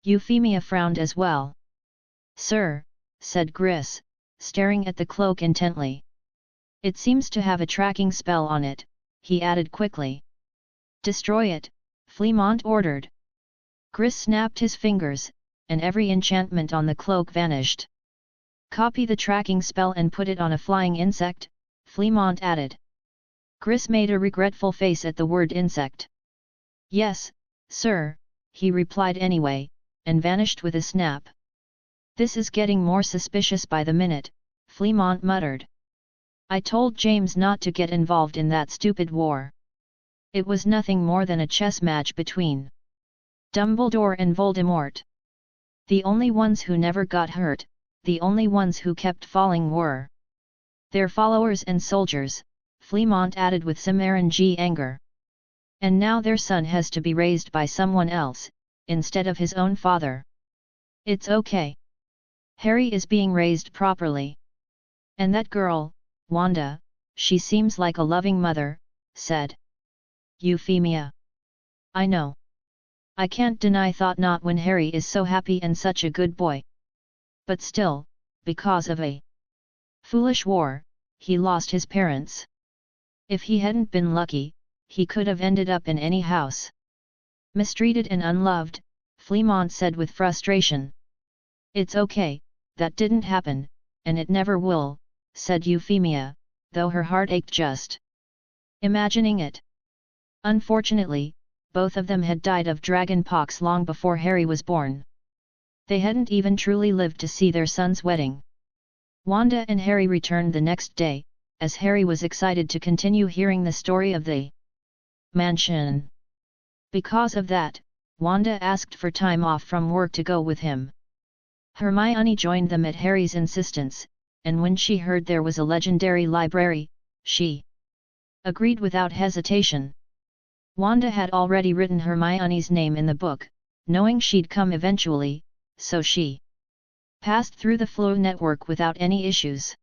Euphemia frowned as well. Sir, said Gris, staring at the cloak intently. It seems to have a tracking spell on it, he added quickly. Destroy it, Fleamont ordered. Gris snapped his fingers, and every enchantment on the cloak vanished. Copy the tracking spell and put it on a flying insect, Fleamont added. Gris made a regretful face at the word insect. Yes, sir, he replied anyway, and vanished with a snap. This is getting more suspicious by the minute, Fleamont muttered. I told James not to get involved in that stupid war. It was nothing more than a chess match between Dumbledore and Voldemort. The only ones who never got hurt, the only ones who kept falling were their followers and soldiers, Fleamont added with some RNG anger. And now their son has to be raised by someone else, instead of his own father. It's okay. Harry is being raised properly. And that girl, Wanda, she seems like a loving mother, said Euphemia. I know. I can't deny thought not when Harry is so happy and such a good boy. But still, because of a foolish war, he lost his parents. If he hadn't been lucky, he could have ended up in any house. Mistreated and unloved, Fleamont said with frustration. It's okay, that didn't happen, and it never will, said Euphemia, though her heart ached just imagining it. Unfortunately, both of them had died of dragonpox long before Harry was born. They hadn't even truly lived to see their son's wedding. Wanda and Harry returned the next day, as Harry was excited to continue hearing the story of the mansion. Because of that, Wanda asked for time off from work to go with him. Hermione joined them at Harry's insistence, and when she heard there was a legendary library, she agreed without hesitation. Wanda had already written Hermione's name in the book, knowing she'd come eventually, so she passed through the Flow network without any issues.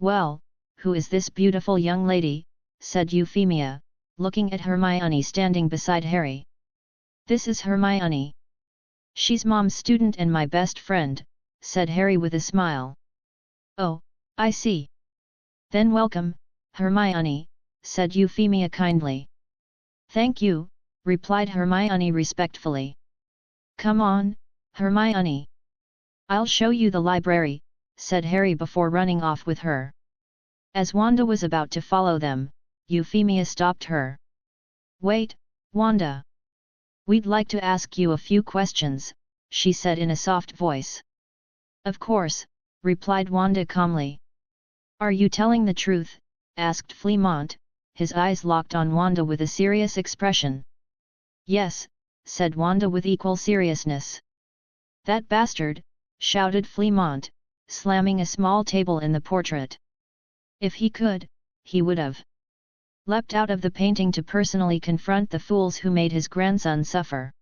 Well, who is this beautiful young lady? Said Euphemia, looking at Hermione standing beside Harry. This is Hermione. She's Mom's student and my best friend, said Harry with a smile. Oh, I see. Then welcome, Hermione, said Euphemia kindly. Thank you, replied Hermione respectfully. Come on, Hermione. I'll show you the library, said Harry before running off with her. As Wanda was about to follow them, Euphemia stopped her. Wait, Wanda. We'd like to ask you a few questions, she said in a soft voice. Of course, replied Wanda calmly. Are you telling the truth? Asked Fleamont, his eyes locked on Wanda with a serious expression. Yes, said Wanda with equal seriousness. That bastard, shouted Fleamont, slamming a small table in the portrait. If he could, he would have leapt out of the painting to personally confront the fools who made his grandson suffer.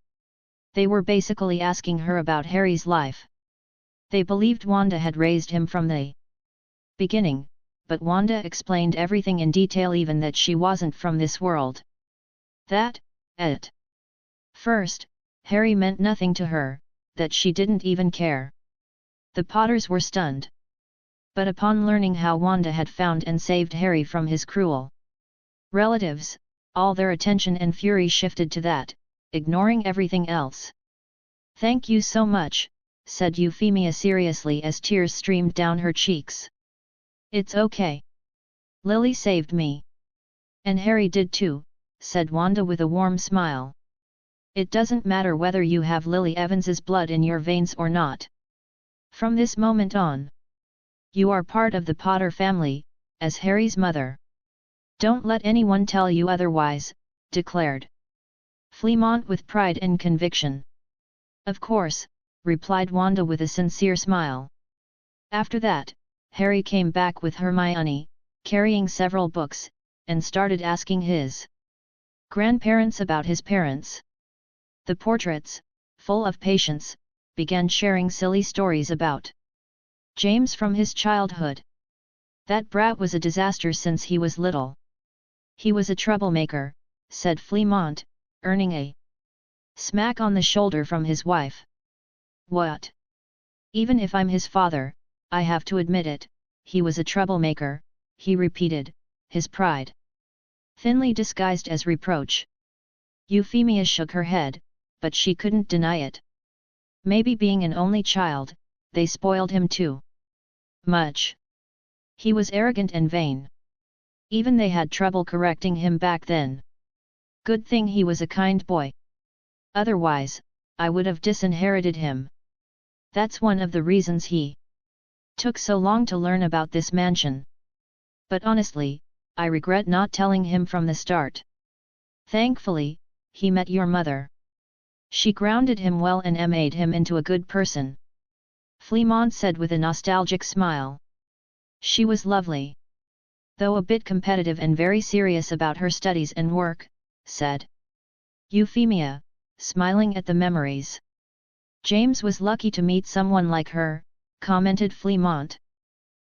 They were basically asking her about Harry's life. They believed Wanda had raised him from the beginning, but Wanda explained everything in detail, even that she wasn't from this world. That, at first, Harry meant nothing to her, that she didn't even care. The Potters were stunned. But upon learning how Wanda had found and saved Harry from his cruel relatives, all their attention and fury shifted to that, ignoring everything else. Thank you so much, said Euphemia seriously as tears streamed down her cheeks. It's okay. Lily saved me. And Harry did too, said Wanda with a warm smile. It doesn't matter whether you have Lily Evans's blood in your veins or not. From this moment on, you are part of the Potter family, as Harry's mother. Don't let anyone tell you otherwise, declared Fleamont with pride and conviction. Of course, replied Wanda with a sincere smile. After that, Harry came back with Hermione, carrying several books, and started asking his grandparents about his parents. The portraits, full of patience, began sharing silly stories about James from his childhood. That brat was a disaster since he was little. He was a troublemaker, said Fleamont, earning a smack on the shoulder from his wife. What? Even if I'm his father, I have to admit it, he was a troublemaker, he repeated, his pride thinly disguised as reproach. Euphemia shook her head, but she couldn't deny it. Maybe being an only child, they spoiled him too much. He was arrogant and vain. Even they had trouble correcting him back then. Good thing he was a kind boy. Otherwise, I would have disinherited him. That's one of the reasons he took so long to learn about this mansion. But honestly, I regret not telling him from the start. Thankfully, he met your mother. She grounded him well and made him into a good person. Fleamont said with a nostalgic smile. She was lovely. Though a bit competitive and very serious about her studies and work, said Euphemia, smiling at the memories. James was lucky to meet someone like her, commented Fleamont.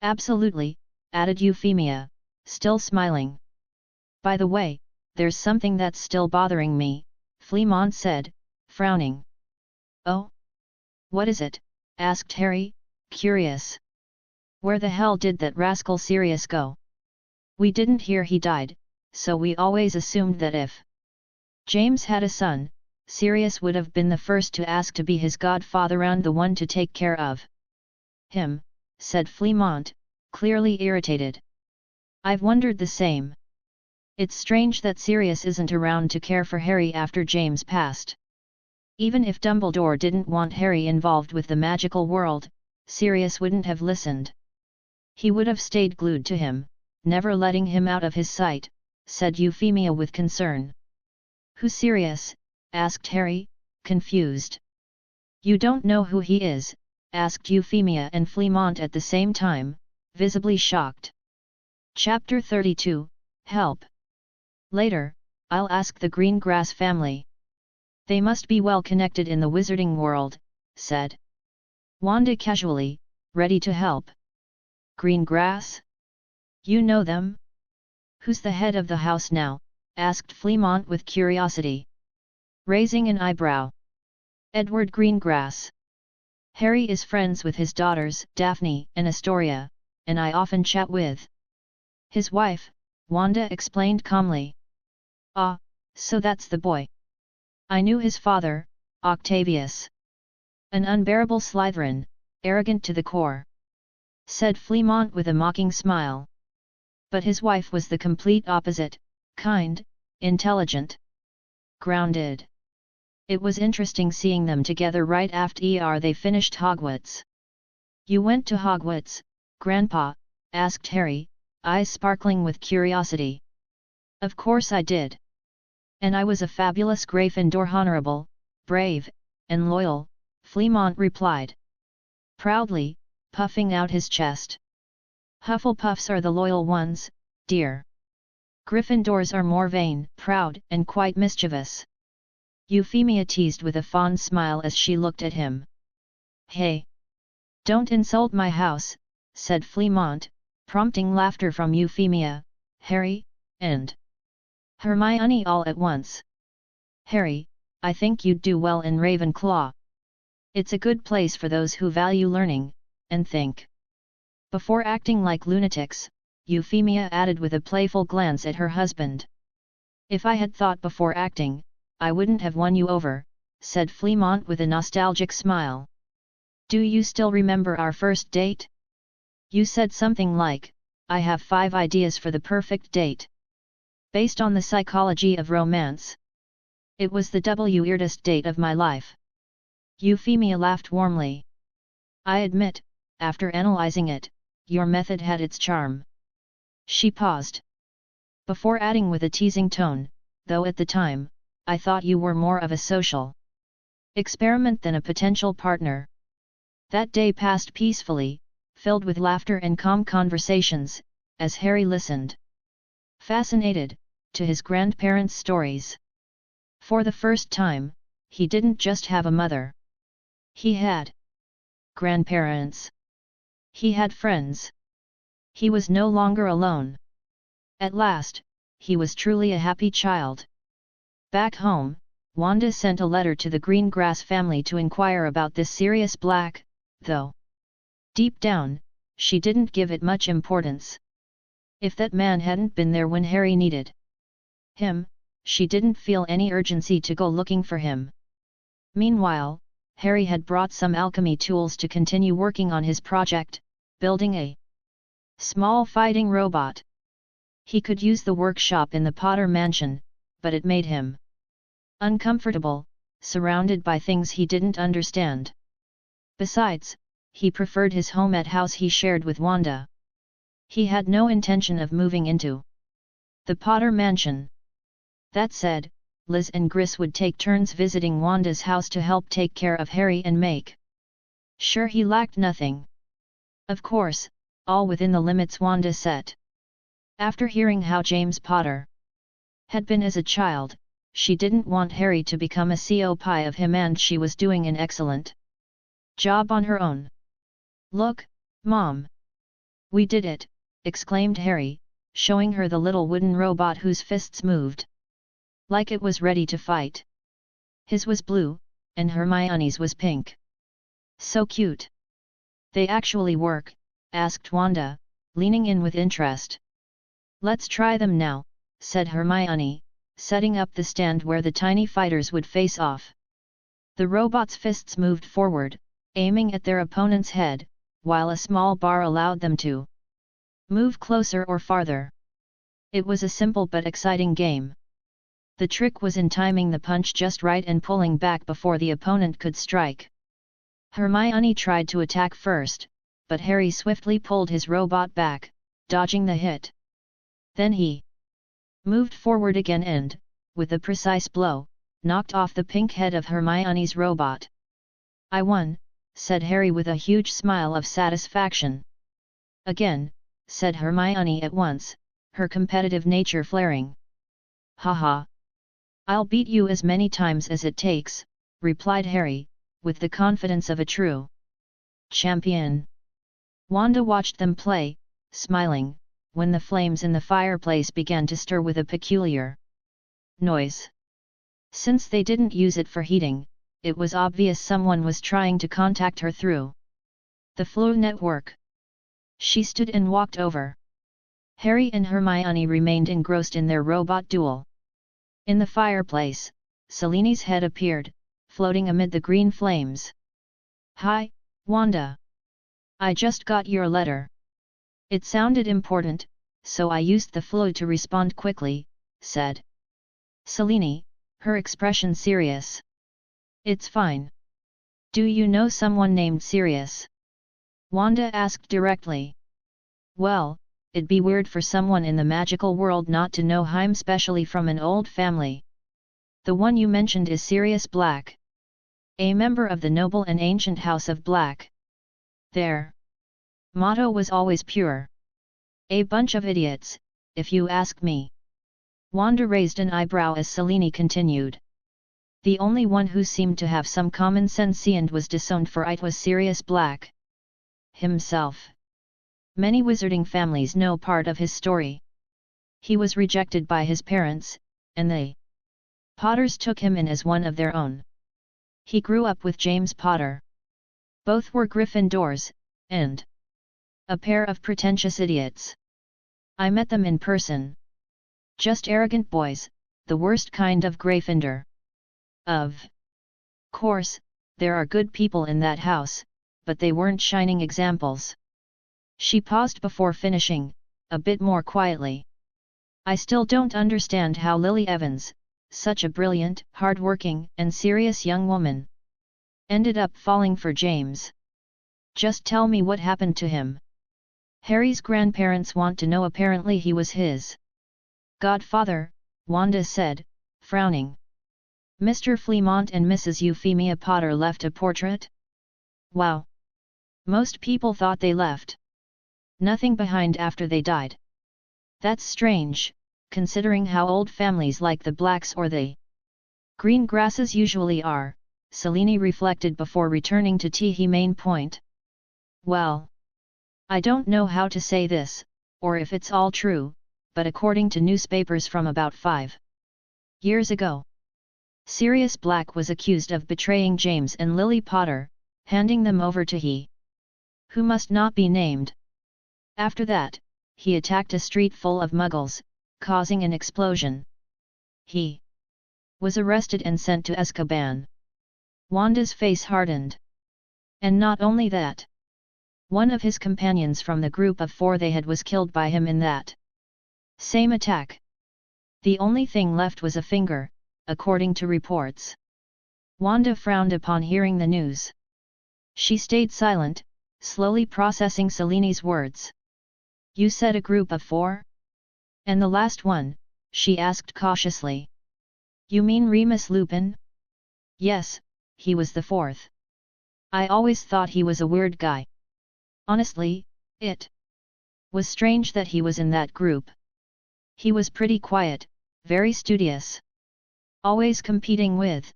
Absolutely, added Euphemia, still smiling. By the way, there's something that's still bothering me, Fleamont said, frowning. Oh? What is it? Asked Harry, curious. Where the hell did that rascal Sirius go? We didn't hear he died, so we always assumed that if James had a son, Sirius would have been the first to ask to be his godfather and the one to take care of him, said Fleamont, clearly irritated. I've wondered the same. It's strange that Sirius isn't around to care for Harry after James passed. Even if Dumbledore didn't want Harry involved with the magical world, Sirius wouldn't have listened. He would have stayed glued to him, never letting him out of his sight, said Euphemia with concern. Who's Sirius? Asked Harry, confused. You don't know who he is? Asked Euphemia and Fleamont at the same time, visibly shocked. Chapter 32, Help. Later, I'll ask the Greengrass family. They must be well connected in the wizarding world, said Wanda casually, ready to help. Greengrass? You know them? Who's the head of the house now? Asked Fleamont with curiosity. Raising an eyebrow. Edward Greengrass. Harry is friends with his daughters, Daphne and Astoria, and I often chat with his wife, Wanda explained calmly. Ah, so that's the boy. I knew his father, Octavius. An unbearable Slytherin, arrogant to the core, said Fleamont with a mocking smile. But his wife was the complete opposite, kind, intelligent, grounded. It was interesting seeing them together right after they finished Hogwarts. You went to Hogwarts, Grandpa? Asked Harry, eyes sparkling with curiosity. Of course I did. And I was a fabulous Gryffindor, honorable, brave, and loyal, Fleamont replied. Proudly, puffing out his chest. Hufflepuffs are the loyal ones, dear. Gryffindors are more vain, proud, and quite mischievous. Euphemia teased with a fond smile as she looked at him. Hey! Don't insult my house, said Fleamont, prompting laughter from Euphemia, Harry, and Hermione all at once. Harry, I think you'd do well in Ravenclaw. It's a good place for those who value learning, and think. Before acting like lunatics, Euphemia added with a playful glance at her husband. If I had thought before acting, I wouldn't have won you over, said Fleamont with a nostalgic smile. Do you still remember our first date? You said something like, I have 5 ideas for the perfect date. Based on the psychology of romance. It was the weirdest date of my life. Euphemia laughed warmly. I admit, after analyzing it, your method had its charm. She paused. Before adding with a teasing tone, though at the time, I thought you were more of a social experiment than a potential partner. That day passed peacefully, filled with laughter and calm conversations, as Harry listened, fascinated, to his grandparents' stories. For the first time, he didn't just have a mother. He had grandparents. He had friends. He was no longer alone. At last, he was truly a happy child. Back home, Wanda sent a letter to the Greengrass family to inquire about this Sirius Black, though deep down, she didn't give it much importance. If that man hadn't been there when Harry needed him, she didn't feel any urgency to go looking for him. Meanwhile, Harry had brought some alchemy tools to continue working on his project, building a small fighting robot. He could use the workshop in the Potter mansion, but it made him uncomfortable, surrounded by things he didn't understand. Besides, he preferred his home at house he shared with Wanda. He had no intention of moving into the Potter mansion. That said, Liz and Gris would take turns visiting Wanda's house to help take care of Harry and make sure he lacked nothing. Of course, all within the limits Wanda set. After hearing how James Potter had been as a child, she didn't want Harry to become a cop of him, and she was doing an excellent job on her own. "Look, Mom! We did it!" exclaimed Harry, showing her the little wooden robot whose fists moved like it was ready to fight. His was blue, and Hermione's was pink. "So cute! They actually work?" asked Wanda, leaning in with interest. "Let's try them now," said Hermione, setting up the stand where the tiny fighters would face off. The robot's fists moved forward, aiming at their opponent's head, while a small bar allowed them to move closer or farther. It was a simple but exciting game. The trick was in timing the punch just right and pulling back before the opponent could strike. Hermione tried to attack first, but Harry swiftly pulled his robot back, dodging the hit. Then he moved forward again and, with a precise blow, knocked off the pink head of Hermione's robot. "I won," said Harry with a huge smile of satisfaction. "Again," said Hermione at once, her competitive nature flaring. "Haha! I'll beat you as many times as it takes," replied Harry, with the confidence of a true champion. Wanda watched them play, smiling, when the flames in the fireplace began to stir with a peculiar noise. Since they didn't use it for heating, it was obvious someone was trying to contact her through the Flow network. She stood and walked over. Harry and Hermione remained engrossed in their robot duel. In the fireplace, Celine's head appeared, floating amid the green flames. "Hi, Wanda! I just got your letter. It sounded important, so I used the flow to respond quickly," said Celine, her expression serious. "It's fine. Do you know someone named Sirius?" Wanda asked directly. "Well, it'd be weird for someone in the magical world not to know him, especially from an old family. The one you mentioned is Sirius Black, a member of the noble and ancient House of Black. Their motto was always pure. A bunch of idiots, if you ask me." Wanda raised an eyebrow as Celine continued. The only one who seemed to have some common sense and was disowned for it was Sirius Black himself. Many wizarding families know part of his story. He was rejected by his parents, and the Potters took him in as one of their own. He grew up with James Potter. Both were Gryffindors, and a pair of pretentious idiots. I met them in person. Just arrogant boys, the worst kind of Gryffindor. Of course, there are good people in that house, but they weren't shining examples. She paused before finishing, a bit more quietly. I still don't understand how Lily Evans, such a brilliant, hard-working, and serious young woman, ended up falling for James. Just tell me what happened to him. Harry's grandparents want to know. Apparently he was his godfather, Wanda said, frowning. Mr. Fleamont and Mrs. Euphemia Potter left a portrait? Wow! Most people thought they left nothing behind after they died. That's strange, considering how old families like the Blacks or the Greengrasses usually are, Celine reflected before returning to Teehee main point. Well, I don't know how to say this, or if it's all true, but according to newspapers from about 5 years ago, Sirius Black was accused of betraying James and Lily Potter, handing them over to he who must not be named. After that, he attacked a street full of muggles, causing an explosion. He was arrested and sent to Azkaban. Wanda's face hardened. And not only that. One of his companions from the group of 4 they had was killed by him in that same attack. The only thing left was a finger, according to reports. Wanda frowned upon hearing the news. She stayed silent, slowly processing Celine's words. You said a group of 4? And the last one? She asked cautiously. You mean Remus Lupin? Yes, he was the 4th. I always thought he was a weird guy. Honestly, it was strange that he was in that group. He was pretty quiet, very studious. Always competing with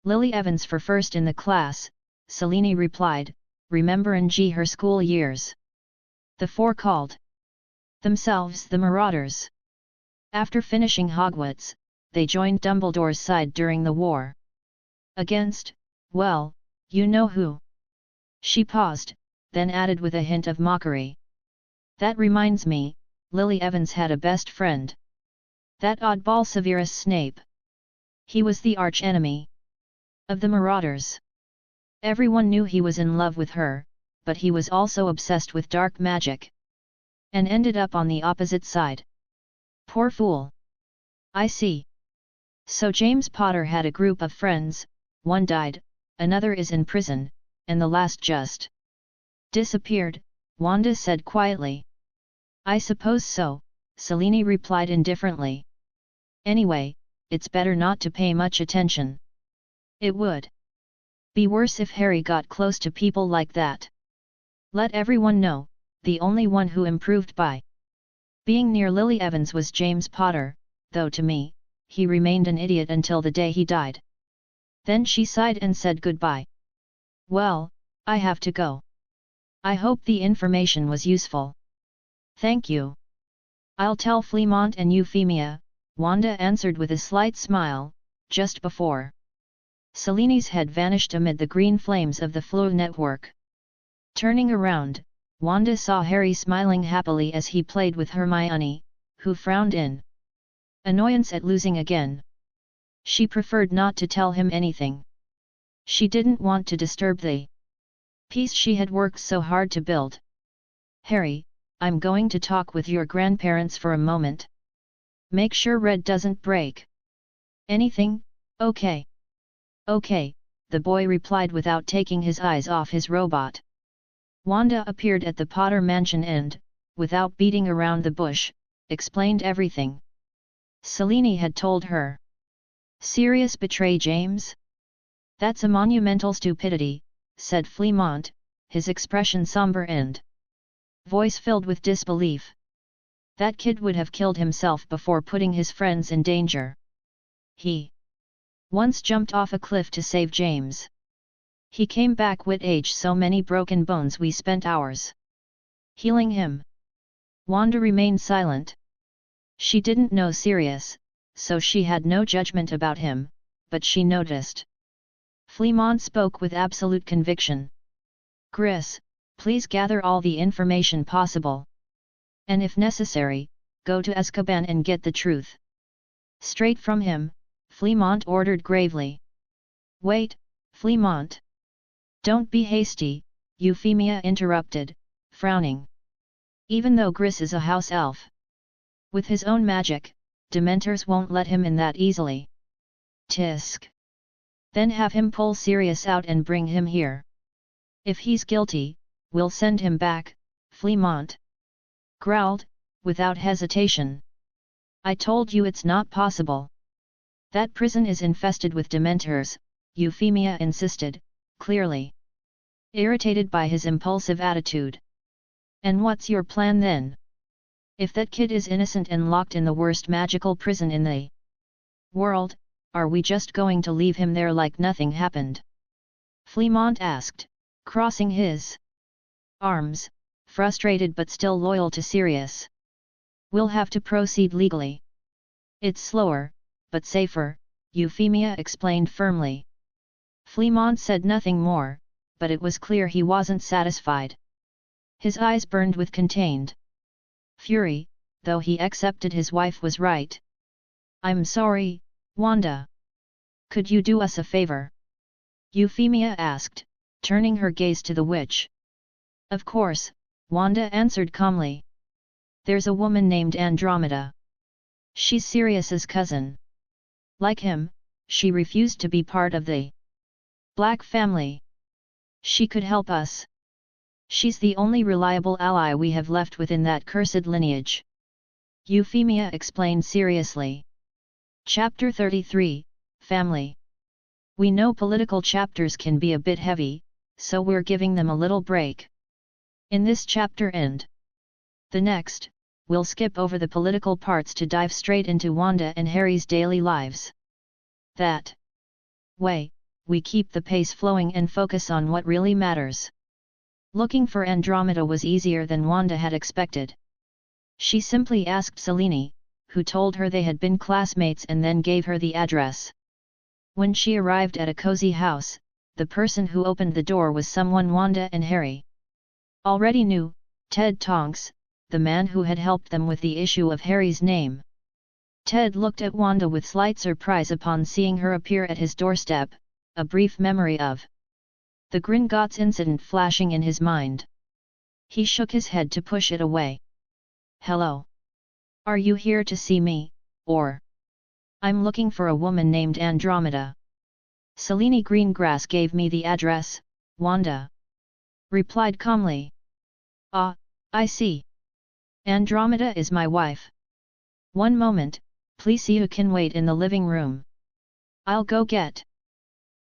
Lily Evans for first in the class, Celine replied, remembering her school years. The 4 called themselves the Marauders. After finishing Hogwarts, they joined Dumbledore's side during the war. Against, well, you know who. She paused, then added with a hint of mockery. That reminds me, Lily Evans had a best friend. That oddball Severus Snape. He was the arch-enemy of the Marauders. Everyone knew he was in love with her, but he was also obsessed with dark magic. And ended up on the opposite side. Poor fool. I see. So James Potter had a group of friends, one died, another is in prison, and the last just disappeared, Wanda said quietly. I suppose so, Celine replied indifferently. Anyway, it's better not to pay much attention. It would be worse if Harry got close to people like that. Let everyone know, the only one who improved by being near Lily Evans was James Potter, though to me, he remained an idiot until the day he died. Then she sighed and said goodbye. Well, I have to go. I hope the information was useful. Thank you. I'll tell Fleamont and Euphemia, Wanda answered with a slight smile, just before Celine's head vanished amid the green flames of the Floo network. Turning around, Wanda saw Harry smiling happily as he played with Hermione, who frowned in annoyance at losing again. She preferred not to tell him anything. She didn't want to disturb the peace she had worked so hard to build. Harry, I'm going to talk with your grandparents for a moment. Make sure Red doesn't break anything, okay? Okay, the boy replied without taking his eyes off his robot. Wanda appeared at the Potter mansion and, without beating around the bush, explained everything Celine had told her. Sirius betray James? That's a monumental stupidity, said Fleamont, his expression somber and voice filled with disbelief. That kid would have killed himself before putting his friends in danger. He once jumped off a cliff to save James. He came back with age so many broken bones we spent hours healing him. Wanda remained silent. She didn't know Sirius, so she had no judgment about him, but she noticed. Fleamont spoke with absolute conviction. Gris, please gather all the information possible. And if necessary, go to Azkaban and get the truth straight from him, Fleamont ordered gravely. Wait, Fleamont. Don't be hasty, Euphemia interrupted, frowning. Even though Gris is a house elf with his own magic, Dementors won't let him in that easily. Tisk. Then have him pull Sirius out and bring him here. If he's guilty, we'll send him back, Fleamont growled, without hesitation. I told you it's not possible. That prison is infested with Dementors, Euphemia insisted, clearly irritated by his impulsive attitude. And what's your plan then? If that kid is innocent and locked in the worst magical prison in the world, are we just going to leave him there like nothing happened? Fleamont asked, crossing his arms, frustrated but still loyal to Sirius. We'll have to proceed legally. It's slower, but safer, Euphemia explained firmly. Fleamont said nothing more, but it was clear he wasn't satisfied. His eyes burned with contained fury, though he accepted his wife was right. "I'm sorry, Wanda. Could you do us a favor?" Euphemia asked, turning her gaze to the witch. "Of course," Wanda answered calmly. "There's a woman named Andromeda. She's Sirius's cousin. Like him, she refused to be part of the Black family. She could help us. She's the only reliable ally we have left within that cursed lineage," Euphemia explained seriously. Chapter 33, Family. We know political chapters can be a bit heavy, so we're giving them a little break in this chapter and the next. We'll skip over the political parts to dive straight into Wanda and Harry's daily lives. That way, we keep the pace flowing and focus on what really matters. Looking for Andromeda was easier than Wanda had expected. She simply asked Selene, who told her they had been classmates and then gave her the address. When she arrived at a cozy house, the person who opened the door was someone Wanda and Harry already knew, Ted Tonks, the man who had helped them with the issue of Harry's name. Ted looked at Wanda with slight surprise upon seeing her appear at his doorstep, a brief memory of the Gringotts incident flashing in his mind. He shook his head to push it away. "Hello. Are you here to see me, or?" "I'm looking for a woman named Andromeda. Selene Greengrass gave me the address," Wanda replied calmly. "Ah, I see. Andromeda is my wife. One moment, please. You can wait in the living room. I'll go get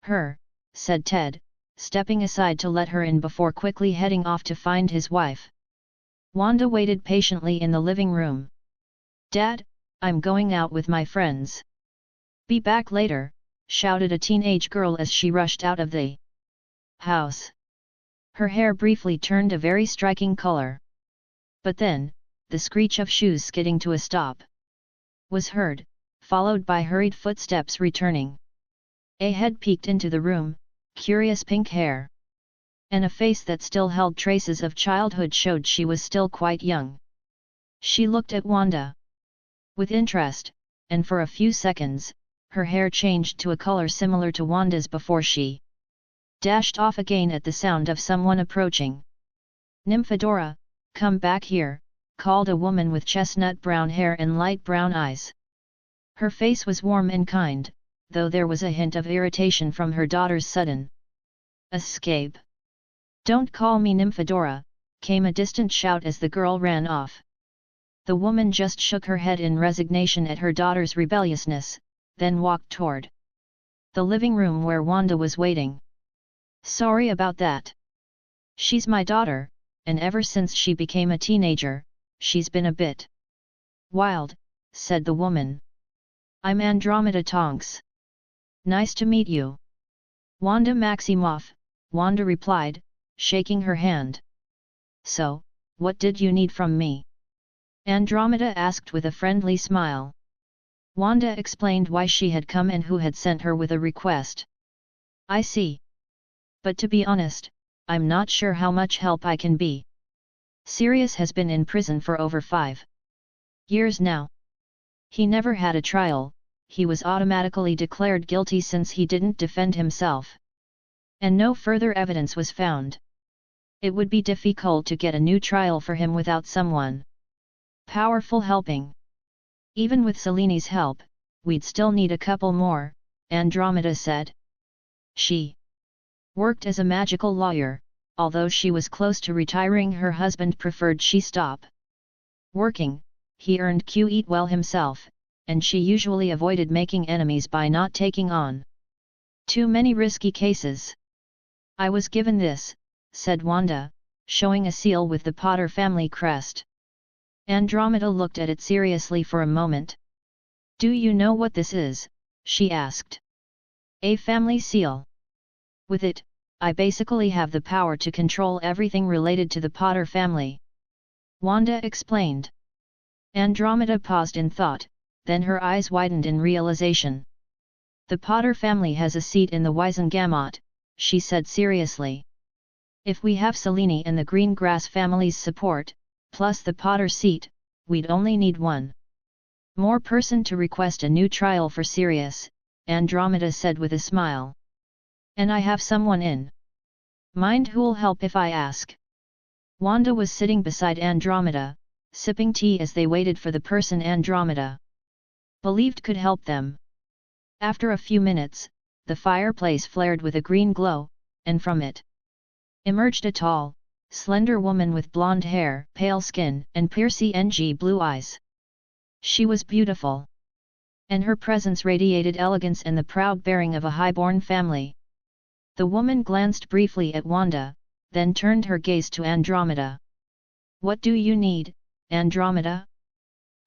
her," said Ted, stepping aside to let her in before quickly heading off to find his wife. Wanda waited patiently in the living room. "Dad, I'm going out with my friends. Be back later," shouted a teenage girl as she rushed out of the house. Her hair briefly turned a very striking color. But then, the screech of shoes skidding to a stop was heard, followed by hurried footsteps returning. A head peeked into the room, curious pink hair, and a face that still held traces of childhood showed she was still quite young. She looked at Wanda with interest, and for a few seconds, her hair changed to a color similar to Wanda's before she dashed off again at the sound of someone approaching. "Nymphadora, come back here," called a woman with chestnut brown hair and light brown eyes. Her face was warm and kind, though there was a hint of irritation from her daughter's sudden escape. "Don't call me Nymphadora," came a distant shout as the girl ran off. The woman just shook her head in resignation at her daughter's rebelliousness, then walked toward the living room where Wanda was waiting. "Sorry about that. She's my daughter, and ever since she became a teenager, she's been a bit wild," said the woman. "I'm Andromeda Tonks. Nice to meet you." "Wanda Maximoff," Wanda replied, shaking her hand. "So, what did you need from me?" Andromeda asked with a friendly smile. Wanda explained why she had come and who had sent her with a request. "I see. But to be honest, I'm not sure how much help I can be. Sirius has been in prison for over 5 years now. He never had a trial, he was automatically declared guilty since he didn't defend himself. And no further evidence was found. It would be difficult to get a new trial for him without someone powerful helping. Even with Selene's help, we'd still need a couple more," Andromeda said. She worked as a magical lawyer. Although she was close to retiring, her husband preferred she stop working. He earned quite well himself, and she usually avoided making enemies by not taking on too many risky cases. "I was given this," said Wanda, showing a seal with the Potter family crest. Andromeda looked at it seriously for a moment. "Do you know what this is?" she asked. "A family seal. With it, I basically have the power to control everything related to the Potter family," Wanda explained. Andromeda paused in thought, then her eyes widened in realization. The Potter family has a seat in the Wiesengamot, she said seriously. If we have Selene and the Greengrass family's support, plus the Potter seat, we'd only need one more person to request a new trial for Sirius, Andromeda said with a smile. And I have someone in mind who'll help if I ask. Wanda was sitting beside Andromeda, sipping tea as they waited for the person Andromeda believed could help them. After a few minutes, the fireplace flared with a green glow, and from it emerged a tall, slender woman with blonde hair, pale skin, and piercing blue eyes. She was beautiful, and her presence radiated elegance and the proud bearing of a high-born family. The woman glanced briefly at Wanda, then turned her gaze to Andromeda. "What do you need, Andromeda?"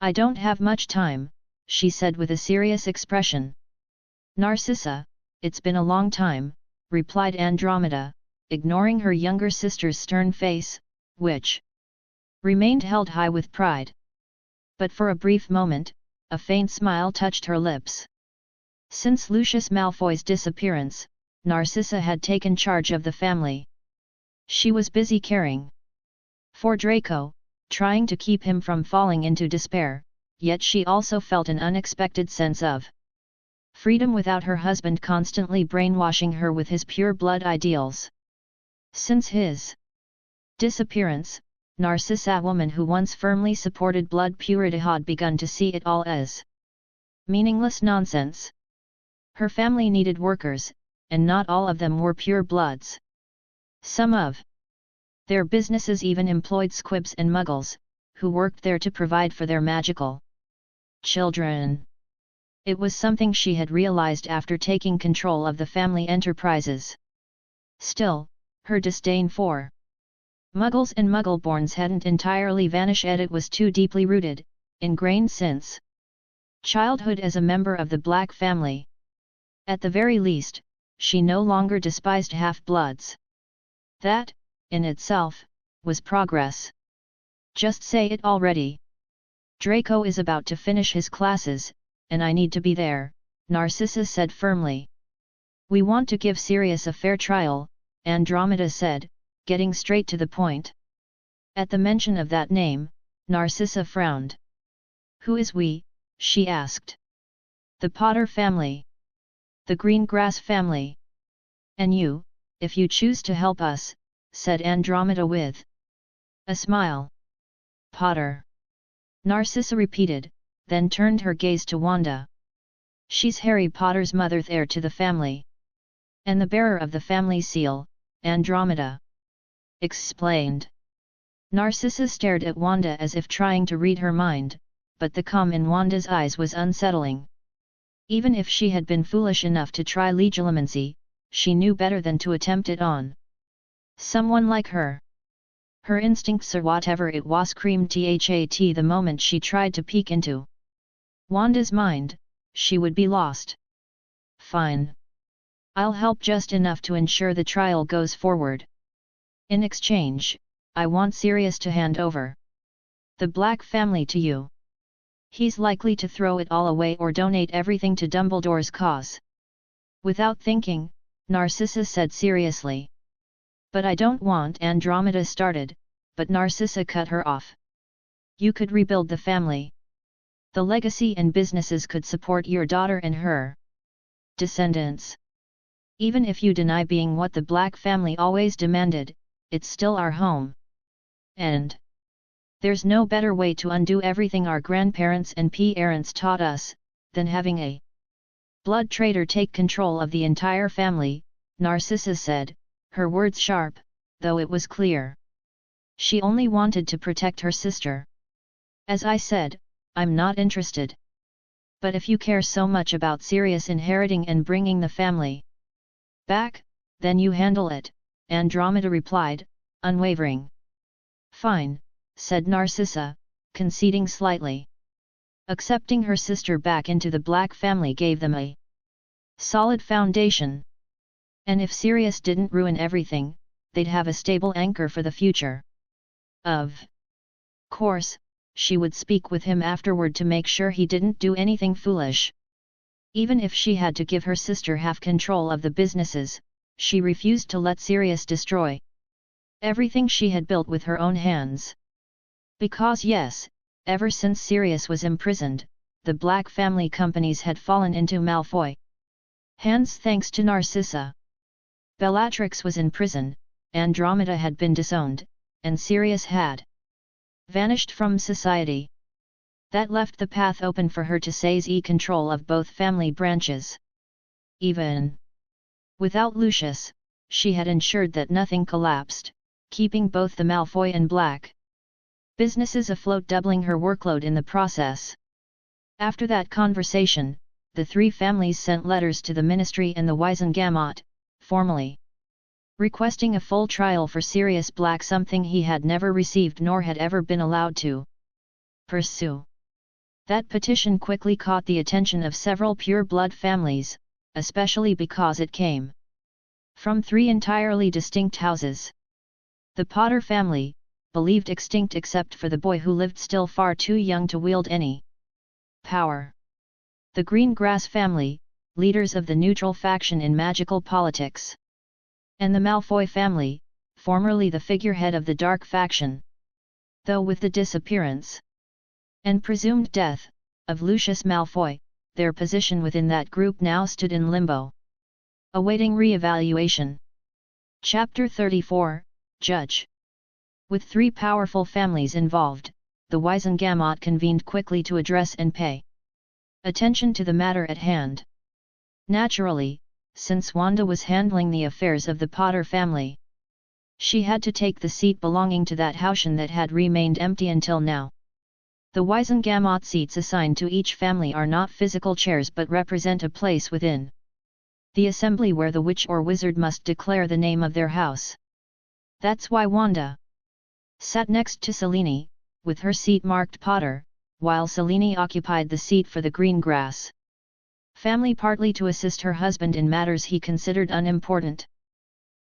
"I don't have much time," she said with a serious expression. "Narcissa, it's been a long time," replied Andromeda, ignoring her younger sister's stern face, which remained held high with pride. But for a brief moment, a faint smile touched her lips. Since Lucius Malfoy's disappearance, Narcissa had taken charge of the family. She was busy caring for Draco, trying to keep him from falling into despair, yet she also felt an unexpected sense of freedom without her husband constantly brainwashing her with his pure blood ideals. Since his disappearance, Narcissa, a woman who once firmly supported blood purity, had begun to see it all as meaningless nonsense. Her family needed workers, and not all of them were pure bloods. Some of their businesses even employed squibs and muggles, who worked there to provide for their magical children. It was something she had realized after taking control of the family enterprises. Still, her disdain for Muggles and Muggleborns hadn't entirely vanished, and it was too deeply rooted, ingrained since childhood as a member of the Black family. At the very least, she no longer despised half-bloods. That, in itself, was progress. "Just say it already." "Draco is about to finish his classes, and I need to be there," Narcissa said firmly. "We want to give Sirius a fair trial," Andromeda said, getting straight to the point. At the mention of that name, Narcissa frowned. "Who is we?" she asked. "The Potter family. The Greengrass family. And you, if you choose to help us," said Andromeda with a smile. "Potter," Narcissa repeated, then turned her gaze to Wanda. "She's Harry Potter's mother, heir to the family. And the bearer of the family seal," Andromeda explained. Narcissa stared at Wanda as if trying to read her mind, but the calm in Wanda's eyes was unsettling. Even if she had been foolish enough to try legilimency, she knew better than to attempt it on someone like her. Her instincts, or whatever it was, screamed that the moment she tried to peek into Wanda's mind, she would be lost. "Fine. I'll help just enough to ensure the trial goes forward. In exchange, I want Sirius to hand over the Black family to you. He's likely to throw it all away or donate everything to Dumbledore's cause." Without thinking, Narcissa said seriously. "But I don't want," Andromeda started, but Narcissa cut her off. "You could rebuild the family. The legacy and businesses could support your daughter and her descendants. Even if you deny being what the Black family always demanded, it's still our home. And there's no better way to undo everything our grandparents and parents taught us, than having a blood traitor take control of the entire family," Narcissa said, her words sharp, though it was clear. She only wanted to protect her sister. "As I said, I'm not interested. But if you care so much about Sirius inheriting and bringing the family back, then you handle it," Andromeda replied, unwavering. "Fine," said Narcissa, conceding slightly. Accepting her sister back into the Black family gave them a solid foundation. And if Sirius didn't ruin everything, they'd have a stable anchor for the future. Of course, she would speak with him afterward to make sure he didn't do anything foolish. Even if she had to give her sister half control of the businesses, she refused to let Sirius destroy everything she had built with her own hands. Because yes, ever since Sirius was imprisoned, the Black family companies had fallen into Malfoy hands thanks to Narcissa. Bellatrix was in prison, Andromeda had been disowned, and Sirius had vanished from society. That left the path open for her to seize control of both family branches. Even without Lucius, she had ensured that nothing collapsed, keeping both the Malfoy and Black businesses afloat, doubling her workload in the process. After that conversation, the three families sent letters to the Ministry and the Wizengamot, formally requesting a full trial for Sirius Black, something he had never received nor had ever been allowed to pursue. That petition quickly caught the attention of several pure-blood families, especially because it came from three entirely distinct houses. The Potter family, believed extinct except for the boy who lived still far too young to wield any power. The Greengrass family, leaders of the neutral faction in magical politics. And the Malfoy family, formerly the figurehead of the dark faction. Though with the disappearance and presumed death of Lucius Malfoy, their position within that group now stood in limbo, awaiting re-evaluation. Chapter 34, Judge. With three powerful families involved, the Wizengamot convened quickly to address and pay attention to the matter at hand. Naturally, since Wanda was handling the affairs of the Potter family, she had to take the seat belonging to that Houschen that had remained empty until now. The Wizengamot seats assigned to each family are not physical chairs but represent a place within the assembly where the witch or wizard must declare the name of their house. That's why Wanda sat next to Selene, with her seat marked Potter, while Selene occupied the seat for the Greengrass family, partly to assist her husband in matters he considered unimportant.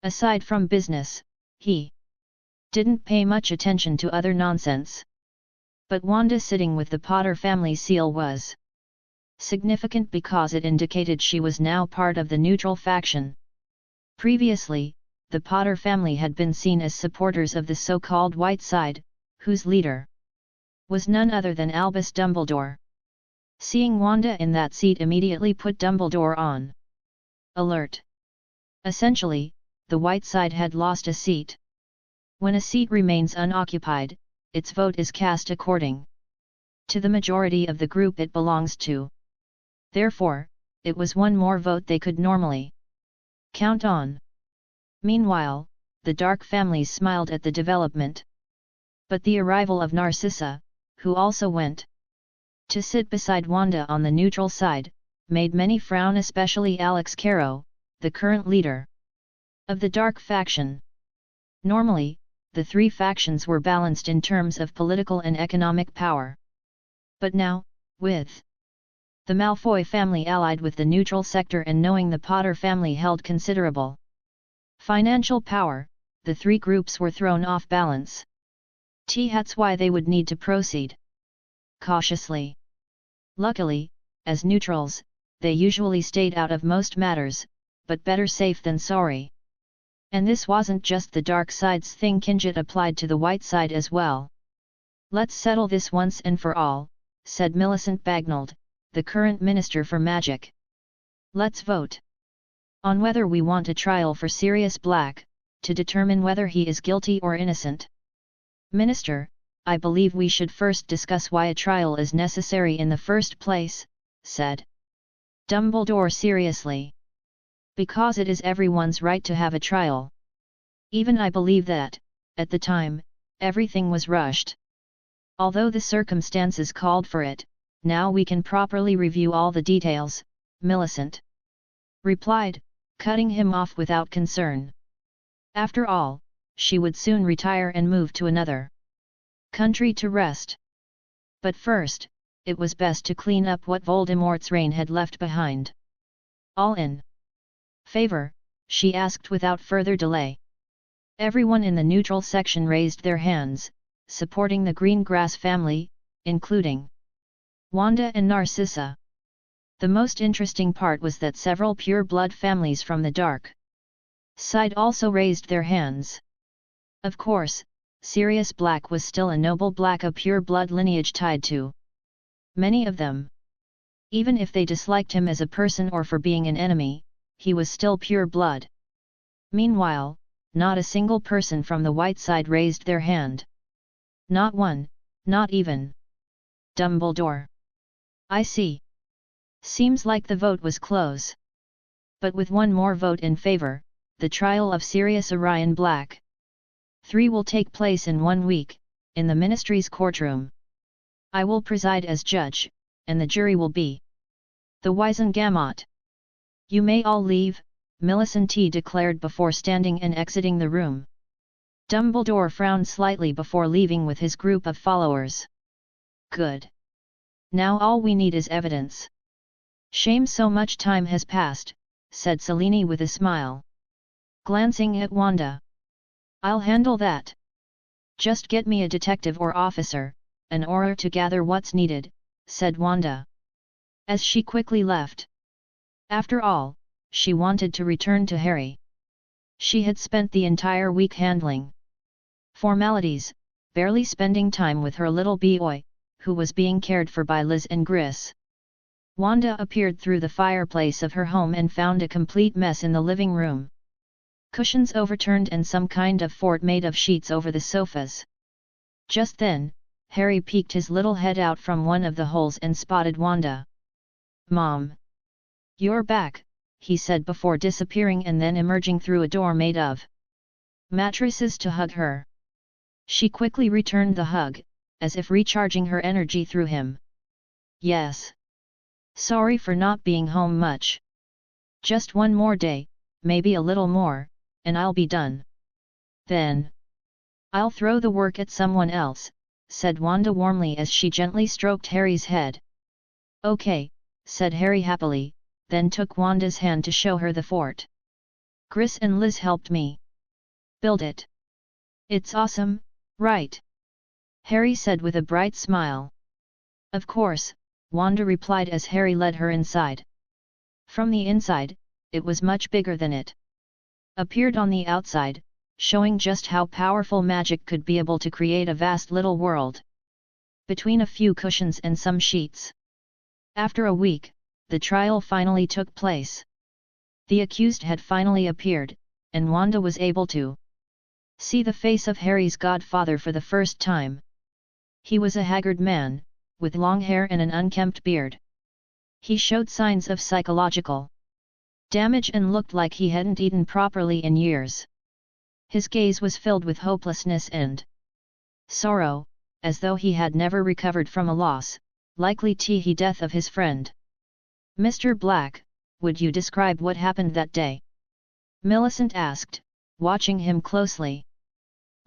Aside from business, he didn't pay much attention to other nonsense. But Wanda sitting with the Potter family seal was significant because it indicated she was now part of the neutral faction. Previously, the Potter family had been seen as supporters of the so-called White Side, whose leader was none other than Albus Dumbledore. Seeing Wanda in that seat immediately put Dumbledore on alert. Essentially, the White Side had lost a seat. When a seat remains unoccupied, its vote is cast according to the majority of the group it belongs to. Therefore, it was one more vote they could normally count on. Meanwhile, the Dark families smiled at the development. But the arrival of Narcissa, who also went to sit beside Wanda on the neutral side, made many frown, especially Alex Caro, the current leader of the Dark faction. Normally, the three factions were balanced in terms of political and economic power. But now, with the Malfoy family allied with the neutral sector and knowing the Potter family held considerable financial power, the three groups were thrown off balance. That's why they would need to proceed cautiously. Luckily, as neutrals, they usually stayed out of most matters, but better safe than sorry. And this wasn't just the dark side's thing, Kinjit applied to the white side as well. Let's settle this once and for all, said Millicent Bagnold, the current Minister for Magic. Let's vote on whether we want a trial for Sirius Black, to determine whether he is guilty or innocent. Minister, I believe we should first discuss why a trial is necessary in the first place, said Dumbledore seriously. Because it is everyone's right to have a trial. Even I believe that, at the time, everything was rushed. Although the circumstances called for it, now we can properly review all the details, Millicent replied, cutting him off without concern. After all, she would soon retire and move to another country to rest. But first, it was best to clean up what Voldemort's reign had left behind. All in favor, she asked without further delay. Everyone in the neutral section raised their hands, supporting the Greengrass family, including Wanda and Narcissa. The most interesting part was that several pure-blood families from the dark side also raised their hands. Of course, Sirius Black was still a noble black of pure-blood lineage tied to many of them. Even if they disliked him as a person or for being an enemy, he was still pure blood. Meanwhile, not a single person from the white side raised their hand. Not one, not even Dumbledore. I see. Seems like the vote was close. But with one more vote in favor, the trial of Sirius Orion Black III will take place in 1 week, in the Ministry's courtroom. I will preside as judge, and the jury will be the Wizengamot. You may all leave, Millicent declared before standing and exiting the room. Dumbledore frowned slightly before leaving with his group of followers. Good. Now all we need is evidence. Shame so much time has passed, said Selene with a smile. Glancing at Wanda. I'll handle that. Just get me a detective or officer, an auror to gather what's needed, said Wanda. As she quickly left. After all, she wanted to return to Harry. She had spent the entire week handling formalities, barely spending time with her little boy, who was being cared for by Liz and Gris. Wanda appeared through the fireplace of her home and found a complete mess in the living room. Cushions overturned and some kind of fort made of sheets over the sofas. Just then, Harry peeked his little head out from one of the holes and spotted Wanda. Mom! You're back, he said before disappearing and then emerging through a door made of mattresses to hug her. She quickly returned the hug, as if recharging her energy through him. Yes. Sorry for not being home much. Just one more day, maybe a little more, and I'll be done. Then I'll throw the work at someone else, said Wanda warmly as she gently stroked Harry's head. Okay, said Harry happily, then took Wanda's hand to show her the fort. Gris and Liz helped me build it. It's awesome, right? Harry said with a bright smile. Of course, Wanda replied as Harry led her inside. From the inside, it was much bigger than it appeared on the outside, showing just how powerful magic could be able to create a vast little world. Between a few cushions and some sheets. After a week, the trial finally took place. The accused had finally appeared, and Wanda was able to see the face of Harry's godfather for the first time. He was a haggard man, with long hair and an unkempt beard. He showed signs of psychological damage and looked like he hadn't eaten properly in years. His gaze was filled with hopelessness and sorrow, as though he had never recovered from a loss, likely the death of his friend. Mr. Black, would you describe what happened that day? Millicent asked, watching him closely.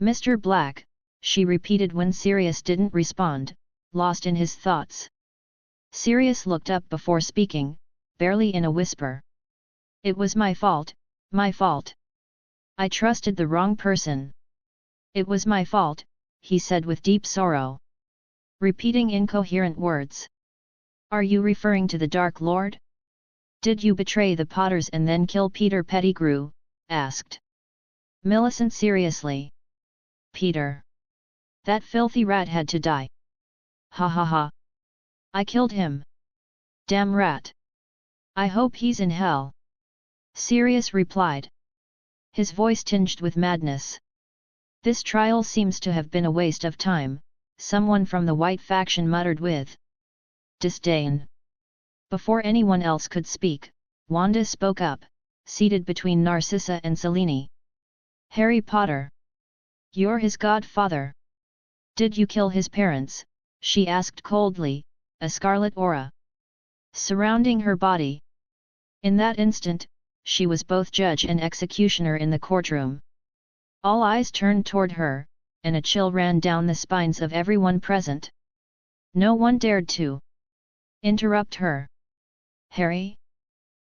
Mr. Black, she repeated when Sirius didn't respond, lost in his thoughts. Sirius looked up before speaking, barely in a whisper. It was my fault, my fault. I trusted the wrong person. It was my fault, he said with deep sorrow. Repeating incoherent words. Are you referring to the Dark Lord? Did you betray the Potters and then kill Peter Pettigrew? Asked Millicent seriously. Peter. That filthy rat had to die. Ha ha ha. I killed him. Damn rat. I hope he's in hell. Sirius replied. His voice tinged with madness. This trial seems to have been a waste of time, someone from the White faction muttered with disdain. Before anyone else could speak, Wanda spoke up, seated between Narcissa and Selene. Harry Potter. You're his godfather. Did you kill his parents? She asked coldly, a scarlet aura surrounding her body. In that instant, she was both judge and executioner in the courtroom. All eyes turned toward her, and a chill ran down the spines of everyone present. No one dared to interrupt her. Harry?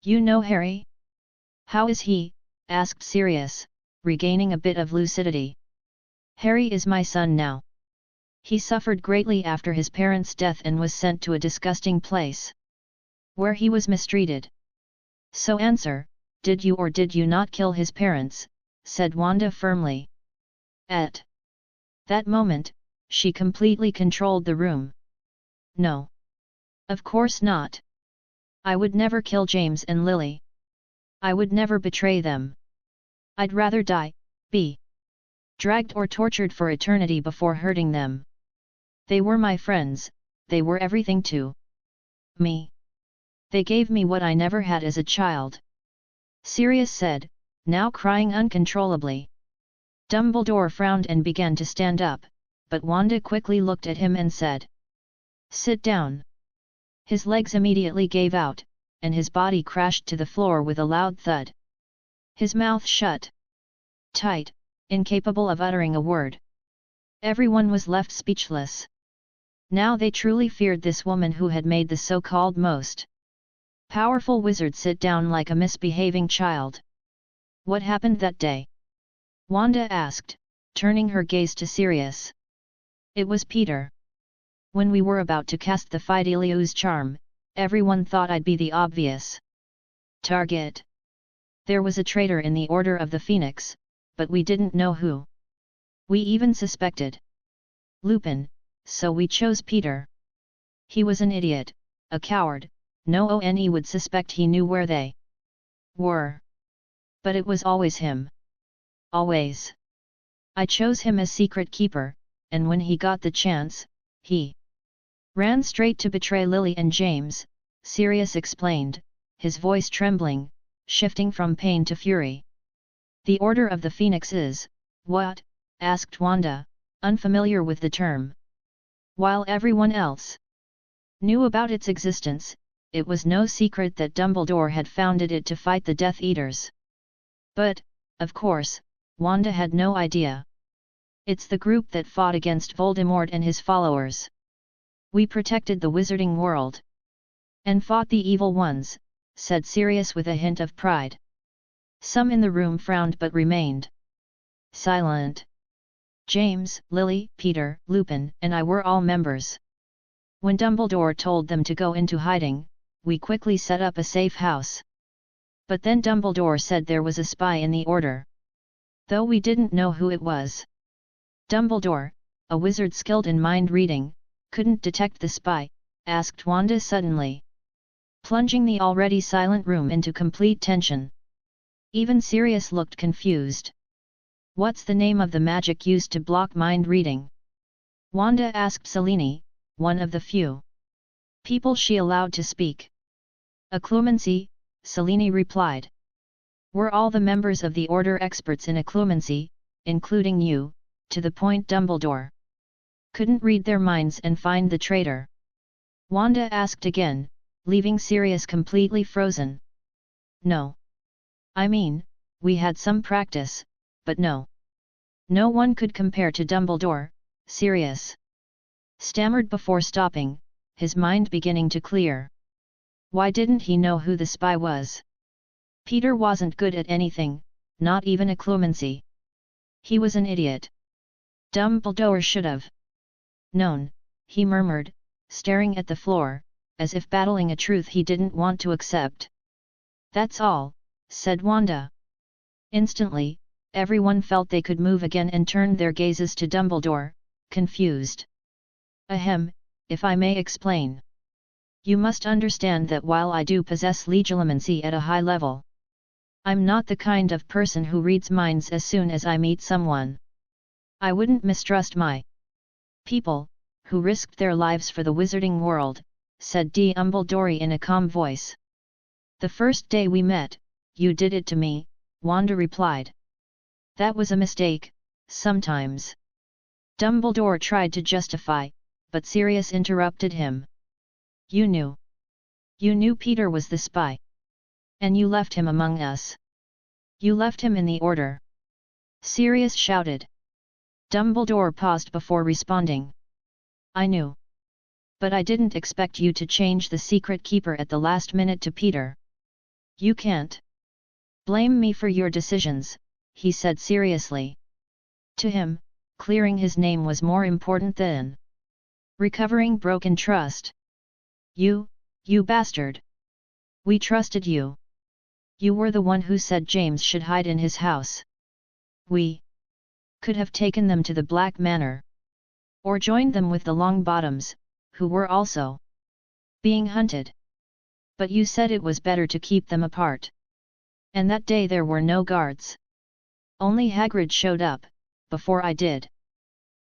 You know Harry? How is he? Asked Sirius, regaining a bit of lucidity. Harry is my son now. He suffered greatly after his parents' death and was sent to a disgusting place. where he was mistreated. So answer, did you or did you not kill his parents, said Wanda firmly. At that moment, she completely controlled the room. No. Of course not. I would never kill James and Lily. I would never betray them. I'd rather die, be dragged or tortured for eternity before hurting them. They were my friends, they were everything to me. They gave me what I never had as a child. Sirius said, now crying uncontrollably. Dumbledore frowned and began to stand up, but Wanda quickly looked at him and said, sit down. His legs immediately gave out, and his body crashed to the floor with a loud thud. His mouth shut tight, incapable of uttering a word. Everyone was left speechless. Now they truly feared this woman who had made the so-called most powerful wizard sit down like a misbehaving child. What happened that day? Wanda asked, turning her gaze to Sirius. It was Peter. When we were about to cast the Fidelius charm, everyone thought I'd be the obvious target. There was a traitor in the Order of the Phoenix, but we didn't know who. We even suspected Lupin, so we chose Peter. He was an idiot, a coward, no one would suspect he knew where they were. But it was always him. Always. I chose him as secret keeper, and when he got the chance, he ran straight to betray Lily and James, Sirius explained, his voice trembling, shifting from pain to fury. The Order of the Phoenix is, what? Asked Wanda, unfamiliar with the term. While everyone else knew about its existence, it was no secret that Dumbledore had founded it to fight the Death Eaters. But, of course, Wanda had no idea. It's the group that fought against Voldemort and his followers. We protected the wizarding world. And fought the evil ones, said Sirius with a hint of pride. Some in the room frowned but remained silent. James, Lily, Peter, Lupin, and I were all members. When Dumbledore told them to go into hiding, we quickly set up a safe house. But then Dumbledore said there was a spy in the Order. Though we didn't know who it was. Dumbledore, a wizard skilled in mind reading, couldn't detect the spy, asked Wanda suddenly, plunging the already silent room into complete tension. Even Sirius looked confused. What's the name of the magic used to block mind reading? Wanda asked Selene, one of the few people she allowed to speak. Occlumency, Selene replied. We're all the members of the Order experts in occlumency, including you, to the point Dumbledore couldn't read their minds and find the traitor. Wanda asked again, leaving Sirius completely frozen. No. I mean, we had some practice, but no. No one could compare to Dumbledore, Sirius stammered before stopping, his mind beginning to clear. Why didn't he know who the spy was? Peter wasn't good at anything, not even occlumency. He was an idiot. Dumbledore should have known, he murmured, staring at the floor, as if battling a truth he didn't want to accept. That's all, said Wanda. Instantly, everyone felt they could move again and turned their gazes to Dumbledore, confused. Ahem, if I may explain. You must understand that while I do possess legilimency at a high level, I'm not the kind of person who reads minds as soon as I meet someone. I wouldn't mistrust my people, who risked their lives for the wizarding world, said Dumbledore in a calm voice. The first day we met, you did it to me, Wanda replied. That was a mistake, sometimes. Dumbledore tried to justify, but Sirius interrupted him. You knew. You knew Peter was the spy. And you left him among us. You left him in the Order. Sirius shouted. Dumbledore paused before responding. I knew. But I didn't expect you to change the secret keeper at the last minute to Peter. You can't blame me for your decisions, he said seriously. To him, clearing his name was more important than recovering broken trust. You bastard! We trusted you. You were the one who said James should hide in his house. We could have taken them to the Black Manor. Or joined them with the Longbottoms, who were also being hunted. But you said it was better to keep them apart. And that day there were no guards. Only Hagrid showed up, before I did.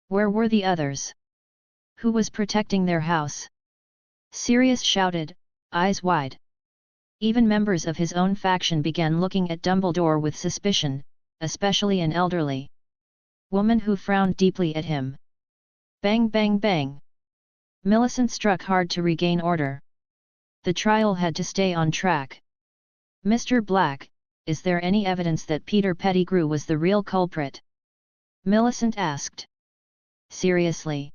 Where were the others? Who was protecting their house? Sirius shouted, eyes wide. Even members of his own faction began looking at Dumbledore with suspicion, especially an elderly woman who frowned deeply at him. Bang bang bang. Millicent struck hard to regain order. The trial had to stay on track. Mr. Black, is there any evidence that Peter Pettigrew was the real culprit? Millicent asked. Seriously.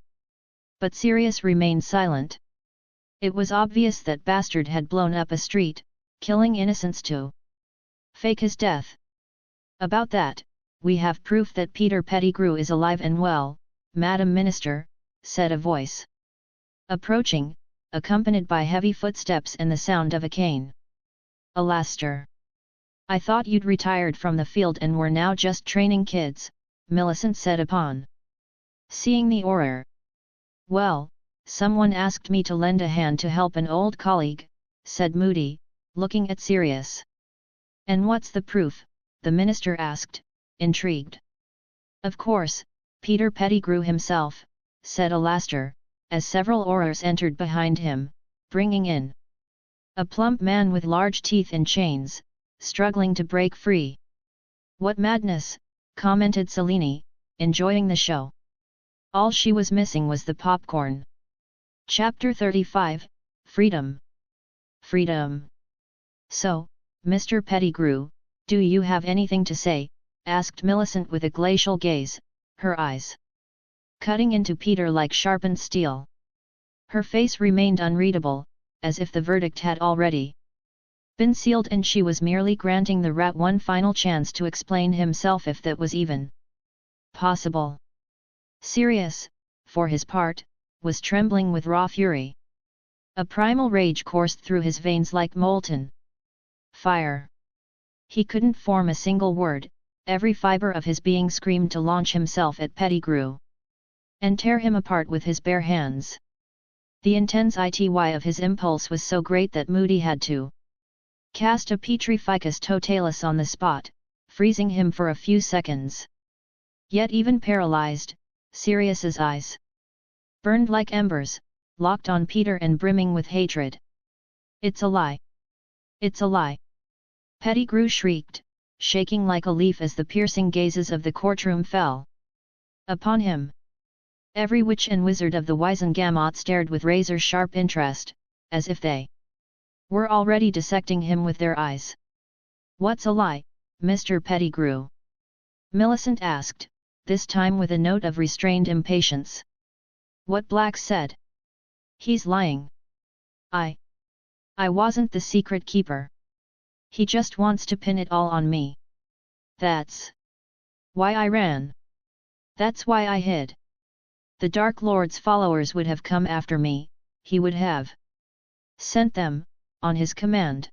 But Sirius remained silent. It was obvious that bastard had blown up a street, killing innocents to fake his death. About that, we have proof that Peter Pettigrew is alive and well, Madam Minister, said a voice. Approaching, accompanied by heavy footsteps and the sound of a cane. Alastair. I thought you'd retired from the field and were now just training kids, Millicent said upon seeing the Auror. Well, someone asked me to lend a hand to help an old colleague, said Moody, looking at Sirius. And what's the proof? The minister asked, intrigued. Of course, Peter Pettigrew himself, said Alastair, as several Aurors entered behind him, bringing in a plump man with large teeth and chains, struggling to break free. What madness, commented Selene, enjoying the show. All she was missing was the popcorn. Chapter 35, Freedom. Freedom. So, Mr. Pettigrew, do you have anything to say? Asked Millicent with a glacial gaze, her eyes cutting into Peter like sharpened steel. Her face remained unreadable, as if the verdict had already been sealed and she was merely granting the rat one final chance to explain himself if that was even possible. Sirius, for his part, was trembling with raw fury. A primal rage coursed through his veins like molten fire. He couldn't form a single word, every fibre of his being screamed to launch himself at Pettigrew and tear him apart with his bare hands. The intensity of his impulse was so great that Moody had to cast a Petrificus Totalis on the spot, freezing him for a few seconds. Yet even paralyzed, Sirius's eyes burned like embers, locked on Peter and brimming with hatred. It's a lie! It's a lie! Pettigrew shrieked, shaking like a leaf as the piercing gazes of the courtroom fell upon him. Every witch and wizard of the Wizengamot stared with razor-sharp interest, as if they were already dissecting him with their eyes. What's a lie, Mr. Pettigrew? Millicent asked, this time with a note of restrained impatience. What Black said? He's lying. I wasn't the secret keeper. He just wants to pin it all on me. That's why I ran. That's why I hid. The Dark Lord's followers would have come after me, he would have sent them, on his command.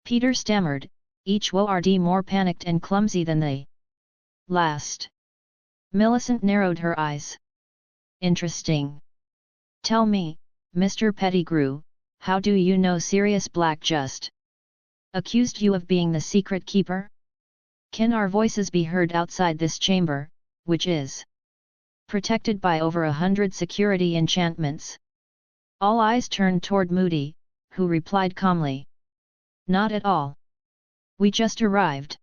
Peter stammered, each word more panicked and clumsy than the last. Millicent narrowed her eyes. Interesting. Tell me, Mr. Pettigrew, how do you know Sirius Black just accused you of being the secret keeper? Can our voices be heard outside this chamber, which is protected by over 100 security enchantments? All eyes turned toward Moody, who replied calmly. Not at all. We just arrived.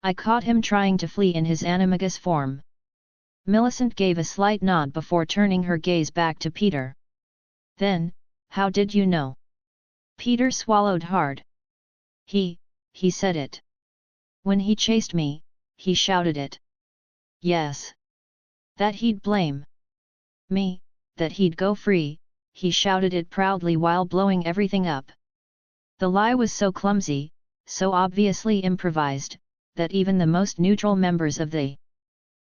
I caught him trying to flee in his animagus form. Millicent gave a slight nod before turning her gaze back to Peter. Then, how did you know? Peter swallowed hard. He said it. When he chased me, he shouted it. Yes. That he'd blame me, that he'd go free, he shouted it proudly while blowing everything up. The lie was so clumsy, so obviously improvised, that even the most neutral members of the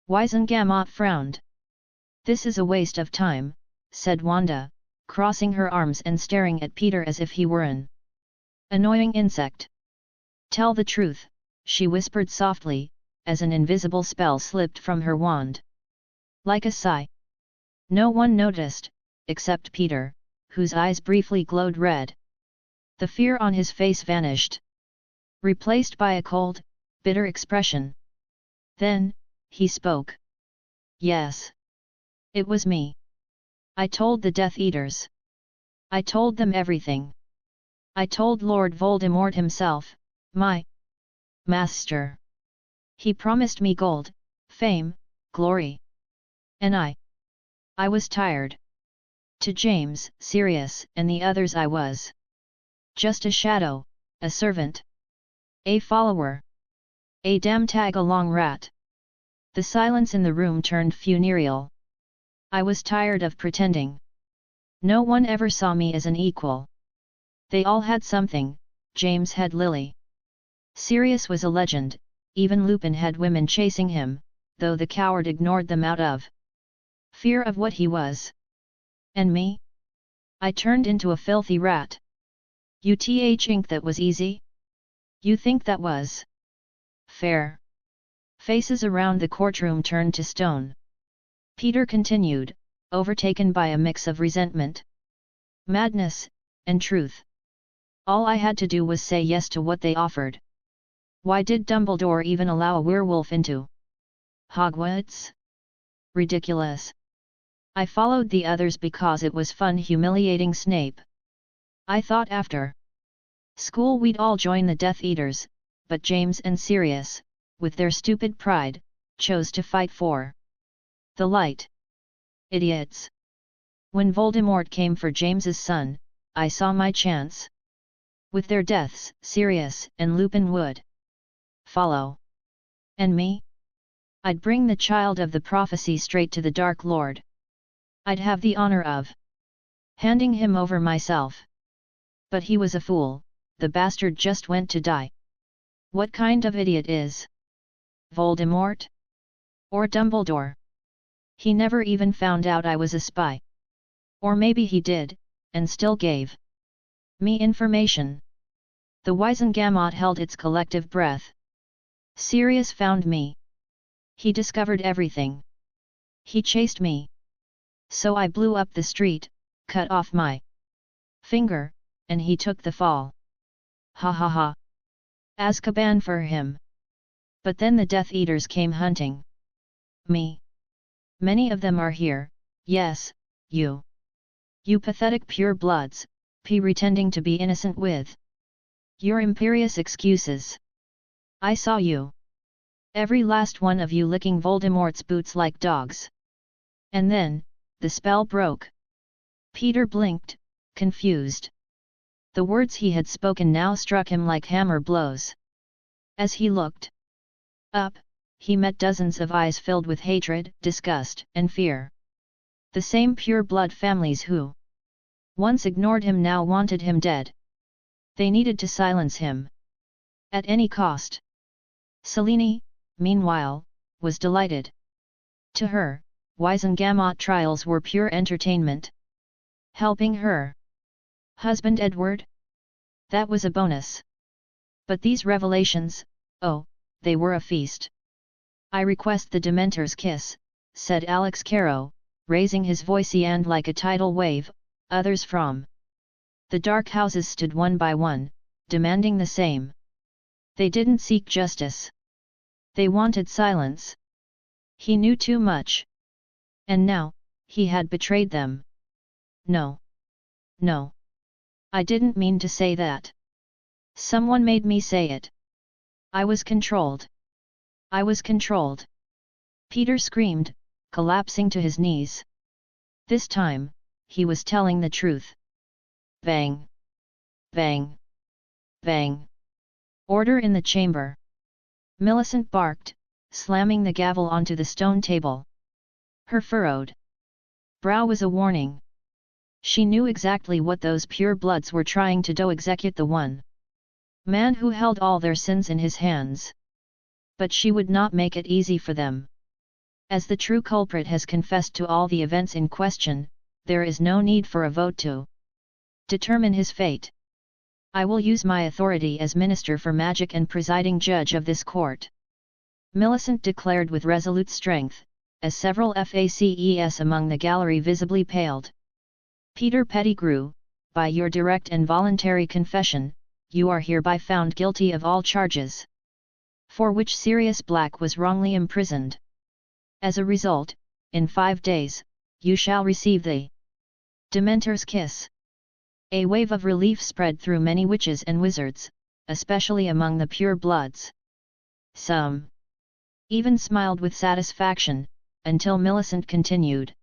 Wizengamot frowned. This is a waste of time, said Wanda, crossing her arms and staring at Peter as if he were an Annoying insect. Tell the truth, she whispered softly, as an invisible spell slipped from her wand. Like a sigh. No one noticed, except Peter, whose eyes briefly glowed red. The fear on his face vanished, replaced by a cold, bitter expression. Then, he spoke. Yes. It was me. I told the Death Eaters. I told them everything. I told Lord Voldemort himself, my master. He promised me gold, fame, glory. And I was tired. To James, Sirius, and the others I was just a shadow, a servant. A follower. A damn tag-along rat. The silence in the room turned funereal. I was tired of pretending. No one ever saw me as an equal. They all had something. James had Lily. Sirius was a legend, even Lupin had women chasing him, though the coward ignored them out of fear of what he was. And me? I turned into a filthy rat. You think that was easy? You think that was fair? Faces around the courtroom turned to stone. Peter continued, overtaken by a mix of resentment, madness, and truth. All I had to do was say yes to what they offered. Why did Dumbledore even allow a werewolf into Hogwarts? Ridiculous. I followed the others because it was fun humiliating Snape. I thought after school we'd all join the Death Eaters, but James and Sirius, with their stupid pride, chose to fight for the light. Idiots. When Voldemort came for James's son, I saw my chance. With their deaths, Sirius and Lupin would follow. And me? I'd bring the child of the prophecy straight to the Dark Lord. I'd have the honor of handing him over myself. But he was a fool, the bastard just went to die. What kind of idiot is Voldemort? Or Dumbledore? He never even found out I was a spy. Or maybe he did, and still gave me information. The Wizengamot held its collective breath. Sirius found me. He discovered everything. He chased me. So I blew up the street, cut off my finger, and he took the fall. Ha ha ha. Azkaban for him. But then the Death Eaters came hunting me. Many of them are here, yes, you. You pathetic purebloods, pretending to be innocent with your imperious excuses. I saw you. Every last one of you licking Voldemort's boots like dogs. And then, the spell broke. Peter blinked, confused. The words he had spoken now struck him like hammer blows. As he looked up, he met dozens of eyes filled with hatred, disgust, and fear. The same pure-blood families who once ignored him now wanted him dead. They needed to silence him at any cost. Selene, meanwhile, was delighted. To her, Wizengamot trials were pure entertainment. Helping her husband Edward? That was a bonus. But these revelations, oh, they were a feast. I request the Dementor's kiss, said Alex Caro, raising his voice and like a tidal wave. Others from the dark houses stood one by one, demanding the same. They didn't seek justice. They wanted silence. He knew too much. And now, he had betrayed them. No. No. I didn't mean to say that. Someone made me say it. I was controlled. I was controlled. Peter screamed, collapsing to his knees. This time, he was telling the truth. Bang! Bang! Bang! Order in the chamber! Millicent barked, slamming the gavel onto the stone table. Her furrowed brow was a warning. She knew exactly what those pure-bloods were trying to do, execute the one man who held all their sins in his hands. But she would not make it easy for them. As the true culprit has confessed to all the events in question, there is no need for a vote to determine his fate. I will use my authority as Minister for Magic and presiding judge of this court," Millicent declared with resolute strength, as several faces among the gallery visibly paled. "Peter Pettigrew, by your direct and voluntary confession, you are hereby found guilty of all charges, for which Sirius Black was wrongly imprisoned. As a result, in 5 days, you shall receive the Dementor's Kiss." A wave of relief spread through many witches and wizards, especially among the pure bloods. Some even smiled with satisfaction, until Millicent continued.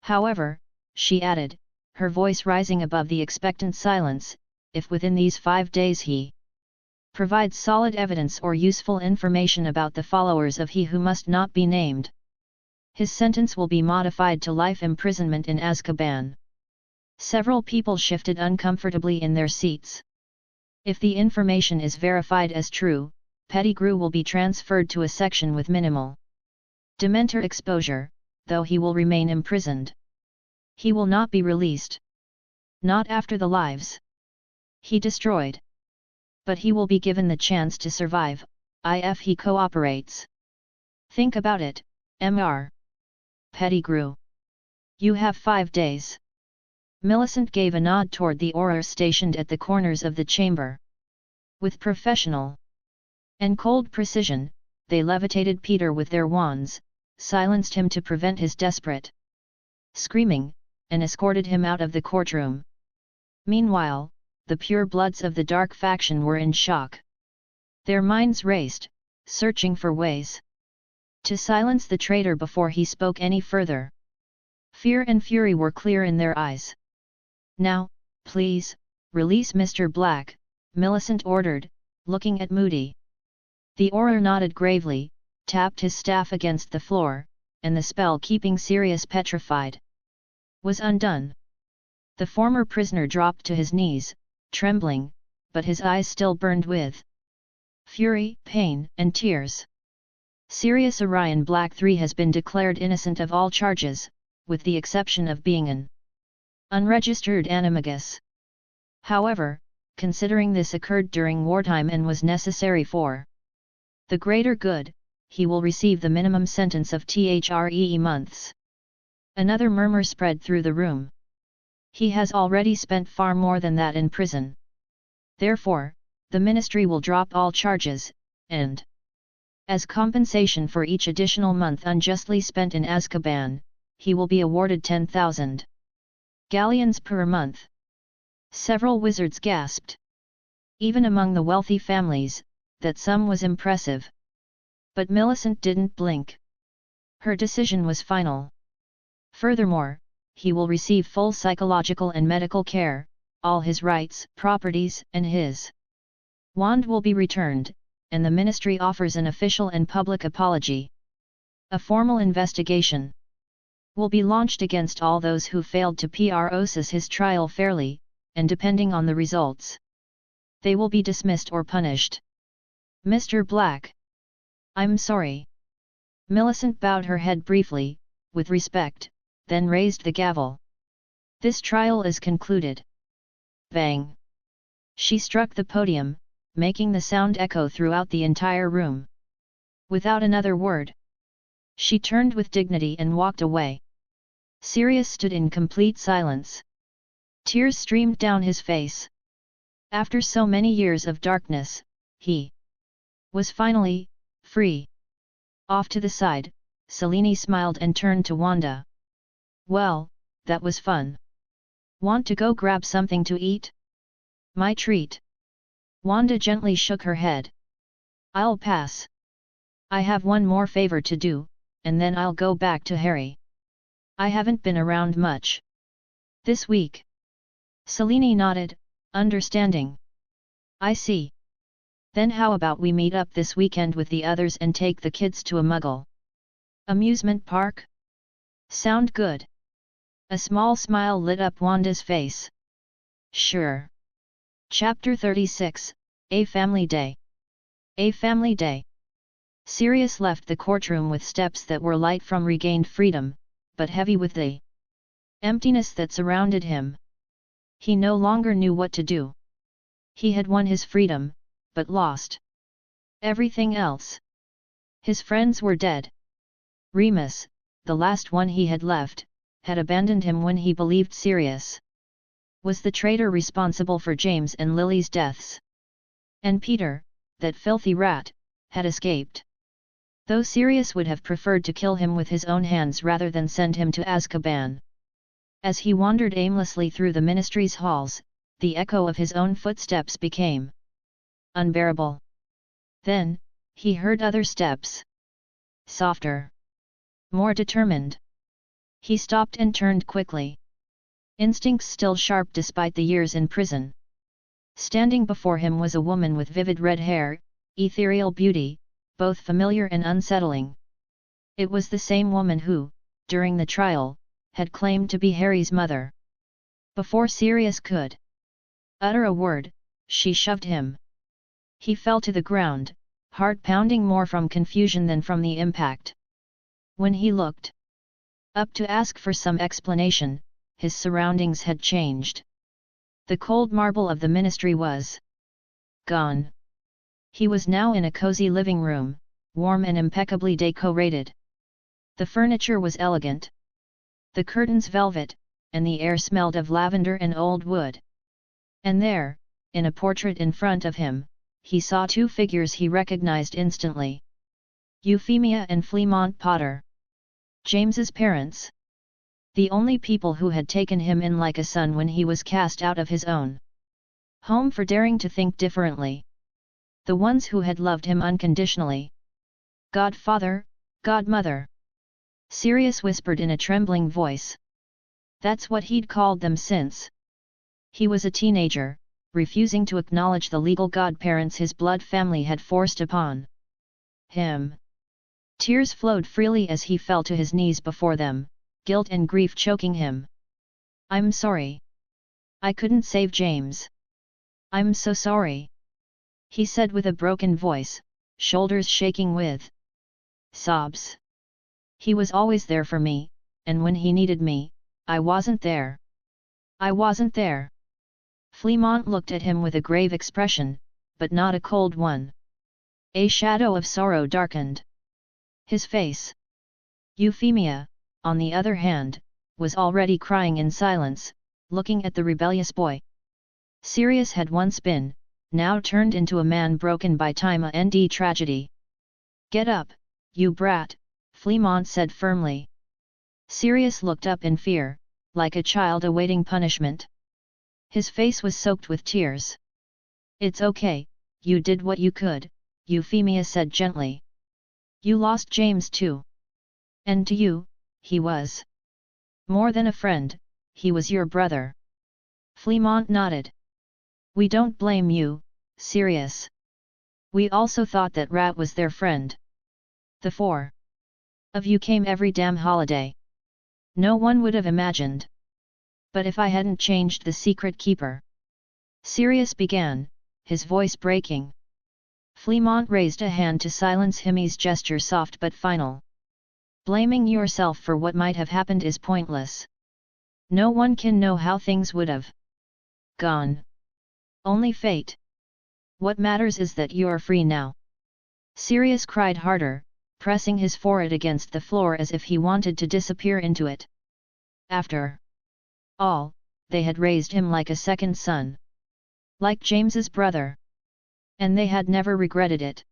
"However," she added, her voice rising above the expectant silence, "if within these 5 days he provides solid evidence or useful information about the followers of he who must not be named, his sentence will be modified to life imprisonment in Azkaban." Several people shifted uncomfortably in their seats. If the information is verified as true, Pettigrew will be transferred to a section with minimal Dementor exposure, though he will remain imprisoned. He will not be released. Not after the lives he destroyed. But he will be given the chance to survive, if he cooperates. Think about it, Mr. Pettigrew. You have 5 days. Millicent gave a nod toward the aurors stationed at the corners of the chamber. With professional and cold precision, they levitated Peter with their wands, silenced him to prevent his desperate screaming, and escorted him out of the courtroom. Meanwhile, the pure bloods of the dark faction were in shock. Their minds raced, searching for ways to silence the traitor before he spoke any further. Fear and fury were clear in their eyes. "Now, please, release Mr. Black," Millicent ordered, looking at Moody. The Auror nodded gravely, tapped his staff against the floor, and the spell keeping Sirius petrified was undone. The former prisoner dropped to his knees, trembling, but his eyes still burned with fury, pain, and tears. Sirius Orion Black III has been declared innocent of all charges, with the exception of being an unregistered animagus. However, considering this occurred during wartime and was necessary for the greater good, he will receive the minimum sentence of 3 months. Another murmur spread through the room. He has already spent far more than that in prison. Therefore, the Ministry will drop all charges, and as compensation for each additional month unjustly spent in Azkaban, he will be awarded 10,000 galleons per month. Several wizards gasped. Even among the wealthy families, that sum was impressive. But Millicent didn't blink. Her decision was final. Furthermore, he will receive full psychological and medical care, all his rights, properties, and his wand will be returned, and the Ministry offers an official and public apology. A formal investigation will be launched against all those who failed to process his trial fairly, and depending on the results, they will be dismissed or punished. Mr. Black. I'm sorry. Millicent bowed her head briefly, with respect, then raised the gavel. This trial is concluded. Bang! She struck the podium, making the sound echo throughout the entire room. Without another word, she turned with dignity and walked away. Sirius stood in complete silence. Tears streamed down his face. After so many years of darkness, he was finally free. Off to the side, Selene smiled and turned to Wanda. Well, that was fun. Want to go grab something to eat? My treat. Wanda gently shook her head. I'll pass. I have one more favor to do, and then I'll go back to Harry. I haven't been around much this week. Selene nodded, understanding. I see. Then how about we meet up this weekend with the others and take the kids to a Muggle amusement park? Sound good? A small smile lit up Wanda's face. Sure. Chapter 36, A Family Day. A Family Day. Sirius left the courtroom with steps that were light from regained freedom, but heavy with the emptiness that surrounded him. He no longer knew what to do. He had won his freedom, but lost everything else. His friends were dead. Remus, the last one he had left, had abandoned him when he believed Sirius was the traitor responsible for James and Lily's deaths. And Peter, that filthy rat, had escaped. Though Sirius would have preferred to kill him with his own hands rather than send him to Azkaban. As he wandered aimlessly through the Ministry's halls, the echo of his own footsteps became unbearable. Then, he heard other steps. Softer. More determined. He stopped and turned quickly. Instincts still sharp despite the years in prison. Standing before him was a woman with vivid red hair, ethereal beauty, both familiar and unsettling. It was the same woman who, during the trial, had claimed to be Harry's mother. Before Sirius could utter a word, she shoved him. He fell to the ground, heart pounding more from confusion than from the impact. When he looked up to ask for some explanation, his surroundings had changed. The cold marble of the Ministry was gone. He was now in a cozy living room, warm and impeccably decorated. The furniture was elegant. The curtains velvet, and the air smelled of lavender and old wood. And there, in a portrait in front of him, he saw two figures he recognized instantly. Euphemia and Fleamont Potter. James's parents. The only people who had taken him in like a son when he was cast out of his own home for daring to think differently. The ones who had loved him unconditionally. Godfather, godmother. Sirius whispered in a trembling voice. That's what he'd called them since he was a teenager, refusing to acknowledge the legal godparents his blood family had forced upon him. Tears flowed freely as he fell to his knees before them, guilt and grief choking him. I'm sorry. I couldn't save James. I'm so sorry. He said with a broken voice, shoulders shaking with sobs. He was always there for me, and when he needed me, I wasn't there. I wasn't there. Fleamont looked at him with a grave expression, but not a cold one. A shadow of sorrow darkened his face. Euphemia, on the other hand, was already crying in silence, looking at the rebellious boy. Sirius had once been, now turned into a man broken by time and tragedy. Get up, you brat, Fleamont said firmly. Sirius looked up in fear, like a child awaiting punishment. His face was soaked with tears. It's okay, you did what you could, Euphemia said gently. You lost James too. And to you, he was more than a friend, he was your brother. Fleamont nodded. We don't blame you, Sirius. We also thought that Rat was their friend. The four of you came every damn holiday. No one would have imagined. But if I hadn't changed the secret keeper. Sirius began, his voice breaking. Fleamont raised a hand to silence Himmy's gesture, soft but final. Blaming yourself for what might have happened is pointless. No one can know how things would have gone. Only fate. What matters is that you're free now. Sirius cried harder, pressing his forehead against the floor as if he wanted to disappear into it. After all, they had raised him like a second son. Like James's brother. And they had never regretted it.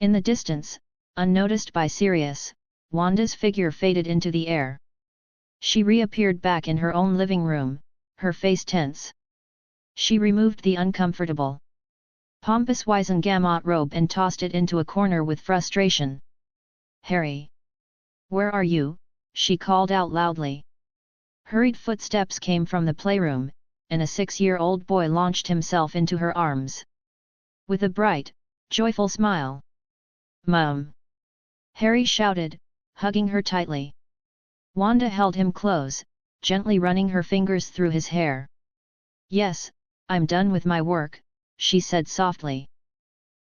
In the distance, unnoticed by Sirius, Wanda's figure faded into the air. She reappeared back in her own living room, her face tense. She removed the uncomfortable, pompous Wisengamot robe and tossed it into a corner with frustration. Harry! Where are you? She called out loudly. Hurried footsteps came from the playroom, and a 6-year-old boy launched himself into her arms. With a bright, joyful smile. Mum! Harry shouted, hugging her tightly. Wanda held him close, gently running her fingers through his hair. Yes, I'm done with my work, she said softly.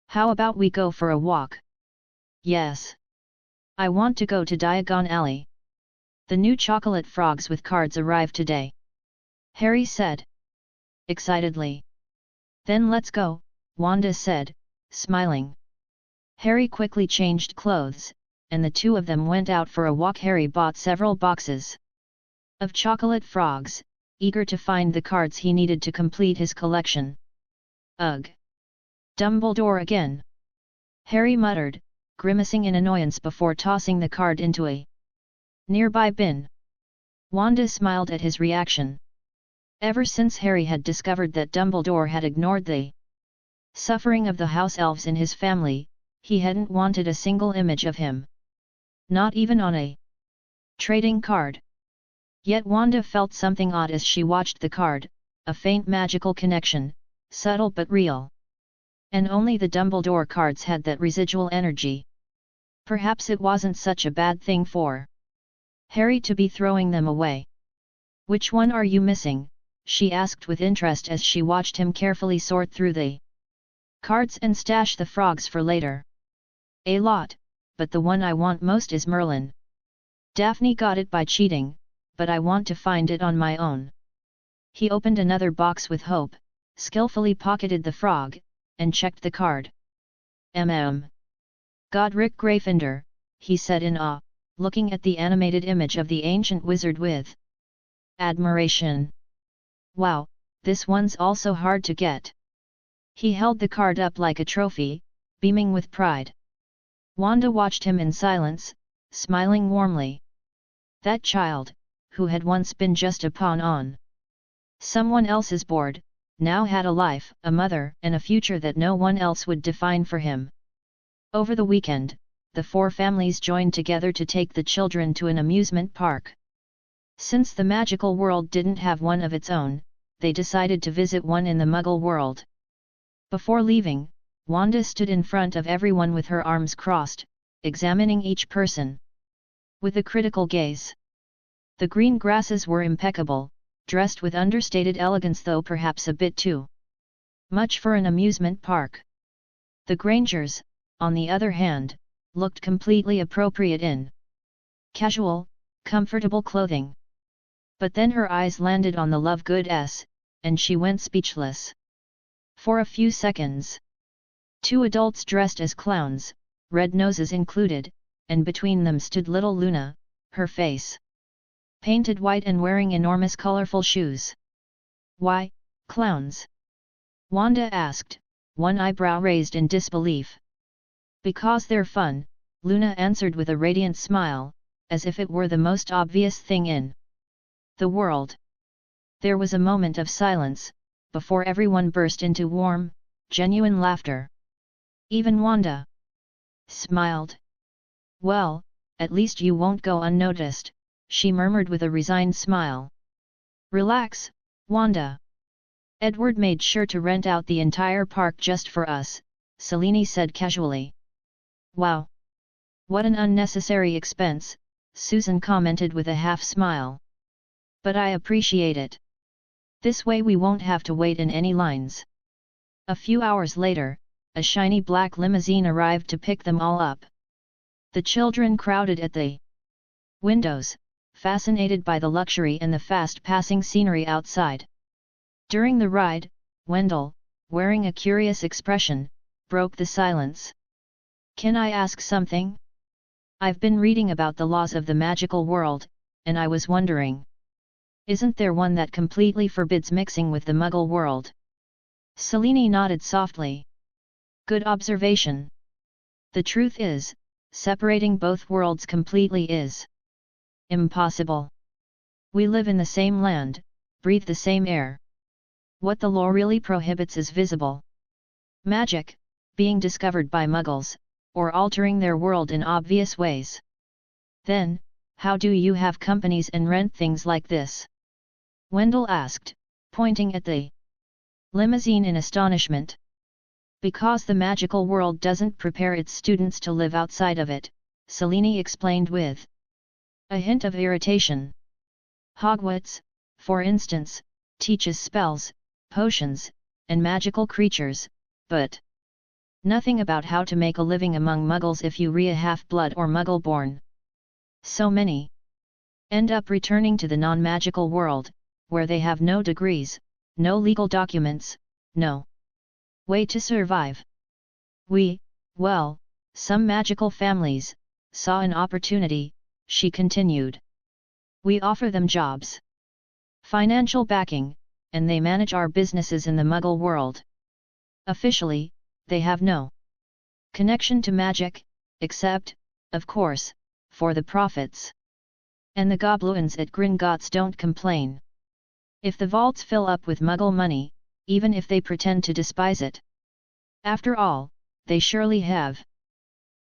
How about we go for a walk? Yes. I want to go to Diagon Alley. The new chocolate frogs with cards arrived today. Harry said. Excitedly. Then let's go, Wanda said, smiling. Harry quickly changed clothes, and the two of them went out for a walk. Harry bought several boxes of chocolate frogs, eager to find the cards he needed to complete his collection. Ugh! Dumbledore again! Harry muttered, grimacing in annoyance before tossing the card into a nearby bin. Wanda smiled at his reaction. Ever since Harry had discovered that Dumbledore had ignored the suffering of the house elves in his family, he hadn't wanted a single image of him. Not even on a trading card. Yet Wanda felt something odd as she watched the card, a faint magical connection, subtle but real. And only the Dumbledore cards had that residual energy. Perhaps it wasn't such a bad thing for Harry to be throwing them away. "Which one are you missing?" she asked with interest as she watched him carefully sort through the cards and stash the frogs for later. "A lot, but the one I want most is Merlin. Daphne got it by cheating, but I want to find it on my own." He opened another box with hope, skillfully pocketed the frog, and checked the card. Godric Gryffindor, he said in awe, looking at the animated image of the ancient wizard with admiration. "Wow, this one's also hard to get." He held the card up like a trophy, beaming with pride. Wanda watched him in silence, smiling warmly. That child, who had once been just a pawn on someone else's board, now had a life, a mother, and a future that no one else would define for him. Over the weekend, the four families joined together to take the children to an amusement park. Since the magical world didn't have one of its own, they decided to visit one in the Muggle world. Before leaving, Wanda stood in front of everyone with her arms crossed, examining each person with a critical gaze. The green grasses were impeccable, dressed with understated elegance, though perhaps a bit too much for an amusement park. The Grangers, on the other hand, looked completely appropriate in casual, comfortable clothing. But then her eyes landed on the Lovegood, and she went speechless. For a few seconds, two adults dressed as clowns, red noses included, and between them stood little Luna, her face painted white and wearing enormous colorful shoes. "Why, clowns?" Wanda asked, one eyebrow raised in disbelief. "Because they're fun," Luna answered with a radiant smile, as if it were the most obvious thing in the world. There was a moment of silence, before everyone burst into warm, genuine laughter. Even Wanda smiled. "Well, at least you won't go unnoticed," she murmured with a resigned smile. "Relax, Wanda. Edward made sure to rent out the entire park just for us," Selene said casually. "Wow! What an unnecessary expense," Susan commented with a half-smile. "But I appreciate it. This way we won't have to wait in any lines." A few hours later, a shiny black limousine arrived to pick them all up. The children crowded at the windows, fascinated by the luxury and the fast-passing scenery outside. During the ride, Wendell, wearing a curious expression, broke the silence. "Can I ask something? I've been reading about the laws of the magical world, and I was wondering, isn't there one that completely forbids mixing with the Muggle world?" Selene nodded softly. "Good observation. The truth is, separating both worlds completely is impossible. We live in the same land, breathe the same air. What the law really prohibits is visible magic, being discovered by Muggles, or altering their world in obvious ways. Then, how do you have companies and rent things like this?" Wendell asked, pointing at the limousine in astonishment. "Because the magical world doesn't prepare its students to live outside of it," Selene explained with a hint of irritation. "Hogwarts, for instance, teaches spells, potions, and magical creatures, but nothing about how to make a living among Muggles if you're a half-blood or Muggle-born. So many end up returning to the non-magical world, where they have no degrees, no legal documents, no Way to survive. Well, some magical families saw an opportunity, she continued. We offer them jobs, financial backing, and they manage our businesses in the Muggle world. Officially, they have no connection to magic, except, of course, for the profits. And the goblins at Gringotts don't complain. If the vaults fill up with Muggle money, even if they pretend to despise it. After all, they surely have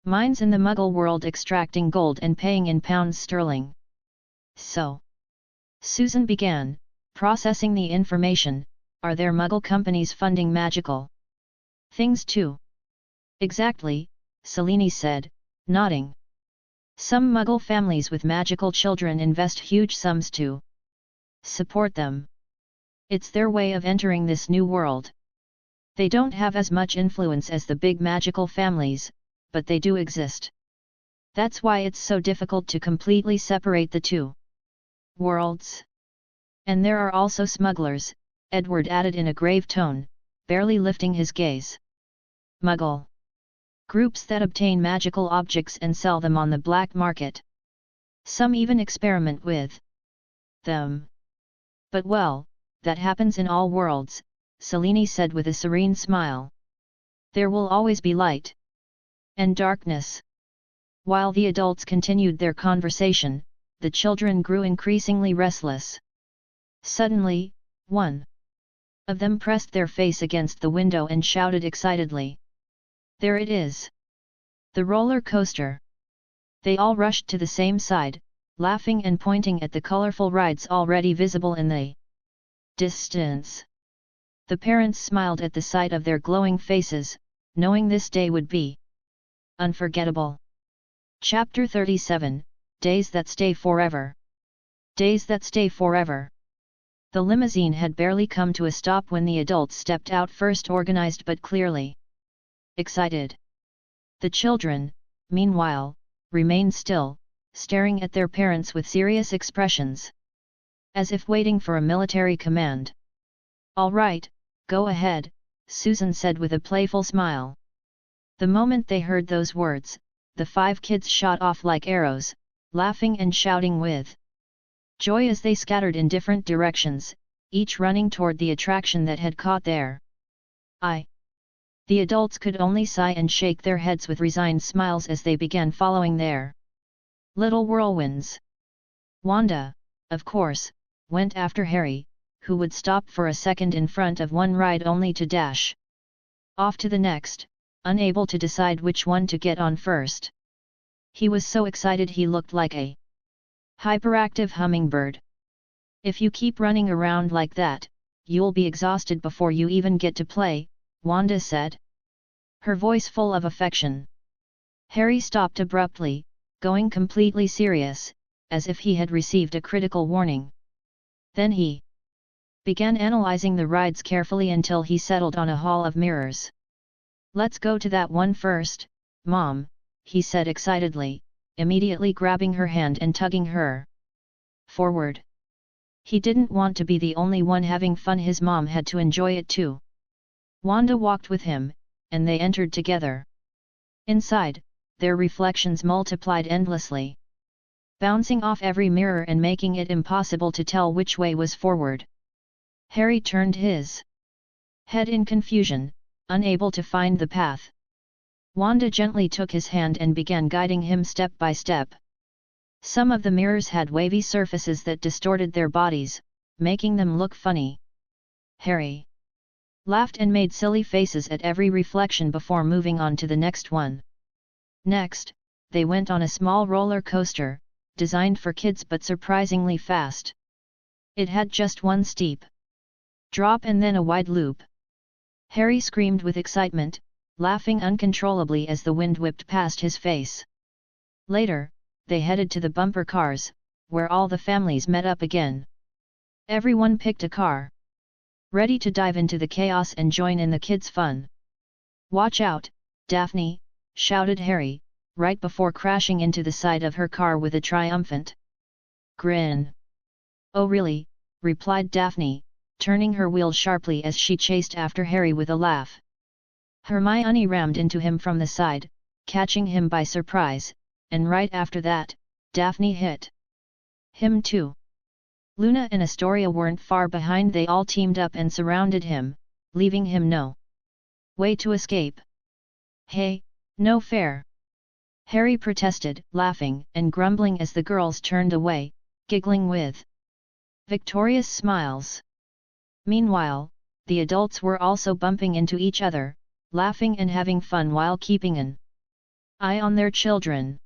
mines in the Muggle world extracting gold and paying in pounds sterling. So, Susan began, processing the information. Are there Muggle companies funding magical things too? Exactly, Selene said, nodding. Some Muggle families with magical children invest huge sums to support them. It's their way of entering this new world. They don't have as much influence as the big magical families, but they do exist. That's why it's so difficult to completely separate the two worlds. And there are also smugglers, Edward added in a grave tone, barely lifting his gaze. Muggle groups that obtain magical objects and sell them on the black market. Some even experiment with them. But well, that happens in all worlds, Selene said with a serene smile. There will always be light and darkness. While the adults continued their conversation, the children grew increasingly restless. Suddenly, one of them pressed their face against the window and shouted excitedly. There it is! The roller coaster! They all rushed to the same side, laughing and pointing at the colorful rides already visible in the distance. The parents smiled at the sight of their glowing faces, knowing this day would be unforgettable. Chapter 37, Days That Stay Forever. Days That Stay Forever. The limousine had barely come to a stop when the adults stepped out first, organized but clearly excited. The children, meanwhile, remained still, staring at their parents with serious expressions, as if waiting for a military command. All right, go ahead, Susan said with a playful smile. The moment they heard those words, the 5 kids shot off like arrows, laughing and shouting with joy as they scattered in different directions, each running toward the attraction that had caught their eye. The adults could only sigh and shake their heads with resigned smiles as they began following their little whirlwinds. Wanda, of course, went after Harry, who would stop for a second in front of one ride only to dash off to the next, unable to decide which one to get on first. He was so excited he looked like a hyperactive hummingbird. If you keep running around like that, you'll be exhausted before you even get to play, Wanda said, her voice full of affection. Harry stopped abruptly, going completely serious, as if he had received a critical warning. Then he began analyzing the rides carefully until he settled on a hall of mirrors. Let's go to that one first, Mom, he said excitedly, immediately grabbing her hand and tugging her forward. He didn't want to be the only one having fun, his mom had to enjoy it too. Wanda walked with him, and they entered together. Inside, their reflections multiplied endlessly, bouncing off every mirror and making it impossible to tell which way was forward. Harry turned his head in confusion, unable to find the path. Wanda gently took his hand and began guiding him step by step. Some of the mirrors had wavy surfaces that distorted their bodies, making them look funny. Harry laughed and made silly faces at every reflection before moving on to the next one. Next, they went on a small roller coaster, designed for kids but surprisingly fast. It had just one steep drop and then a wide loop. Harry screamed with excitement, laughing uncontrollably as the wind whipped past his face. Later, they headed to the bumper cars, where all the families met up again. Everyone picked a car, ready to dive into the chaos and join in the kids' fun. Watch out, Daphne, shouted Harry, right before crashing into the side of her car with a triumphant grin. Oh really, replied Daphne, turning her wheel sharply as she chased after Harry with a laugh. Hermione rammed into him from the side, catching him by surprise, and right after that, Daphne hit him too. Luna and Astoria weren't far behind. They all teamed up and surrounded him, leaving him no way to escape. Hey, no fair! Harry protested, laughing and grumbling as the girls turned away, giggling with victorious smiles. Meanwhile, the adults were also bumping into each other, laughing and having fun while keeping an eye on their children.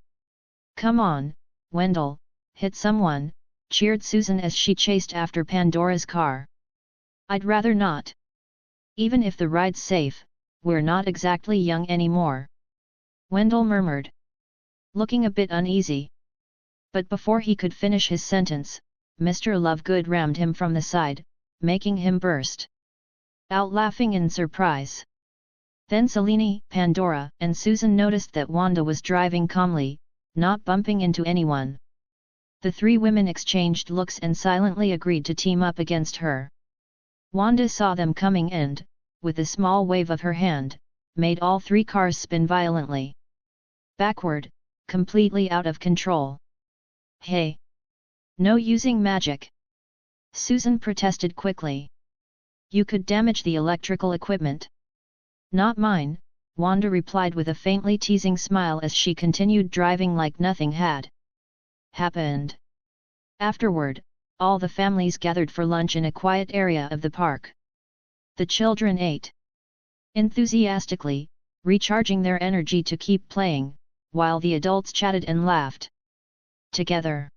Come on, Wendell, hit someone, cheered Susan as she chased after Pandora's car. I'd rather not. Even if the ride's safe, we're not exactly young anymore. Wendell murmured, looking a bit uneasy. But before he could finish his sentence, Mr. Lovegood rammed him from the side, making him burst out laughing in surprise. Then Selene, Pandora, and Susan noticed that Wanda was driving calmly, not bumping into anyone. The three women exchanged looks and silently agreed to team up against her. Wanda saw them coming and, with a small wave of her hand, made all three cars spin violently backward, completely out of control. Hey! No using magic! Susan protested quickly. You could damage the electrical equipment. Not mine, Wanda replied with a faintly teasing smile as she continued driving like nothing had happened. Afterward, all the families gathered for lunch in a quiet area of the park. The children ate enthusiastically, recharging their energy to keep playing, while the adults chatted and laughed together.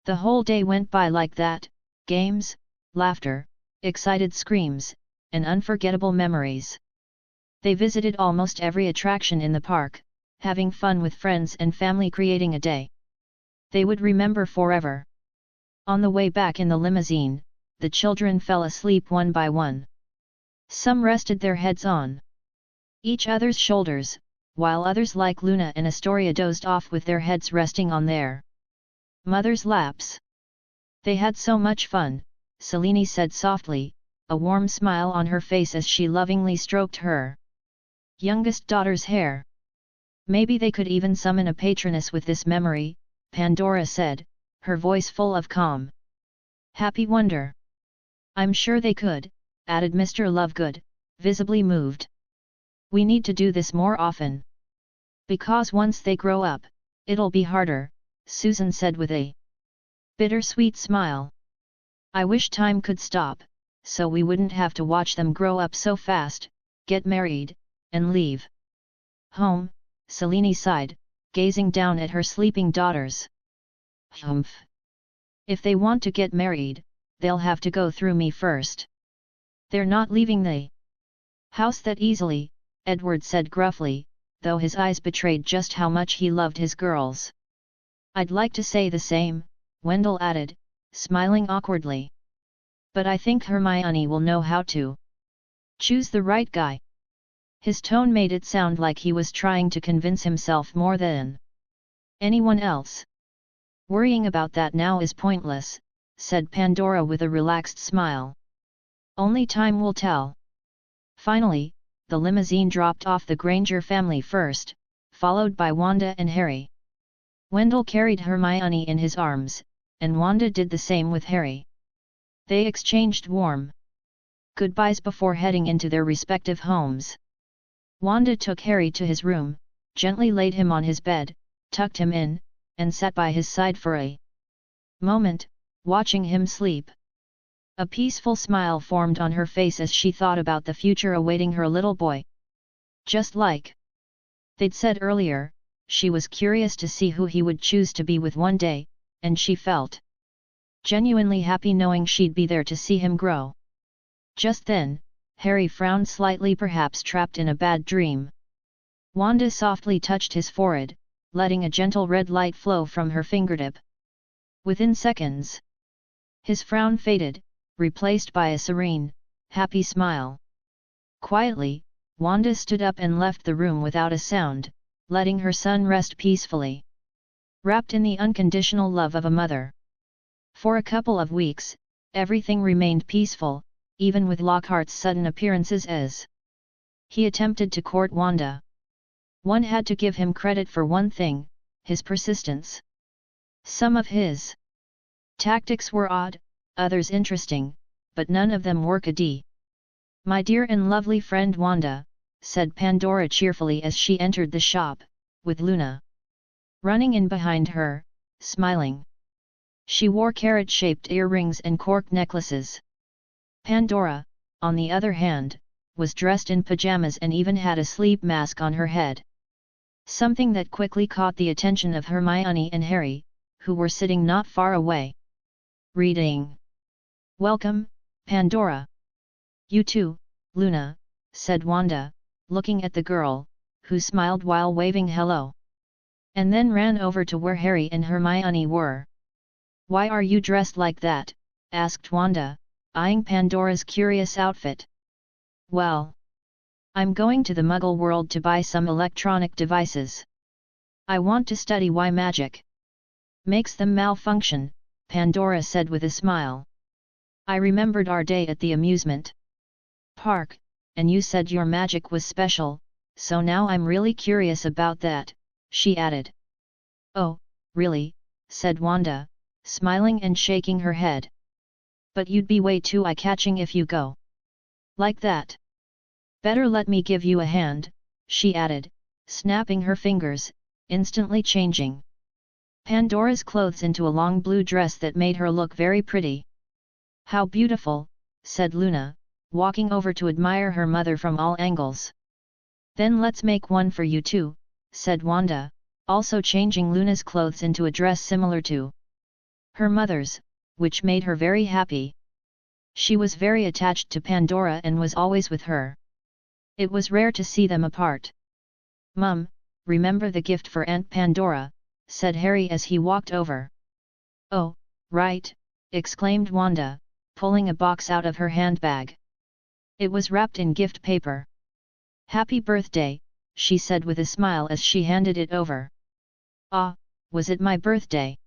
The whole day went by like that: games, laughter, excited screams, and unforgettable memories. They visited almost every attraction in the park, having fun with friends and family, creating a day they would remember forever. On the way back in the limousine, the children fell asleep one by one. Some rested their heads on each other's shoulders, while others like Luna and Astoria dozed off with their heads resting on their mother's laps. They had so much fun, Selene said softly, a warm smile on her face as she lovingly stroked her youngest daughter's hair. Maybe they could even summon a patroness with this memory, Pandora said, her voice full of calm, happy wonder. I'm sure they could, added Mr. Lovegood, visibly moved. We need to do this more often. Because once they grow up, it'll be harder, Susan said with a bittersweet smile. I wish time could stop, so we wouldn't have to watch them grow up so fast, get married, and leave home, Selene sighed, gazing down at her sleeping daughters. Humph! If they want to get married, they'll have to go through me first. They're not leaving the house that easily, Edward said gruffly, though his eyes betrayed just how much he loved his girls. I'd like to say the same, Wendell added, smiling awkwardly. But I think Hermione will know how to choose the right guy. His tone made it sound like he was trying to convince himself more than anyone else. Worrying about that now is pointless, said Pandora with a relaxed smile. Only time will tell. Finally, the limousine dropped off the Granger family first, followed by Wanda and Harry. Wendell carried Hermione in his arms, and Wanda did the same with Harry. They exchanged warm goodbyes before heading into their respective homes. Wanda took Harry to his room, gently laid him on his bed, tucked him in, and sat by his side for a moment, watching him sleep. A peaceful smile formed on her face as she thought about the future awaiting her little boy. Just like they'd said earlier, she was curious to see who he would choose to be with one day, and she felt genuinely happy knowing she'd be there to see him grow. Just then, Harry frowned slightly, perhaps trapped in a bad dream. Wanda softly touched his forehead, letting a gentle red light flow from her fingertip. Within seconds, his frown faded, replaced by a serene, happy smile. Quietly, Wanda stood up and left the room without a sound, letting her son rest peacefully, wrapped in the unconditional love of a mother. For a couple of weeks, everything remained peaceful, even with Lockhart's sudden appearances as He attempted to court Wanda. One had to give him credit for one thing, his persistence. Some of his tactics were odd, others interesting, but none of them workady. "My dear and lovely friend Wanda," said Pandora cheerfully as she entered the shop, with Luna running in behind her, smiling. She wore carrot-shaped earrings and cork necklaces. Pandora, on the other hand, was dressed in pajamas and even had a sleep mask on her head. Something that quickly caught the attention of Hermione and Harry, who were sitting not far away. Reading. "Welcome, Pandora." "You too, Luna," said Wanda, looking at the girl, who smiled while waving hello. And then ran over to where Harry and Hermione were. "Why are you dressed like that?" asked Wanda, eyeing Pandora's curious outfit. "Well, I'm going to the Muggle world to buy some electronic devices. I want to study why magic makes them malfunction," Pandora said with a smile. "I remembered our day at the amusement park, and you said your magic was special, so now I'm really curious about that," she added. "Oh, really?" said Wanda, smiling and shaking her head. "But you'd be way too eye-catching if you go like that. Better let me give you a hand," she added, snapping her fingers, instantly changing Pandora's clothes into a long blue dress that made her look very pretty. "How beautiful," said Luna, walking over to admire her mother from all angles. "Then let's make one for you too," said Wanda, also changing Luna's clothes into a dress similar to her mother's, which made her very happy. She was very attached to Pandora and was always with her. It was rare to see them apart. "Mum, remember the gift for Aunt Pandora," said Harry as he walked over. "Oh, right," exclaimed Wanda, pulling a box out of her handbag. It was wrapped in gift paper. "Happy birthday," she said with a smile as she handed it over. "Ah, was it my birthday?"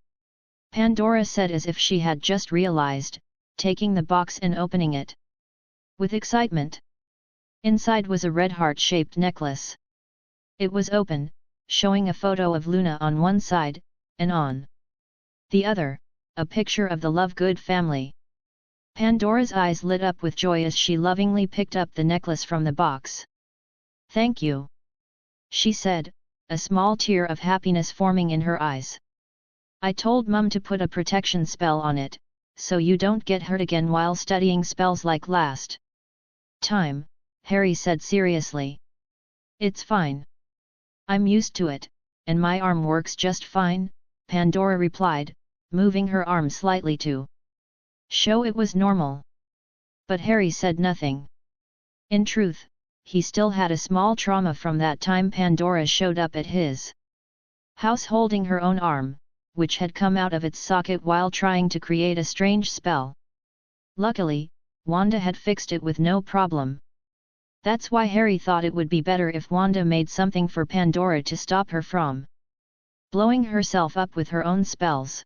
Pandora said as if she had just realized, taking the box and opening it with excitement. Inside was a red heart-shaped necklace. It was open, showing a photo of Luna on one side, and on the other, a picture of the Lovegood family. Pandora's eyes lit up with joy as she lovingly picked up the necklace from the box. "Thank you," she said, a small tear of happiness forming in her eyes. "I told Mum to put a protection spell on it, so you don't get hurt again while studying spells like last time," Harry said seriously. "It's fine. I'm used to it, and my arm works just fine," Pandora replied, moving her arm slightly to show it was normal. But Harry said nothing. In truth, he still had a small trauma from that time Pandora showed up at his house holding her own arm, which had come out of its socket while trying to create a strange spell. Luckily, Wanda had fixed it with no problem. That's why Harry thought it would be better if Wanda made something for Pandora to stop her from blowing herself up with her own spells.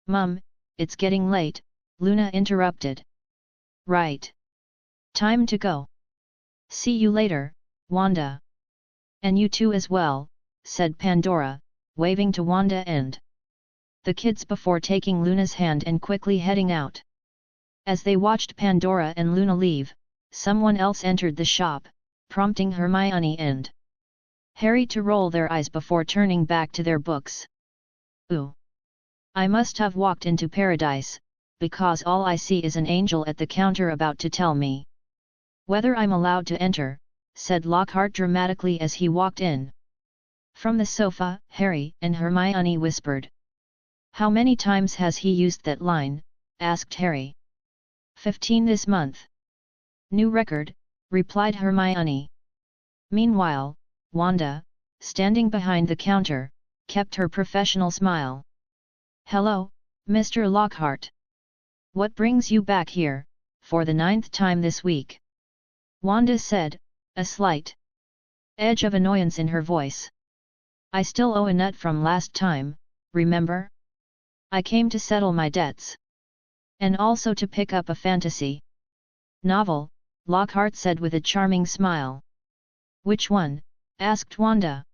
"Mum, it's getting late," Luna interrupted. "Right. Time to go. See you later, Wanda." "And you too as well," said Pandora, waving to Wanda and the kids before taking Luna's hand and quickly heading out. As they watched Pandora and Luna leave, someone else entered the shop, prompting Hermione and Harry to roll their eyes before turning back to their books. "Ooh! I must have walked into paradise, because all I see is an angel at the counter about to tell me whether I'm allowed to enter," said Lockhart dramatically as he walked in. From the sofa, Harry and Hermione whispered. "How many times has he used that line?" asked Harry. 15 this month. "New record," replied Hermione. Meanwhile, Wanda, standing behind the counter, kept her professional smile. "Hello, Mr. Lockhart. What brings you back here, for the 9th time this week?" Wanda said, a slight edge of annoyance in her voice. "I still owe a nut from last time, remember? I came to settle my debts. And also to pick up a fantasy novel," Lockhart said with a charming smile. Which one? Asked Wanda.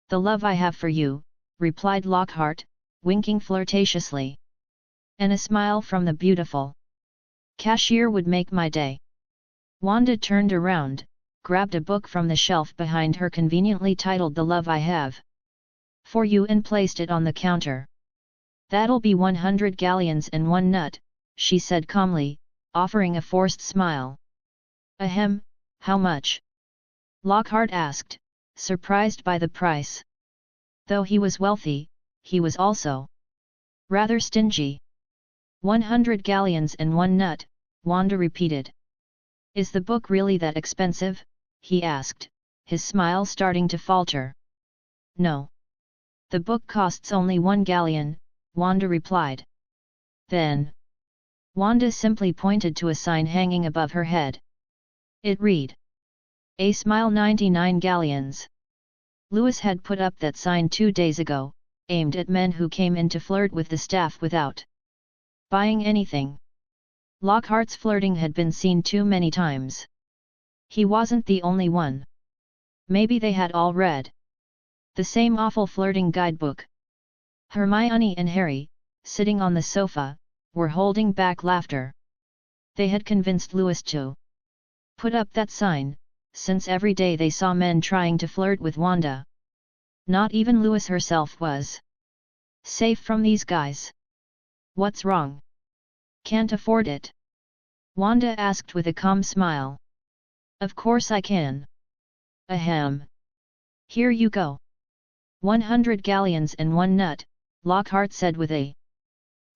The love I have for you, replied Lockhart, winking flirtatiously. And a smile from the beautiful cashier would make my day. Wanda turned around, grabbed a book from the shelf behind her conveniently titled The Love I Have for You and placed it on the counter. That'll be 100 galleons and 1 nut, she said calmly, offering a forced smile. Ahem, how much? Lockhart asked, surprised by the price. Though he was wealthy, he was also rather stingy. 100 galleons and 1 nut, Wanda repeated. Is the book really that expensive? He asked, his smile starting to falter. No. The book costs only 1 galleon, Wanda replied. Then. Wanda simply pointed to a sign hanging above her head. It read. A smile 99 galleons. Lewis had put up that sign 2 days ago, aimed at men who came in to flirt with the staff without buying anything. Lockhart's flirting had been seen too many times. He wasn't the only one. Maybe they had all read the same awful flirting guidebook. Hermione and Harry, sitting on the sofa, were holding back laughter. They had convinced Lewis to put up that sign, since every day they saw men trying to flirt with Wanda. Not even Lewis herself was safe from these guys. What's wrong? Can't afford it? Wanda asked with a calm smile. Of course I can. Ahem. Here you go. 100 galleons and 1 nut, Lockhart said with a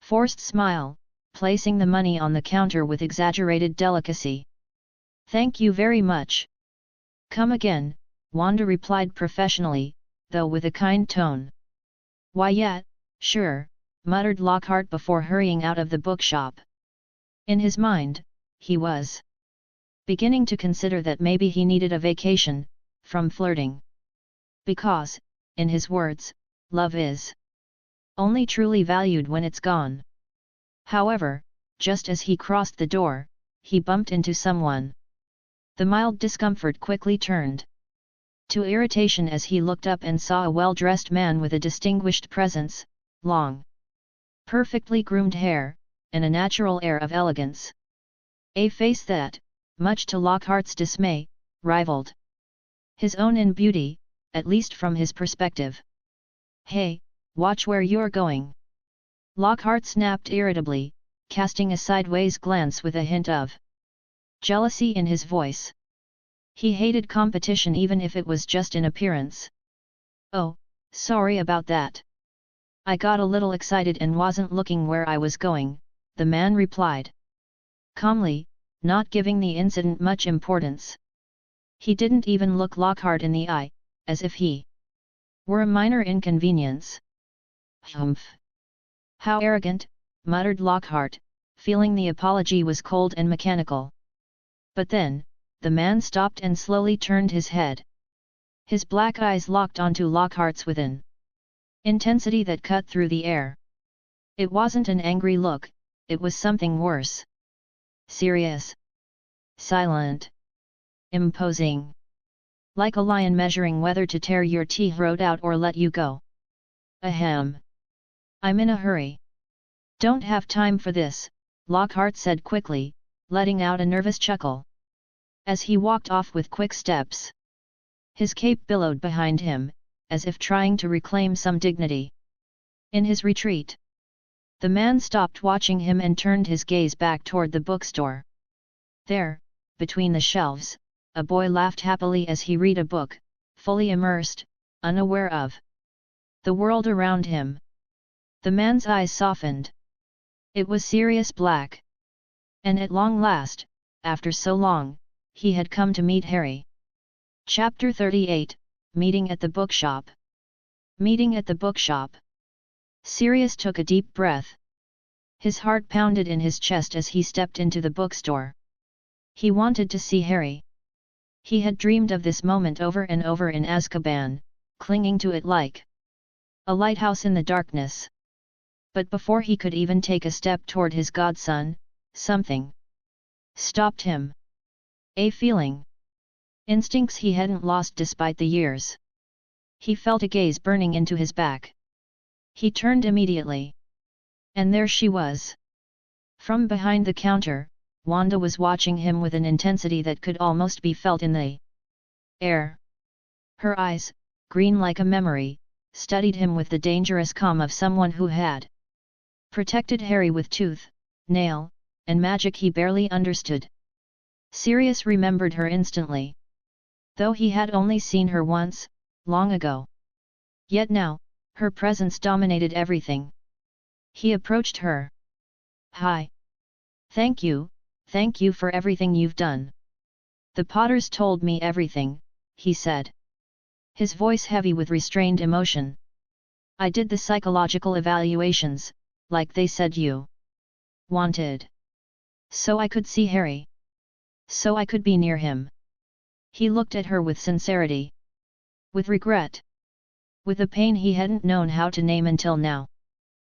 forced smile, placing the money on the counter with exaggerated delicacy. Thank you very much. Come again, Wanda replied professionally, though with a kind tone. Why yeah, sure, muttered Lockhart before hurrying out of the bookshop. In his mind, he was beginning to consider that maybe he needed a vacation from flirting. Because, in his words, love is only truly valued when it's gone. However, just as he crossed the door, he bumped into someone. The mild discomfort quickly turned to irritation as he looked up and saw a well-dressed man with a distinguished presence, long, perfectly groomed hair, and a natural air of elegance. A face that, much to Lockhart's dismay, rivaled his own in beauty, at least from his perspective. Hey, watch where you're going! Lockhart snapped irritably, casting a sideways glance with a hint of jealousy in his voice. He hated competition even if it was just in appearance. Oh, sorry about that. I got a little excited and wasn't looking where I was going, the man replied calmly, not giving the incident much importance. He didn't even look Lockhart in the eye, as if he were a minor inconvenience. Humph! How arrogant, muttered Lockhart, feeling the apology was cold and mechanical. But then, the man stopped and slowly turned his head. His black eyes locked onto Lockhart's with an intensity that cut through the air. It wasn't an angry look, it was something worse. Serious. Silent. Imposing. Like a lion measuring whether to tear your throat out or let you go. Ahem. I'm in a hurry. Don't have time for this, Lockhart said quickly, letting out a nervous chuckle. As he walked off with quick steps. His cape billowed behind him, as if trying to reclaim some dignity. In his retreat, the man stopped watching him and turned his gaze back toward the bookstore. There, between the shelves, a boy laughed happily as he read a book, fully immersed, unaware of the world around him. The man's eyes softened. It was Sirius Black. And at long last, after so long, he had come to meet Harry. Chapter 38, Meeting at the Bookshop. Meeting at the bookshop. Sirius took a deep breath. His heart pounded in his chest as he stepped into the bookstore. He wanted to see Harry. He had dreamed of this moment over and over in Azkaban, clinging to it like a lighthouse in the darkness. But before he could even take a step toward his godson, something stopped him. A feeling. Instincts he hadn't lost despite the years. He felt a gaze burning into his back. He turned immediately. And there she was. From behind the counter, Wanda was watching him with an intensity that could almost be felt in the air. Her eyes, green like a memory, studied him with the dangerous calm of someone who had protected Harry with tooth, nail, and magic he barely understood. Sirius remembered her instantly. Though he had only seen her once, long ago. Yet now, her presence dominated everything. He approached her. "Hi. Thank you for everything you've done. The Potters told me everything," he said. His voice heavy with restrained emotion. "I did the psychological evaluations, like they said you wanted. So I could see Harry. So I could be near him." He looked at her with sincerity. With regret. With a pain he hadn't known how to name until now.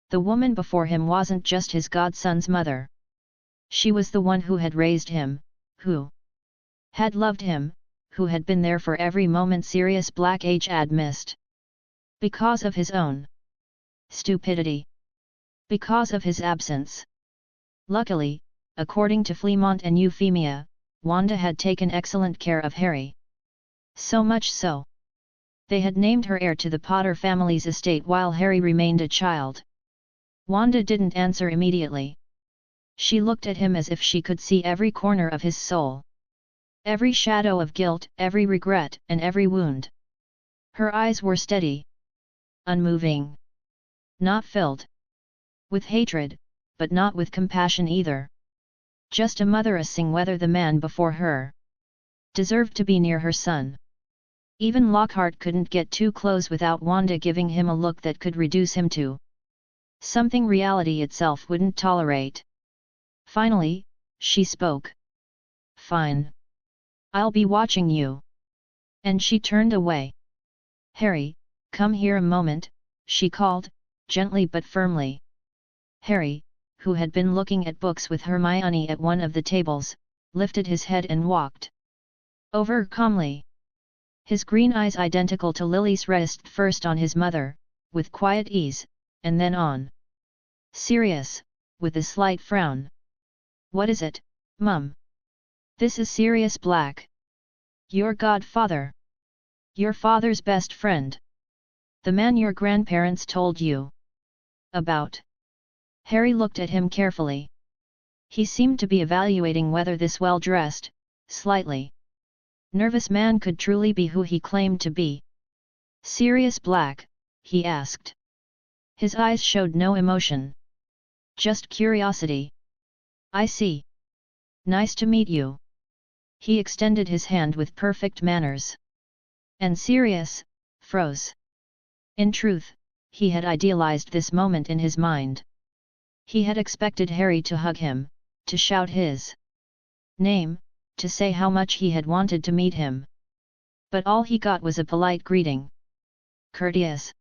The woman before him wasn't just his godson's mother. She was the one who had raised him, who had loved him, who had been there for every moment Sirius Black had missed. Because of his own stupidity. Because of his absence. Luckily, according to Fleamont and Euphemia, Wanda had taken excellent care of Harry. So much so. They had named her heir to the Potter family's estate while Harry remained a child. Wanda didn't answer immediately. She looked at him as if she could see every corner of his soul. Every shadow of guilt, every regret, and every wound. Her eyes were steady. Unmoving. Not filled with hatred, but not with compassion either. Just a mother assessing whether the man before her deserved to be near her son. Even Lockhart couldn't get too close without Wanda giving him a look that could reduce him to something reality itself wouldn't tolerate. Finally, she spoke. "Fine. I'll be watching you." And she turned away. "Harry, come here a moment," she called, gently but firmly. Harry, who had been looking at books with Hermione at one of the tables, lifted his head and walked over calmly. His green eyes identical to Lily's rested first on his mother, with quiet ease, and then on Sirius, with a slight frown. "What is it, Mum?" "This is Sirius Black. Your godfather. Your father's best friend. The man your grandparents told you about." Harry looked at him carefully. He seemed to be evaluating whether this well-dressed, slightly nervous man could truly be who he claimed to be. "Sirius Black?" he asked. His eyes showed no emotion. Just curiosity. "I see. Nice to meet you." He extended his hand with perfect manners. And Sirius froze. In truth, he had idealized this moment in his mind. He had expected Harry to hug him, to shout his name, to say how much he had wanted to meet him. But all he got was a polite greeting. Courteous.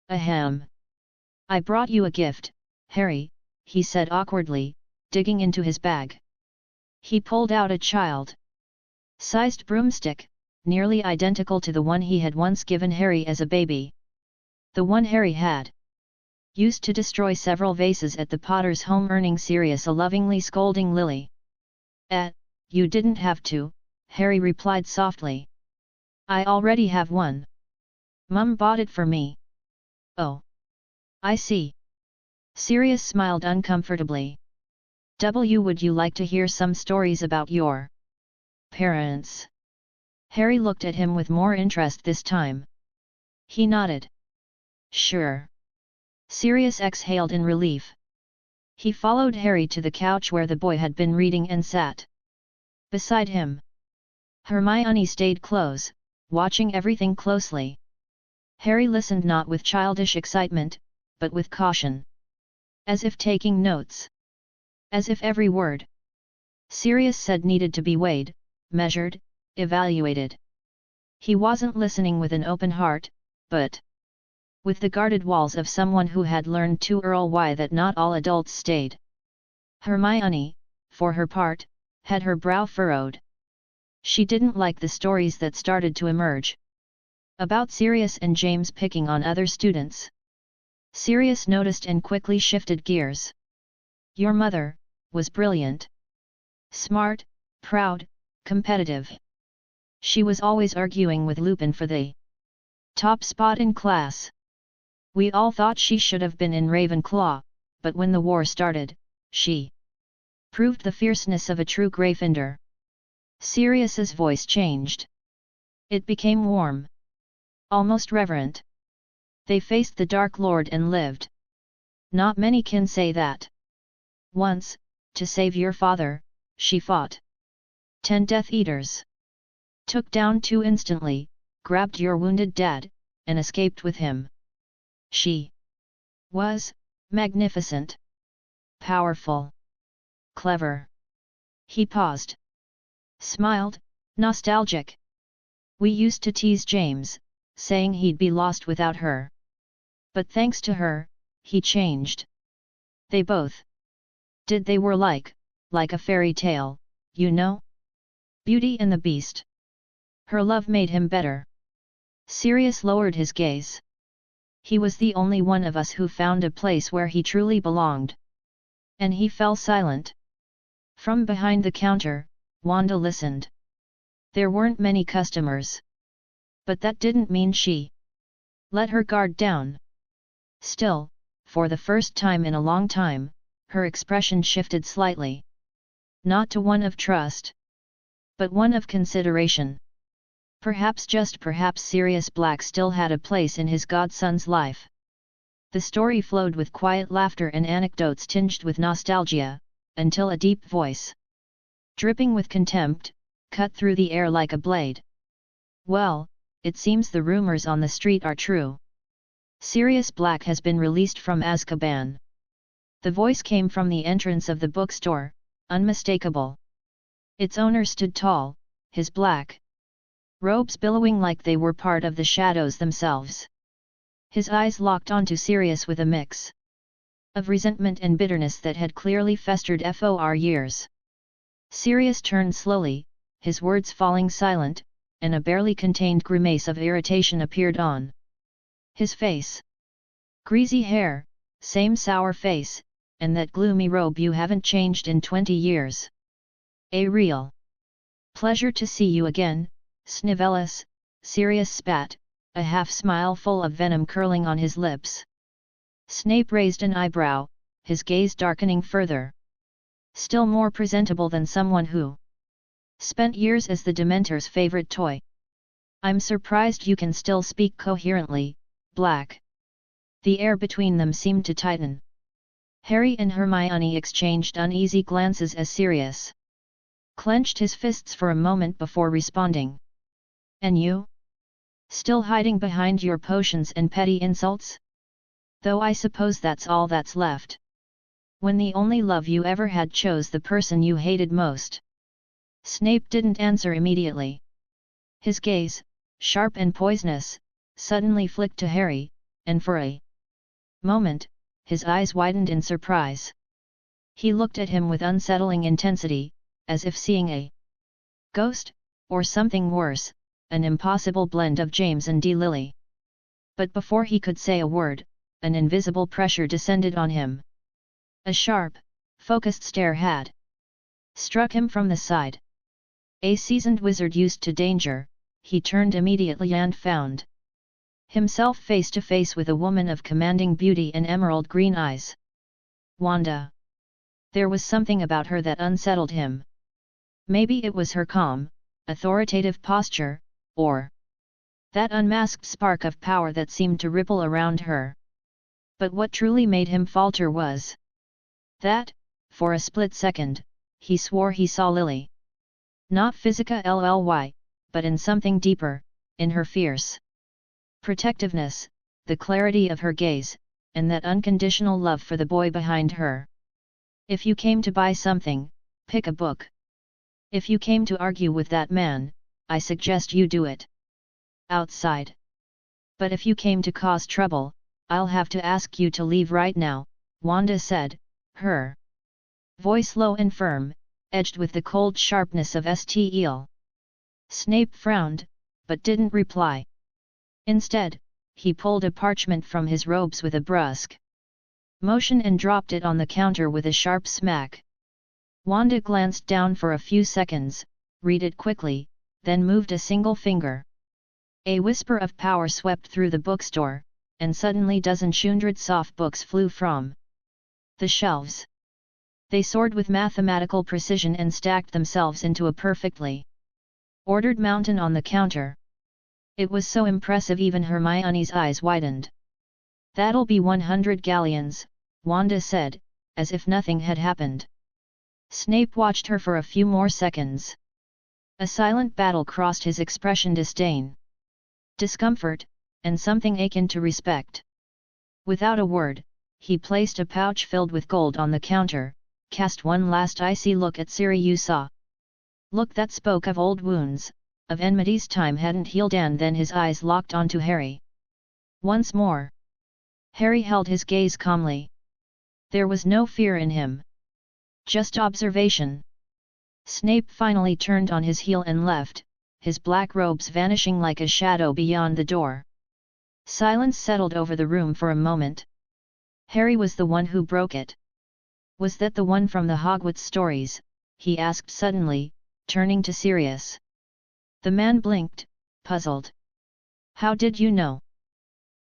"Ahem. I brought you a gift, Harry," he said awkwardly, digging into his bag. He pulled out a child-sized broomstick, nearly identical to the one he had once given Harry as a baby. The one Harry had used to destroy several vases at the Potter's home, earning Sirius a lovingly scolding Lily. You didn't have to," Harry replied softly. "I already have one. Mum bought it for me." "Oh. I see." Sirius smiled uncomfortably. Would you like to hear some stories about your parents?" Harry looked at him with more interest this time. He nodded. "Sure." Sirius exhaled in relief. He followed Harry to the couch where the boy had been reading and sat beside him. Hermione stayed close, watching everything closely. Harry listened not with childish excitement, but with caution. As if taking notes. As if every word Sirius said needed to be weighed, measured, evaluated. He wasn't listening with an open heart, but with the guarded walls of someone who had learned too early that not all adults stayed. Hermione, for her part, had her brow furrowed. She didn't like the stories that started to emerge about Sirius and James picking on other students. Sirius noticed and quickly shifted gears. Your mother was brilliant. Smart, proud, competitive. She was always arguing with Lupin for the top spot in class. We all thought she should have been in Ravenclaw, but when the war started, she proved the fierceness of a true Gryffindor. Sirius's voice changed. It became warm. Almost reverent. They faced the Dark Lord and lived. Not many can say that. Once, to save your father, she fought 10 Death Eaters. Took down 2 instantly, grabbed your wounded dad, and escaped with him. She was magnificent. Powerful. Clever. He paused. Smiled, nostalgic. We used to tease James, saying he'd be lost without her. But thanks to her, he changed. They both did. They were like a fairy tale, you know? Beauty and the Beast. Her love made him better. Sirius lowered his gaze. He was the only one of us who found a place where he truly belonged. And he fell silent. From behind the counter, Wanda listened. There weren't many customers. But that didn't mean she let her guard down. Still, for the first time in a long time, her expression shifted slightly. Not to one of trust, but one of consideration. Perhaps, just perhaps, Sirius Black still had a place in his godson's life. The story flowed with quiet laughter and anecdotes tinged with nostalgia, until a deep voice, dripping with contempt, cut through the air like a blade. Well, it seems the rumors on the street are true. Sirius Black has been released from Azkaban. The voice came from the entrance of the bookstore, unmistakable. Its owner stood tall, his black robes billowing like they were part of the shadows themselves. His eyes locked onto Sirius with a mix of resentment and bitterness that had clearly festered for years. Sirius turned slowly, his words falling silent, and a barely contained grimace of irritation appeared on his face. Greasy hair, same sour face, and that gloomy robe. You haven't changed in 20 years. A real pleasure to see you again, Snivellis. Sirius spat, a half-smile full of venom curling on his lips. Snape raised an eyebrow, his gaze darkening further. Still more presentable than someone who spent years as the Dementor's favorite toy. I'm surprised you can still speak coherently, Black. The air between them seemed to tighten. Harry and Hermione exchanged uneasy glances as Sirius clenched his fists for a moment before responding. And you? Still hiding behind your potions and petty insults? Though I suppose that's all that's left. When the only love you ever had chose the person you hated most. Snape didn't answer immediately. His gaze, sharp and poisonous, suddenly flicked to Harry, and for a moment, his eyes widened in surprise. He looked at him with unsettling intensity, as if seeing a ghost, or something worse, an impossible blend of James and Lily. But before he could say a word, an invisible pressure descended on him. A sharp, focused stare had struck him from the side. A seasoned wizard used to danger, he turned immediately and found himself face to face with a woman of commanding beauty and emerald green eyes. Wanda. There was something about her that unsettled him. Maybe it was her calm, authoritative posture, or that unmasked spark of power that seemed to ripple around her. But what truly made him falter was that, for a split second, he swore he saw Lily. Not physically, but in something deeper, in her fierce protectiveness, the clarity of her gaze, and that unconditional love for the boy behind her. If you came to buy something, pick a book. If you came to argue with that man, I suggest you do it outside. But if you came to cause trouble, I'll have to ask you to leave right now, Wanda said, her voice low and firm, edged with the cold sharpness of steel. Snape frowned, but didn't reply. Instead, he pulled a parchment from his robes with a brusque motion and dropped it on the counter with a sharp smack. Wanda glanced down for a few seconds, read it quickly, then moved a single finger. A whisper of power swept through the bookstore, and suddenly hundred soft books flew from the shelves. They soared with mathematical precision and stacked themselves into a perfectly ordered mountain on the counter. It was so impressive even Hermione's eyes widened. "That'll be 100 galleons," Wanda said, as if nothing had happened. Snape watched her for a few more seconds. A silent battle crossed his expression: disdain, discomfort, and something akin to respect. Without a word, he placed a pouch filled with gold on the counter, cast one last icy look at Sirius. Look that spoke of old wounds, of enmities time hadn't healed, and then his eyes locked onto Harry. Once more. Harry held his gaze calmly. There was no fear in him. Just observation. Snape finally turned on his heel and left, his black robes vanishing like a shadow beyond the door. Silence settled over the room for a moment. Harry was the one who broke it. Was that the one from the Hogwarts stories? He asked suddenly, turning to Sirius. The man blinked, puzzled. How did you know?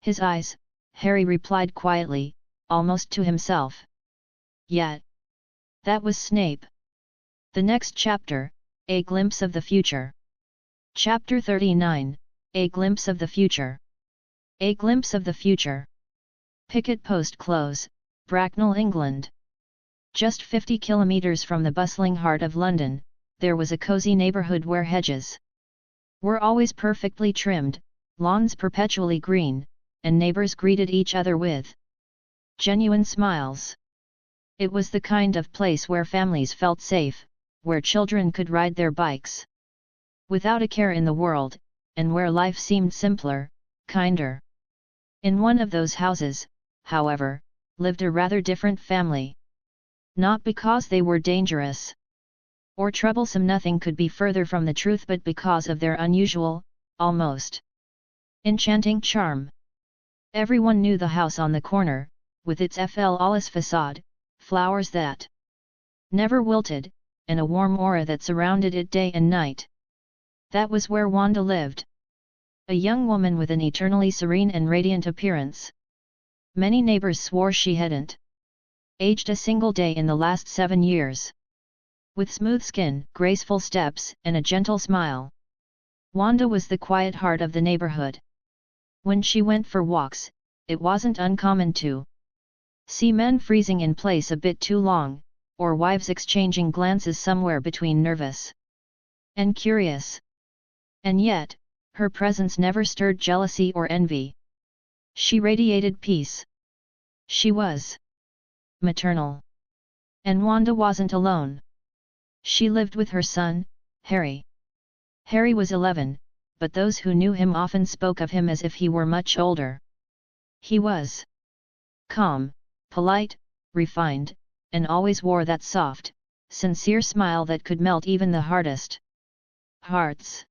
His eyes, Harry replied quietly, almost to himself. Yet. That was Snape. The next chapter, A Glimpse of the Future. Chapter 39, A Glimpse of the Future. A Glimpse of the Future. Picket Post Close, Bracknell, England. Just 50 kilometres from the bustling heart of London, there was a cosy neighbourhood where hedges were always perfectly trimmed, lawns perpetually green, and neighbours greeted each other with genuine smiles. It was the kind of place where families felt safe, where children could ride their bikes without a care in the world, and where life seemed simpler, kinder. In one of those houses, however, lived a rather different family. Not because they were dangerous or troublesome, nothing could be further from the truth, but because of their unusual, almost enchanting charm. Everyone knew the house on the corner, with its flawless facade, flowers that never wilted, and a warm aura that surrounded it day and night. That was where Wanda lived. A young woman with an eternally serene and radiant appearance. Many neighbors swore she hadn't aged a single day in the last 7 years. With smooth skin, graceful steps, and a gentle smile, Wanda was the quiet heart of the neighborhood. When she went for walks, it wasn't uncommon to see men freezing in place a bit too long, or wives exchanging glances somewhere between nervous and curious. And yet, her presence never stirred jealousy or envy. She radiated peace. She was maternal. And Wanda wasn't alone. She lived with her son, Harry. Harry was 11, but those who knew him often spoke of him as if he were much older. He was calm, polite, refined, and always wore that soft, sincere smile that could melt even the hardest hearts.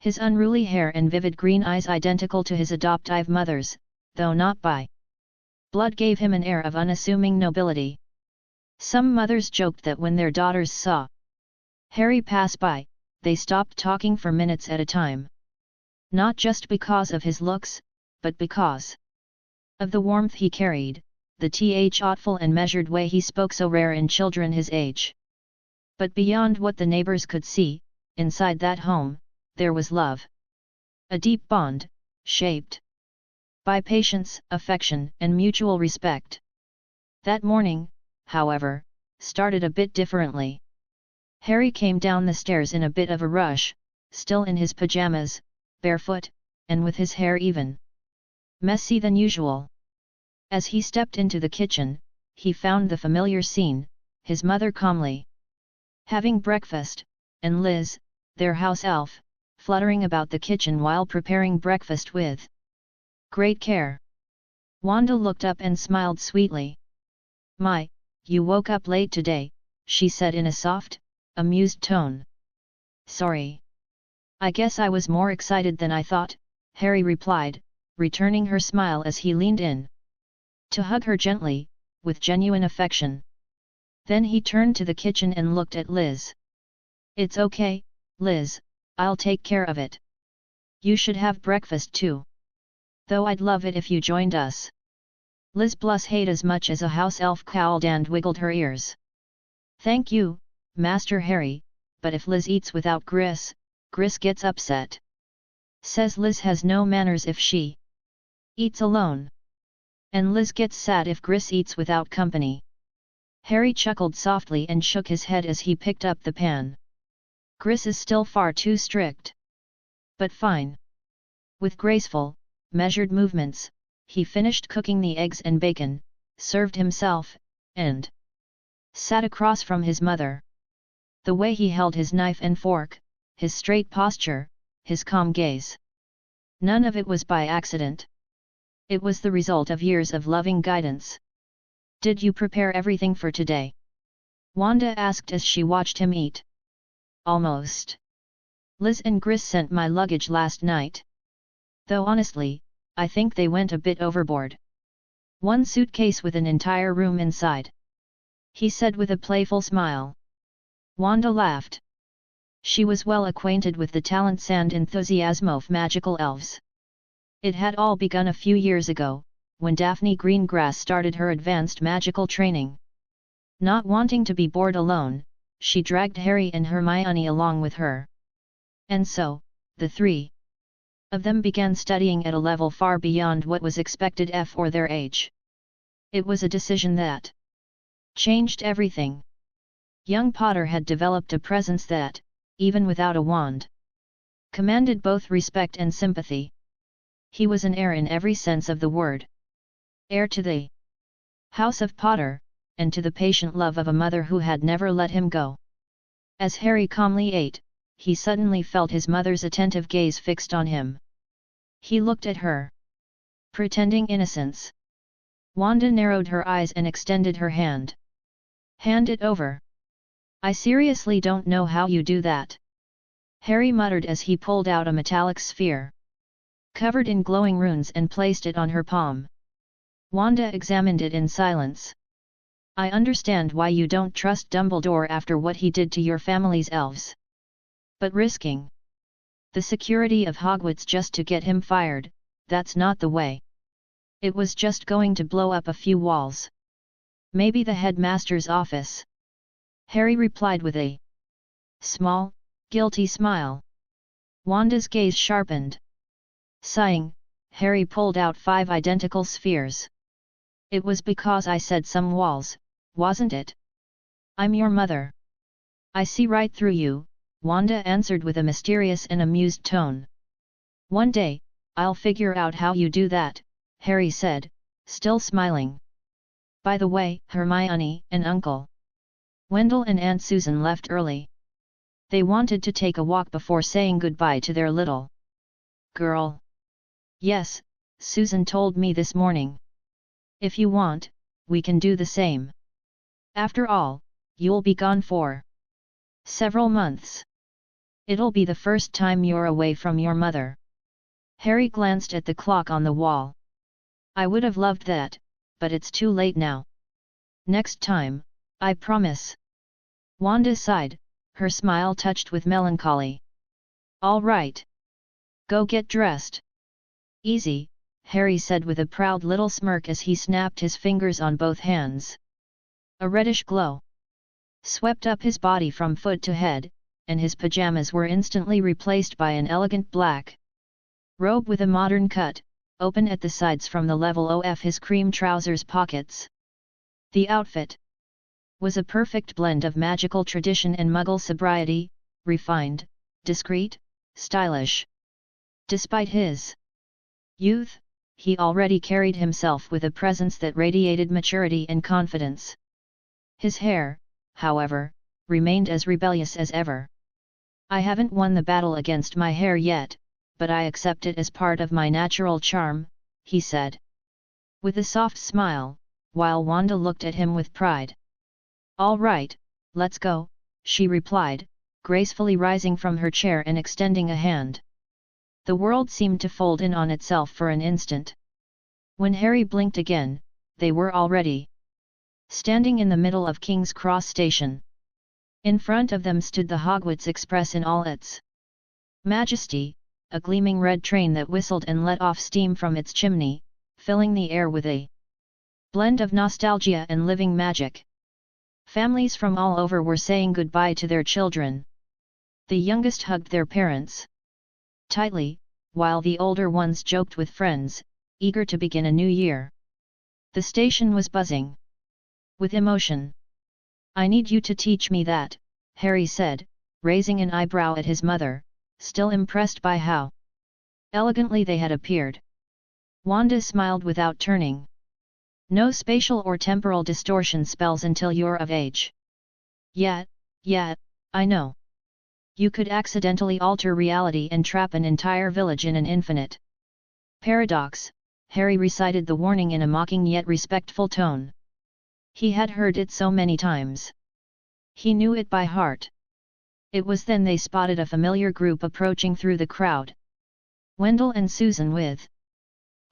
His unruly hair and vivid green eyes, identical to his adoptive mother's, though not by blood, gave him an air of unassuming nobility. Some mothers joked that when their daughters saw Harry pass by, they stopped talking for minutes at a time. Not just because of his looks, but because of the warmth he carried, the thoughtful and measured way he spoke, so rare in children his age. But beyond what the neighbors could see, inside that home, there was love. A deep bond, shaped by patience, affection, and mutual respect. That morning, however, started a bit differently. Harry came down the stairs in a bit of a rush, still in his pajamas, barefoot, and with his hair even messy than usual. As he stepped into the kitchen, he found the familiar scene, his mother calmly having breakfast, and Liz, their house elf, fluttering about the kitchen while preparing breakfast with great care. Wanda looked up and smiled sweetly. "My, you woke up late today," she said in a soft, amused tone. "Sorry. I guess I was more excited than I thought, Harry replied, returning her smile as he leaned in to hug her gently, with genuine affection. Then he turned to the kitchen and looked at Liz. It's okay, Liz, I'll take care of it. You should have breakfast too. Though I'd love it if you joined us. Liz blushed as much as a house elf cowled and wiggled her ears. Thank you, Master Harry, but if Liz eats without Gris, Gris gets upset. Says Liz has no manners if she eats alone. And Liz gets sad if Gris eats without company. Harry chuckled softly and shook his head as he picked up the pan. Gris is still far too strict. But fine. With graceful, measured movements, he finished cooking the eggs and bacon, served himself, and sat across from his mother. The way he held his knife and fork, his straight posture, his calm gaze. None of it was by accident. It was the result of years of loving guidance. Did you prepare everything for today? Wanda asked as she watched him eat. Almost. Liz and Gris sent my luggage last night. Though honestly, I think they went a bit overboard. One suitcase with an entire room inside. He said with a playful smile. Wanda laughed. She was well acquainted with the talents and enthusiasm of magical elves. It had all begun a few years ago, when Daphne Greengrass started her advanced magical training. Not wanting to be bored alone, she dragged Harry and Hermione along with her. And so, the three of them began studying at a level far beyond what was expected for their age. It was a decision that changed everything. Young Potter had developed a presence that, even without a wand, commanded both respect and sympathy. He was an heir in every sense of the word. Heir to the House of Potter, and to the patient love of a mother who had never let him go. As Harry calmly ate, he suddenly felt his mother's attentive gaze fixed on him. He looked at her, pretending innocence. Wanda narrowed her eyes and extended her hand. Hand it over. I seriously don't know how you do that. Harry muttered as he pulled out a metallic sphere, covered in glowing runes, and placed it on her palm. Wanda examined it in silence. I understand why you don't trust Dumbledore after what he did to your family's elves. But risking the security of Hogwarts just to get him fired, that's not the way. It was just going to blow up a few walls. Maybe the headmaster's office. Harry replied with a small, guilty smile. Wanda's gaze sharpened. Sighing, Harry pulled out 5 identical spheres. It was because I said some walls, wasn't it? I'm your mother. I see right through you, Wanda answered with a mysterious and amused tone. One day, I'll figure out how you do that, Harry said, still smiling. By the way, Hermione and Uncle Wendell and Aunt Susan left early. They wanted to take a walk before saying goodbye to their little girl. Yes, Susan told me this morning. If you want, we can do the same. After all, you'll be gone for several months. It'll be the first time you're away from your mother. Harry glanced at the clock on the wall. I would have loved that, but it's too late now. Next time, I promise. Wanda sighed, her smile touched with melancholy. All right. Go get dressed. Easy, Harry said with a proud little smirk as he snapped his fingers on both hands. A reddish glow swept up his body from foot to head, and his pajamas were instantly replaced by an elegant black robe with a modern cut, open at the sides from the level of his cream trousers pockets. The outfit was a perfect blend of magical tradition and Muggle sobriety, refined, discreet, stylish. Despite his youth, he already carried himself with a presence that radiated maturity and confidence. His hair, however, remained as rebellious as ever. I haven't won the battle against my hair yet, but I accept it as part of my natural charm, he said. With a soft smile, while Wanda looked at him with pride. All right, let's go, she replied, gracefully rising from her chair and extending a hand. The world seemed to fold in on itself for an instant. When Harry blinked again, they were already standing in the middle of King's Cross Station. In front of them stood the Hogwarts Express in all its majesty, a gleaming red train that whistled and let off steam from its chimney, filling the air with a blend of nostalgia and living magic. Families from all over were saying goodbye to their children. The youngest hugged their parents tightly, while the older ones joked with friends, eager to begin a new year. The station was buzzing with emotion. "I need you to teach me that," Harry said, raising an eyebrow at his mother, still impressed by how elegantly they had appeared. Wanda smiled without turning. "No spatial or temporal distortion spells until you're of age." Yet, I know. You could accidentally alter reality and trap an entire village in an infinite paradox," Harry recited the warning in a mocking yet respectful tone. He had heard it so many times. He knew it by heart. It was then they spotted a familiar group approaching through the crowd. Wendell and Susan with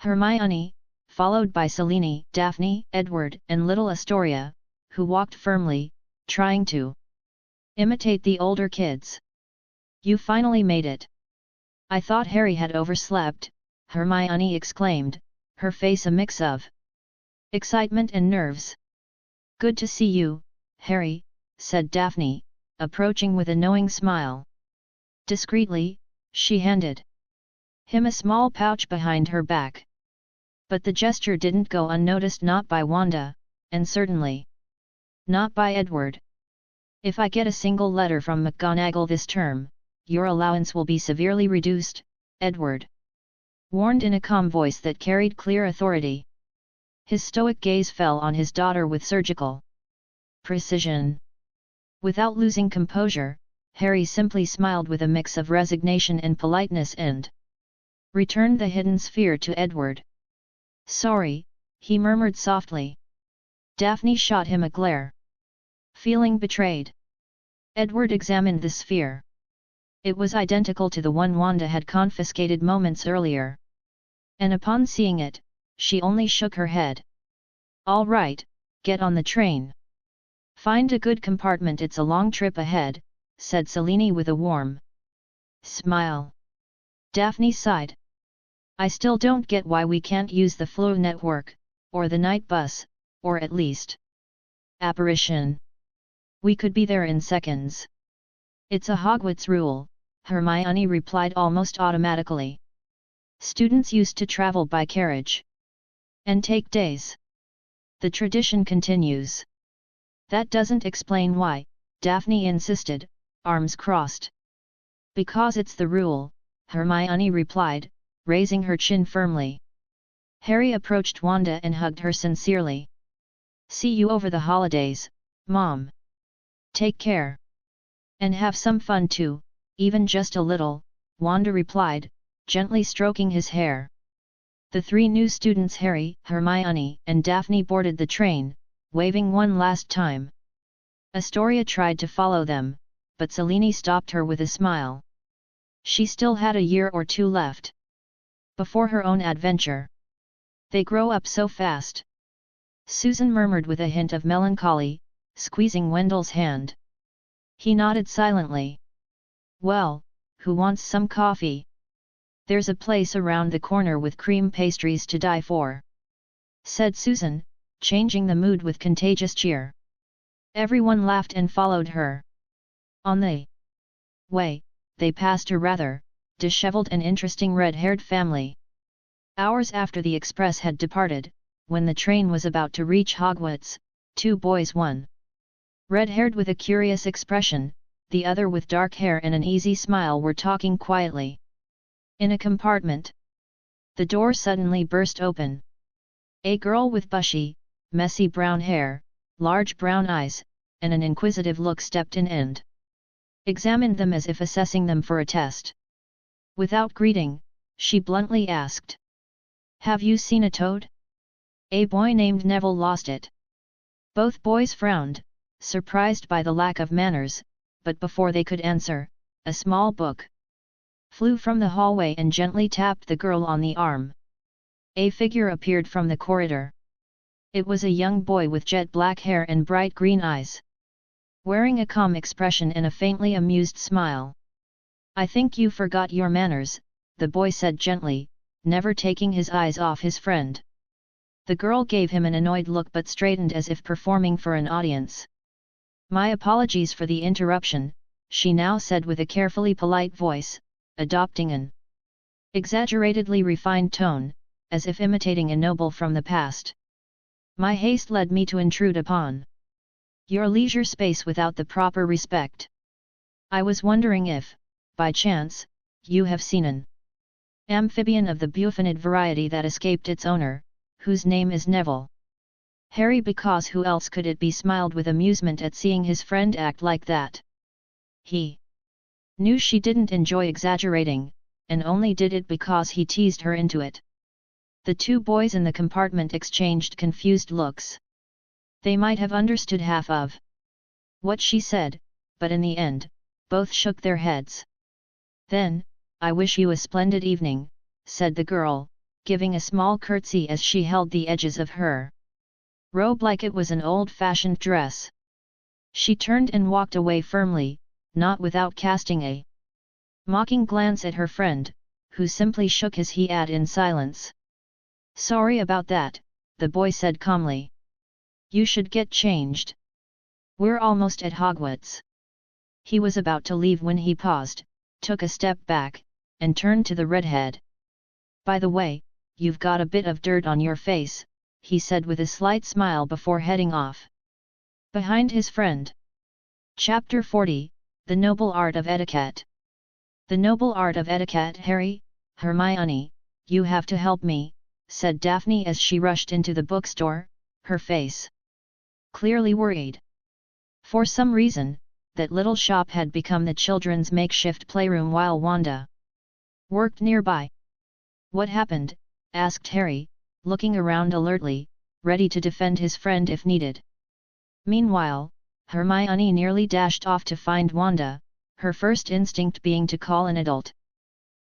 Hermione, followed by Selene, Daphne, Edward, and little Astoria, who walked firmly, trying to imitate the older kids. "You finally made it." "I thought Harry had overslept," Hermione exclaimed, her face a mix of excitement and nerves. "Good to see you, Harry," said Daphne, approaching with a knowing smile. Discreetly, she handed him a small pouch behind her back. But the gesture didn't go unnoticed, not by Wanda, and certainly not by Edward. "If I get a single letter from McGonagall this term, your allowance will be severely reduced," Edward warned in a calm voice that carried clear authority. His stoic gaze fell on his daughter with surgical precision. Without losing composure, Harry simply smiled with a mix of resignation and politeness and returned the hidden sphere to Edward. "Sorry," he murmured softly. Daphne shot him a glare. Feeling betrayed, Edward examined the sphere. It was identical to the one Wanda had confiscated moments earlier. And upon seeing it, she only shook her head. "All right, get on the train. Find a good compartment, it's a long trip ahead," said Selene with a warm smile. Daphne sighed. "I still don't get why we can't use the Flow network, or the night bus, or at least apparition. We could be there in seconds." "It's a Hogwarts rule," Hermione replied almost automatically. "Students used to travel by carriage and take days. The tradition continues." "That doesn't explain why," Daphne insisted, arms crossed. "Because it's the rule," Hermione replied, raising her chin firmly. Harry approached Wanda and hugged her sincerely. "See you over the holidays, Mom. Take care. And have some fun too, even just a little," Wanda replied, gently stroking his hair. The three new students, Harry, Hermione, and Daphne, boarded the train, waving one last time. Astoria tried to follow them, but Selene stopped her with a smile. She still had a year or two left before her own adventure. "They grow up so fast," Susan murmured with a hint of melancholy, squeezing Wendell's hand. He nodded silently. "Well, who wants some coffee? There's a place around the corner with cream pastries to die for," said Susan, changing the mood with contagious cheer. Everyone laughed and followed her. On the way, they passed a rather disheveled and interesting red-haired family. Hours after the express had departed, when the train was about to reach Hogwarts, two boys, one red-haired with a curious expression, the other with dark hair and an easy smile, were talking quietly. In a compartment, the door suddenly burst open. A girl with bushy, messy brown hair, large brown eyes, and an inquisitive look stepped in and examined them as if assessing them for a test. Without greeting, she bluntly asked, "Have you seen a toad?" A boy named Neville lost it. Both boys frowned, surprised by the lack of manners, but before they could answer, a small book flew from the hallway and gently tapped the girl on the arm. A figure appeared from the corridor. It was a young boy with jet black hair and bright green eyes, wearing a calm expression and a faintly amused smile. "I think you forgot your manners," the boy said gently, never taking his eyes off his friend. The girl gave him an annoyed look but straightened as if performing for an audience. "My apologies for the interruption," she now said with a carefully polite voice, adopting an exaggeratedly refined tone, as if imitating a noble from the past. "My haste led me to intrude upon your leisure space without the proper respect. I was wondering if, by chance, you have seen an amphibian of the buffonid variety that escaped its owner, whose name is Neville." Harry, because who else could it be, smiled with amusement at seeing his friend act like that. He knew she didn't enjoy exaggerating, and only did it because he teased her into it. The two boys in the compartment exchanged confused looks. They might have understood half of what she said, but in the end, both shook their heads. "Then, I wish you a splendid evening," said the girl, giving a small curtsy as she held the edges of her robe like it was an old-fashioned dress. She turned and walked away firmly, not without casting a mocking glance at her friend, who simply shook his head in silence. "Sorry about that," the boy said calmly. "You should get changed. We're almost at Hogwarts." He was about to leave when he paused, took a step back, and turned to the redhead. "By the way, you've got a bit of dirt on your face," he said with a slight smile before heading off behind his friend. Chapter 40, The Noble Art of Etiquette. "The Noble Art of Etiquette, Harry? Hermione, you have to help me," said Daphne as she rushed into the bookstore, her face clearly worried. For some reason, that little shop had become the children's makeshift playroom while Wanda worked nearby. "What happened?" asked Harry, looking around alertly, ready to defend his friend if needed. Meanwhile, Hermione nearly dashed off to find Wanda, her first instinct being to call an adult.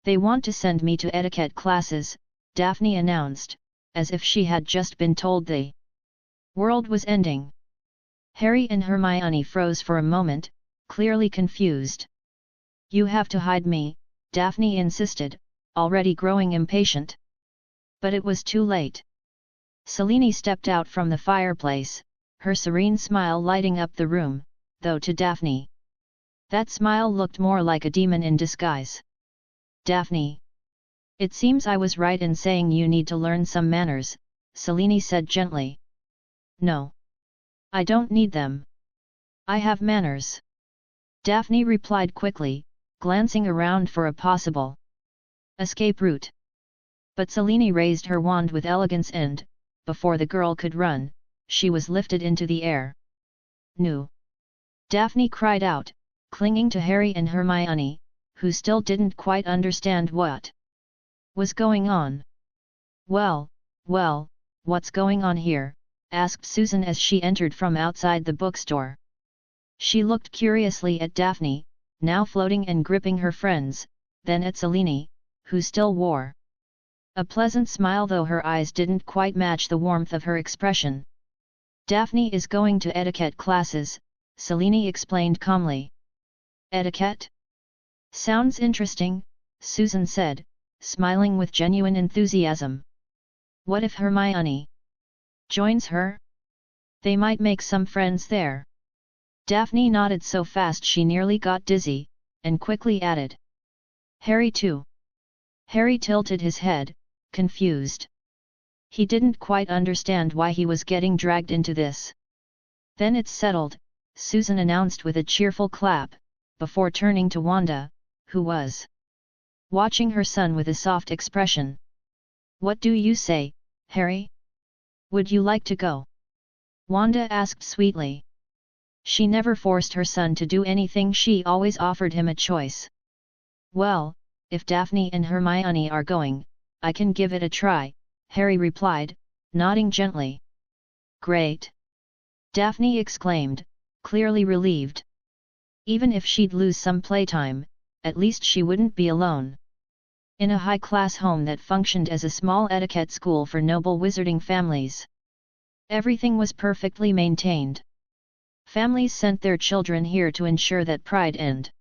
"They want to send me to etiquette classes," Daphne announced, as if she had just been told the world was ending. Harry and Hermione froze for a moment, clearly confused. "You have to hide me," Daphne insisted, already growing impatient. But it was too late. Selene stepped out from the fireplace, her serene smile lighting up the room, though to Daphne, that smile looked more like a demon in disguise. "Daphne, it seems I was right in saying you need to learn some manners," Selene said gently. "No. I don't need them. I have manners," Daphne replied quickly, glancing around for a possible escape route. But Selene raised her wand with elegance and, before the girl could run, she was lifted into the air. "No!" Daphne cried out, clinging to Harry and Hermione, who still didn't quite understand what was going on. Well, what's going on here?" asked Susan as she entered from outside the bookstore. She looked curiously at Daphne, now floating and gripping her friends, then at Selene, who still wore a pleasant smile though her eyes didn't quite match the warmth of her expression. "Daphne is going to etiquette classes," Selene explained calmly. "Etiquette? Sounds interesting," Susan said, smiling with genuine enthusiasm. "What if Hermione joins her? They might make some friends there." Daphne nodded so fast she nearly got dizzy, and quickly added, "Harry too." Harry tilted his head, confused. He didn't quite understand why he was getting dragged into this. "Then it's settled," Susan announced with a cheerful clap, before turning to Wanda, who was watching her son with a soft expression. "What do you say, Harry? Would you like to go?" Wanda asked sweetly. She never forced her son to do anything, she always offered him a choice. "Well, if Daphne and Hermione are going, I can give it a try," Harry replied, nodding gently. "Great!" Daphne exclaimed, clearly relieved. Even if she'd lose some playtime, at least she wouldn't be alone. In a high-class home that functioned as a small etiquette school for noble wizarding families, everything was perfectly maintained. Families sent their children here to ensure that pride and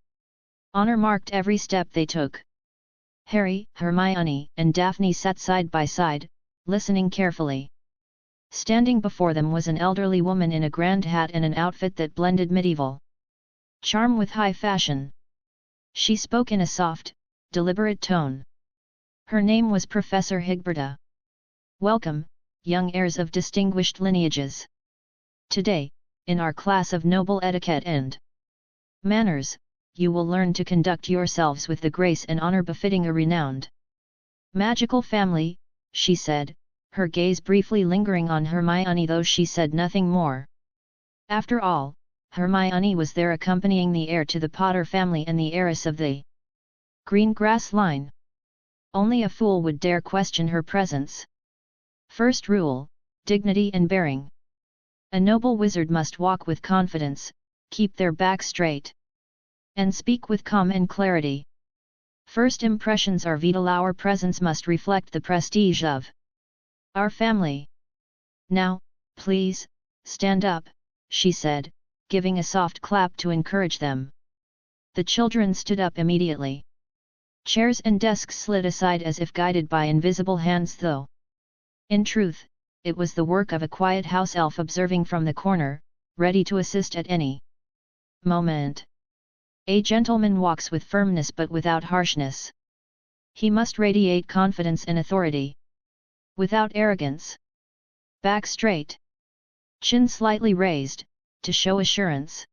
honor marked every step they took. Harry, Hermione, and Daphne sat side by side, listening carefully. Standing before them was an elderly woman in a grand hat and an outfit that blended medieval charm with high fashion. She spoke in a soft, deliberate tone. Her name was Professor Higberta. Welcome, young heirs of distinguished lineages. Today, in our class of noble etiquette and manners, you will learn to conduct yourselves with the grace and honor befitting a renowned magical family, she said, her gaze briefly lingering on Hermione though she said nothing more. After all, Hermione was there accompanying the heir to the Potter family and the heiress of the green grass line. Only a fool would dare question her presence. First rule, dignity and bearing. A noble wizard must walk with confidence, keep their back straight, and speak with calm and clarity. First impressions are vital. Our presence must reflect the prestige of our family. Now, please, stand up, she said, giving a soft clap to encourage them. The children stood up immediately. Chairs and desks slid aside as if guided by invisible hands though. In truth, it was the work of a quiet house elf observing from the corner, ready to assist at any moment. A gentleman walks with firmness but without harshness. He must radiate confidence and authority, without arrogance. Back straight. Chin slightly raised, to show assurance.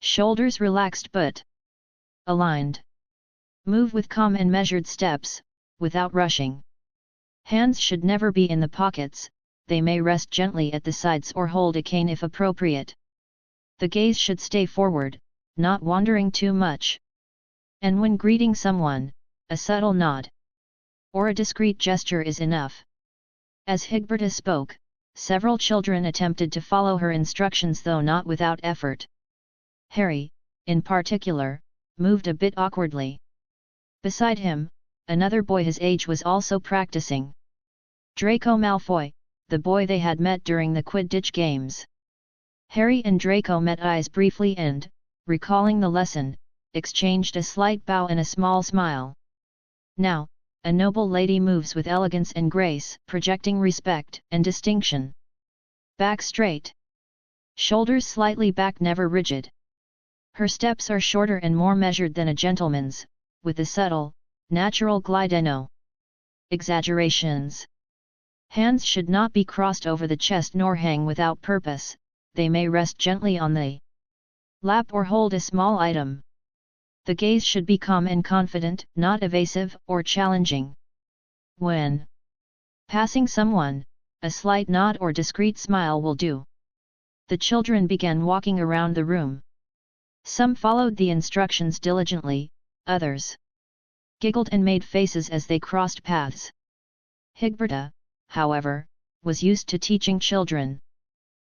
Shoulders relaxed but aligned. Move with calm and measured steps, without rushing. Hands should never be in the pockets, they may rest gently at the sides or hold a cane if appropriate. The gaze should stay forward, not wandering too much. And when greeting someone, a subtle nod or a discreet gesture is enough. As Higberta spoke, several children attempted to follow her instructions though not without effort. Harry, in particular, moved a bit awkwardly. Beside him, another boy his age was also practicing. Draco Malfoy, the boy they had met during the Quidditch games. Harry and Draco met eyes briefly and, recalling the lesson, exchanged a slight bow and a small smile. Now, a noble lady moves with elegance and grace, projecting respect and distinction. Back straight. Shoulders slightly back, never rigid. Her steps are shorter and more measured than a gentleman's, with a subtle, natural glide and no exaggerations. Hands should not be crossed over the chest nor hang without purpose, they may rest gently on the lap or hold a small item. The gaze should be calm and confident, not evasive or challenging. When passing someone, a slight nod or discreet smile will do. The children began walking around the room. Some followed the instructions diligently, others giggled and made faces as they crossed paths. Higberta, however, was used to teaching children.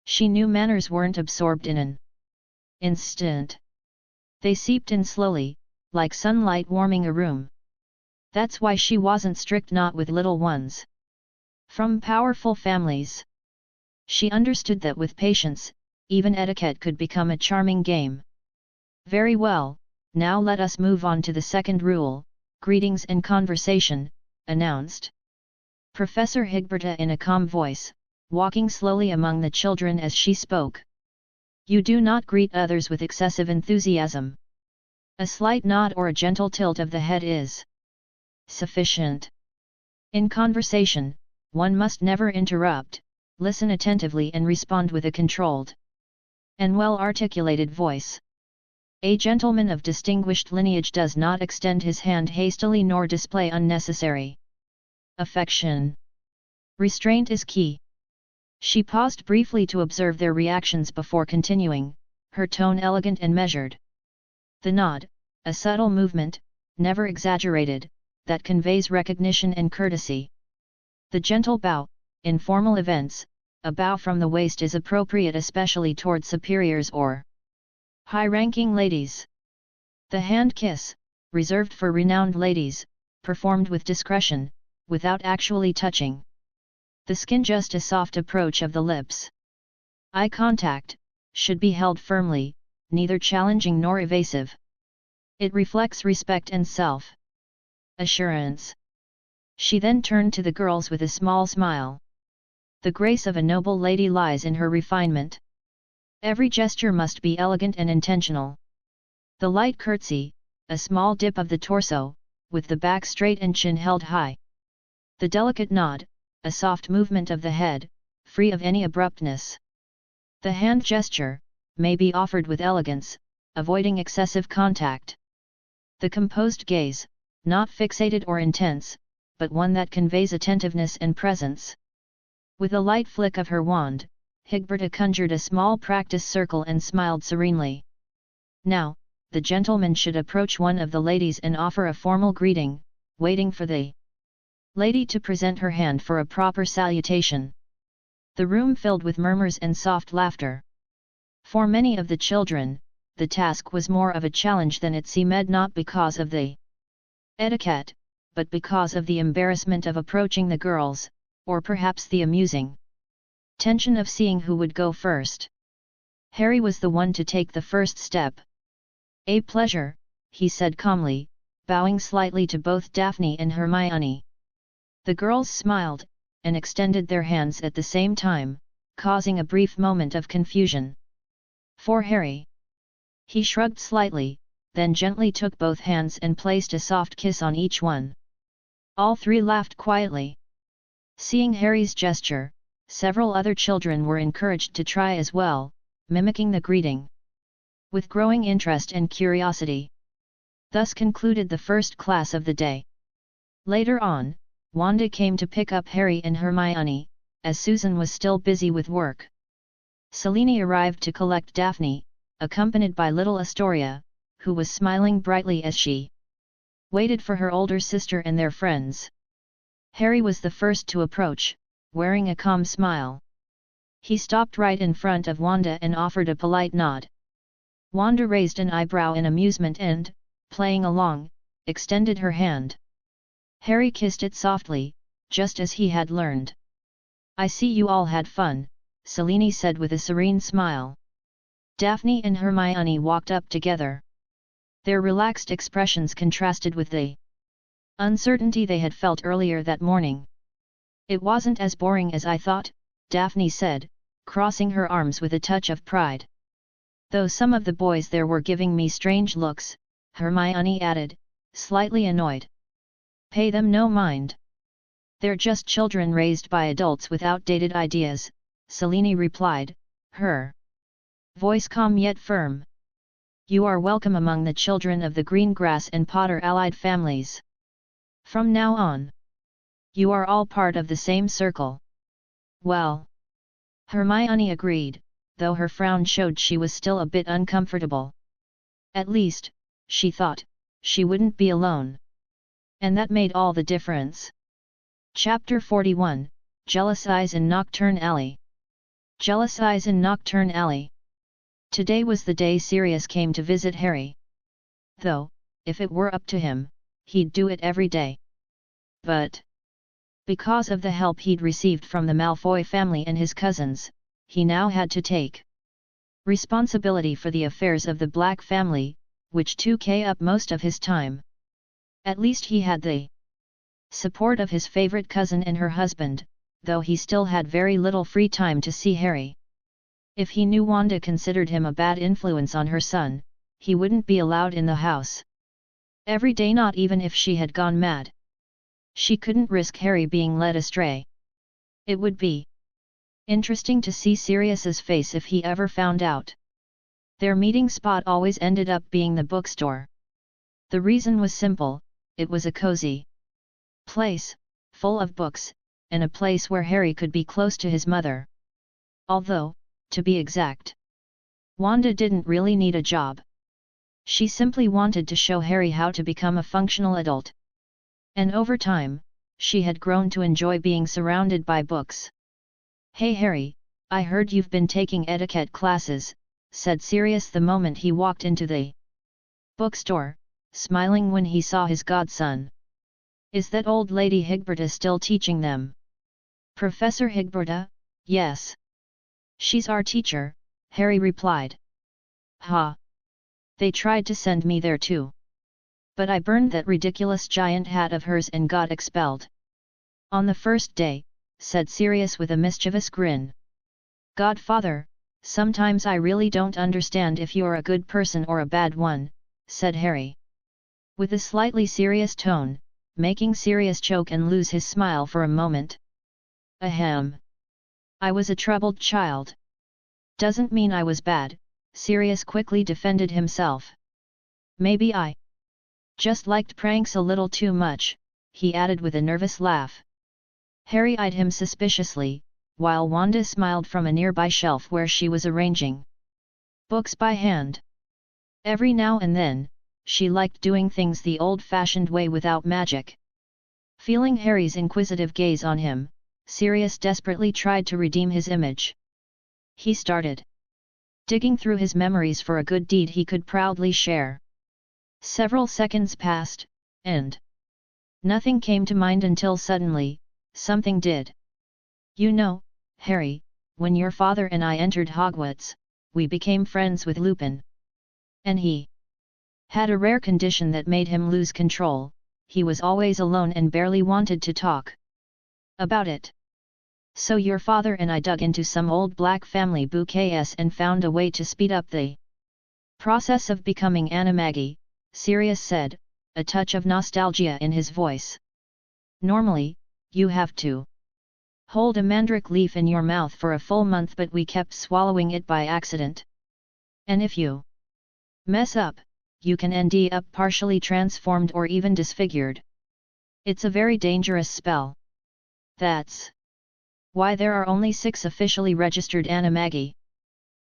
She knew manners weren't absorbed in an instant. They seeped in slowly, like sunlight warming a room. That's why she wasn't strict, not with little ones from powerful families. She understood that with patience, even etiquette could become a charming game. Very well, now let us move on to the second rule, greetings and conversation, announced Professor Higberta in a calm voice, walking slowly among the children as she spoke. You do not greet others with excessive enthusiasm. A slight nod or a gentle tilt of the head is sufficient. In conversation, one must never interrupt, listen attentively and respond with a controlled and well-articulated voice. A gentleman of distinguished lineage does not extend his hand hastily nor display unnecessary affection. Restraint is key. She paused briefly to observe their reactions before continuing, her tone elegant and measured. The nod, a subtle movement, never exaggerated, that conveys recognition and courtesy. The gentle bow, in formal events, a bow from the waist is appropriate especially toward superiors or High-ranking ladies. The hand kiss, reserved for renowned ladies, performed with discretion, without actually touching the skin, just a soft approach of the lips. Eye contact should be held firmly, neither challenging nor evasive. It reflects respect and self-assurance. She then turned to the girls with a small smile. The grace of a noble lady lies in her refinement. Every gesture must be elegant and intentional. The light curtsy, a small dip of the torso, with the back straight and chin held high. The delicate nod, a soft movement of the head, free of any abruptness. The hand gesture may be offered with elegance, avoiding excessive contact. The composed gaze, not fixated or intense, but one that conveys attentiveness and presence. With a light flick of her wand, Higberta conjured a small practice circle and smiled serenely. Now, the gentleman should approach one of the ladies and offer a formal greeting, waiting for the lady to present her hand for a proper salutation. The room filled with murmurs and soft laughter. For many of the children, the task was more of a challenge than it seemed, not because of the etiquette, but because of the embarrassment of approaching the girls, or perhaps the amusing tension of seeing who would go first. Harry was the one to take the first step. "A pleasure," he said calmly, bowing slightly to both Daphne and Hermione. The girls smiled, and extended their hands at the same time, causing a brief moment of confusion. "For Harry." He shrugged slightly, then gently took both hands and placed a soft kiss on each one. All three laughed quietly. Seeing Harry's gesture, several other children were encouraged to try as well, mimicking the greeting. With growing interest and curiosity. Thus concluded the first class of the day. Later on, Wanda came to pick up Harry and Hermione, as Susan was still busy with work. Selene arrived to collect Daphne, accompanied by little Astoria, who was smiling brightly as she waited for her older sister and their friends. Harry was the first to approach, wearing a calm smile. He stopped right in front of Wanda and offered a polite nod. Wanda raised an eyebrow in amusement and, playing along, extended her hand. Harry kissed it softly, just as he had learned. "I see you all had fun," Selene said with a serene smile. Daphne and Hermione walked up together. Their relaxed expressions contrasted with the uncertainty they had felt earlier that morning. "It wasn't as boring as I thought," Daphne said, crossing her arms with a touch of pride. "Though some of the boys there were giving me strange looks," Hermione added, slightly annoyed. "Pay them no mind. They're just children raised by adults with outdated ideas," Selene replied, her voice calm yet firm. "You are welcome among the children of the Greengrass and Potter-allied families. From now on, you are all part of the same circle." "Well," Hermione agreed, though her frown showed she was still a bit uncomfortable. At least, she thought, she wouldn't be alone. And that made all the difference. Chapter 41, Jealous Eyes in Nocturne Alley. Jealous Eyes in Nocturne Alley. Today was the day Sirius came to visit Harry. Though, if it were up to him, he'd do it every day. But because of the help he'd received from the Malfoy family and his cousins, he now had to take responsibility for the affairs of the Black family, which took up most of his time. At least he had the support of his favorite cousin and her husband, though he still had very little free time to see Harry. If he knew Wanda considered him a bad influence on her son, he wouldn't be allowed in the house every day, not even if she had gone mad. She couldn't risk Harry being led astray. It would be interesting to see Sirius's face if he ever found out. Their meeting spot always ended up being the bookstore. The reason was simple: it was a cozy place, full of books, and a place where Harry could be close to his mother. Although, to be exact, Wanda didn't really need a job. She simply wanted to show Harry how to become a functional adult. And over time, she had grown to enjoy being surrounded by books. "Hey Harry, I heard you've been taking etiquette classes," said Sirius the moment he walked into the bookstore, smiling when he saw his godson. Is that old lady Higberta still teaching them? Professor Higberta? Yes. She's our teacher, Harry replied. Ha! They tried to send me there too. But I burned that ridiculous giant hat of hers and got expelled. On the first day, said Sirius with a mischievous grin. Godfather, sometimes I really don't understand if you're a good person or a bad one, said Harry. With a slightly serious tone, making Sirius choke and lose his smile for a moment. Ahem. I was a troubled child. Doesn't mean I was bad, Sirius quickly defended himself. Maybe I just liked pranks a little too much, he added with a nervous laugh. Harry eyed him suspiciously, while Wanda smiled from a nearby shelf where she was arranging books by hand. Every now and then, she liked doing things the old-fashioned way without magic. Feeling Harry's inquisitive gaze on him, Sirius desperately tried to redeem his image. He started digging through his memories for a good deed he could proudly share. Several seconds passed, and nothing came to mind until suddenly, something did. You know, Harry, when your father and I entered Hogwarts, we became friends with Lupin. And he had a rare condition that made him lose control. He was always alone and barely wanted to talk about it. So your father and I dug into some old black family bouquets and found a way to speed up the process of becoming Animagi, Sirius said, a touch of nostalgia in his voice. Normally, you have to hold a mandrake leaf in your mouth for a full month, but we kept swallowing it by accident. And if you mess up, you can end up partially transformed or even disfigured. It's a very dangerous spell. That's why there are only 6 officially registered Animagi.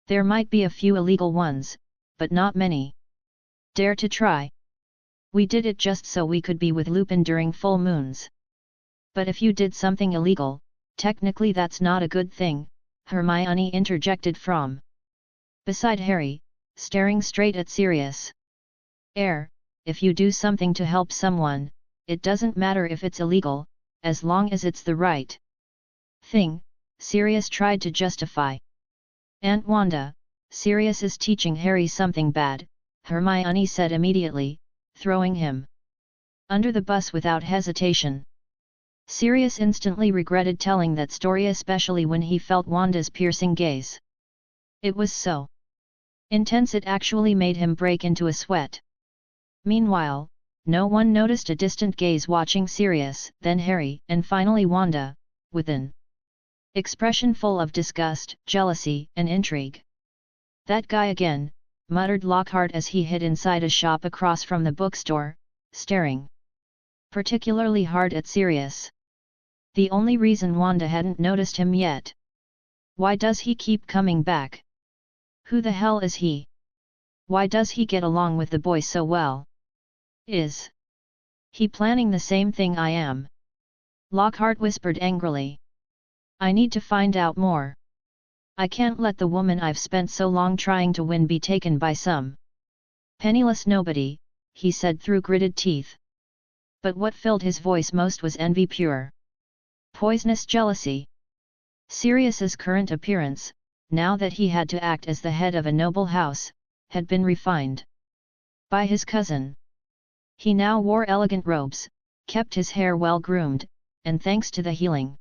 There might be a few illegal ones, but not many. Dare to try? We did it just so we could be with Lupin during full moons. But if you did something illegal, technically that's not a good thing, Hermione interjected from beside Harry, staring straight at Sirius. If you do something to help someone, it doesn't matter if it's illegal, as long as it's the right thing, Sirius tried to justify. Aunt Wanda, Sirius is teaching Harry something bad, Hermione said immediately, throwing him under the bus without hesitation. Sirius instantly regretted telling that story, especially when he felt Wanda's piercing gaze. It was so intense it actually made him break into a sweat. Meanwhile, no one noticed a distant gaze watching Sirius, then Harry, and finally Wanda, with an expression full of disgust, jealousy, and intrigue. That guy again, muttered Lockhart as he hid inside a shop across from the bookstore, staring particularly hard at Sirius. The only reason Wanda hadn't noticed him yet. Why does he keep coming back? Who the hell is he? Why does he get along with the boy so well? Is he planning the same thing I am? Lockhart whispered angrily. I need to find out more. I can't let the woman I've spent so long trying to win be taken by some penniless nobody, he said through gritted teeth. But what filled his voice most was envy, pure, poisonous jealousy. Sirius's current appearance, now that he had to act as the head of a noble house, had been refined by his cousin. He now wore elegant robes, kept his hair well groomed, and thanks to the healing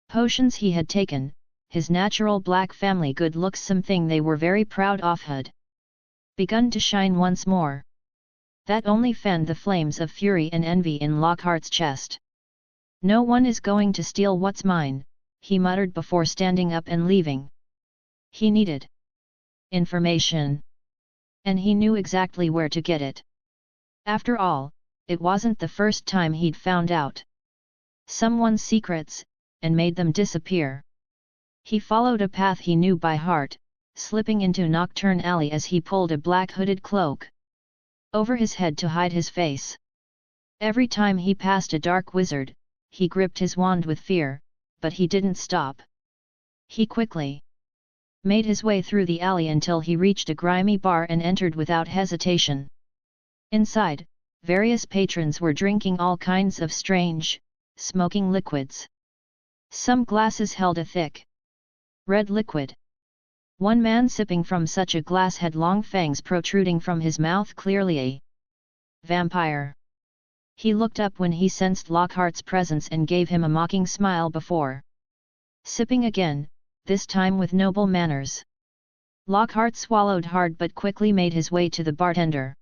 potions he had taken, his natural black family good looks, something they were very proud of, had begun to shine once more. That only fanned the flames of fury and envy in Lockhart's chest. No one is going to steal what's mine, he muttered before standing up and leaving. He needed information. And he knew exactly where to get it. After all, it wasn't the first time he'd found out someone's secrets, and made them disappear. He followed a path he knew by heart, slipping into Nocturne Alley as he pulled a black hooded cloak over his head to hide his face. Every time he passed a dark wizard, he gripped his wand with fear, but he didn't stop. He quickly made his way through the alley until he reached a grimy bar and entered without hesitation. Inside, various patrons were drinking all kinds of strange, smoking liquids. Some glasses held a thick, red liquid. One man sipping from such a glass had long fangs protruding from his mouth, clearly a vampire. He looked up when he sensed Lockhart's presence and gave him a mocking smile before sipping again, this time with noble manners. Lockhart swallowed hard but quickly made his way to the bartender.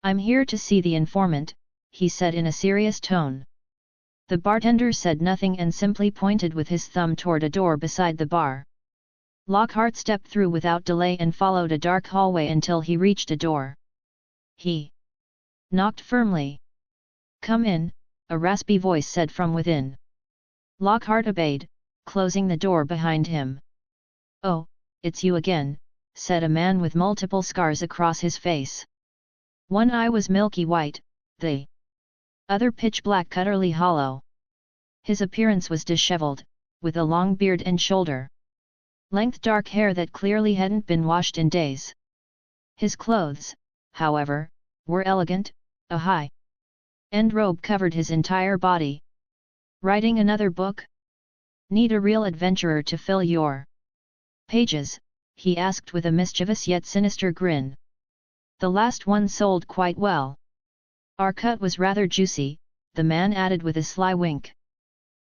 "I'm here to see the informant," he said in a serious tone. The bartender said nothing and simply pointed with his thumb toward a door beside the bar. Lockhart stepped through without delay and followed a dark hallway until he reached a door. He knocked firmly. "Come in," a raspy voice said from within. Lockhart obeyed, closing the door behind him. "Oh, it's you again," said a man with multiple scars across his face. One eye was milky white, the other pitch-black, utterly hollow. His appearance was disheveled, with a long beard and shoulder-length dark hair that clearly hadn't been washed in days. His clothes, however, were elegant. A high-end robe covered his entire body. "Writing another book? Need a real adventurer to fill your pages?" he asked with a mischievous yet sinister grin. "The last one sold quite well. Our cut was rather juicy," the man added with a sly wink.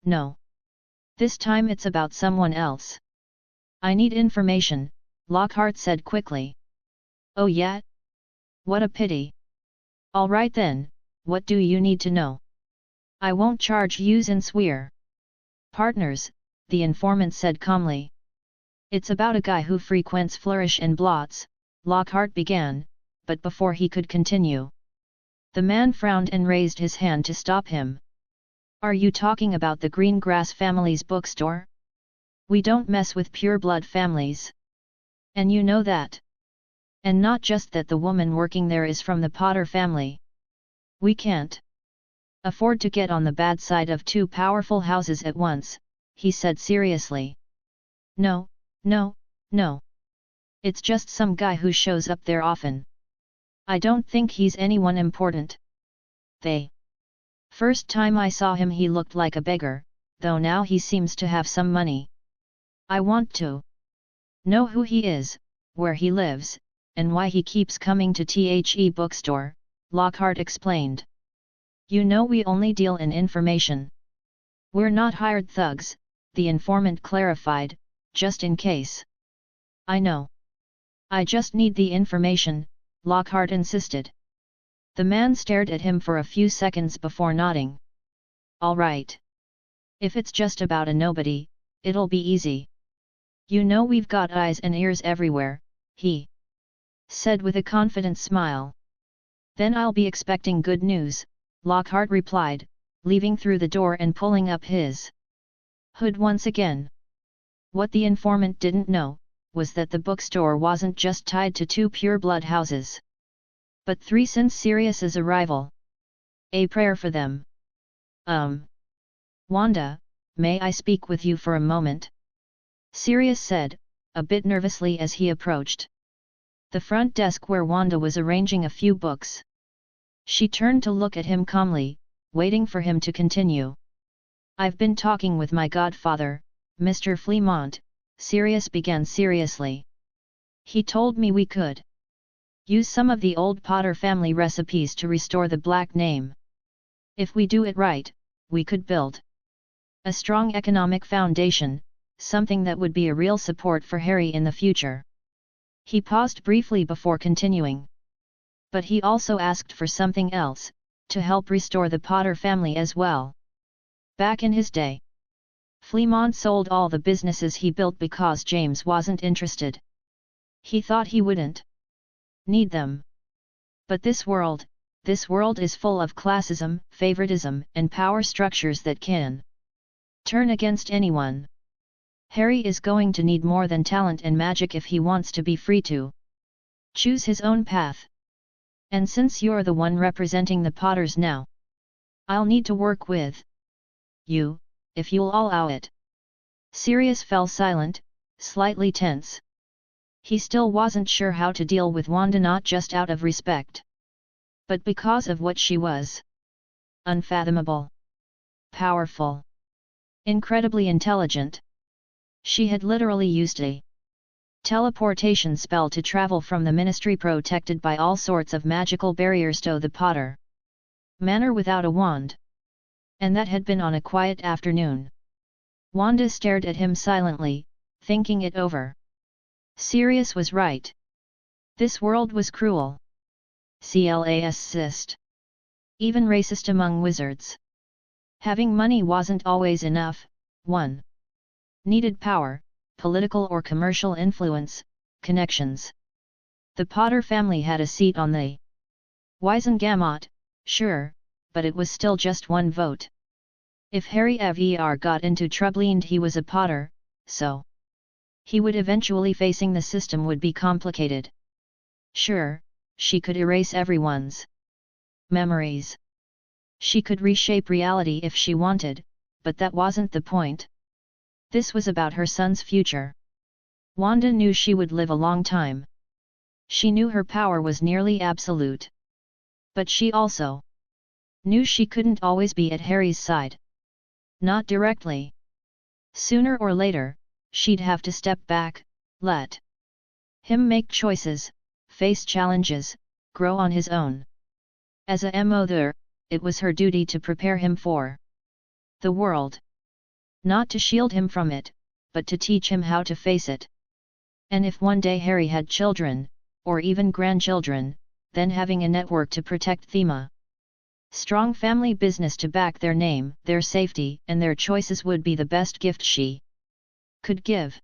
"No. This time it's about someone else." "I need information," Lockhart said quickly. "Oh yeah? What a pity. All right then, what do you need to know?" "I won't charge yous and swear. Partners," the informant said calmly. "It's about a guy who frequents Flourish and Blots," Lockhart began, but before he could continue, the man frowned and raised his hand to stop him. "Are you talking about the Greengrass family's bookstore? We don't mess with pure-blood families. And you know that. And not just that the woman working there is from the Potter family. We can't afford to get on the bad side of two powerful houses at once," he said seriously. No. It's just some guy who shows up there often. I don't think he's anyone important. The first time I saw him he looked like a beggar, though now he seems to have some money. I want to know who he is, where he lives, and why he keeps coming to The bookstore," Lockhart explained. "You know we only deal in information. We're not hired thugs," the informant clarified, "just in case." "I know. I just need the information," Lockhart insisted. The man stared at him for a few seconds before nodding. "All right. If it's just about a nobody, it'll be easy. You know we've got eyes and ears everywhere," he said with a confident smile. "Then I'll be expecting good news," Lockhart replied, leaving through the door and pulling up his hood once again. What the informant didn't know was that the bookstore wasn't just tied to two pure-blood houses, but three since Sirius's arrival. A prayer for them. "Wanda, may I speak with you for a moment?" Sirius said, a bit nervously as he approached the front desk where Wanda was arranging a few books. She turned to look at him calmly, waiting for him to continue. "I've been talking with my godfather, Mr. Fleamont," Sirius began seriously. "He told me we could use some of the old Potter family recipes to restore the Black name. If we do it right, we could build a strong economic foundation, something that would be a real support for Harry in the future." He paused briefly before continuing. "But he also asked for something else, to help restore the Potter family as well. Back in his day, Fleamont sold all the businesses he built because James wasn't interested. He thought he wouldn't need them. But this world is full of classism, favoritism, and power structures that can turn against anyone. Harry is going to need more than talent and magic if he wants to be free to choose his own path. And since you're the one representing the Potters now, I'll need to work with you, if you'll all allow it." Sirius fell silent, slightly tense. He still wasn't sure how to deal with Wanda, not just out of respect, but because of what she was. Unfathomable. Powerful. Incredibly intelligent. She had literally used a teleportation spell to travel from the Ministry protected by all sorts of magical barriers to the Potter Manor without a wand. And that had been on a quiet afternoon. Wanda stared at him silently, thinking it over. Sirius was right. This world was cruel. Classist. Even racist among wizards. Having money wasn't always enough, one needed power, political or commercial influence, connections. The Potter family had a seat on the Wisengamot, sure, but it was still just one vote. If Harry ever got into trouble and he was a Potter, so he would eventually facing the system would be complicated. Sure, she could erase everyone's memories. She could reshape reality if she wanted, but that wasn't the point. This was about her son's future. Wanda knew she would live a long time. She knew her power was nearly absolute. But she also knew she couldn't always be at Harry's side. Not directly. Sooner or later, she'd have to step back, let him make choices, face challenges, grow on his own. As a mother, it was her duty to prepare him for the world. Not to shield him from it, but to teach him how to face it. And if one day Harry had children, or even grandchildren, then having a network to protect Thema. Strong family business to back their name, their safety, and their choices would be the best gift she could give.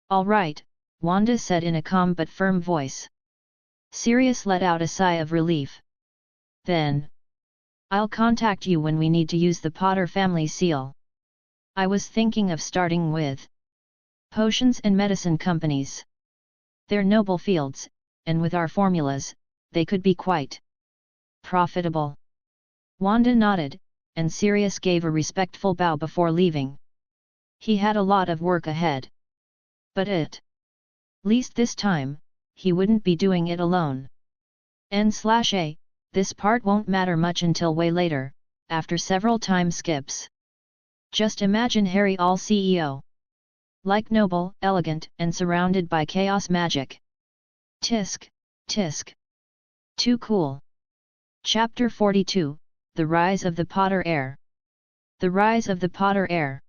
All right, Wanda said in a calm but firm voice. Sirius let out a sigh of relief. Then I'll contact you when we need to use the Potter family seal. I was thinking of starting with potions and medicine companies. They're noble fields, and with our formulas, they could be quite profitable. Wanda nodded, and Sirius gave a respectful bow before leaving. He had a lot of work ahead. But at least this time, he wouldn't be doing it alone. N/A, this part won't matter much until way later, after several time skips. Just imagine Harry all CEO. Like noble, elegant, and surrounded by chaos magic. Tisk, tisk. Too cool. Chapter 42, The Rise of the Potter Heir. The Rise of the Potter Heir.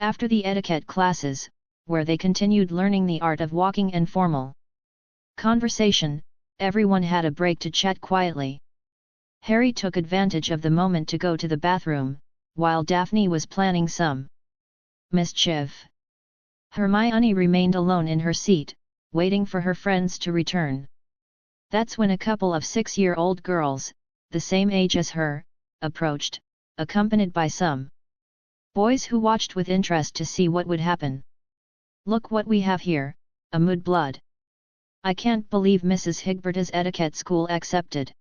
After the etiquette classes, where they continued learning the art of walking and formal conversation, everyone had a break to chat quietly. Harry took advantage of the moment to go to the bathroom, while Daphne was planning some mischief. Hermione remained alone in her seat, waiting for her friends to return. That's when a couple of 6-year-old girls, the same age as her, approached, accompanied by some boys who watched with interest to see what would happen. Look what we have here, a mudblood. I can't believe Mrs. Higberta's etiquette school accepted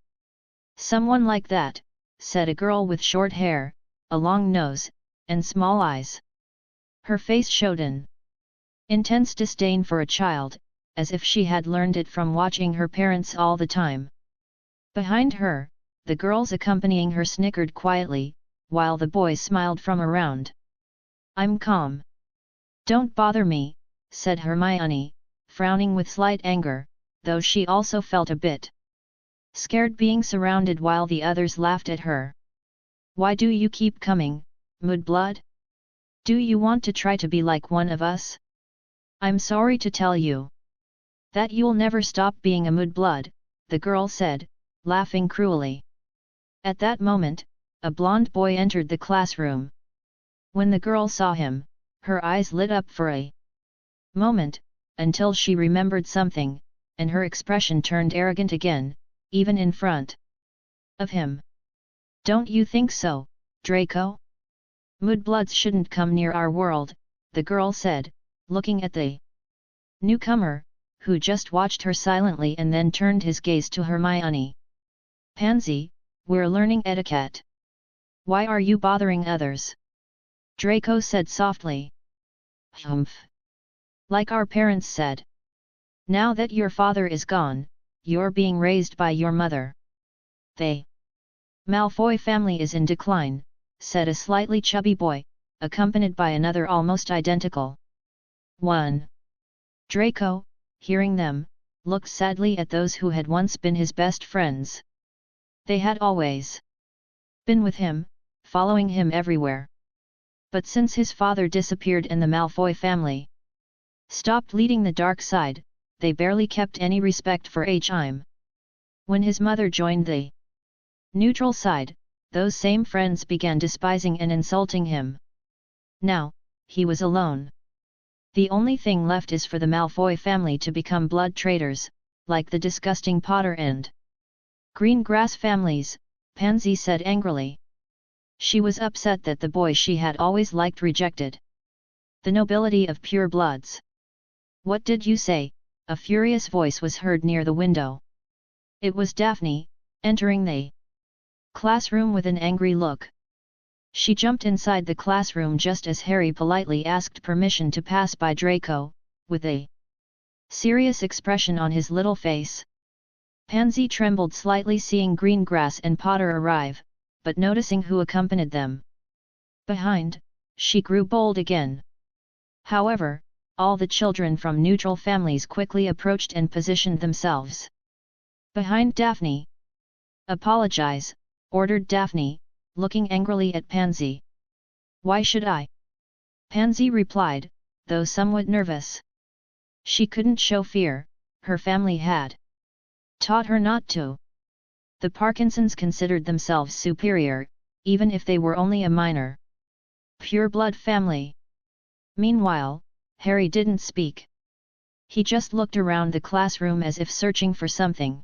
someone like that, said a girl with short hair, a long nose, and small eyes. Her face showed an intense disdain for a child, as if she had learned it from watching her parents all the time. Behind her, the girls accompanying her snickered quietly, while the boys smiled from around. I'm calm. Don't bother me, said Hermione, frowning with slight anger, though she also felt a bit scared being surrounded while the others laughed at her. Why do you keep coming, mudblood? Do you want to try to be like one of us? I'm sorry to tell you that you'll never stop being a mudblood, the girl said, laughing cruelly. At that moment, a blond boy entered the classroom. When the girl saw him, her eyes lit up for a moment, until she remembered something, and her expression turned arrogant again, even in front of him. Don't you think so, Draco? Mudbloods shouldn't come near our world, the girl said, looking at the newcomer, who just watched her silently and then turned his gaze to Hermione. Pansy, we're learning etiquette. Why are you bothering others? Draco said softly. Humph. Like our parents said. Now that your father is gone, you're being raised by your mother. The Malfoy family is in decline, said a slightly chubby boy, accompanied by another almost identical one. Draco, hearing them, looked sadly at those who had once been his best friends. They had always been with him, following him everywhere. But since his father disappeared and the Malfoy family stopped leading the dark side, they barely kept any respect for him. When his mother joined the neutral side, those same friends began despising and insulting him. Now, he was alone. The only thing left is for the Malfoy family to become blood traitors, like the disgusting Potter and Green Grass families, Pansy said angrily. She was upset that the boy she had always liked rejected the nobility of pure bloods. What did you say? A furious voice was heard near the window. It was Daphne, entering the classroom with an angry look. She jumped inside the classroom just as Harry politely asked permission to pass by Draco, with a serious expression on his little face. Pansy trembled slightly seeing Greengrass and Potter arrive, but noticing who accompanied them behind, she grew bold again. However, all the children from neutral families quickly approached and positioned themselves behind Daphne. Apologize, ordered Daphne, looking angrily at Pansy. Why should I? Pansy replied, though somewhat nervous. She couldn't show fear, her family had taught her not to. The Parkinsons considered themselves superior, even if they were only a minor pure-blood family. Meanwhile, Harry didn't speak. He just looked around the classroom as if searching for something.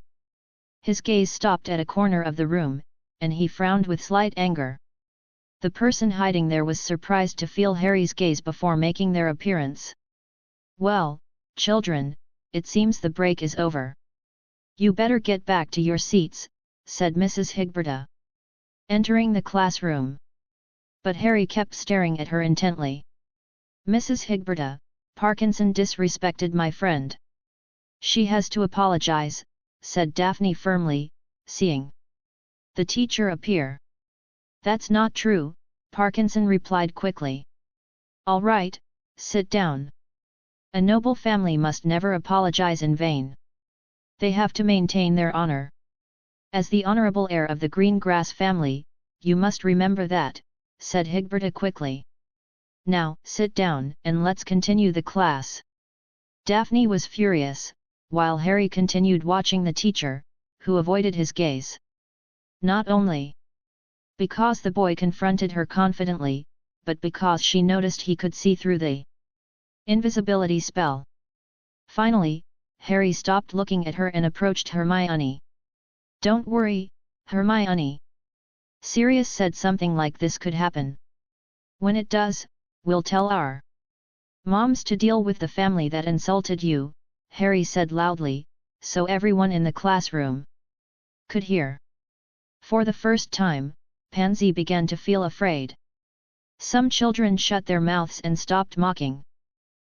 His gaze stopped at a corner of the room, and he frowned with slight anger. The person hiding there was surprised to feel Harry's gaze before making their appearance. Well, children, it seems the break is over. You better get back to your seats, said Mrs. Higberta, entering the classroom. But Harry kept staring at her intently. Mrs. Higberta, Parkinson disrespected my friend. She has to apologize, said Daphne firmly, seeing the teacher appear. That's not true, Parkinson replied quickly. All right, sit down. A noble family must never apologize in vain. They have to maintain their honor. As the honorable heir of the Greengrass family, you must remember that, said Higberta quickly. Now, sit down and let's continue the class. Daphne was furious, while Harry continued watching the teacher, who avoided his gaze. Not only because the boy confronted her confidently, but because she noticed he could see through the invisibility spell. Finally, Harry stopped looking at her and approached Hermione. Don't worry, Hermione. Sirius said something like this could happen. When it does, we'll tell our moms to deal with the family that insulted you, Harry said loudly, so everyone in the classroom could hear. For the first time, Pansy began to feel afraid. Some children shut their mouths and stopped mocking.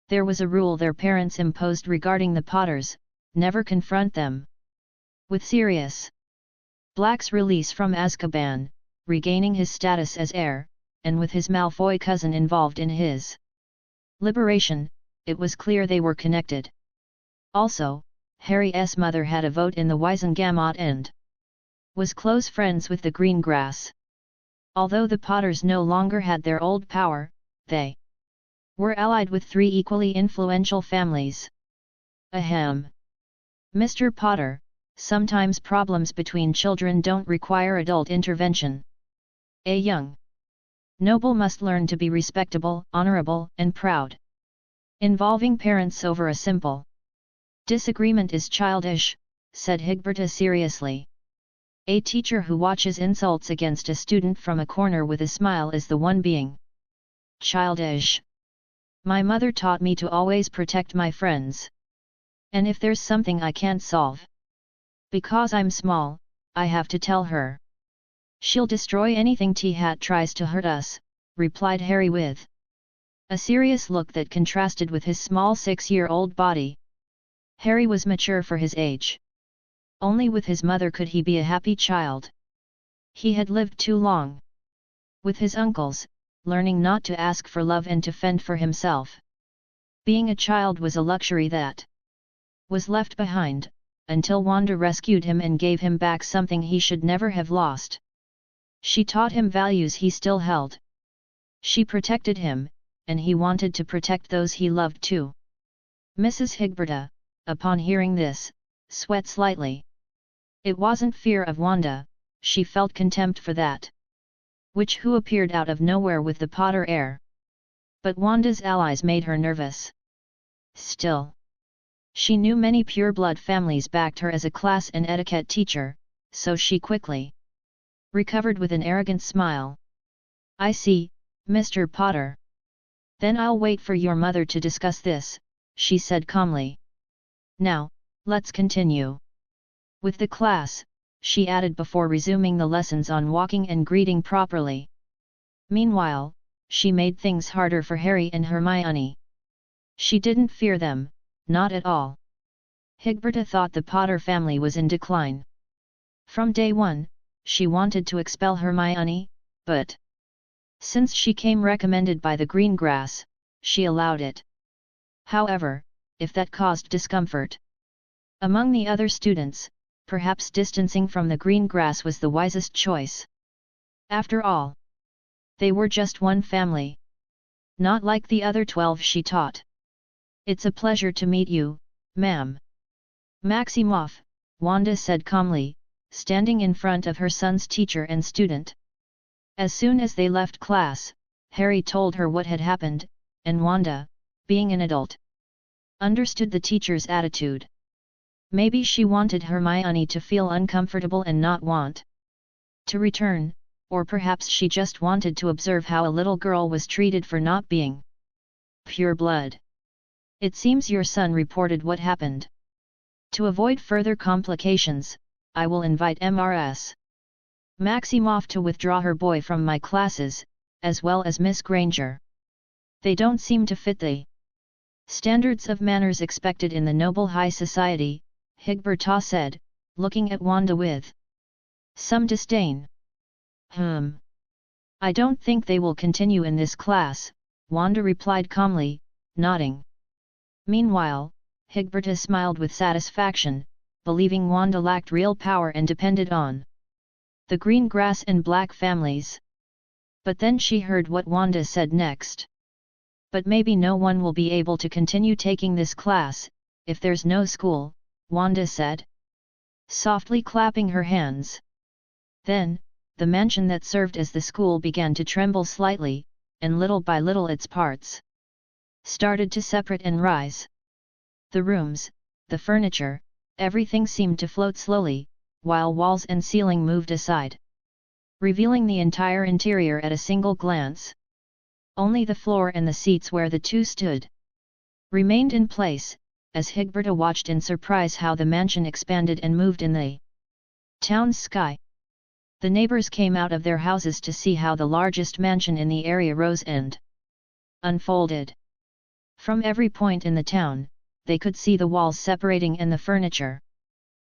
There was a rule their parents imposed regarding the Potters: never confront them. With Sirius Black's release from Azkaban, regaining his status as heir, and with his Malfoy cousin involved in his liberation, it was clear they were connected. Also, Harry's mother had a vote in the Wizengamot and was close friends with the Greengrass. Although the Potters no longer had their old power, they were allied with 3 equally influential families. Ahem. Mr. Potter, sometimes problems between children don't require adult intervention. A young noble must learn to be respectable, honorable, and proud. Involving parents over a simple disagreement is childish, said Higberta seriously. A teacher who watches insults against a student from a corner with a smile is the one being childish. My mother taught me to always protect my friends. And if there's something I can't solve because I'm small, I have to tell her. She'll destroy anything T-Hat tries to hurt us, replied Harry with a serious look that contrasted with his small 6-year-old body. Harry was mature for his age. Only with his mother could he be a happy child. He had lived too long with his uncles, learning not to ask for love and to fend for himself. Being a child was a luxury that was left behind, until Wanda rescued him and gave him back something he should never have lost. She taught him values he still held. She protected him, and he wanted to protect those he loved too. Mrs. Higberta, upon hearing this, sweat slightly. It wasn't fear of Wanda, she felt contempt for that witch who appeared out of nowhere with the Potter air. But Wanda's allies made her nervous. Still, she knew many pure-blood families backed her as a class and etiquette teacher, so she quickly recovered with an arrogant smile. I see, Mr. Potter. Then I'll wait for your mother to discuss this, she said calmly. Now, let's continue with the class, she added before resuming the lessons on walking and greeting properly. Meanwhile, she made things harder for Harry and Hermione. She didn't fear them, not at all. Higberta thought the Potter family was in decline. From day one, she wanted to expel Hermione, but since she came recommended by the green grass, she allowed it. However, if that caused discomfort among the other students, perhaps distancing from the green grass was the wisest choice. After all, they were just one family. Not like the other 12 she taught. It's a pleasure to meet you, ma'am. Maximoff, Wanda said calmly, standing in front of her son's teacher and student. As soon as they left class, Harry told her what had happened, and Wanda, being an adult, understood the teacher's attitude. Maybe she wanted Hermione to feel uncomfortable and not want to return, or perhaps she just wanted to observe how a little girl was treated for not being pure blood. It seems your son reported what happened. To avoid further complications, I will invite Mrs. Maximoff to withdraw her boy from my classes, as well as Miss Granger. They don't seem to fit the standards of manners expected in the noble high society, Higberta said, looking at Wanda with some disdain. I don't think they will continue in this class, Wanda replied calmly, nodding. Meanwhile, Higberta smiled with satisfaction, believing Wanda lacked real power and depended on the green grass and black families. But then she heard what Wanda said next. But maybe no one will be able to continue taking this class, if there's no school, Wanda said, softly clapping her hands. Then, the mansion that served as the school began to tremble slightly, and little by little its parts started to separate and rise. The rooms, the furniture, everything seemed to float slowly, while walls and ceiling moved aside, revealing the entire interior at a single glance. Only the floor and the seats where the two stood remained in place, as Higberta watched in surprise how the mansion expanded and moved in the town's sky. The neighbors came out of their houses to see how the largest mansion in the area rose and unfolded. From every point in the town, they could see the walls separating and the furniture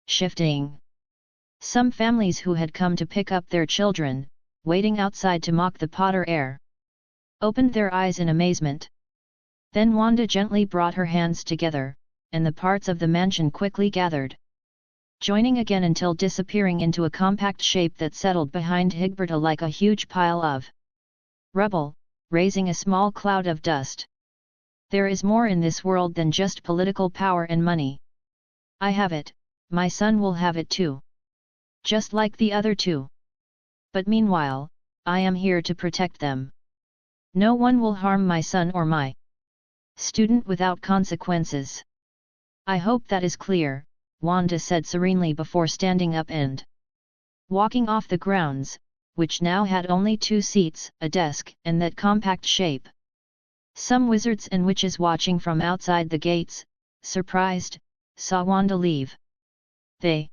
shifting. Some families who had come to pick up their children, waiting outside to mock the Potter air, opened their eyes in amazement. Then Wanda gently brought her hands together, and the parts of the mansion quickly gathered, joining again until disappearing into a compact shape that settled behind Higberta like a huge pile of rubble, raising a small cloud of dust. There is more in this world than just political power and money. I have it, my son will have it too. Just like the other two. But meanwhile, I am here to protect them. No one will harm my son or my student without consequences. I hope that is clear, Wanda said serenely before standing up and walking off the grounds, which now had only 2 seats, a desk, and that compact shape. Some wizards and witches watching from outside the gates, surprised, saw Wanda leave. They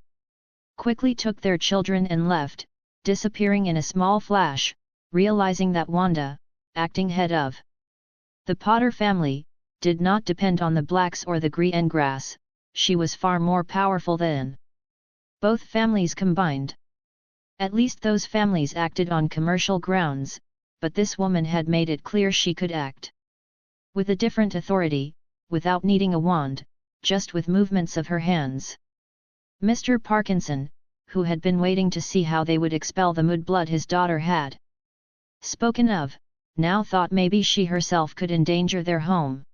quickly took their children and left, disappearing in a small flash, realizing that Wanda, acting head of the Potter family, did not depend on the blacks or the green grass, she was far more powerful than both families combined. At least those families acted on commercial grounds, but this woman had made it clear she could act with a different authority, without needing a wand, just with movements of her hands. Mr. Parkinson, who had been waiting to see how they would expel the mudblood his daughter had spoken of, now thought maybe she herself could endanger their home.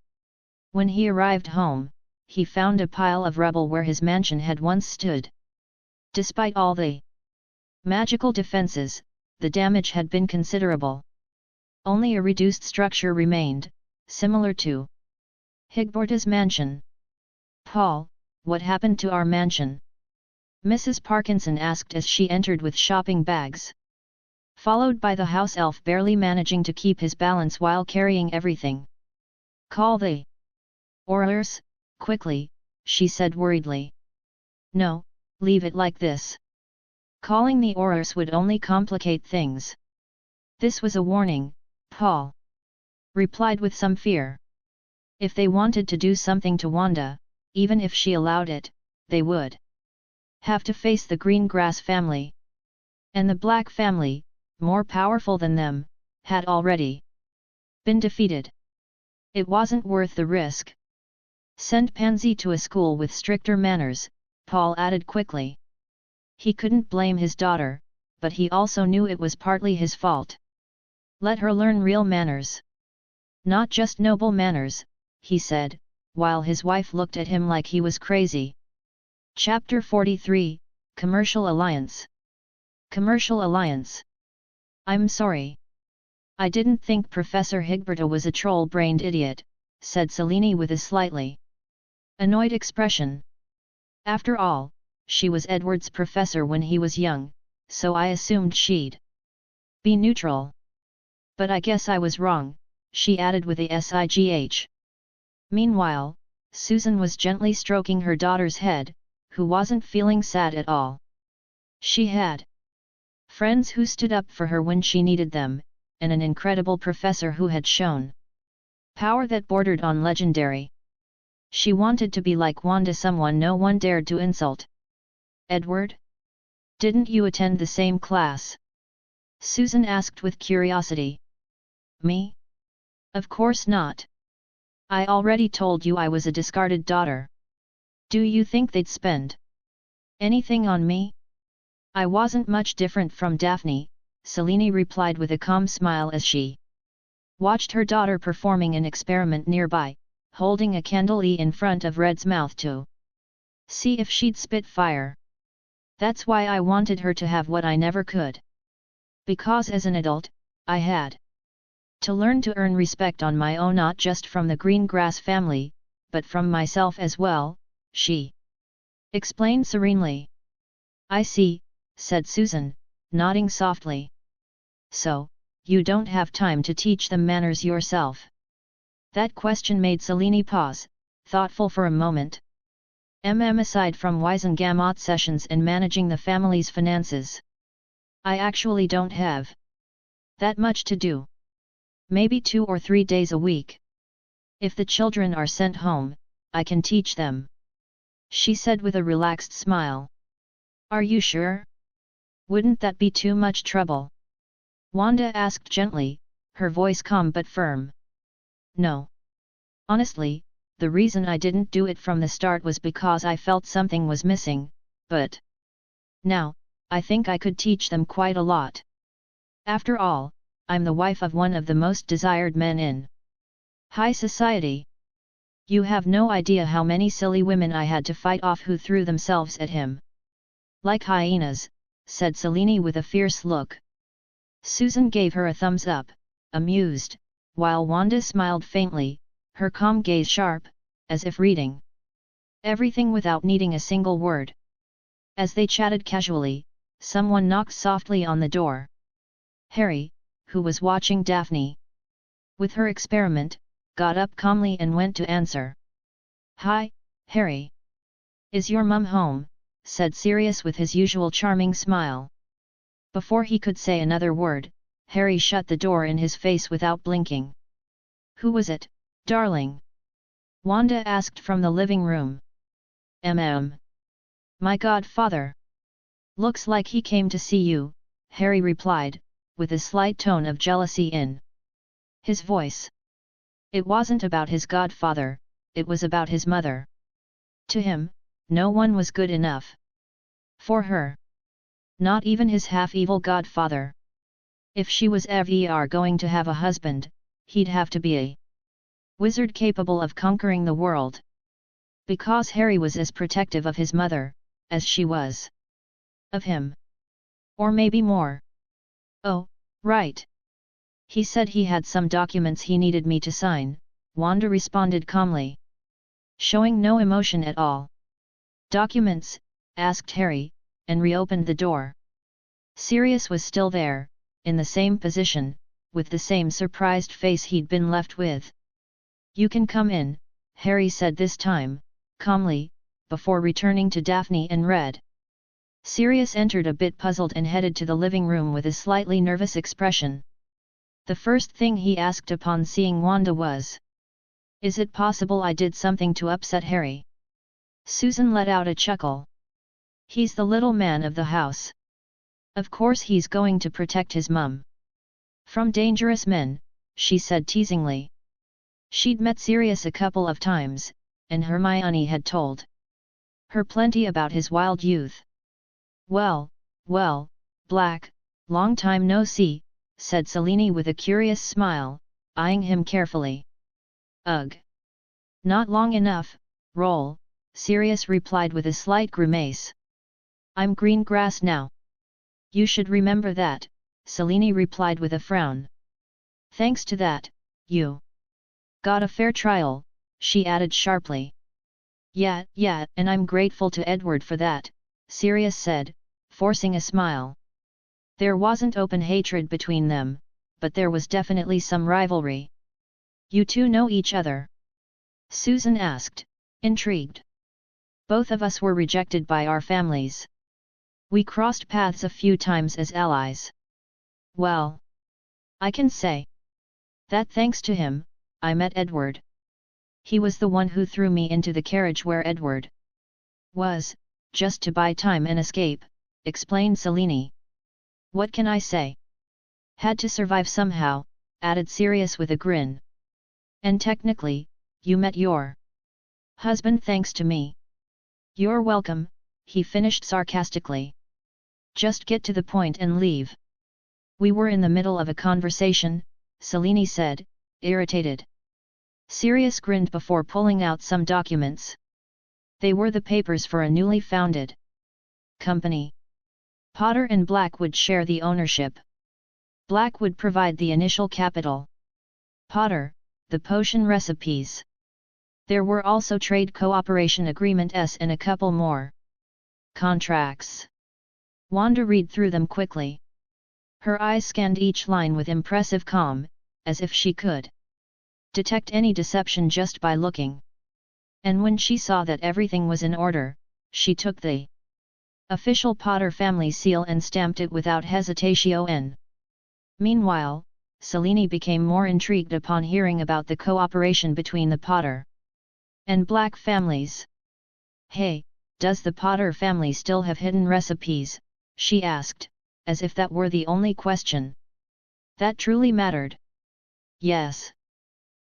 When he arrived home, he found a pile of rubble where his mansion had once stood. Despite all the magical defenses, the damage had been considerable. Only a reduced structure remained, similar to Higborta's mansion. "Paul, what happened to our mansion?" Mrs. Parkinson asked as she entered with shopping bags, followed by the house elf barely managing to keep his balance while carrying everything. "Call the Aurors, quickly," she said worriedly. "No, leave it like this. Calling the Aurors would only complicate things." "This was a warning," Paul replied with some fear. If they wanted to do something to Wanda, even if she allowed it, they would have to face the green grass family. And the black family, more powerful than them, had already been defeated. It wasn't worth the risk. "Send Pansy to a school with stricter manners," Paul added quickly. He couldn't blame his daughter, but he also knew it was partly his fault. "Let her learn real manners. Not just noble manners," he said, while his wife looked at him like he was crazy. Chapter 43, Commercial Alliance. Commercial Alliance. "I'm sorry. I didn't think Professor Higberta was a troll-brained idiot," said Selene with a slightly annoyed expression. "After all, she was Edward's professor when he was young, so I assumed she'd be neutral. But I guess I was wrong," she added with a sigh. Meanwhile, Susan was gently stroking her daughter's head, who wasn't feeling sad at all. She had friends who stood up for her when she needed them, and an incredible professor who had shown power that bordered on legendary. She wanted to be like Wanda, someone no one dared to insult. "Edward? Didn't you attend the same class?" Susan asked with curiosity. "Me? Of course not. I already told you I was a discarded daughter. Do you think they'd spend anything on me?" "I wasn't much different from Daphne," Selene replied with a calm smile as she watched her daughter performing an experiment nearby, holding a candle in front of Red's mouth to see if she'd spit fire. "That's why I wanted her to have what I never could. Because as an adult, I had to learn to earn respect on my own, not just from the green grass family, but from myself as well," she explained serenely. "I see," said Susan, nodding softly. "So, you don't have time to teach them manners yourself?" That question made Selene pause, thoughtful for a moment. Aside from Wisengamot sessions and managing the family's finances, I actually don't have that much to do. Maybe 2 or 3 days a week. If the children are sent home, I can teach them," she said with a relaxed smile. "Are you sure? Wouldn't that be too much trouble?" Wanda asked gently, her voice calm but firm. "No. Honestly, the reason I didn't do it from the start was because I felt something was missing, but now, I think I could teach them quite a lot. After all, I'm the wife of one of the most desired men in high society. You have no idea how many silly women I had to fight off who threw themselves at him like hyenas," said Selene with a fierce look. Susan gave her a thumbs up, amused, while Wanda smiled faintly, her calm gaze sharp, as if reading everything without needing a single word. As they chatted casually, someone knocked softly on the door. Harry, who was watching Daphne with her experiment, got up calmly and went to answer. "Hi, Harry. Is your mum home?" said Sirius with his usual charming smile. Before he could say another word, Harry shut the door in his face without blinking. "Who was it, darling?" Wanda asked from the living room. My godfather. Looks like he came to see you, Harry replied, with a slight tone of jealousy in his voice. It wasn't about his godfather, it was about his mother. To him, no one was good enough for her. Not even his half-evil godfather. If she was ever going to have a husband, he'd have to be a wizard capable of conquering the world. Because Harry was as protective of his mother, as she was of him. Or maybe more. Oh, right. He said he had some documents he needed me to sign, Wanda responded calmly, showing no emotion at all. Documents? Asked Harry, and reopened the door. Sirius was still there, in the same position, with the same surprised face he'd been left with. You can come in, Harry said this time, calmly, before returning to Daphne and Red. Sirius entered a bit puzzled and headed to the living room with a slightly nervous expression. The first thing he asked upon seeing Wanda was, "Is it possible I did something to upset Harry?" Susan let out a chuckle. He's the little man of the house. Of course he's going to protect his mum from dangerous men, she said teasingly. She'd met Sirius a couple of times, and Hermione had told her plenty about his wild youth. Well, Black, long time no see, said Selene with a curious smile, eyeing him carefully. Ugh! Not long enough, Roll, Sirius replied with a slight grimace. I'm green grass now. You should remember that, Selene replied with a frown. Thanks to that, you got a fair trial, she added sharply. Yeah, and I'm grateful to Edward for that, Sirius said, forcing a smile. There wasn't open hatred between them, but there was definitely some rivalry. You two know each other? Susan asked, intrigued. Both of us were rejected by our families. We crossed paths a few times as allies. Well, I can say that thanks to him, I met Edward. He was the one who threw me into the carriage where Edward was, just to buy time and escape, explained Selene. What can I say? Had to survive somehow, added Sirius with a grin. And technically, you met your husband thanks to me. You're welcome, he finished sarcastically. Just get to the point and leave. We were in the middle of a conversation, Selene said, irritated. Sirius grinned before pulling out some documents. They were the papers for a newly founded company. Potter and Black would share the ownership. Black would provide the initial capital. Potter, the potion recipes. There were also trade cooperation agreements and a couple more contracts. Wanda read through them quickly. Her eyes scanned each line with impressive calm, as if she could detect any deception just by looking. And when she saw that everything was in order, she took the official Potter family seal and stamped it without hesitation. Meanwhile, Selene became more intrigued upon hearing about the cooperation between the Potter and Black families. Hey, does the Potter family still have hidden recipes? She asked, as if that were the only question that truly mattered. Yes.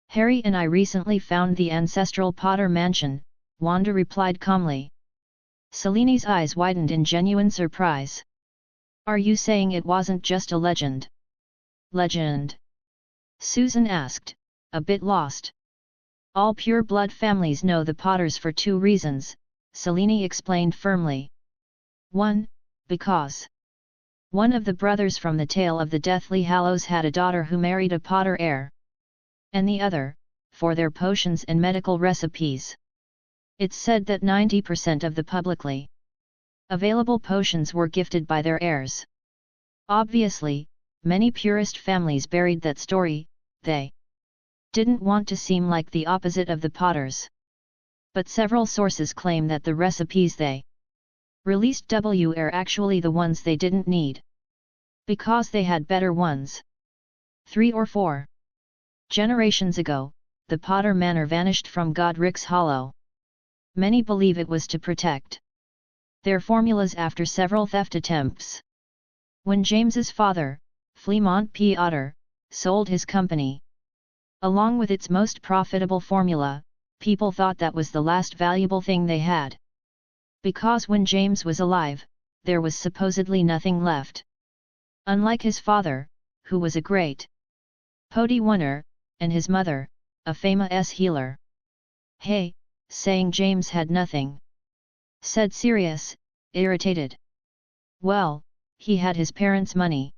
Harry and I recently found the ancestral Potter mansion, Wanda replied calmly. Selene's eyes widened in genuine surprise. Are you saying it wasn't just a legend? Legend? Susan asked, a bit lost. All pure-blood families know the Potters for two reasons, Selene explained firmly. 1. Because one of the brothers from the Tale of the Deathly Hallows had a daughter who married a Potter heir. And the other, for their potions and medical recipes. It's said that 90% of the publicly available potions were gifted by their heirs. Obviously, many purist families buried that story. They didn't want to seem like the opposite of the Potters. But several sources claim that the recipes they released are actually the ones they didn't need. Because they had better ones. 3 or 4 generations ago, the Potter Manor vanished from Godric's Hollow. Many believe it was to protect their formulas after several theft attempts. When James's father, Fleamont P. Otter, sold his company, along with its most profitable formula, people thought that was the last valuable thing they had. Because when James was alive, there was supposedly nothing left. Unlike his father, who was a great Pody winner, and his mother, a famous healer. Hey, saying James had nothing, said Sirius, irritated. Well, he had his parents' money.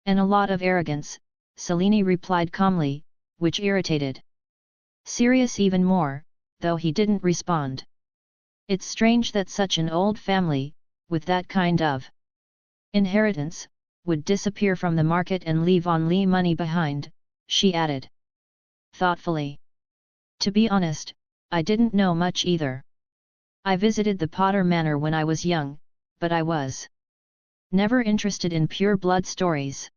And a lot of arrogance, Selene replied calmly, which irritated Sirius even more, though he didn't respond. It's strange that such an old family, with that kind of inheritance, would disappear from the market and leave only money behind, she added thoughtfully. To be honest, I didn't know much either. I visited the Potter Manor when I was young, but I was never interested in pure blood stories.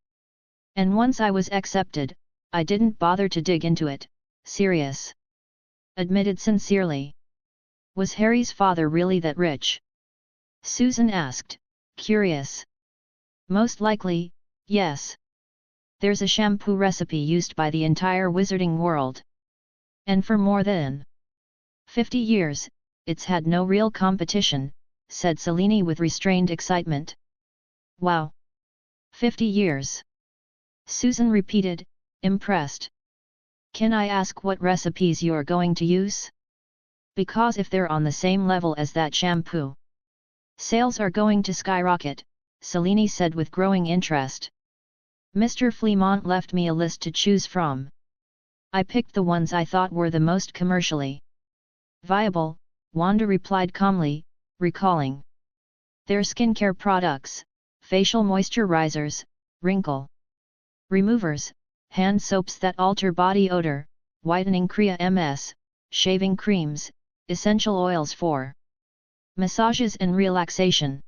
And once I was accepted, I didn't bother to dig into it, Sirius admitted sincerely. Was Harry's father really that rich? Susan asked, curious. Most likely, yes. There's a shampoo recipe used by the entire wizarding world. And for more than 50 years, it's had no real competition, said Selene with restrained excitement. Wow! 50 years! Susan repeated, impressed. Can I ask what recipes you're going to use? Because if they're on the same level as that shampoo, sales are going to skyrocket, Selene said with growing interest. Mr. Fleamont left me a list to choose from. I picked the ones I thought were the most commercially viable, Wanda replied calmly, recalling their skincare products, facial moisturizers, wrinkle removers, hand soaps that alter body odor, whitening cream, shaving creams, essential oils for massages and relaxation.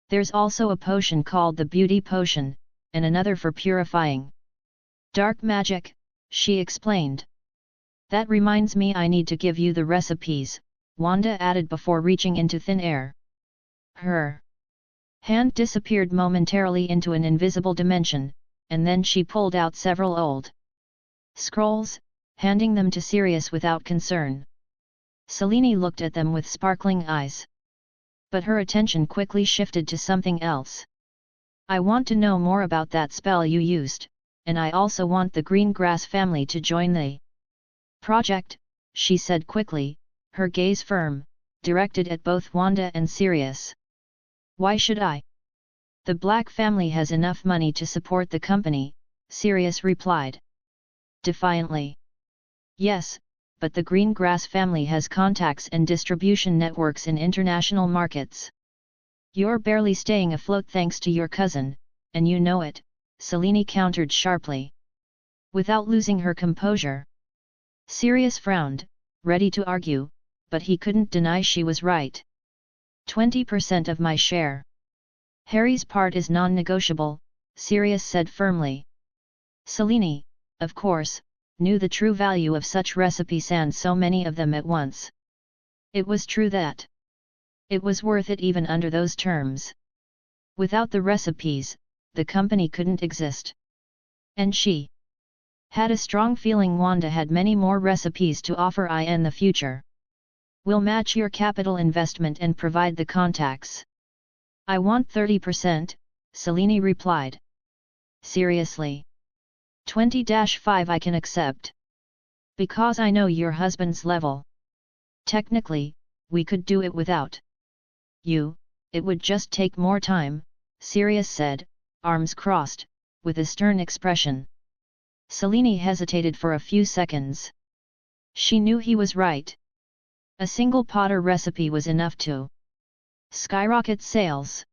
There's also a potion called the Beauty Potion, and another for purifying dark magic, she explained. That reminds me I need to give you the recipes, Wanda added before reaching into thin air. Her hand disappeared momentarily into an invisible dimension, and then she pulled out several old scrolls, handing them to Sirius without concern. Selene looked at them with sparkling eyes. But her attention quickly shifted to something else. I want to know more about that spell you used, and I also want the green grass family to join the project, she said quickly, her gaze firm, directed at both Wanda and Sirius. Why should I? The Black family has enough money to support the company, Sirius replied defiantly. Yes, but the green grass family has contacts and distribution networks in international markets. You're barely staying afloat thanks to your cousin, and you know it, Selene countered sharply. Without losing her composure. Sirius frowned, ready to argue, but he couldn't deny she was right. 20% of my share. Harry's part is non-negotiable, Sirius said firmly. Selene, of course, knew the true value of such recipes and so many of them at once. It was true that it was worth it even under those terms. Without the recipes, the company couldn't exist. And she had a strong feeling Wanda had many more recipes to offer in the future. We'll match your capital investment and provide the contacts. I want 30%, Selene replied. Seriously? 20-5 I can accept. Because I know your husband's level. Technically, we could do it without you, it would just take more time, Sirius said, arms crossed, with a stern expression. Selene hesitated for a few seconds. She knew he was right. A single Potter recipe was enough to skyrocket sales.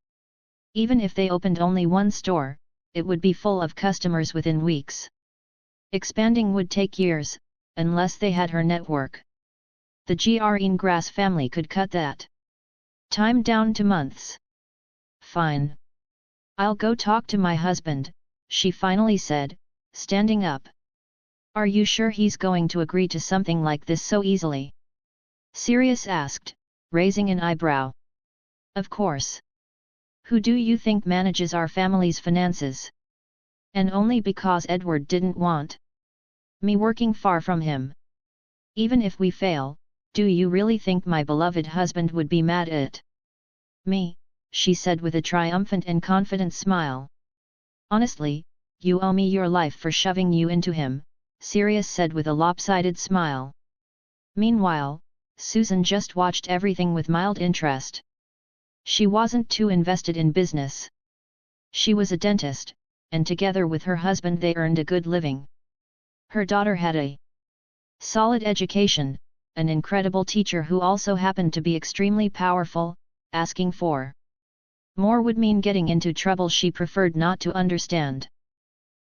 Even if they opened only one store, it would be full of customers within weeks. Expanding would take years, unless they had her network. The Green Grass family could cut that time down to months. Fine. I'll go talk to my husband, she finally said, standing up. Are you sure he's going to agree to something like this so easily? Sirius asked, raising an eyebrow. Of course. Who do you think manages our family's finances? And only because Edward didn't want me working far from him. Even if we fail, do you really think my beloved husband would be mad at me? She said with a triumphant and confident smile. Honestly, you owe me your life for shoving you into him, Sirius said with a lopsided smile. Meanwhile, Susan just watched everything with mild interest. She wasn't too invested in business. She was a dentist, and together with her husband they earned a good living. Her daughter had a solid education, an incredible teacher who also happened to be extremely powerful. Asking for more would mean getting into trouble she preferred not to understand.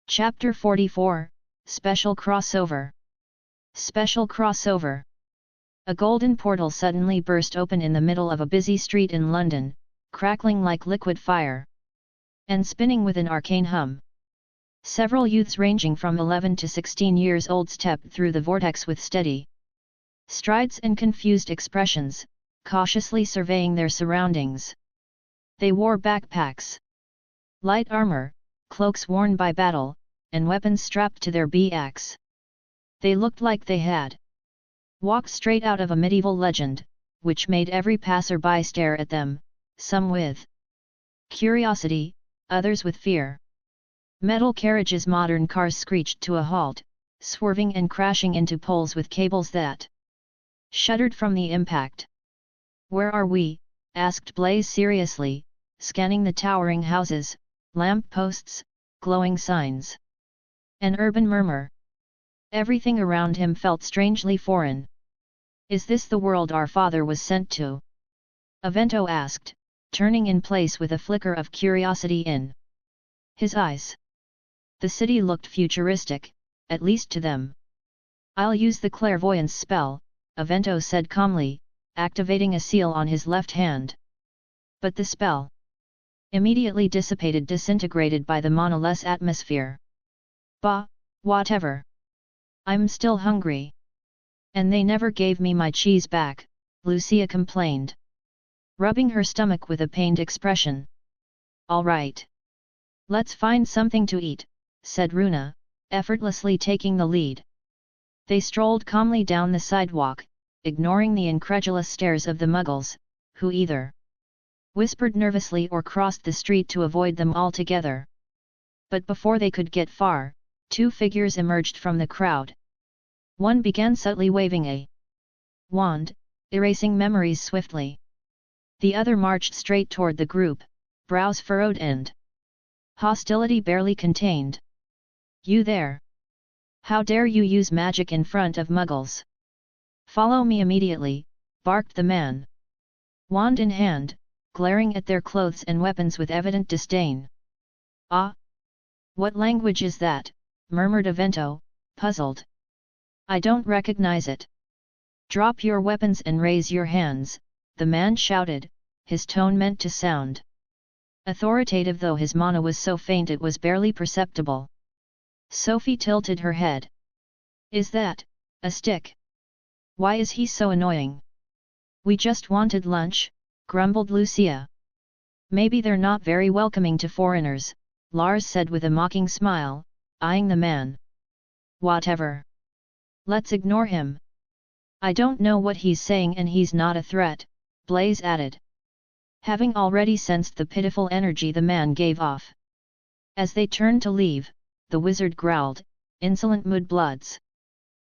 Chapter 44, Special Crossover. Special Crossover. A golden portal suddenly burst open in the middle of a busy street in London, crackling like liquid fire, and spinning with an arcane hum. Several youths ranging from 11 to 16 years old stepped through the vortex with steady strides and confused expressions, cautiously surveying their surroundings. They wore backpacks, light armor, cloaks worn by battle, and weapons strapped to their backs. They looked like they had walked straight out of a medieval legend, which made every passer-by stare at them, some with curiosity, others with fear. Metal carriages, modern cars screeched to a halt, swerving and crashing into poles with cables that shuddered from the impact. "Where are we?" asked Blaze seriously, scanning the towering houses, lamp posts, glowing signs. An urban murmur. Everything around him felt strangely foreign. "Is this the world our father was sent to?" Avento asked, turning in place with a flicker of curiosity in his eyes. The city looked futuristic, at least to them. "I'll use the clairvoyance spell," Avento said calmly, activating a seal on his left hand. But the spell immediately disintegrated by the monoless atmosphere. "Bah, whatever. I'm still hungry. And they never gave me my cheese back," Lucia complained, rubbing her stomach with a pained expression. "All right. Let's find something to eat," said Runa, effortlessly taking the lead. They strolled calmly down the sidewalk, ignoring the incredulous stares of the muggles, who either whispered nervously or crossed the street to avoid them altogether. But before they could get far, two figures emerged from the crowd. One began subtly waving a wand, erasing memories swiftly. The other marched straight toward the group, brows furrowed and hostility barely contained. "You there! How dare you use magic in front of muggles? Follow me immediately," barked the man, wand in hand, glaring at their clothes and weapons with evident disdain. "Ah! What language is that?" murmured Avento, puzzled. "I don't recognize it." "Drop your weapons and raise your hands," the man shouted, his tone meant to sound authoritative though his mana was so faint it was barely perceptible. Sophie tilted her head. "Is that a stick? Why is he so annoying?" "We just wanted lunch," grumbled Lucia. "Maybe they're not very welcoming to foreigners," Lars said with a mocking smile, eyeing the man. "Whatever. Let's ignore him. I don't know what he's saying and he's not a threat," Blaze added, having already sensed the pitiful energy the man gave off. As they turned to leave, the wizard growled, "Insolent mudbloods!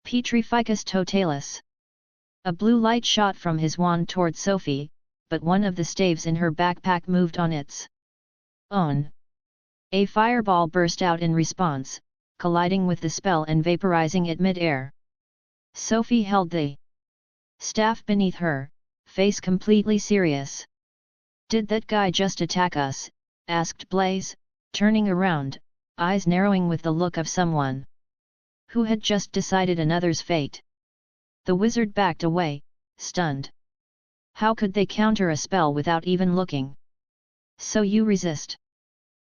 Petrificus totalis!" A blue light shot from his wand toward Sophie, but one of the staves in her backpack moved on its own. A fireball burst out in response, colliding with the spell and vaporizing it mid-air. Sophie held the staff beneath her, face completely serious. "Did that guy just attack us?" asked Blaze, turning around, eyes narrowing with the look of someone who had just decided another's fate. The wizard backed away, stunned. How could they counter a spell without even looking? "So you resist?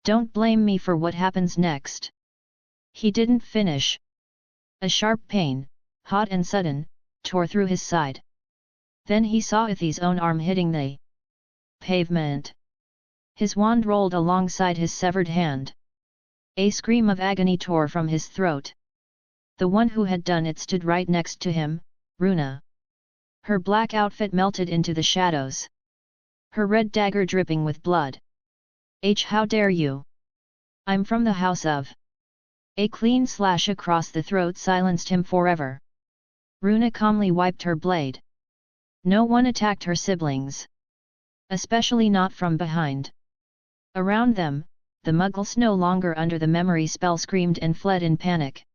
Don't blame me for what happens next." He didn't finish. A sharp pain, hot and sudden, tore through his side. Then he saw Ithy's own arm hitting the pavement. His wand rolled alongside his severed hand. A scream of agony tore from his throat. The one who had done it stood right next to him, Runa. Her black outfit melted into the shadows. Her red dagger dripping with blood. How dare you! I'm from the house of... A clean slash across the throat silenced him forever. Runa calmly wiped her blade. No one attacked her siblings. Especially not from behind. Around them, the muggles no longer under the memory spell screamed and fled in panic.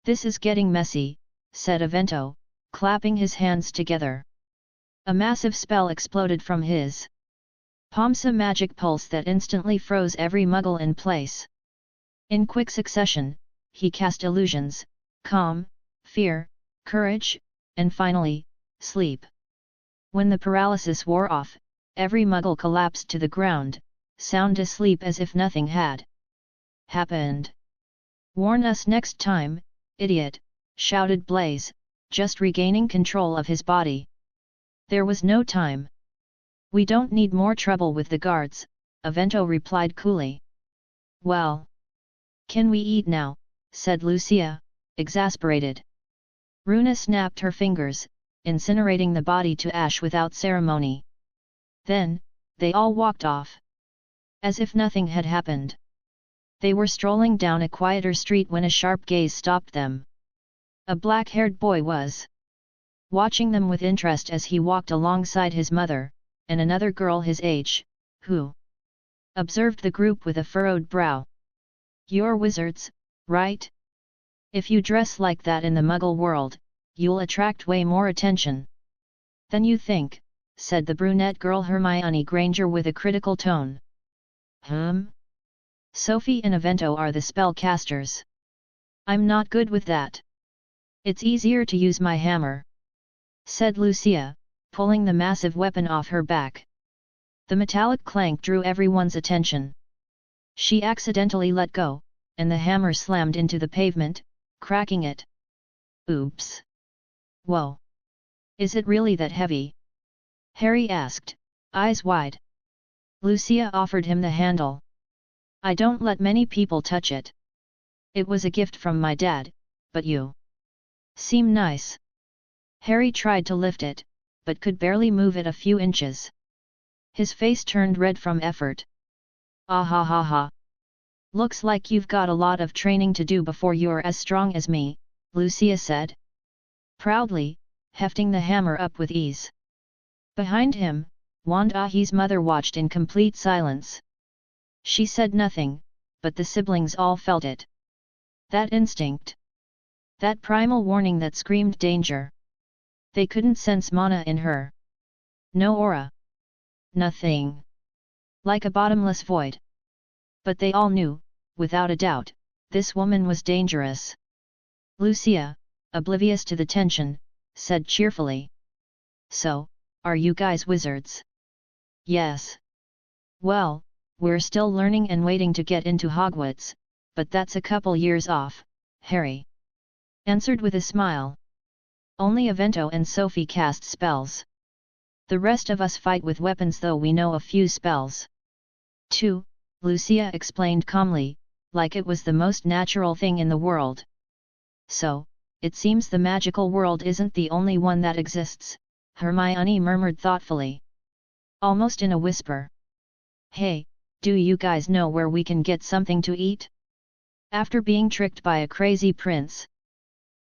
This is getting messy, said Avento, clapping his hands together. A massive spell exploded from his palms, a magic pulse that instantly froze every muggle in place. In quick succession, he cast illusions, calm, fear, courage, and finally, sleep. When the paralysis wore off, every muggle collapsed to the ground, sound asleep as if nothing had happened. Warn us next time, idiot, shouted Blaze, just regaining control of his body. There was no time. We don't need more trouble with the guards, Avento replied coolly. Well, can we eat now? Said Lucia, exasperated. Runa snapped her fingers, incinerating the body to ash without ceremony. Then, they all walked off. As if nothing had happened. They were strolling down a quieter street when a sharp gaze stopped them. A black-haired boy was watching them with interest as he walked alongside his mother, and another girl his age, who observed the group with a furrowed brow. You're wizards, right? If you dress like that in the Muggle world, you'll attract way more attention than you think, said the brunette girl Hermione Granger with a critical tone. Sophie and Avento are the spellcasters. I'm not good with that. It's easier to use my hammer, said Lucia, pulling the massive weapon off her back. The metallic clank drew everyone's attention. She accidentally let go, and the hammer slammed into the pavement, cracking it. Oops! Whoa! Is it really that heavy? Harry asked, eyes wide. Lucia offered him the handle. I don't let many people touch it. It was a gift from my dad, but you seem nice. Harry tried to lift it, but could barely move it a few inches. His face turned red from effort. Ah ha ha ha. Looks like you've got a lot of training to do before you're as strong as me, Lucia said. Proudly, hefting the hammer up with ease. Behind him, Wanda's mother watched in complete silence. She said nothing, but the siblings all felt it. That instinct. That primal warning that screamed danger. They couldn't sense mana in her. No aura. Nothing. Like a bottomless void. But they all knew, without a doubt, this woman was dangerous. Lucia, oblivious to the tension, said cheerfully. So, are you guys wizards? Yes. Well, we're still learning and waiting to get into Hogwarts, but that's a couple years off, Harry answered with a smile. Only Avento and Sophie cast spells. The rest of us fight with weapons, though we know a few spells. Too, Lucia explained calmly, like it was the most natural thing in the world. So, it seems the magical world isn't the only one that exists, Hermione murmured thoughtfully. Almost in a whisper. Hey, do you guys know where we can get something to eat? After being tricked by a crazy prince,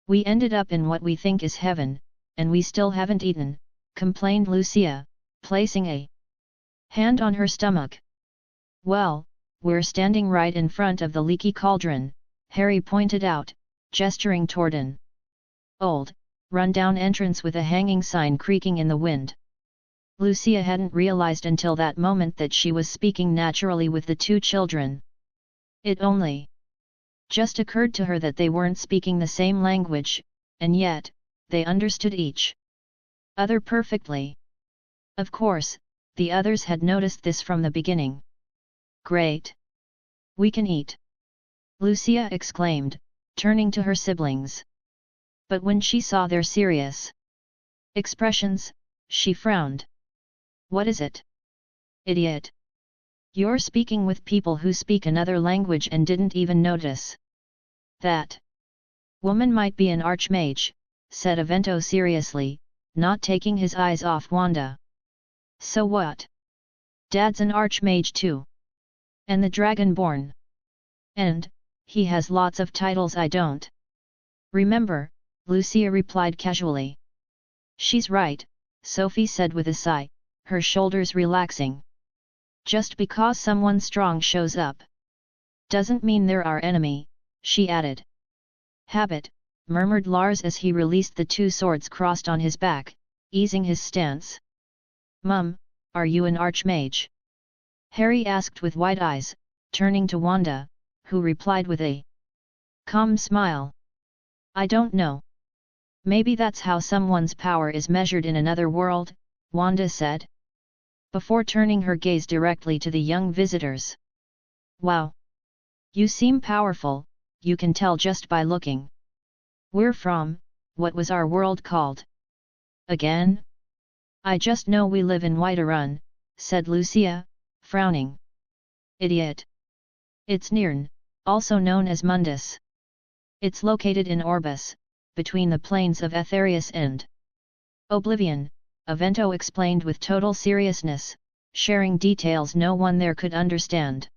we ended up in what we think is heaven, and we still haven't eaten, complained Lucia, placing a hand on her stomach. Well, we're standing right in front of the leaky cauldron, Harry pointed out, gesturing toward an old, run-down entrance with a hanging sign creaking in the wind. Lucia hadn't realized until that moment that she was speaking naturally with the two children. It only just occurred to her that they weren't speaking the same language, and yet, they understood each other perfectly. Of course, the others had noticed this from the beginning. Great! We can eat! Lucia exclaimed, turning to her siblings. But when she saw their serious expressions, She frowned. What is it? Idiot! You're speaking with people who speak another language and didn't even notice. That woman might be an archmage, said Avento seriously, not taking his eyes off Wanda. So what? Dad's an archmage too. And the Dragonborn. And, he has lots of titles I don't. Remember, Lucia replied casually. She's right, Sophie said with a sigh, her shoulders relaxing. Just because someone strong shows up doesn't mean they're our enemy, she added. Habit, murmured Lars as he released the two swords crossed on his back, easing his stance. Mum, are you an archmage? Harry asked with wide eyes, turning to Wanda, who replied with a calm smile. I don't know. Maybe that's how someone's power is measured in another world, Wanda said, before turning her gaze directly to the young visitors. Wow! You seem powerful, you can tell just by looking. We're from, what was our world called? Again? I just know we live in Whiterun, said Lucia, frowning. Idiot! It's Nirn, also known as Mundus. It's located in Orbis, between the plains of Aetherius and Oblivion, Avento explained with total seriousness, sharing details no one there could understand.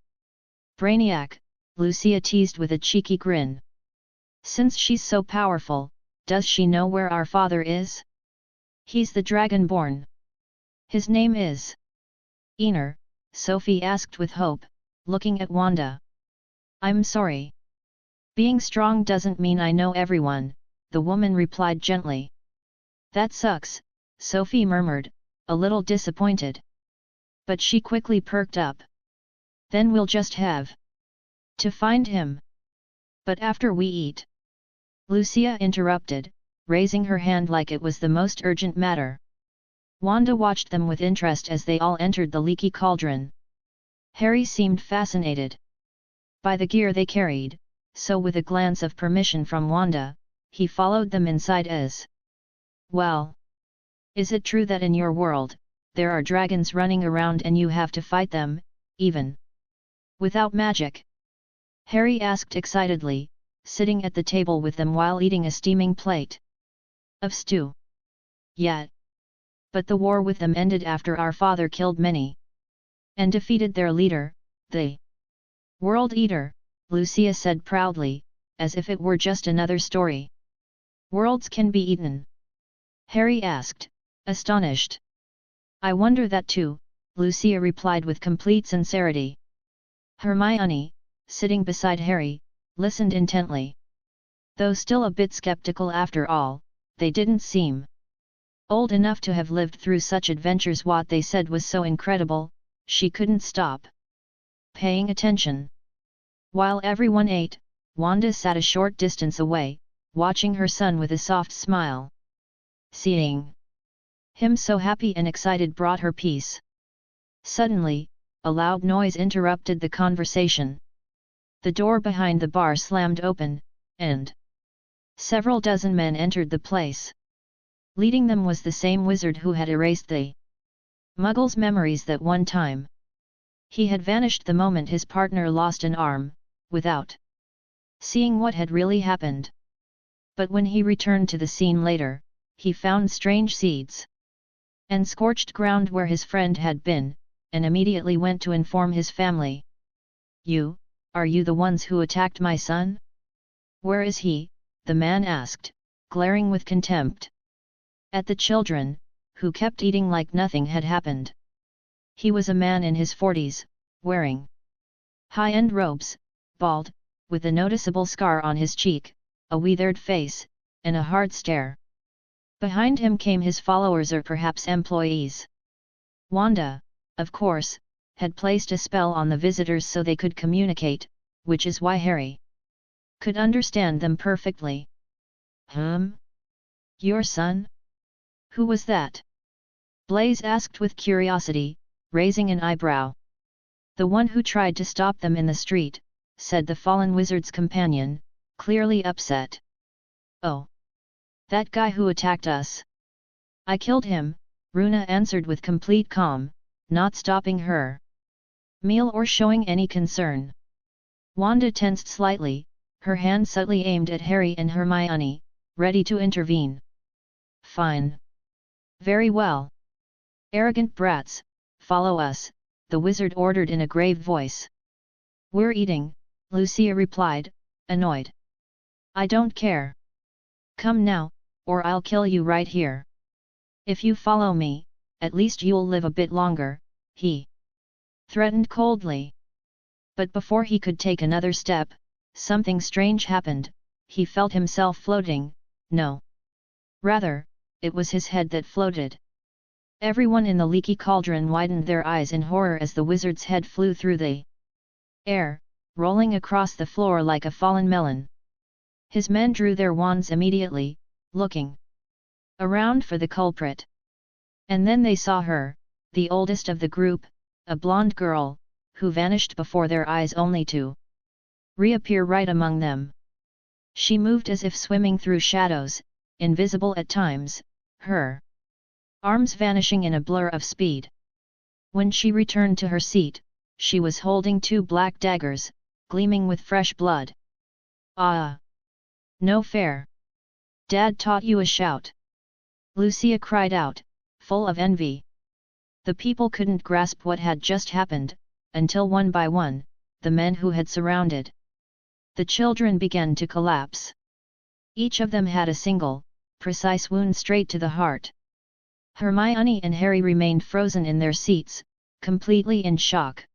Brainiac, Lucia teased with a cheeky grin. Since she's so powerful, does she know where our father is? He's the Dragonborn. His name is Einar, Sophie asked with hope, looking at Wanda. I'm sorry. Being strong doesn't mean I know everyone, the woman replied gently. That sucks, Sophie murmured, a little disappointed. But she quickly perked up. Then we'll just have to find him. But after we eat. Lucia interrupted, raising her hand like it was the most urgent matter. Wanda watched them with interest as they all entered the leaky cauldron. Harry seemed fascinated by the gear they carried, so with a glance of permission from Wanda, he followed them inside as well. Is it true that in your world, there are dragons running around and you have to fight them, even without magic? Harry asked excitedly, sitting at the table with them while eating a steaming plate of stew. Yeah. But the war with them ended after our father killed many and defeated their leader, the World Eater, Lucia said proudly, as if it were just another story. Worlds can be eaten? Harry asked, astonished. I wonder that too, Lucia replied with complete sincerity. Hermione, sitting beside Harry, listened intently. Though still a bit skeptical after all, they didn't seem old enough to have lived through such adventures. What they said was so incredible, she couldn't stop paying attention. While everyone ate, Wanda sat a short distance away, watching her son with a soft smile. Seeing him so happy and excited brought her peace. Suddenly, a loud noise interrupted the conversation. The door behind the bar slammed open, and several dozen men entered the place. Leading them was the same wizard who had erased the Muggle's memories that one time. He had vanished the moment his partner lost an arm, without seeing what had really happened. But when he returned to the scene later, he found strange seeds and scorched ground where his friend had been, and immediately went to inform his family. Are you the ones who attacked my son? Where is he? The man asked, glaring with contempt at the children, who kept eating like nothing had happened. He was a man in his 40s, wearing high-end robes, bald, with a noticeable scar on his cheek, a withered face, and a hard stare. Behind him came his followers or perhaps employees. Wanda, of course, had placed a spell on the visitors so they could communicate, which is why Harry could understand them perfectly. Your son? Who was that? Blaise asked with curiosity, raising an eyebrow. The one who tried to stop them in the street, said the fallen wizard's companion, clearly upset. Oh! That guy who attacked us. I killed him, Runa answered with complete calm, not stopping her meal or showing any concern. Wanda tensed slightly, her hand subtly aimed at Harry and Hermione, ready to intervene. Fine. Very well. Arrogant brats, follow us, the wizard ordered in a grave voice. We're eating, Lucia replied, annoyed. I don't care. Come now, or I'll kill you right here. If you follow me, at least you'll live a bit longer, he threatened coldly. But before he could take another step, something strange happened. He felt himself floating. No. Rather, it was his head that floated. Everyone in the leaky cauldron widened their eyes in horror as the wizard's head flew through the air, rolling across the floor like a fallen melon. His men drew their wands immediately, looking around for the culprit. And then they saw her, the oldest of the group, a blonde girl, who vanished before their eyes only to reappear right among them. She moved as if swimming through shadows, invisible at times, her arms vanishing in a blur of speed. When she returned to her seat, she was holding two black daggers, gleaming with fresh blood. Ah! No fair! Dad taught you a shout! Lucia cried out, full of envy. The people couldn't grasp what had just happened, until one by one, the men who had surrounded the children began to collapse. Each of them had a single, precise wound straight to the heart. Hermione and Harry remained frozen in their seats, completely in shock.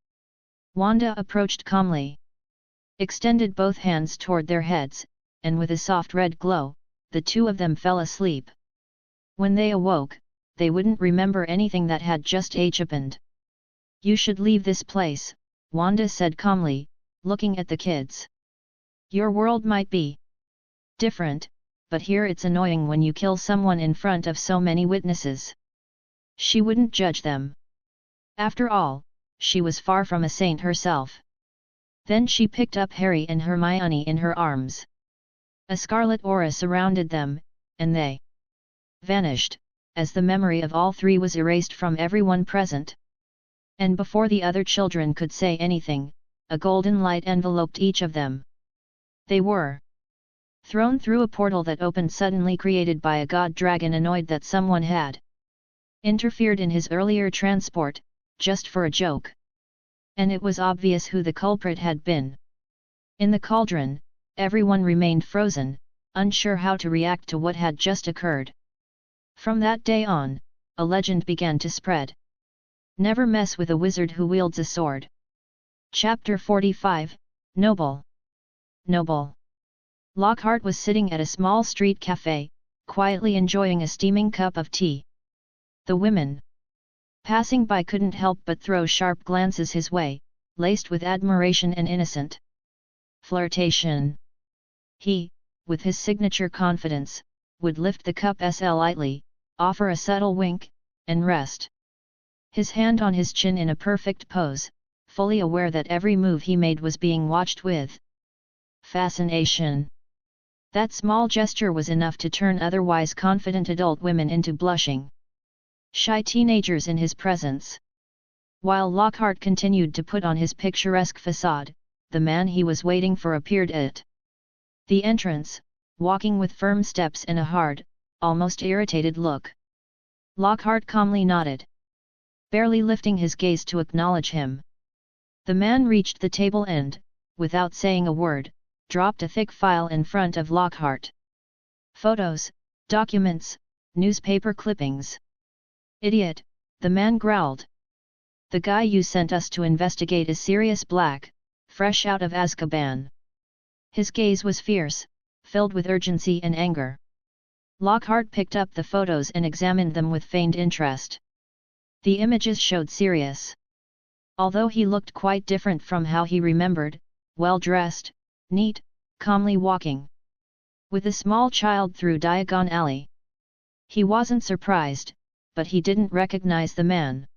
Wanda approached calmly, extended both hands toward their heads, and with a soft red glow, the two of them fell asleep. When they awoke, they wouldn't remember anything that had just happened. You should leave this place, Wanda said calmly, looking at the kids. Your world might be different, but here it's annoying when you kill someone in front of so many witnesses. She wouldn't judge them. After all, she was far from a saint herself. Then she picked up Harry and Hermione in her arms. A scarlet aura surrounded them, and they vanished, as the memory of all three was erased from everyone present. And before the other children could say anything, a golden light enveloped each of them. They were thrown through a portal that opened suddenly, created by a god dragon annoyed that someone had interfered in his earlier transport, just for a joke. And it was obvious who the culprit had been. In the cauldron, everyone remained frozen, unsure how to react to what had just occurred. From that day on, a legend began to spread. Never mess with a wizard who wields a sword. Chapter 45, Noble. Noble. Lockhart was sitting at a small street cafe, quietly enjoying a steaming cup of tea. The women passing by couldn't help but throw sharp glances his way, laced with admiration and innocent flirtation. He, with his signature confidence, would lift the cup lightly, offer a subtle wink, and rest his hand on his chin in a perfect pose, fully aware that every move he made was being watched with fascination. That small gesture was enough to turn otherwise confident adult women into blushing, shy teenagers in his presence. While Lockhart continued to put on his picturesque facade, the man he was waiting for appeared at the entrance, walking with firm steps and a hard, almost irritated look. Lockhart calmly nodded, barely lifting his gaze to acknowledge him. The man reached the table and, without saying a word, dropped a thick file in front of Lockhart. Photos, documents, newspaper clippings. Idiot, the man growled. The guy you sent us to investigate is Sirius Black, fresh out of Azkaban. His gaze was fierce, filled with urgency and anger. Lockhart picked up the photos and examined them with feigned interest. The images showed Sirius. Although he looked quite different from how he remembered, well-dressed, neat, calmly walking with a small child through Diagon Alley. He wasn't surprised, but he didn't recognize the man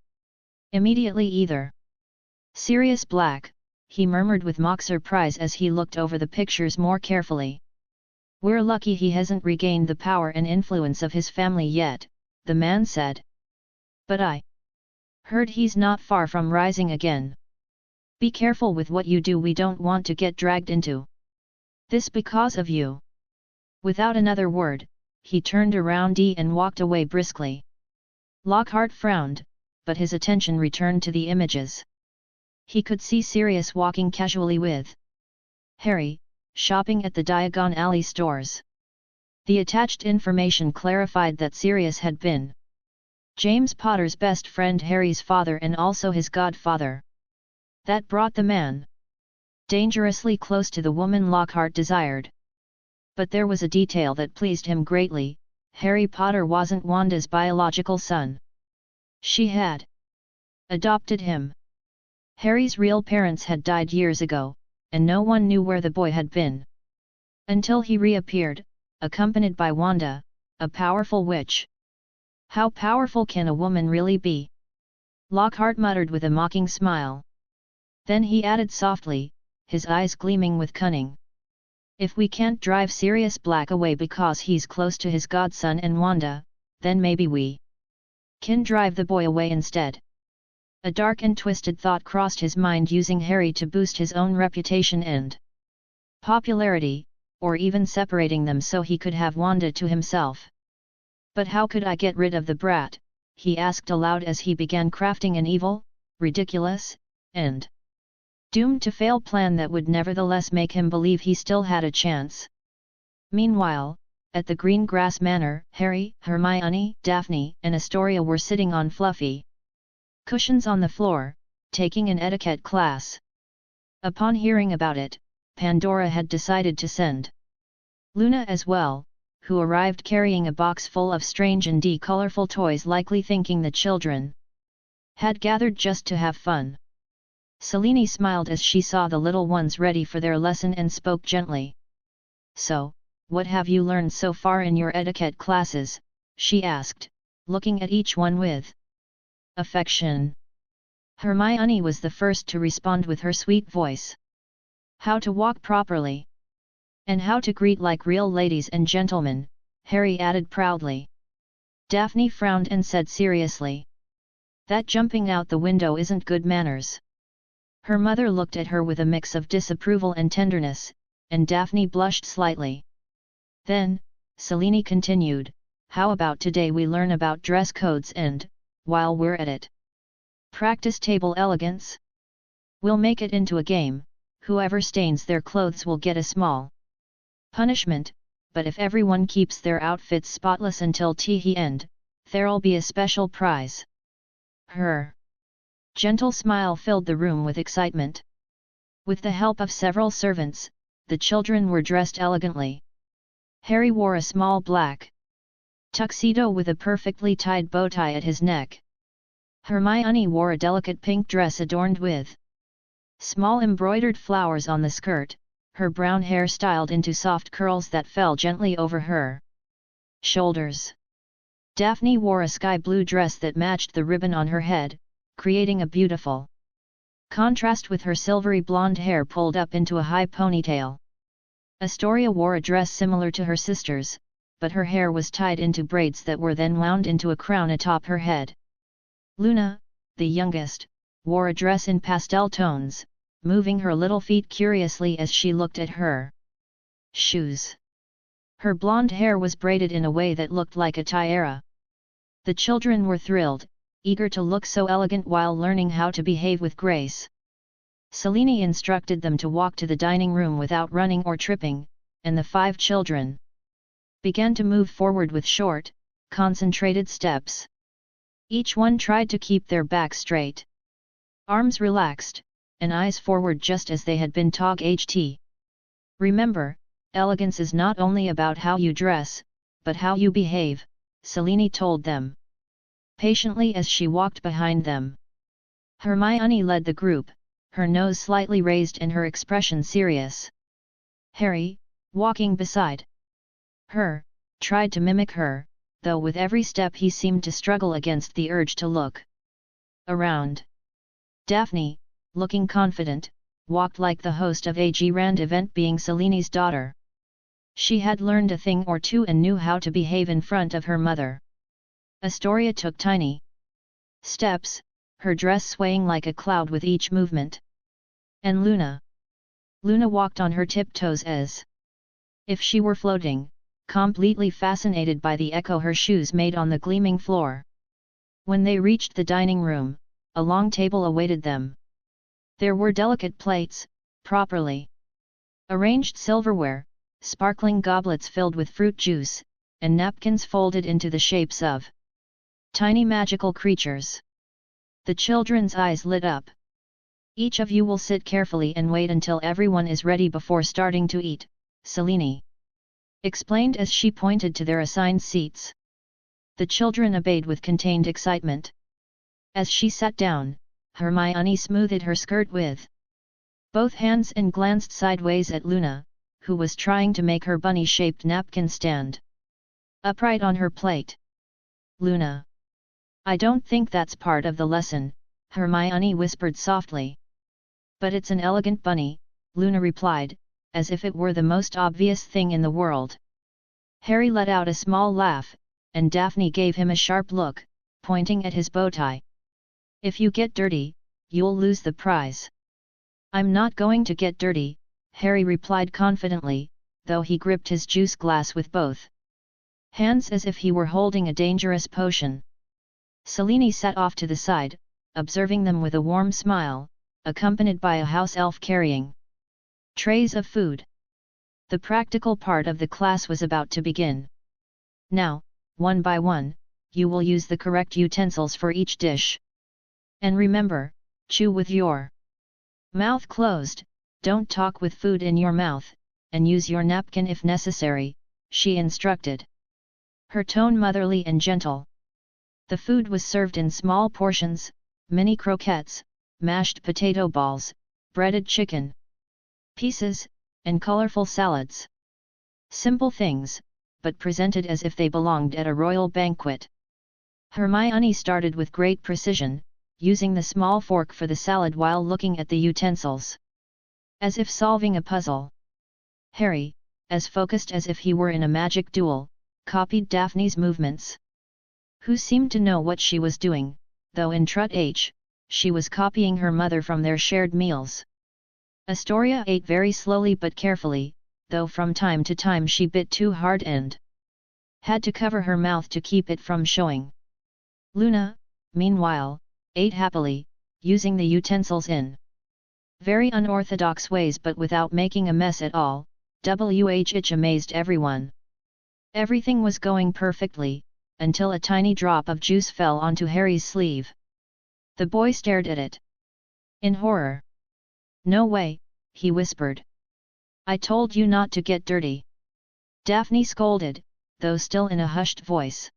immediately either. Sirius Black, he murmured with mock surprise as he looked over the pictures more carefully. We're lucky he hasn't regained the power and influence of his family yet, the man said. But I heard he's not far from rising again. Be careful with what you do, we don't want to get dragged into this because of you." Without another word, he turned around and walked away briskly. Lockhart frowned, but his attention returned to the images. He could see Sirius walking casually with Harry, shopping at the Diagon Alley stores. The attached information clarified that Sirius had been James Potter's best friend, Harry's father, and also his godfather. That brought the man dangerously close to the woman Lockhart desired. But there was a detail that pleased him greatly: Harry Potter wasn't Wanda's biological son. She had adopted him. Harry's real parents had died years ago, and no one knew where the boy had been. Until he reappeared, accompanied by Wanda, a powerful witch. How powerful can a woman really be? Lockhart muttered with a mocking smile. Then he added softly, his eyes gleaming with cunning. "If we can't drive Sirius Black away because he's close to his godson and Wanda, then maybe we can drive the boy away instead." A dark and twisted thought crossed his mind, using Harry to boost his own reputation and popularity, or even separating them so he could have Wanda to himself. "But how could I get rid of the brat?" he asked aloud as he began crafting an evil, ridiculous, and doomed to fail plan that would nevertheless make him believe he still had a chance. Meanwhile, at the Green Grass Manor, Harry, Hermione, Daphne, and Astoria were sitting on fluffy cushions on the floor, taking an etiquette class. Upon hearing about it, Pandora had decided to send Luna as well, who arrived carrying a box full of strange and colorful toys, likely thinking the children had gathered just to have fun. Selene smiled as she saw the little ones ready for their lesson and spoke gently. "So, what have you learned so far in your etiquette classes?" she asked, looking at each one with affection. Hermione was the first to respond with her sweet voice. "How to walk properly. And how to greet like real ladies and gentlemen," Harry added proudly. Daphne frowned and said seriously, "That jumping out the window isn't good manners." Her mother looked at her with a mix of disapproval and tenderness, and Daphne blushed slightly. Then, Selene continued, "How about today we learn about dress codes and, while we're at it, practice table elegance? We'll make it into a game. Whoever stains their clothes will get a small punishment, but if everyone keeps their outfits spotless until tea end, there'll be a special prize." Her gentle smile filled the room with excitement. With the help of several servants, the children were dressed elegantly. Harry wore a small black tuxedo with a perfectly tied bow tie at his neck. Hermione wore a delicate pink dress adorned with small embroidered flowers on the skirt, her brown hair styled into soft curls that fell gently over her shoulders. Daphne wore a sky blue dress that matched the ribbon on her head, creating a beautiful contrast with her silvery blonde hair pulled up into a high ponytail. Astoria wore a dress similar to her sister's, but her hair was tied into braids that were then wound into a crown atop her head. Luna, the youngest, wore a dress in pastel tones, moving her little feet curiously as she looked at her shoes. Her blonde hair was braided in a way that looked like a tiara. The children were thrilled, eager to look so elegant while learning how to behave with grace. Selene instructed them to walk to the dining room without running or tripping, and the 5 children began to move forward with short, concentrated steps. Each one tried to keep their back straight, arms relaxed, and eyes forward just as they had been taught. "Remember, elegance is not only about how you dress, but how you behave," Selene told them patiently as she walked behind them. Hermione led the group, her nose slightly raised and her expression serious. Harry, walking beside her, tried to mimic her, though with every step he seemed to struggle against the urge to look around. Daphne, looking confident, walked like the host of a Grand event, being Selene's daughter. She had learned a thing or two and knew how to behave in front of her mother. Astoria took tiny steps, her dress swaying like a cloud with each movement. And Luna. Luna walked on her tiptoes as if she were floating, completely fascinated by the echo her shoes made on the gleaming floor. When they reached the dining room, a long table awaited them. There were delicate plates, properly arranged silverware, sparkling goblets filled with fruit juice, and napkins folded into the shapes of tiny magical creatures. The children's eyes lit up. Each of you will sit carefully and wait until everyone is ready before starting to eat, Selene explained as she pointed to their assigned seats. The children obeyed with contained excitement. As she sat down, Hermione smoothed her skirt with both hands and glanced sideways at Luna, who was trying to make her bunny-shaped napkin stand upright on her plate. Luna. I don't think that's part of the lesson, Hermione whispered softly. But it's an elegant bunny, Luna replied, as if it were the most obvious thing in the world. Harry let out a small laugh, and Daphne gave him a sharp look, pointing at his bow tie. If you get dirty, you'll lose the prize. I'm not going to get dirty, Harry replied confidently, though he gripped his juice glass with both hands as if he were holding a dangerous potion. Selene sat off to the side, observing them with a warm smile, accompanied by a house elf carrying trays of food. The practical part of the class was about to begin. Now, one by one, you will use the correct utensils for each dish. And remember, chew with your mouth closed, don't talk with food in your mouth, and use your napkin if necessary, she instructed. Her tone motherly and gentle. The food was served in small portions, mini croquettes, mashed potato balls, breaded chicken pieces, and colorful salads. Simple things, but presented as if they belonged at a royal banquet. Hermione started with great precision, using the small fork for the salad while looking at the utensils, as if solving a puzzle. Harry, as focused as if he were in a magic duel, copied Daphne's movements. Who seemed to know what she was doing, though in Trut H, she was copying her mother from their shared meals. Astoria ate very slowly but carefully, though from time to time she bit too hard and had to cover her mouth to keep it from showing. Luna, meanwhile, ate happily, using the utensils in very unorthodox ways but without making a mess at all. Which amazed everyone. Everything was going perfectly, until a tiny drop of juice fell onto Harry's sleeve. The boy stared at it in horror. "No way," he whispered. "I told you not to get dirty." Daphne scolded, though still in a hushed voice.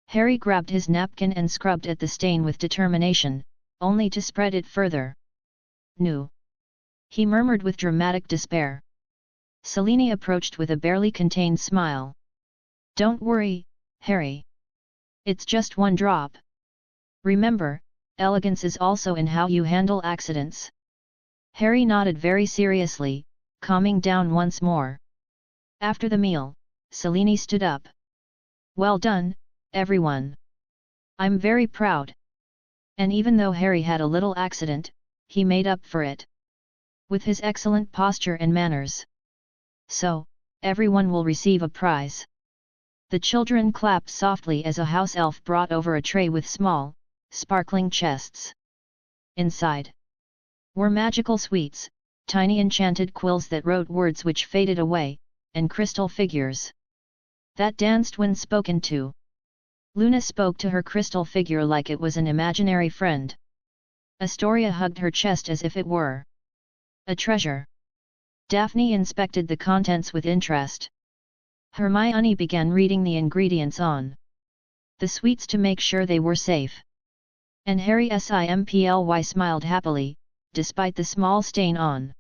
Harry grabbed his napkin and scrubbed at the stain with determination, only to spread it further. "No," he murmured with dramatic despair. Selene approached with a barely contained smile. "Don't worry, Harry. It's just one drop. Remember, elegance is also in how you handle accidents." Harry nodded very seriously, calming down once more. After the meal, Selene stood up. "Well done, everyone. I'm very proud." And even though Harry had a little accident, he made up for it with his excellent posture and manners. "So, everyone will receive a prize." The children clapped softly as a house elf brought over a tray with small, sparkling chests. Inside were magical sweets, tiny enchanted quills that wrote words which faded away, and crystal figures that danced when spoken to. Luna spoke to her crystal figure like it was an imaginary friend. Astoria hugged her chest as if it were a treasure. Daphne inspected the contents with interest. Hermione began reading the ingredients on the sweets to make sure they were safe. And Harry simply smiled happily, despite the small stain on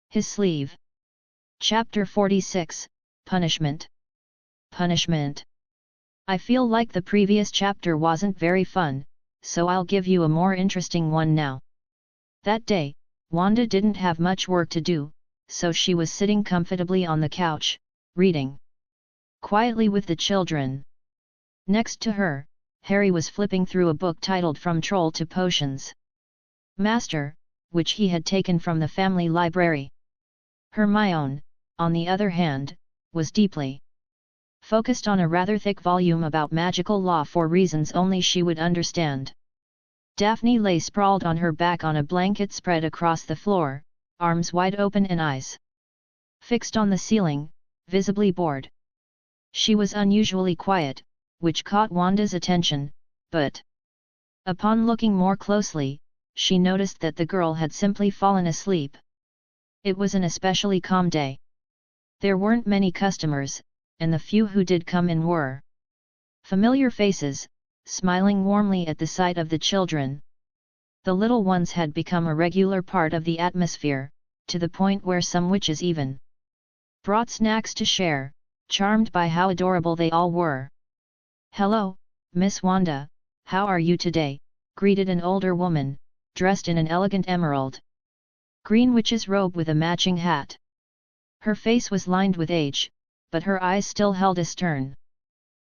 his sleeve. Chapter 46, Punishment. Punishment. I feel like the previous chapter wasn't very fun, so I'll give you a more interesting one now. That day, Wanda didn't have much work to do, so she was sitting comfortably on the couch, reading quietly with the children. Next to her, Harry was flipping through a book titled From Troll to Potions Master, which he had taken from the family library. Hermione, on the other hand, was deeply focused on a rather thick volume about magical law for reasons only she would understand. Daphne lay sprawled on her back on a blanket spread across the floor, arms wide open and eyes fixed on the ceiling, visibly bored. She was unusually quiet, which caught Wanda's attention, but upon looking more closely, she noticed that the girl had simply fallen asleep. It was an especially calm day. There weren't many customers, and the few who did come in were familiar faces, smiling warmly at the sight of the children. The little ones had become a regular part of the atmosphere, to the point where some witches even brought snacks to share, charmed by how adorable they all were. "Hello, Miss Wanda, how are you today?" greeted an older woman, dressed in an elegant emerald green witch's robe with a matching hat. Her face was lined with age, but her eyes still held a stern,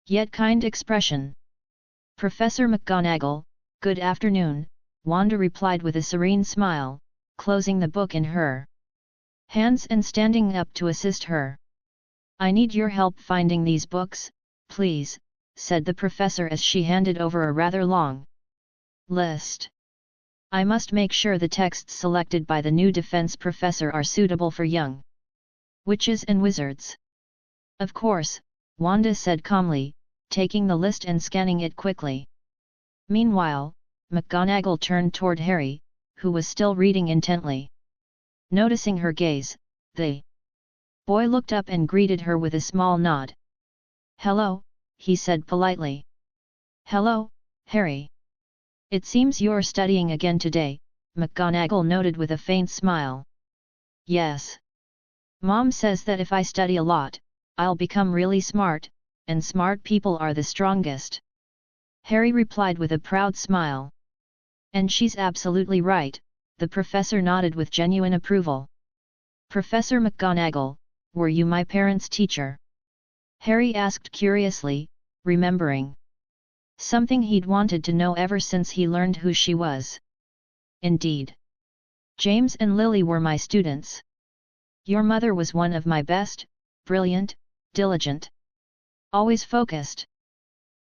yet kind expression. "Professor McGonagall, good afternoon," Wanda replied with a serene smile, closing the book in her hands and standing up to assist her. "I need your help finding these books, please," said the professor as she handed over a rather long list. "I must make sure the texts selected by the new defense professor are suitable for young witches and wizards." "Of course," Wanda said calmly, taking the list and scanning it quickly. Meanwhile, McGonagall turned toward Harry, who was still reading intently. Noticing her gaze, the boy looked up and greeted her with a small nod. "Hello," he said politely. "Hello, Harry. It seems you're studying again today," McGonagall noted with a faint smile. "Yes. Mom says that if I study a lot, I'll become really smart, and smart people are the strongest," Harry replied with a proud smile. "And she's absolutely right," the professor nodded with genuine approval. "Professor McGonagall, were you my parents' teacher?" Harry asked curiously, remembering something he'd wanted to know ever since he learned who she was. "Indeed. James and Lily were my students. Your mother was one of my best, brilliant, diligent, always focused.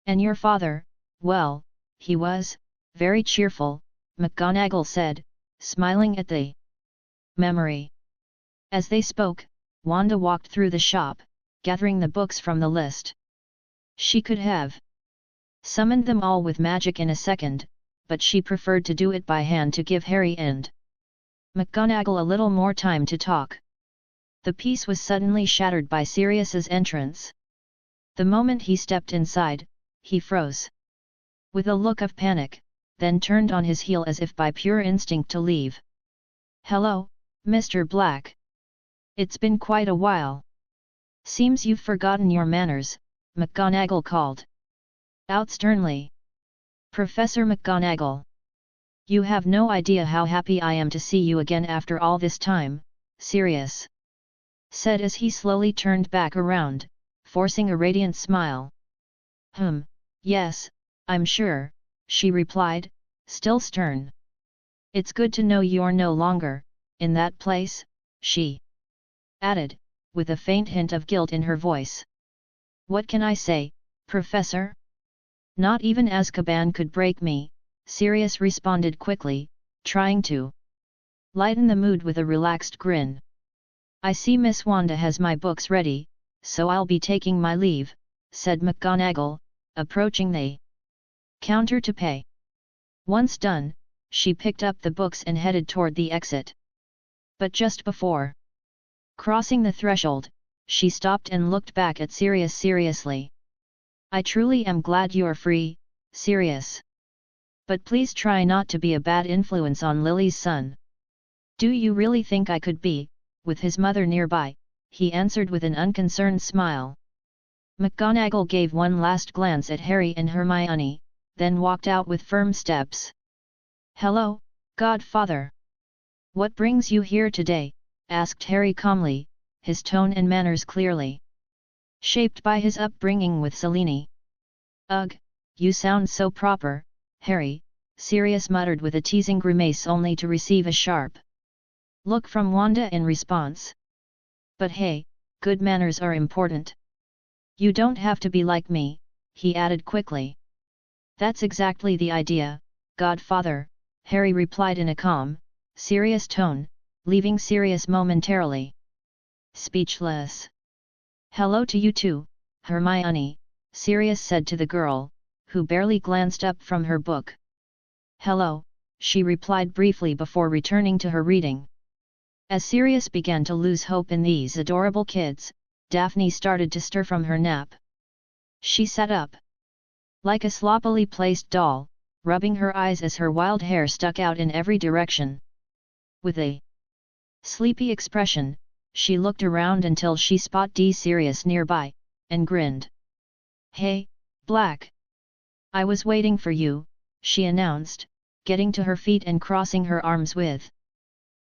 And your father, well, he was very cheerful," McGonagall said, smiling at the memory. As they spoke, Wanda walked through the shop, gathering the books from the list. She could have summoned them all with magic in a second, but she preferred to do it by hand to give Harry and McGonagall a little more time to talk. The peace was suddenly shattered by Sirius's entrance. The moment he stepped inside, he froze with a look of panic, then turned on his heel as if by pure instinct to leave. "Hello, Mr. Black. It's been quite a while. Seems you've forgotten your manners," McGonagall called out sternly. "Professor McGonagall. You have no idea how happy I am to see you again after all this time," Sirius said as he slowly turned back around, forcing a radiant smile. Yes, I'm sure," she replied, still stern. "It's good to know you're no longer in that place," she added, with a faint hint of guilt in her voice. "What can I say, Professor? Not even Azkaban could break me," Sirius responded quickly, trying to lighten the mood with a relaxed grin. "I see Miss Wanda has my books ready, so I'll be taking my leave," said McGonagall, approaching the counter to pay. Once done, she picked up the books and headed toward the exit. But just before crossing the threshold, she stopped and looked back at Sirius seriously. "I truly am glad you're free, Sirius. But please try not to be a bad influence on Lily's son." "Do you really think I could be, with his mother nearby?" he answered with an unconcerned smile. McGonagall gave one last glance at Harry and Hermione, then walked out with firm steps. "Hello, Godfather. What brings you here today?" asked Harry calmly, his tone and manners clearly shaped by his upbringing with Selene. "Ugh, you sound so proper, Harry," Sirius muttered with a teasing grimace only to receive a sharp look from Wanda in response. "But hey, good manners are important. You don't have to be like me," he added quickly. "That's exactly the idea, Godfather," Harry replied in a calm, serious tone, leaving Sirius momentarily speechless. "Hello to you too, Hermione," Sirius said to the girl, who barely glanced up from her book. "Hello," she replied briefly before returning to her reading. As Sirius began to lose hope in these adorable kids, Daphne started to stir from her nap. She sat up like a sloppily placed doll, rubbing her eyes as her wild hair stuck out in every direction. With a sleepy expression, she looked around until she spotted Sirius nearby, and grinned. "Hey, Black! I was waiting for you," she announced, getting to her feet and crossing her arms with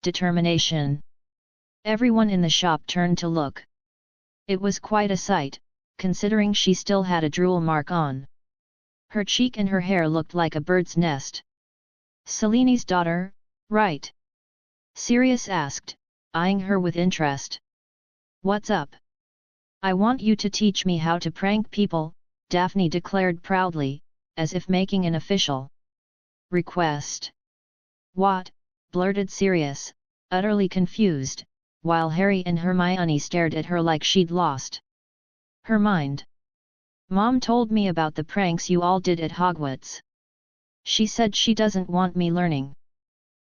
determination. Everyone in the shop turned to look. It was quite a sight, considering she still had a drool mark on her cheek and her hair looked like a bird's nest. "Celine's daughter, right?" Sirius asked, eyeing her with interest. "What's up?" "I want you to teach me how to prank people," Daphne declared proudly, as if making an official request. "What?" blurted Sirius, utterly confused, while Harry and Hermione stared at her like she'd lost her mind. "Mom told me about the pranks you all did at Hogwarts. She said she doesn't want me learning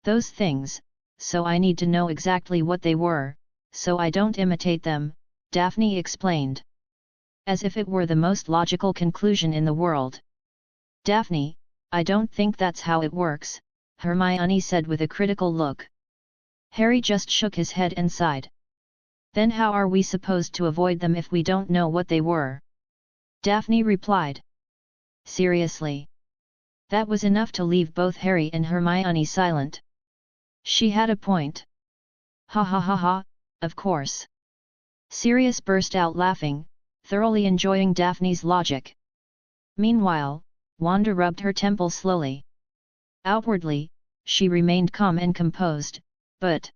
those things, so I need to know exactly what they were, so I don't imitate them," Daphne explained. As if it were the most logical conclusion in the world. "Daphne, I don't think that's how it works," Hermione said with a critical look. Harry just shook his head and sighed. "Then how are we supposed to avoid them if we don't know what they were?" Daphne replied. Seriously. That was enough to leave both Harry and Hermione silent. She had a point. "Ha ha ha ha, of course." Sirius burst out laughing, thoroughly enjoying Daphne's logic. Meanwhile, Wanda rubbed her temple slowly. Outwardly, she remained calm and composed, but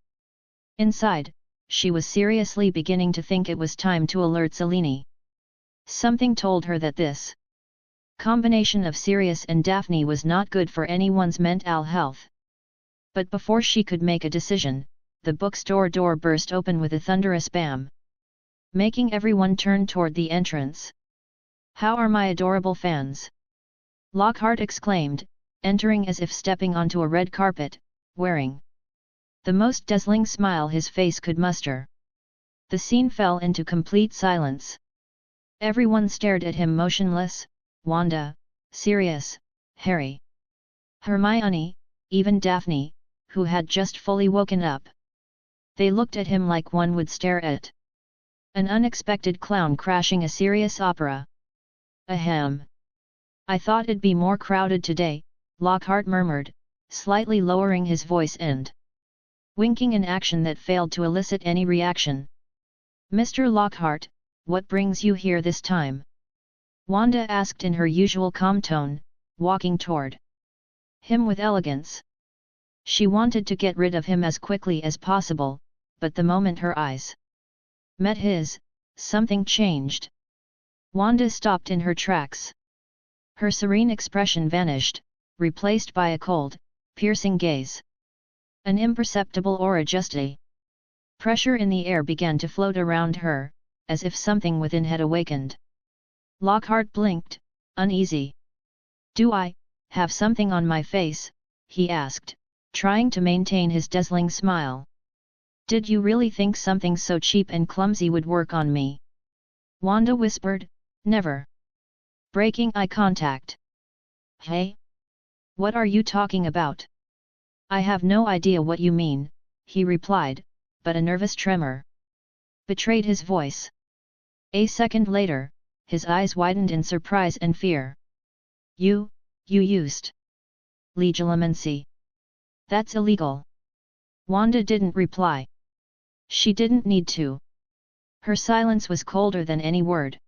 inside, she was seriously beginning to think it was time to alert Celine. Something told her that this combination of Sirius and Daphne was not good for anyone's mental health. But before she could make a decision, the bookstore door burst open with a thunderous bam, making everyone turn toward the entrance. "How are my adorable fans?" Lockhart exclaimed, entering as if stepping onto a red carpet, wearing the most dazzling smile his face could muster. The scene fell into complete silence. Everyone stared at him motionless, Wanda, Sirius, Harry, Hermione, even Daphne, who had just fully woken up. They looked at him like one would stare at an unexpected clown crashing a serious opera. "Ahem. I thought it'd be more crowded today," Lockhart murmured, slightly lowering his voice and winking an action that failed to elicit any reaction. "Mr. Lockhart, what brings you here this time?" Wanda asked in her usual calm tone, walking toward him with elegance. She wanted to get rid of him as quickly as possible, but the moment her eyes met his, something changed. Wanda stopped in her tracks. Her serene expression vanished, replaced by a cold, piercing gaze. An imperceptible aura just a pressure in the air began to float around her, as if something within had awakened. Lockhart blinked, uneasy. "Do I have something on my face?" he asked, trying to maintain his dazzling smile. "Did you really think something so cheap and clumsy would work on me?" Wanda whispered, never breaking eye contact. "Hey? What are you talking about?" "I have no idea what you mean," he replied, but a nervous tremor betrayed his voice. A second later, his eyes widened in surprise and fear. You used legilimency. That's illegal." Wanda didn't reply. She didn't need to. Her silence was colder than any word.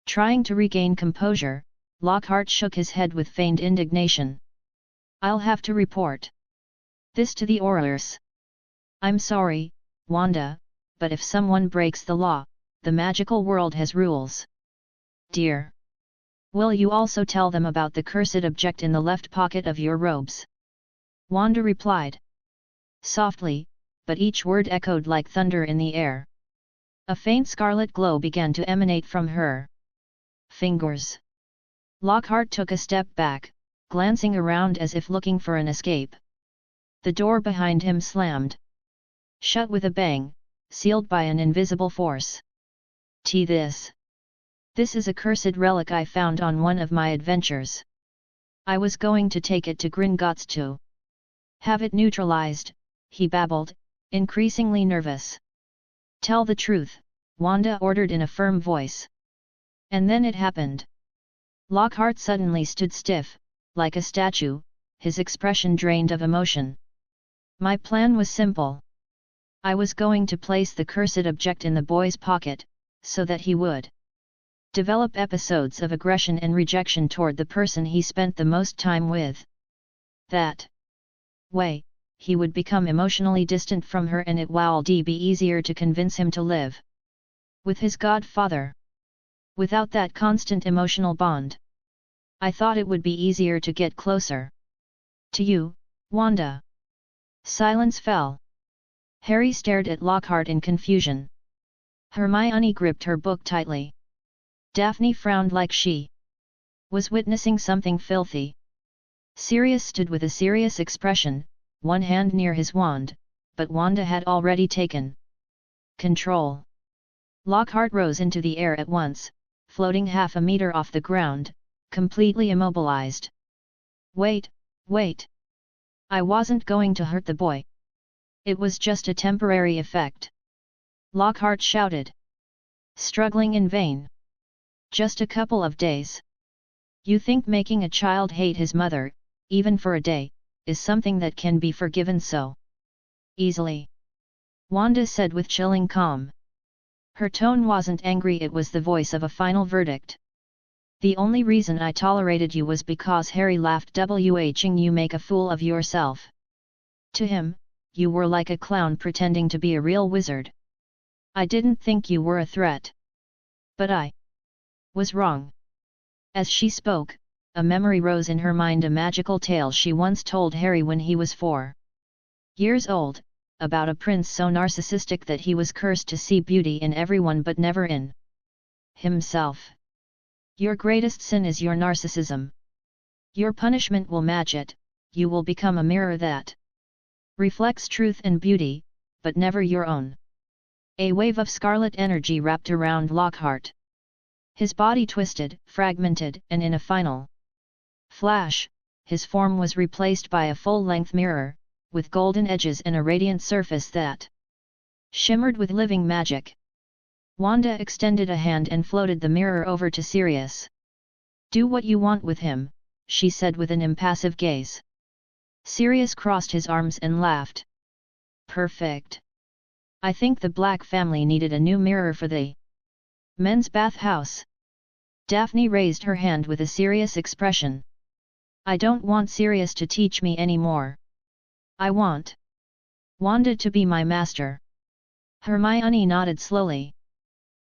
Trying to regain composure, Lockhart shook his head with feigned indignation. I'll have to report this to the Aurors. I'm sorry, Wanda, but if someone breaks the law, the magical world has rules. Dear. Will you also tell them about the cursed object in the left pocket of your robes? Wanda replied. Softly, but each word echoed like thunder in the air. A faint scarlet glow began to emanate from her fingers. Lockhart took a step back, glancing around as if looking for an escape. The door behind him slammed shut with a bang, sealed by an invisible force. This is a cursed relic I found on one of my adventures. I was going to take it to Gringotts to have it neutralized, he babbled, increasingly nervous. Tell the truth, Wanda ordered in a firm voice. And then it happened. Lockhart suddenly stood stiff, like a statue, his expression drained of emotion. My plan was simple. I was going to place the cursed object in the boy's pocket, so that he would develop episodes of aggression and rejection toward the person he spent the most time with. That way, he would become emotionally distant from her and it would be easier to convince him to live with his godfather. Without that constant emotional bond, I thought it would be easier to get closer to you, Wanda. Silence fell. Harry stared at Lockhart in confusion. Hermione gripped her book tightly. Daphne frowned like she was witnessing something filthy. Sirius stood with a serious expression, one hand near his wand, but Wanda had already taken control. Lockhart rose into the air at once, floating half a meter off the ground, completely immobilized. Wait, wait! I wasn't going to hurt the boy. It was just a temporary effect. Lockhart shouted. Struggling in vain. Just a couple of days. You think making a child hate his mother, even for a day, is something that can be forgiven so easily? Wanda said with chilling calm. Her tone wasn't angry, it was the voice of a final verdict. The only reason I tolerated you was because Harry laughed, watching you make a fool of yourself. To him, you were like a clown pretending to be a real wizard. I didn't think you were a threat. But I was wrong. As she spoke, a memory rose in her mind, a magical tale she once told Harry when he was 4 years old, about a prince so narcissistic that he was cursed to see beauty in everyone but never in himself. Your greatest sin is your narcissism. Your punishment will match it, you will become a mirror that reflects truth and beauty, but never your own. A wave of scarlet energy wrapped around Lockhart. His body twisted, fragmented, and in a final flash, his form was replaced by a full-length mirror, with golden edges and a radiant surface that shimmered with living magic. Wanda extended a hand and floated the mirror over to Sirius. Do what you want with him, she said with an impassive gaze. Sirius crossed his arms and laughed. Perfect. I think the Black family needed a new mirror for the men's bathhouse. Daphne raised her hand with a serious expression. I don't want Sirius to teach me anymore. I want Wanda to be my master. Hermione nodded slowly.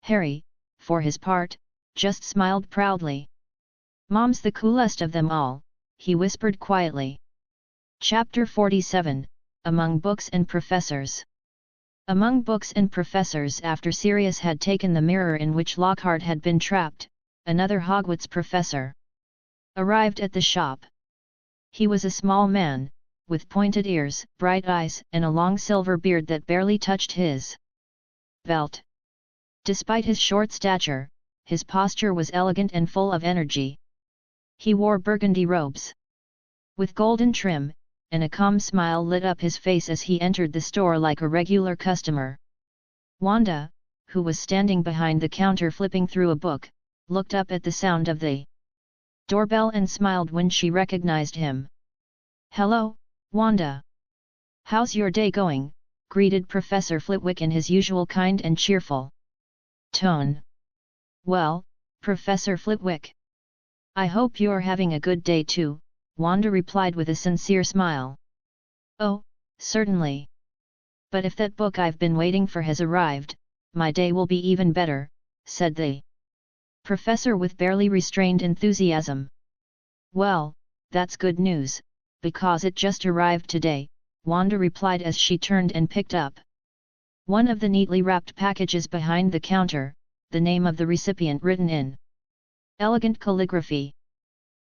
Harry, for his part, just smiled proudly. Mom's the coolest of them all, he whispered quietly. Chapter 47, Among Books and Professors. Among books and professors. After Sirius had taken the mirror in which Lockhart had been trapped, another Hogwarts professor arrived at the shop. He was a small man, with pointed ears, bright eyes, and a long silver beard that barely touched his belt. Despite his short stature, his posture was elegant and full of energy. He wore burgundy robes with golden trim, and a calm smile lit up his face as he entered the store like a regular customer. Wanda, who was standing behind the counter flipping through a book, looked up at the sound of the doorbell and smiled when she recognized him. Hello, Wanda. How's your day going? Greeted Professor Flitwick in his usual kind and cheerful tone. Well, Professor Flitwick. I hope you're having a good day too, Wanda replied with a sincere smile. Oh, certainly. But if that book I've been waiting for has arrived, my day will be even better, said the professor with barely restrained enthusiasm. Well, that's good news, because it just arrived today, Wanda replied as she turned and picked up one of the neatly wrapped packages behind the counter, the name of the recipient written in elegant calligraphy.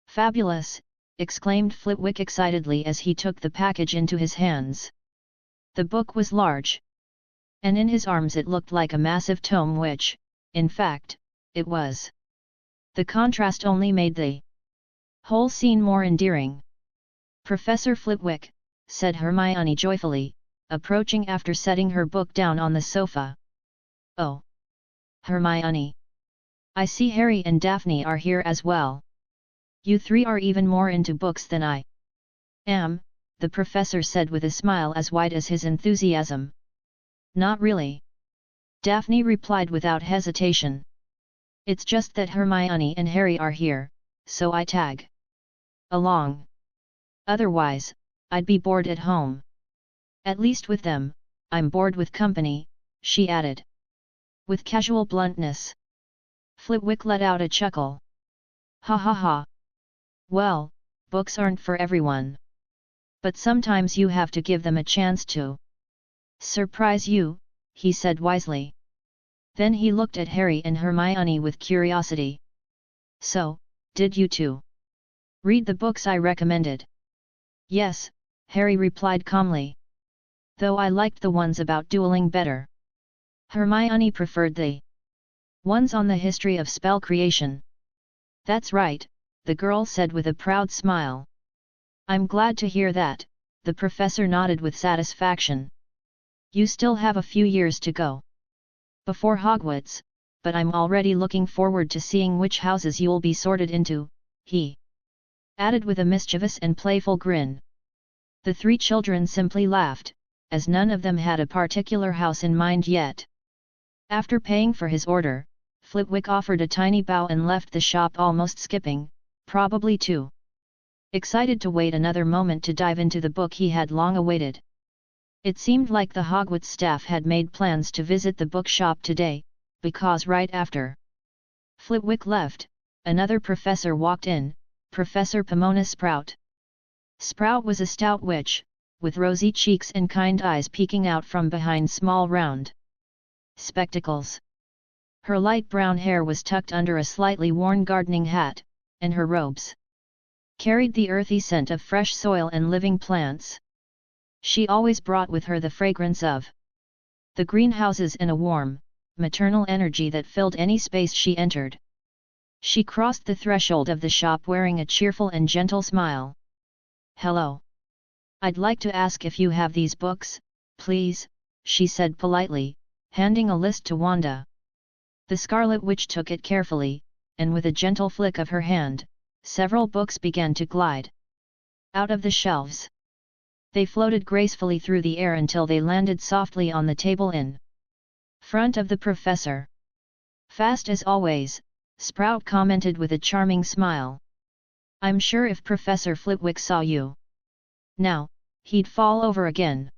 Fabulous, exclaimed Flitwick excitedly as he took the package into his hands. The book was large, and in his arms it looked like a massive tome which, in fact, it was. The contrast only made the whole scene more endearing. Professor Flitwick, said Hermione joyfully, approaching after setting her book down on the sofa. Oh! Hermione! I see Harry and Daphne are here as well. You three are even more into books than I am, the professor said with a smile as wide as his enthusiasm. Not really. Daphne replied without hesitation. It's just that Hermione and Harry are here, so I tag along. Otherwise, I'd be bored at home. At least with them, I'm bored with company, she added. With casual bluntness. Flitwick let out a chuckle. Ha ha ha. Well, books aren't for everyone. But sometimes you have to give them a chance to surprise you, he said wisely. Then he looked at Harry and Hermione with curiosity. So, did you two read the books I recommended? Yes, Harry replied calmly. Though I liked the ones about dueling better. Hermione preferred the ones on the history of spell creation. That's right, the girl said with a proud smile. I'm glad to hear that, the professor nodded with satisfaction. You still have a few years to go before Hogwarts, but I'm already looking forward to seeing which houses you'll be sorted into, he added with a mischievous and playful grin. The three children simply laughed, as none of them had a particular house in mind yet. After paying for his order, Flitwick offered a tiny bow and left the shop almost skipping, probably too excited to wait another moment to dive into the book he had long awaited. It seemed like the Hogwarts staff had made plans to visit the bookshop today, because right after Flitwick left, another professor walked in, Professor Pomona Sprout. Sprout was a stout witch, with rosy cheeks and kind eyes peeking out from behind small round spectacles. Her light brown hair was tucked under a slightly worn gardening hat, and her robes carried the earthy scent of fresh soil and living plants. She always brought with her the fragrance of the greenhouses and a warm, maternal energy that filled any space she entered. She crossed the threshold of the shop wearing a cheerful and gentle smile. Hello. I'd like to ask if you have these books, please, she said politely, handing a list to Wanda. The Scarlet Witch took it carefully, and with a gentle flick of her hand, several books began to glide out of the shelves. They floated gracefully through the air until they landed softly on the table in front of the professor. Fast as always, Sprout commented with a charming smile. I'm sure if Professor Flitwick saw you now, he'd fall over again.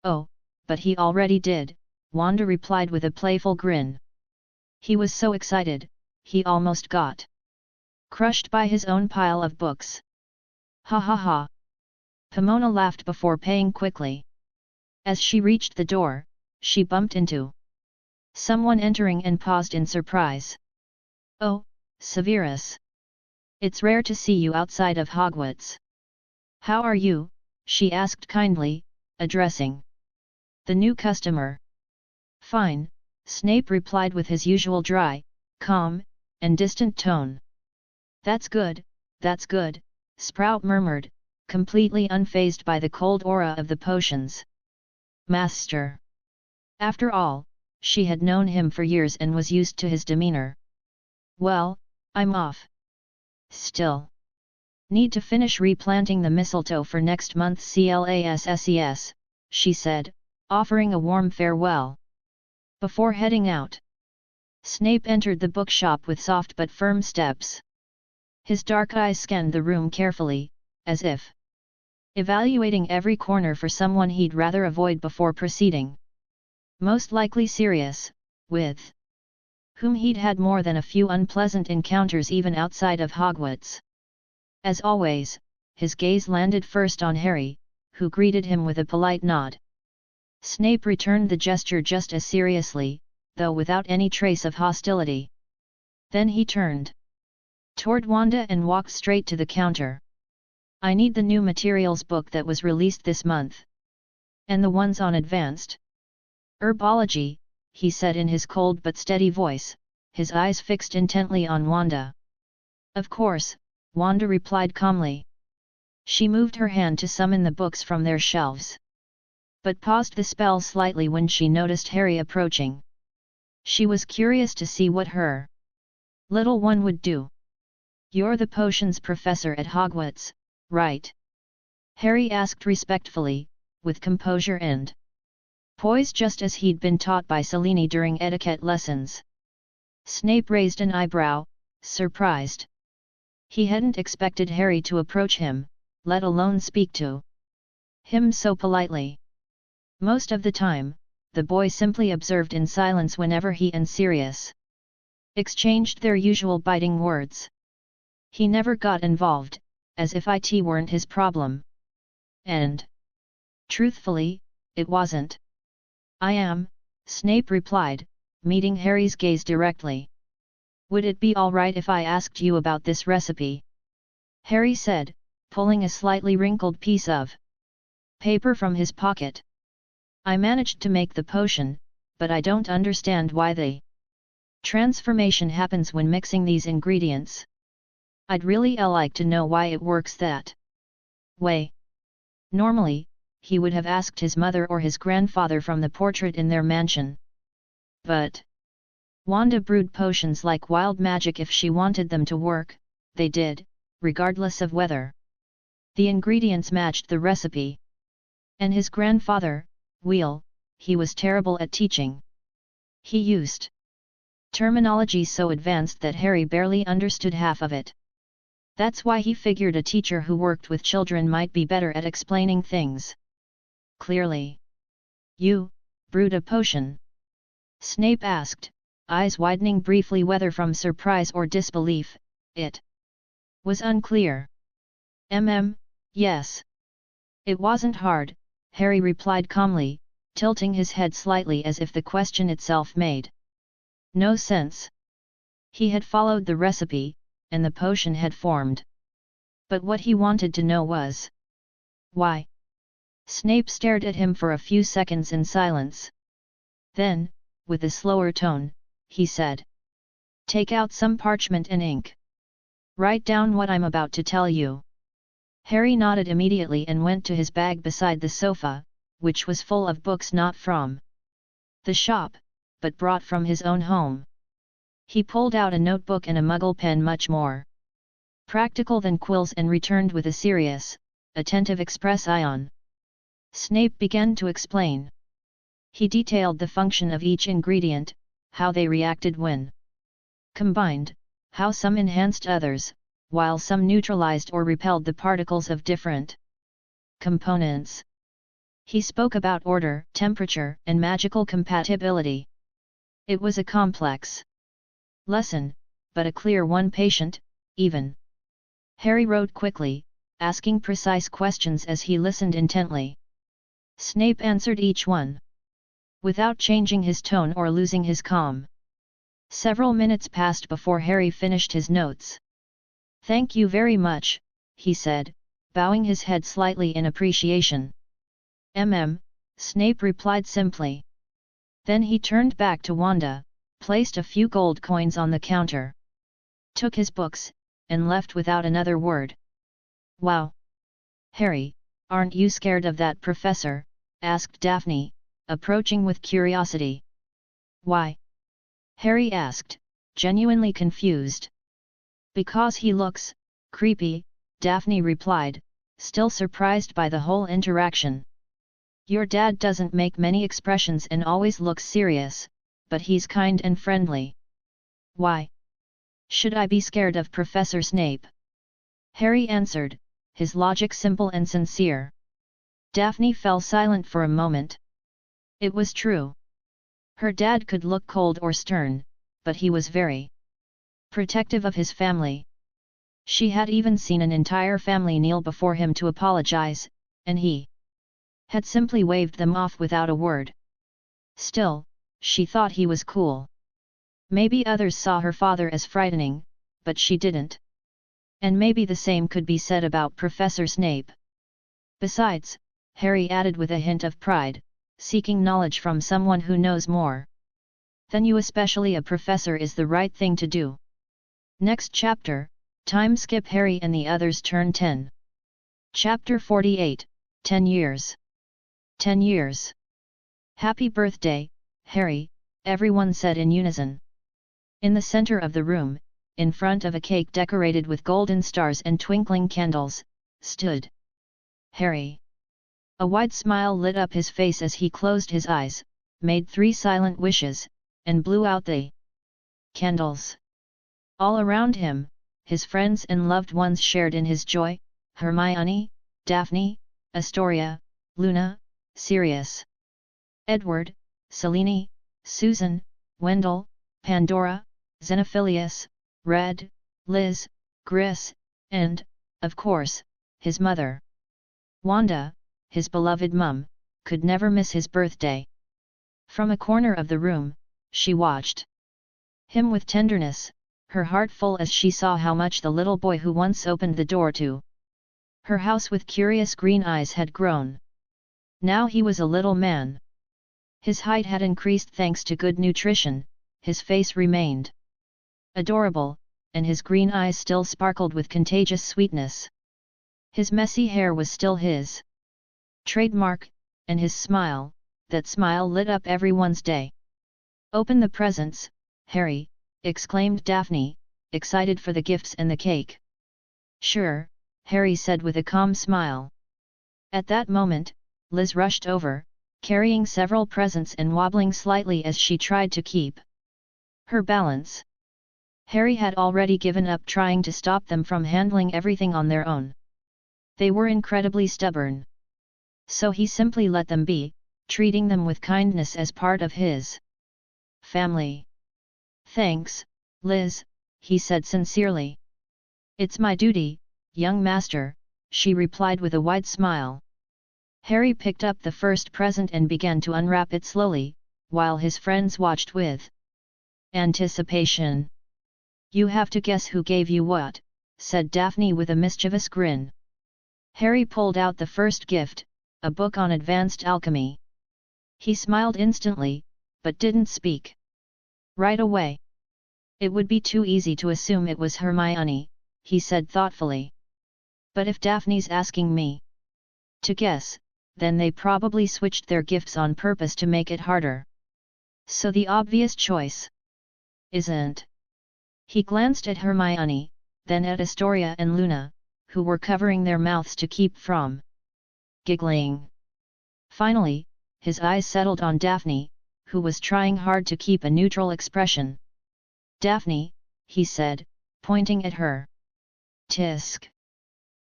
Oh, but he already did, Wanda replied with a playful grin. He was so excited, he almost got crushed by his own pile of books. Ha ha ha. Pomona laughed before paying quickly. As she reached the door, she bumped into someone entering and paused in surprise. Oh, Severus. It's rare to see you outside of Hogwarts. How are you? She asked kindly, addressing the new customer. Fine, Snape replied with his usual dry, calm, and distant tone. That's good, Sprout murmured, completely unfazed by the cold aura of the potions master. After all, she had known him for years and was used to his demeanor. Well, I'm off. Still need to finish replanting the mistletoe for next month's CLASSES, she said, offering a warm farewell. Before heading out, Snape entered the bookshop with soft but firm steps. His dark eyes scanned the room carefully, as if evaluating every corner for someone he'd rather avoid before proceeding. Most likely Sirius, with whom he'd had more than a few unpleasant encounters even outside of Hogwarts. As always, his gaze landed first on Harry, who greeted him with a polite nod. Snape returned the gesture just as seriously, though without any trace of hostility. Then he turned toward Wanda and walked straight to the counter. "I need the new materials book that was released this month. And the ones on advanced herbology," he said in his cold but steady voice, his eyes fixed intently on Wanda. "Of course," Wanda replied calmly. She moved her hand to summon the books from their shelves, but paused the spell slightly when she noticed Harry approaching. She was curious to see what her little one would do. "You're the potions professor at Hogwarts, right?" Harry asked respectfully, with composure and poise just as he'd been taught by Selene during etiquette lessons. Snape raised an eyebrow, surprised. He hadn't expected Harry to approach him, let alone speak to him so politely. Most of the time, the boy simply observed in silence whenever he and Sirius exchanged their usual biting words. He never got involved, as if it weren't his problem. And truthfully, it wasn't. "I am," Snape replied, meeting Harry's gaze directly. "Would it be all right if I asked you about this recipe?" Harry said, pulling a slightly wrinkled piece of paper from his pocket. "I managed to make the potion, but I don't understand why the transformation happens when mixing these ingredients. I'd really like to know why it works that way." Normally, he would have asked his mother or his grandfather from the portrait in their mansion. But Wanda brewed potions like wild magic. If she wanted them to work, they did, regardless of whether the ingredients matched the recipe. And his grandfather, he was terrible at teaching. He used terminology so advanced that Harry barely understood half of it. That's why he figured a teacher who worked with children might be better at explaining things clearly. "You brewed a potion?" Snape asked, eyes widening briefly, whether from surprise or disbelief. It was unclear. Yes. It wasn't hard," Harry replied calmly, tilting his head slightly as if the question itself made no sense. He had followed the recipe, and the potion had formed. But what he wanted to know was why. Snape stared at him for a few seconds in silence. Then, with a slower tone, he said, "Take out some parchment and ink. Write down what I'm about to tell you." Harry nodded immediately and went to his bag beside the sofa, which was full of books not from the shop, but brought from his own home. He pulled out a notebook and a Muggle pen, much more practical than quills, and returned with a serious, attentive expression. Snape began to explain. He detailed the function of each ingredient, how they reacted when combined, how some enhanced others, while some neutralized or repelled the particles of different components. He spoke about order, temperature, and magical compatibility. It was a complex lesson, but a clear one. "Patient, even." Harry wrote quickly, asking precise questions as he listened intently. Snape answered each one without changing his tone or losing his calm. Several minutes passed before Harry finished his notes. "Thank you very much," he said, bowing his head slightly in appreciation. Snape replied simply. Then he turned back to Wanda, placed a few gold coins on the counter, took his books, and left without another word. "Wow! Harry, aren't you scared of that professor?" asked Daphne, approaching with curiosity. "Why?" Harry asked, genuinely confused. "Because he looks creepy," Daphne replied, still surprised by the whole interaction. "Your dad doesn't make many expressions and always looks serious, but he's kind and friendly. Why should I be scared of Professor Snape?" Harry answered, his logic simple and sincere. Daphne fell silent for a moment. It was true. Her dad could look cold or stern, but he was very protective of his family. She had even seen an entire family kneel before him to apologize, and he had simply waved them off without a word. Still, she thought he was cool. Maybe others saw her father as frightening, but she didn't. And maybe the same could be said about Professor Snape. Besides, Harry added with a hint of pride, seeking knowledge from someone who knows more than you, especially a professor, is the right thing to do. Next chapter, time skip. Harry and the others turn 10. Chapter 48, 10 years. 10 years. Happy birthday, Harry, everyone said in unison. In the center of the room, in front of a cake decorated with golden stars and twinkling candles, stood Harry. A wide smile lit up his face as he closed his eyes, made 3 silent wishes, and blew out the candles. All around him, his friends and loved ones shared in his joy: Hermione, Daphne, Astoria, Luna, Sirius, Edward, Selene, Susan, Wendell, Pandora, Xenophilius, Red, Liz, Gris, and, of course, his mother. Wanda, his beloved mum, could never miss his birthday. From a corner of the room, she watched him with tenderness, her heart full as she saw how much the little boy who once opened the door to her house with curious green eyes had grown. Now he was a little man. His height had increased thanks to good nutrition, his face remained adorable, and his green eyes still sparkled with contagious sweetness. His messy hair was still his trademark, and his smile, that smile lit up everyone's day. "Open the presents, Harry," exclaimed Daphne, excited for the gifts and the cake. "Sure," Harry said with a calm smile. At that moment, Liz rushed over, carrying several presents and wobbling slightly as she tried to keep her balance. Harry had already given up trying to stop them from handling everything on their own. They were incredibly stubborn. So he simply let them be, treating them with kindness as part of his family. "Thanks, Liz," he said sincerely. "It's my duty, young master," she replied with a wide smile. Harry picked up the first present and began to unwrap it slowly, while his friends watched with anticipation. "You have to guess who gave you what," said Daphne with a mischievous grin. Harry pulled out the first gift, a book on advanced alchemy. He smiled instantly, but didn't speak right away. "It would be too easy to assume it was Hermione," he said thoughtfully. "But if Daphne's asking me to guess, then they probably switched their gifts on purpose to make it harder. So the obvious choice isn't." He glanced at Hermione, then at Astoria and Luna, who were covering their mouths to keep from giggling. Finally, his eyes settled on Daphne, who was trying hard to keep a neutral expression. "Daphne," he said, pointing at her. "Tisk.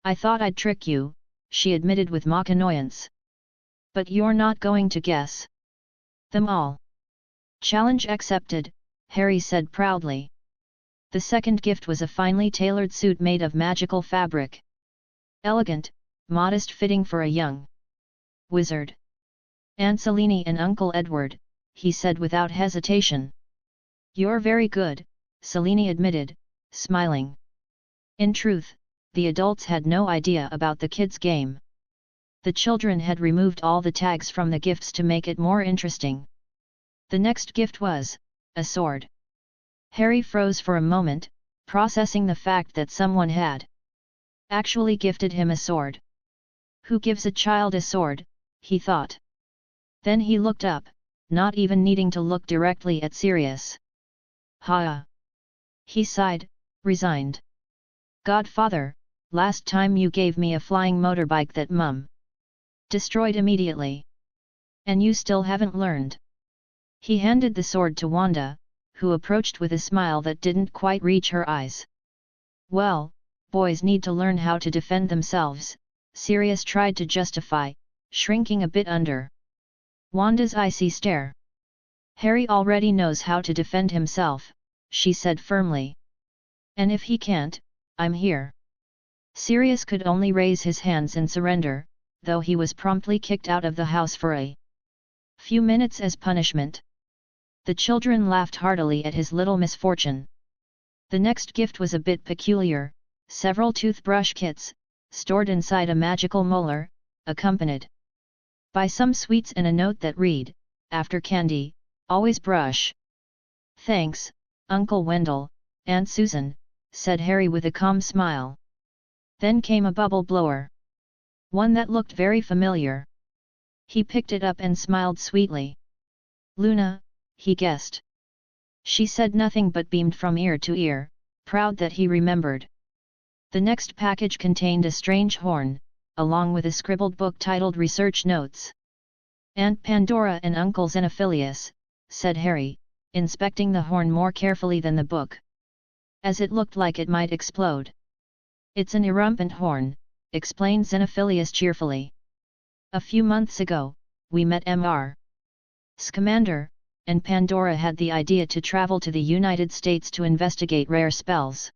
I thought I'd trick you," she admitted with mock annoyance. "But you're not going to guess them all." "Challenge accepted," Harry said proudly. The second gift was a finely tailored suit made of magical fabric. Elegant, modest fitting for a young wizard. "Aunt Selene and Uncle Edward," he said without hesitation. "You're very good," Selene admitted, smiling. In truth, the adults had no idea about the kids' game. The children had removed all the tags from the gifts to make it more interesting. The next gift was a sword. Harry froze for a moment, processing the fact that someone had actually gifted him a sword. Who gives a child a sword, he thought. Then he looked up, not even needing to look directly at Sirius. "Ha!" he sighed, resigned. "Godfather, last time you gave me a flying motorbike that Mum destroyed immediately. And you still haven't learned." He handed the sword to Wanda, who approached with a smile that didn't quite reach her eyes. "Well, Boys need to learn how to defend themselves, Sirius tried to justify, shrinking a bit under Wanda's icy stare. Harry already knows how to defend himself, she said firmly. And if he can't, I'm here. Sirius could only raise his hands in surrender, though he was promptly kicked out of the house for a few minutes as punishment. The children laughed heartily at his little misfortune. The next gift was a bit peculiar, several toothbrush kits, stored inside a magical molar, accompanied by some sweets and a note that read, "After candy, always brush." "Thanks, Uncle Wendell, Aunt Susan," said Harry with a calm smile. Then came a bubble blower. One that looked very familiar. He picked it up and smiled sweetly. "Luna," he guessed. She said nothing but beamed from ear to ear, proud that he remembered. The next package contained a strange horn, along with a scribbled book titled Research Notes. "Aunt Pandora and Uncle Xenophilius," said Harry, inspecting the horn more carefully than the book, as it looked like it might explode. "It's an irrumpent horn," explained Xenophilius cheerfully. "A few months ago, we met Mr. Scamander, and Pandora had the idea to travel to the United States to investigate rare spells.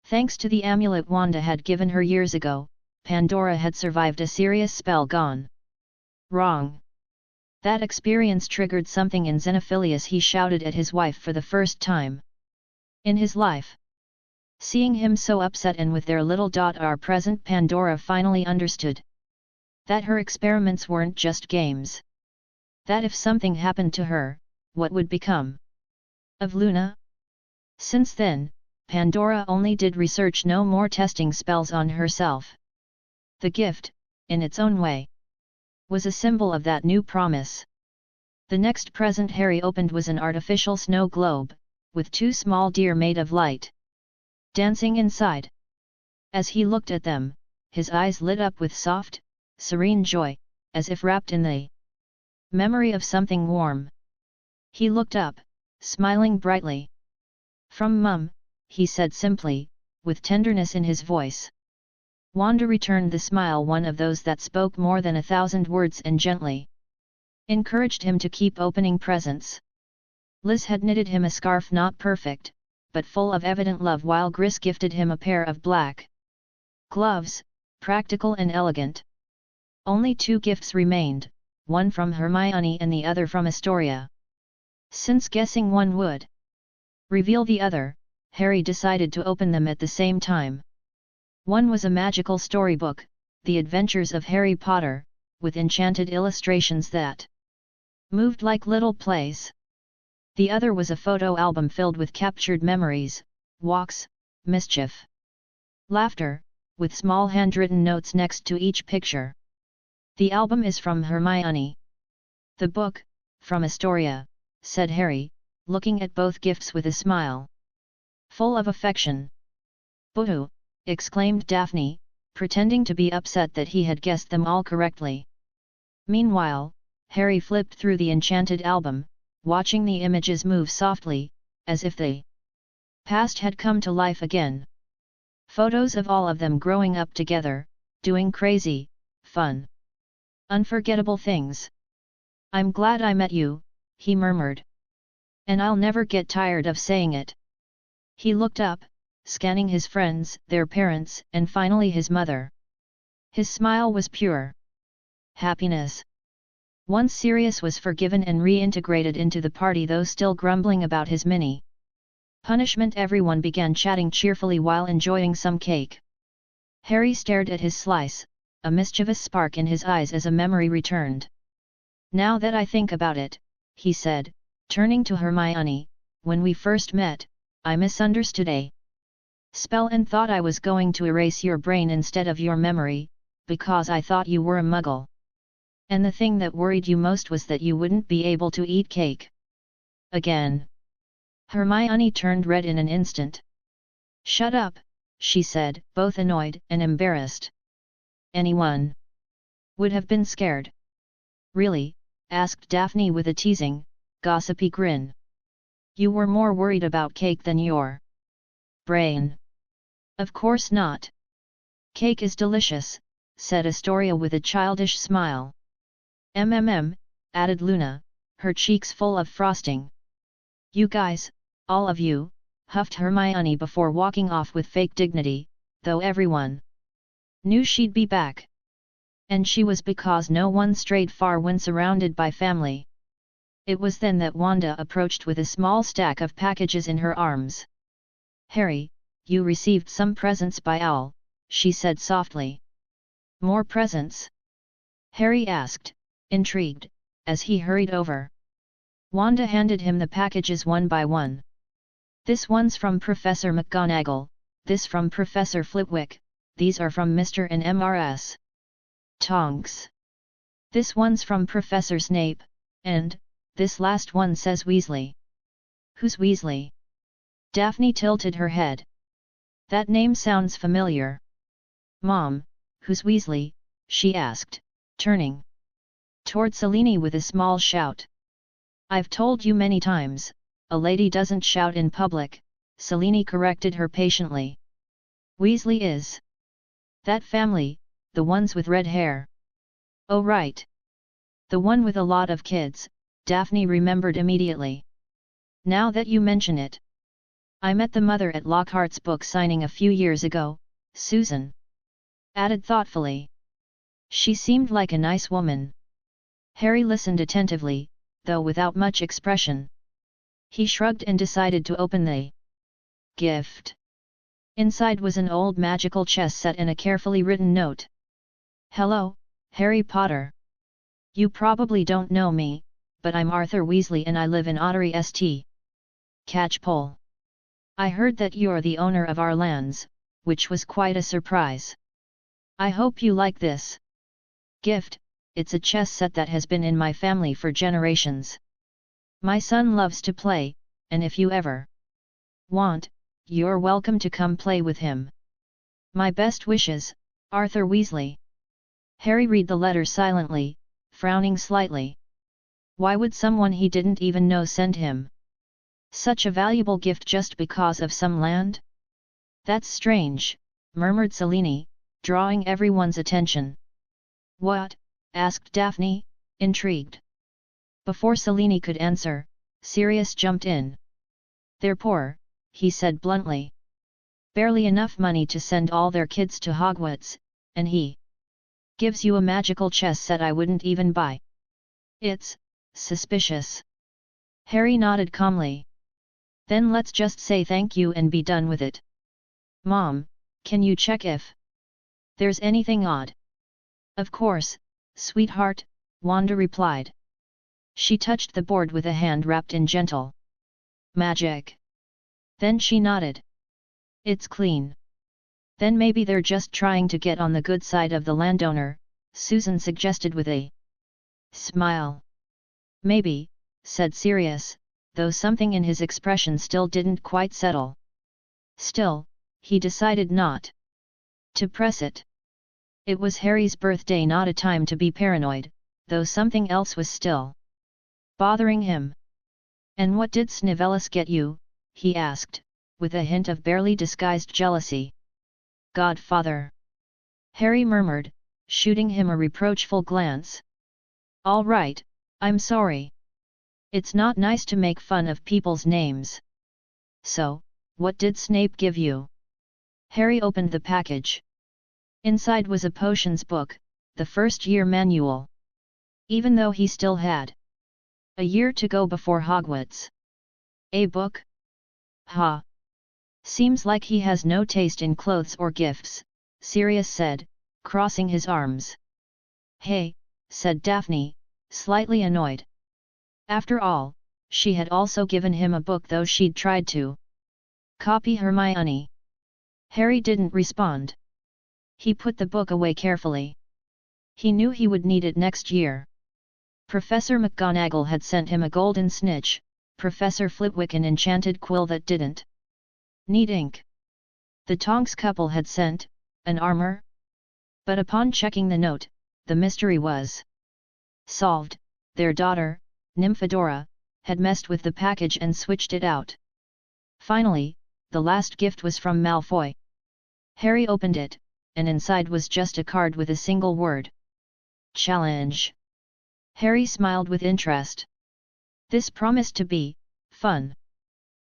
Thanks to the amulet Wanda had given her years ago, Pandora had survived a serious spell gone wrong. That experience triggered something in Xenophilius. He shouted at his wife for the first time in his life. Seeing him so upset and with their little daughter present, Pandora finally understood that her experiments weren't just games. That if something happened to her, what would become of Luna? Since then, Pandora only did research, no more testing spells on herself. The gift, in its own way, was a symbol of that new promise. The next present Harry opened was an artificial snow globe, with two small deer made of light dancing inside. As he looked at them, his eyes lit up with soft, serene joy, as if wrapped in the memory of something warm. He looked up, smiling brightly. "From Mum," he said simply, with tenderness in his voice. Wanda returned the smile, one of those that spoke more than 1,000 words, and gently encouraged him to keep opening presents. Liz had knitted him a scarf, not perfect, but full of evident love, while Gris gifted him a pair of black gloves, practical and elegant. Only two gifts remained, one from Hermione and the other from Astoria. Since guessing one would reveal the other, Harry decided to open them at the same time. One was a magical storybook, The Adventures of Harry Potter, with enchanted illustrations that moved like little plays. The other was a photo album filled with captured memories, walks, mischief, laughter, with small handwritten notes next to each picture. "The album is from Hermione. The book, from Astoria," said Harry, looking at both gifts with a smile full of affection. "Boo!" exclaimed Daphne, pretending to be upset that he had guessed them all correctly. Meanwhile, Harry flipped through the enchanted album, watching the images move softly, as if the past had come to life again. Photos of all of them growing up together, doing crazy, fun, unforgettable things. "I'm glad I met you," he murmured. "And I'll never get tired of saying it." He looked up, scanning his friends, their parents, and finally his mother. His smile was pure happiness. Once Sirius was forgiven and reintegrated into the party, though still grumbling about his mini punishment, everyone began chatting cheerfully while enjoying some cake. Harry stared at his slice, a mischievous spark in his eyes as a memory returned. "Now that I think about it," he said, turning to Hermione, "when we first met, I misunderstood a spell and thought I was going to erase your brain instead of your memory, because I thought you were a muggle. And the thing that worried you most was that you wouldn't be able to eat cake again." Hermione turned red in an instant. "Shut up," she said, both annoyed and embarrassed. "Anyone would have been scared." "Really?" asked Daphne with a teasing, gossipy grin. "You were more worried about cake than your brain." Of course not. Cake is delicious, said Astoria with a childish smile. Added Luna, her cheeks full of frosting. You guys, all of you, huffed Hermione before walking off with fake dignity, though everyone knew she'd be back. And she was, because no one strayed far when surrounded by family. It was then that Wanda approached with a small stack of packages in her arms. Harry, you received some presents by Owl, she said softly. More presents? Harry asked, intrigued, as he hurried over. Wanda handed him the packages one by one. This one's from Professor McGonagall, this from Professor Flitwick, these are from Mr. and Mrs. Tonks. This one's from Professor Snape, and, this last one says Weasley. Who's Weasley? Daphne tilted her head. That name sounds familiar. Mom, who's Weasley? She asked, turning toward Selene with a small shout. I've told you many times, a lady doesn't shout in public, Selene corrected her patiently. Weasley is that family, the ones with red hair. Oh right. The one with a lot of kids, Daphne remembered immediately. Now that you mention it. I met the mother at Lockhart's book signing a few years ago, Susan added thoughtfully. She seemed like a nice woman. Harry listened attentively, though without much expression. He shrugged and decided to open the gift. Inside was an old magical chess set and a carefully written note. Hello, Harry Potter. You probably don't know me, but I'm Arthur Weasley and I live in Ottery St. Catchpole. I heard that you're the owner of our lands, which was quite a surprise. I hope you like this gift. It's a chess set that has been in my family for generations. My son loves to play, and if you ever want, you're welcome to come play with him. My best wishes, Arthur Weasley. Harry read the letter silently, frowning slightly. Why would someone he didn't even know send him such a valuable gift just because of some land? That's strange, murmured Selene, drawing everyone's attention. What? Asked Daphne, intrigued. Before Selene could answer, Sirius jumped in. They're poor, he said bluntly. Barely enough money to send all their kids to Hogwarts, and he gives you a magical chess set I wouldn't even buy. It's suspicious. Harry nodded calmly. Then let's just say thank you and be done with it. Mom, can you check if there's anything odd? Of course, sweetheart, Wanda replied. She touched the board with a hand wrapped in gentle magic. Then she nodded. It's clean. Then maybe they're just trying to get on the good side of the landowner, Susan suggested with a smile. Maybe, said Sirius, though something in his expression still didn't quite settle. Still, he decided not to press it. It was Harry's birthday, not a time to be paranoid, though something else was still bothering him. And what did Snivellis get you? He asked, with a hint of barely disguised jealousy. Godfather. Harry murmured, shooting him a reproachful glance. All right, I'm sorry. It's not nice to make fun of people's names. So, what did Snape give you? Harry opened the package. Inside was a potions book, the first year manual. Even though he still had a year to go before Hogwarts. A book? Ha! Seems like he has no taste in clothes or gifts, Sirius said, crossing his arms. Hey, said Daphne, slightly annoyed. After all, she had also given him a book, though she'd tried to copy Hermione. Harry didn't respond. He put the book away carefully. He knew he would need it next year. Professor McGonagall had sent him a golden snitch, Professor Flitwick an enchanted quill that didn't need ink. The Tonks couple had sent an armor. But upon checking the note, the mystery was solved. Their daughter, Nymphadora, had messed with the package and switched it out. Finally, the last gift was from Malfoy. Harry opened it, and inside was just a card with a single word. Challenge. Harry smiled with interest. This promised to be fun.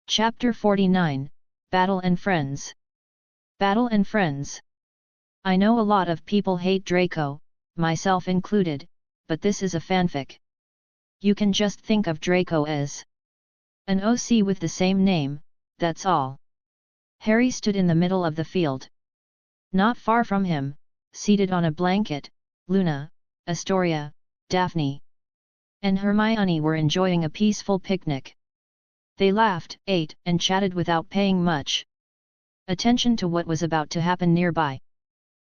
Chapter 49, Battle and Friends. Battle and Friends. I know a lot of people hate Draco, myself included, but this is a fanfic. You can just think of Draco as an OC with the same name, that's all. Harry stood in the middle of the field. Not far from him, seated on a blanket, Luna, Astoria, Daphne, and Hermione were enjoying a peaceful picnic. They laughed, ate, and chatted without paying much attention to what was about to happen nearby.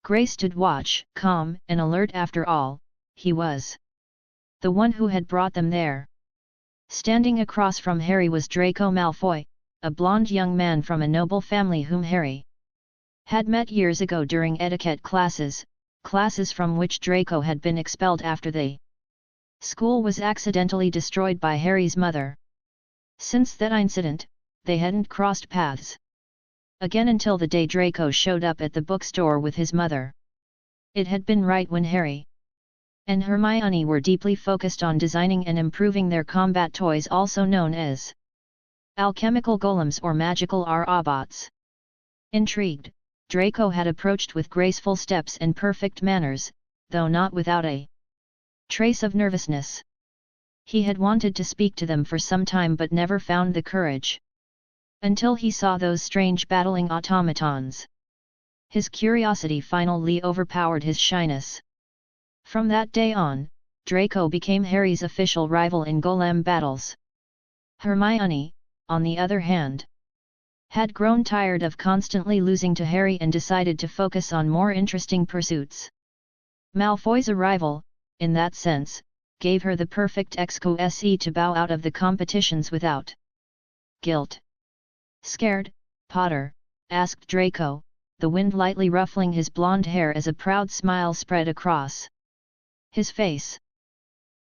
Gray stood watch, calm and alert. After all, he was the one who had brought them there. Standing across from Harry was Draco Malfoy, a blonde young man from a noble family whom Harry had met years ago during etiquette classes from which Draco had been expelled after the school was accidentally destroyed by Harry's mother. Since that incident, they hadn't crossed paths again until the day Draco showed up at the bookstore with his mother. It had been right when Harry and Hermione were deeply focused on designing and improving their combat toys, also known as alchemical golems or magical robots. Intrigued, Draco had approached with graceful steps and perfect manners, though not without a trace of nervousness. He had wanted to speak to them for some time but never found the courage. Until he saw those strange battling automatons. His curiosity finally overpowered his shyness. From that day on, Draco became Harry's official rival in golem battles. Hermione, on the other hand, had grown tired of constantly losing to Harry and decided to focus on more interesting pursuits. Malfoy's arrival, in that sense, gave her the perfect excuse to bow out of the competitions without guilt. Scared, Potter? Asked Draco, the wind lightly ruffling his blonde hair as a proud smile spread across his face.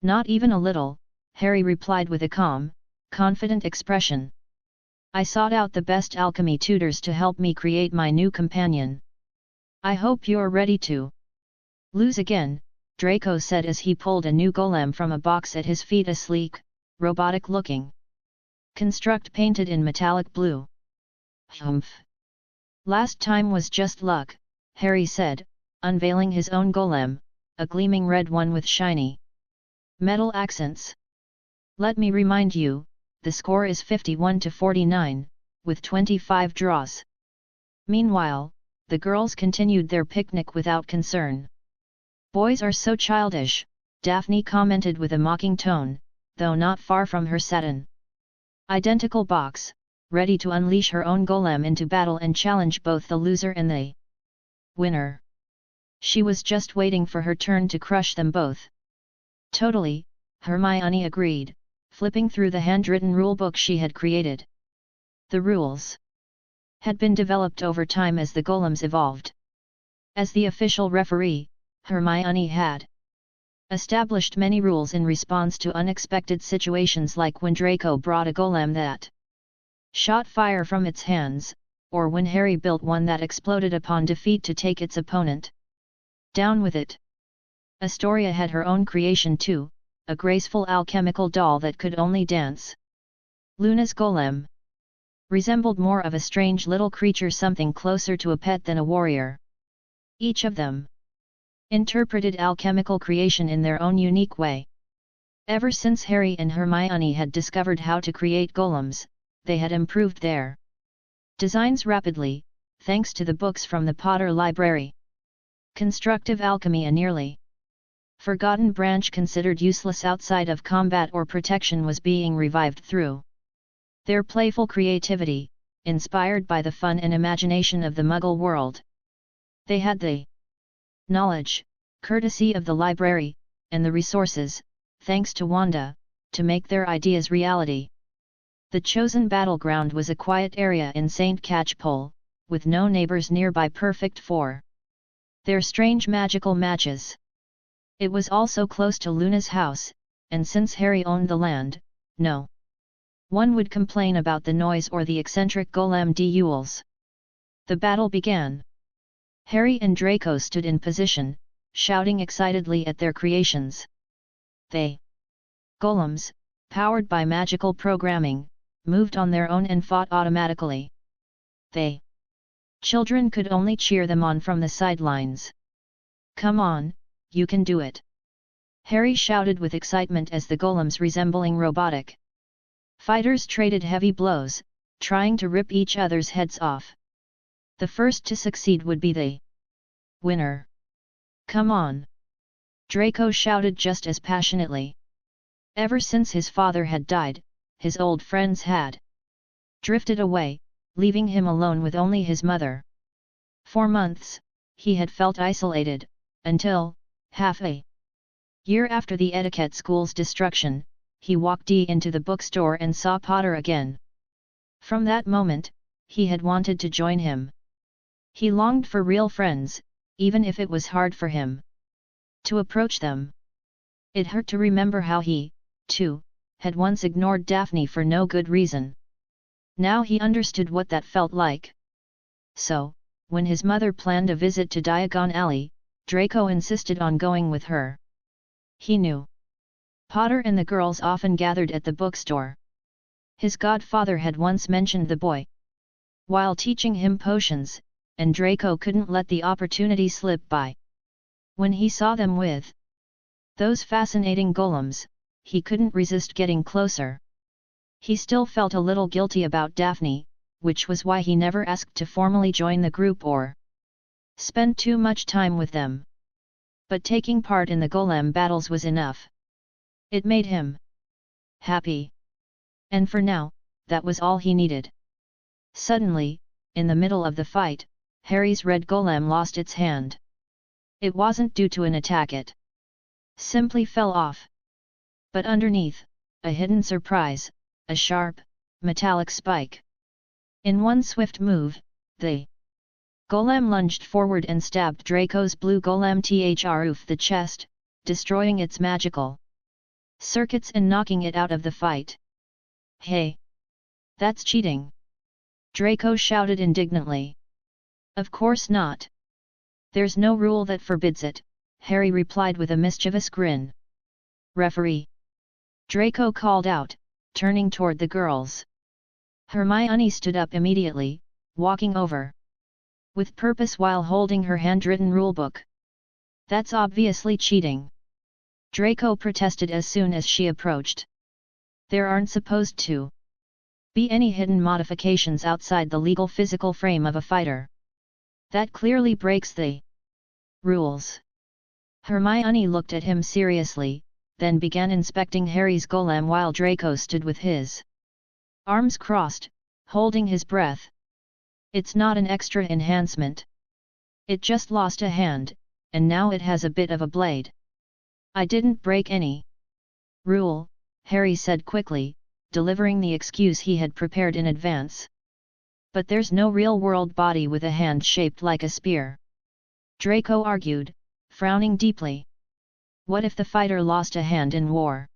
Not even a little, Harry replied with a calm, confident expression. I sought out the best alchemy tutors to help me create my new companion. I hope you're ready to lose again, Draco said as he pulled a new golem from a box at his feet, a sleek, robotic-looking construct painted in metallic blue. Humph. Last time was just luck, Harry said, unveiling his own golem, a gleaming red one with shiny metal accents. Let me remind you, the score is 51-49, with 25 draws. Meanwhile, the girls continued their picnic without concern. Boys are so childish, Daphne commented with a mocking tone, though not far from her satin identical box, ready to unleash her own golem into battle and challenge both the loser and the winner. She was just waiting for her turn to crush them both. Totally, Hermione agreed, flipping through the handwritten rulebook she had created. The rules had been developed over time as the golems evolved. As the official referee, Hermione had established many rules in response to unexpected situations, like when Draco brought a golem that shot fire from its hands, or when Harry built one that exploded upon defeat to take its opponent down with it. Astoria had her own creation too, a graceful alchemical doll that could only dance. Luna's golem resembled more of a strange little creature, something closer to a pet than a warrior. Each of them interpreted alchemical creation in their own unique way. Ever since Harry and Hermione had discovered how to create golems, they had improved their designs rapidly, thanks to the books from the Potter Library. Constructive alchemy, a nearly forgotten branch considered useless outside of combat or protection, was being revived through their playful creativity, inspired by the fun and imagination of the Muggle world. They had the knowledge, courtesy of the library, and the resources, thanks to Wanda, to make their ideas reality. The chosen battleground was a quiet area in St. Catchpole, with no neighbors nearby, perfect for their strange magical matches. It was also close to Luna's house, and since Harry owned the land, no one would complain about the noise or the eccentric golem duels. The battle began. Harry and Draco stood in position, shouting excitedly at their creations. They, golems, powered by magical programming, moved on their own and fought automatically. They, children could only cheer them on from the sidelines. Come on, you can do it! Harry shouted with excitement as the golems resembling robotic fighters traded heavy blows, trying to rip each other's heads off. The first to succeed would be the winner. Come on! Draco shouted just as passionately. Ever since his father had died, his old friends had drifted away, leaving him alone with only his mother. For months, he had felt isolated, until, half a year after the etiquette school's destruction, he walked into the bookstore and saw Potter again. From that moment, he had wanted to join him. He longed for real friends, even if it was hard for him to approach them. It hurt to remember how he, too, had once ignored Daphne for no good reason. Now he understood what that felt like. So, when his mother planned a visit to Diagon Alley, Draco insisted on going with her. He knew Potter and the girls often gathered at the bookstore. His godfather had once mentioned the boy while teaching him potions, and Draco couldn't let the opportunity slip by. When he saw them with those fascinating golems, he couldn't resist getting closer. He still felt a little guilty about Daphne, which was why he never asked to formally join the group or spend too much time with them. But taking part in the golem battles was enough. It made him happy. And for now, that was all he needed. Suddenly, in the middle of the fight, Harry's red golem lost its hand. It wasn't due to an attack, it simply fell off. But underneath, a hidden surprise, a sharp, metallic spike. In one swift move, the golem lunged forward and stabbed Draco's blue golem through the chest, destroying its magical circuits and knocking it out of the fight. Hey! That's cheating! Draco shouted indignantly. Of course not. There's no rule that forbids it, Harry replied with a mischievous grin. Referee! Draco called out, turning toward the girls. Hermione stood up immediately, walking over with purpose while holding her handwritten rulebook. That's obviously cheating! Draco protested as soon as she approached. There aren't supposed to be any hidden modifications outside the legal physical frame of a fighter. That clearly breaks the rules. Hermione looked at him seriously, then began inspecting Harry's golem while Draco stood with his arms crossed, holding his breath. It's not an extra enhancement. It just lost a hand, and now it has a bit of a blade. I didn't break any rule, Harry said quickly, delivering the excuse he had prepared in advance. But there's no real-world body with a hand shaped like a spear. Draco argued, frowning deeply. What if the fighter lost a hand in war?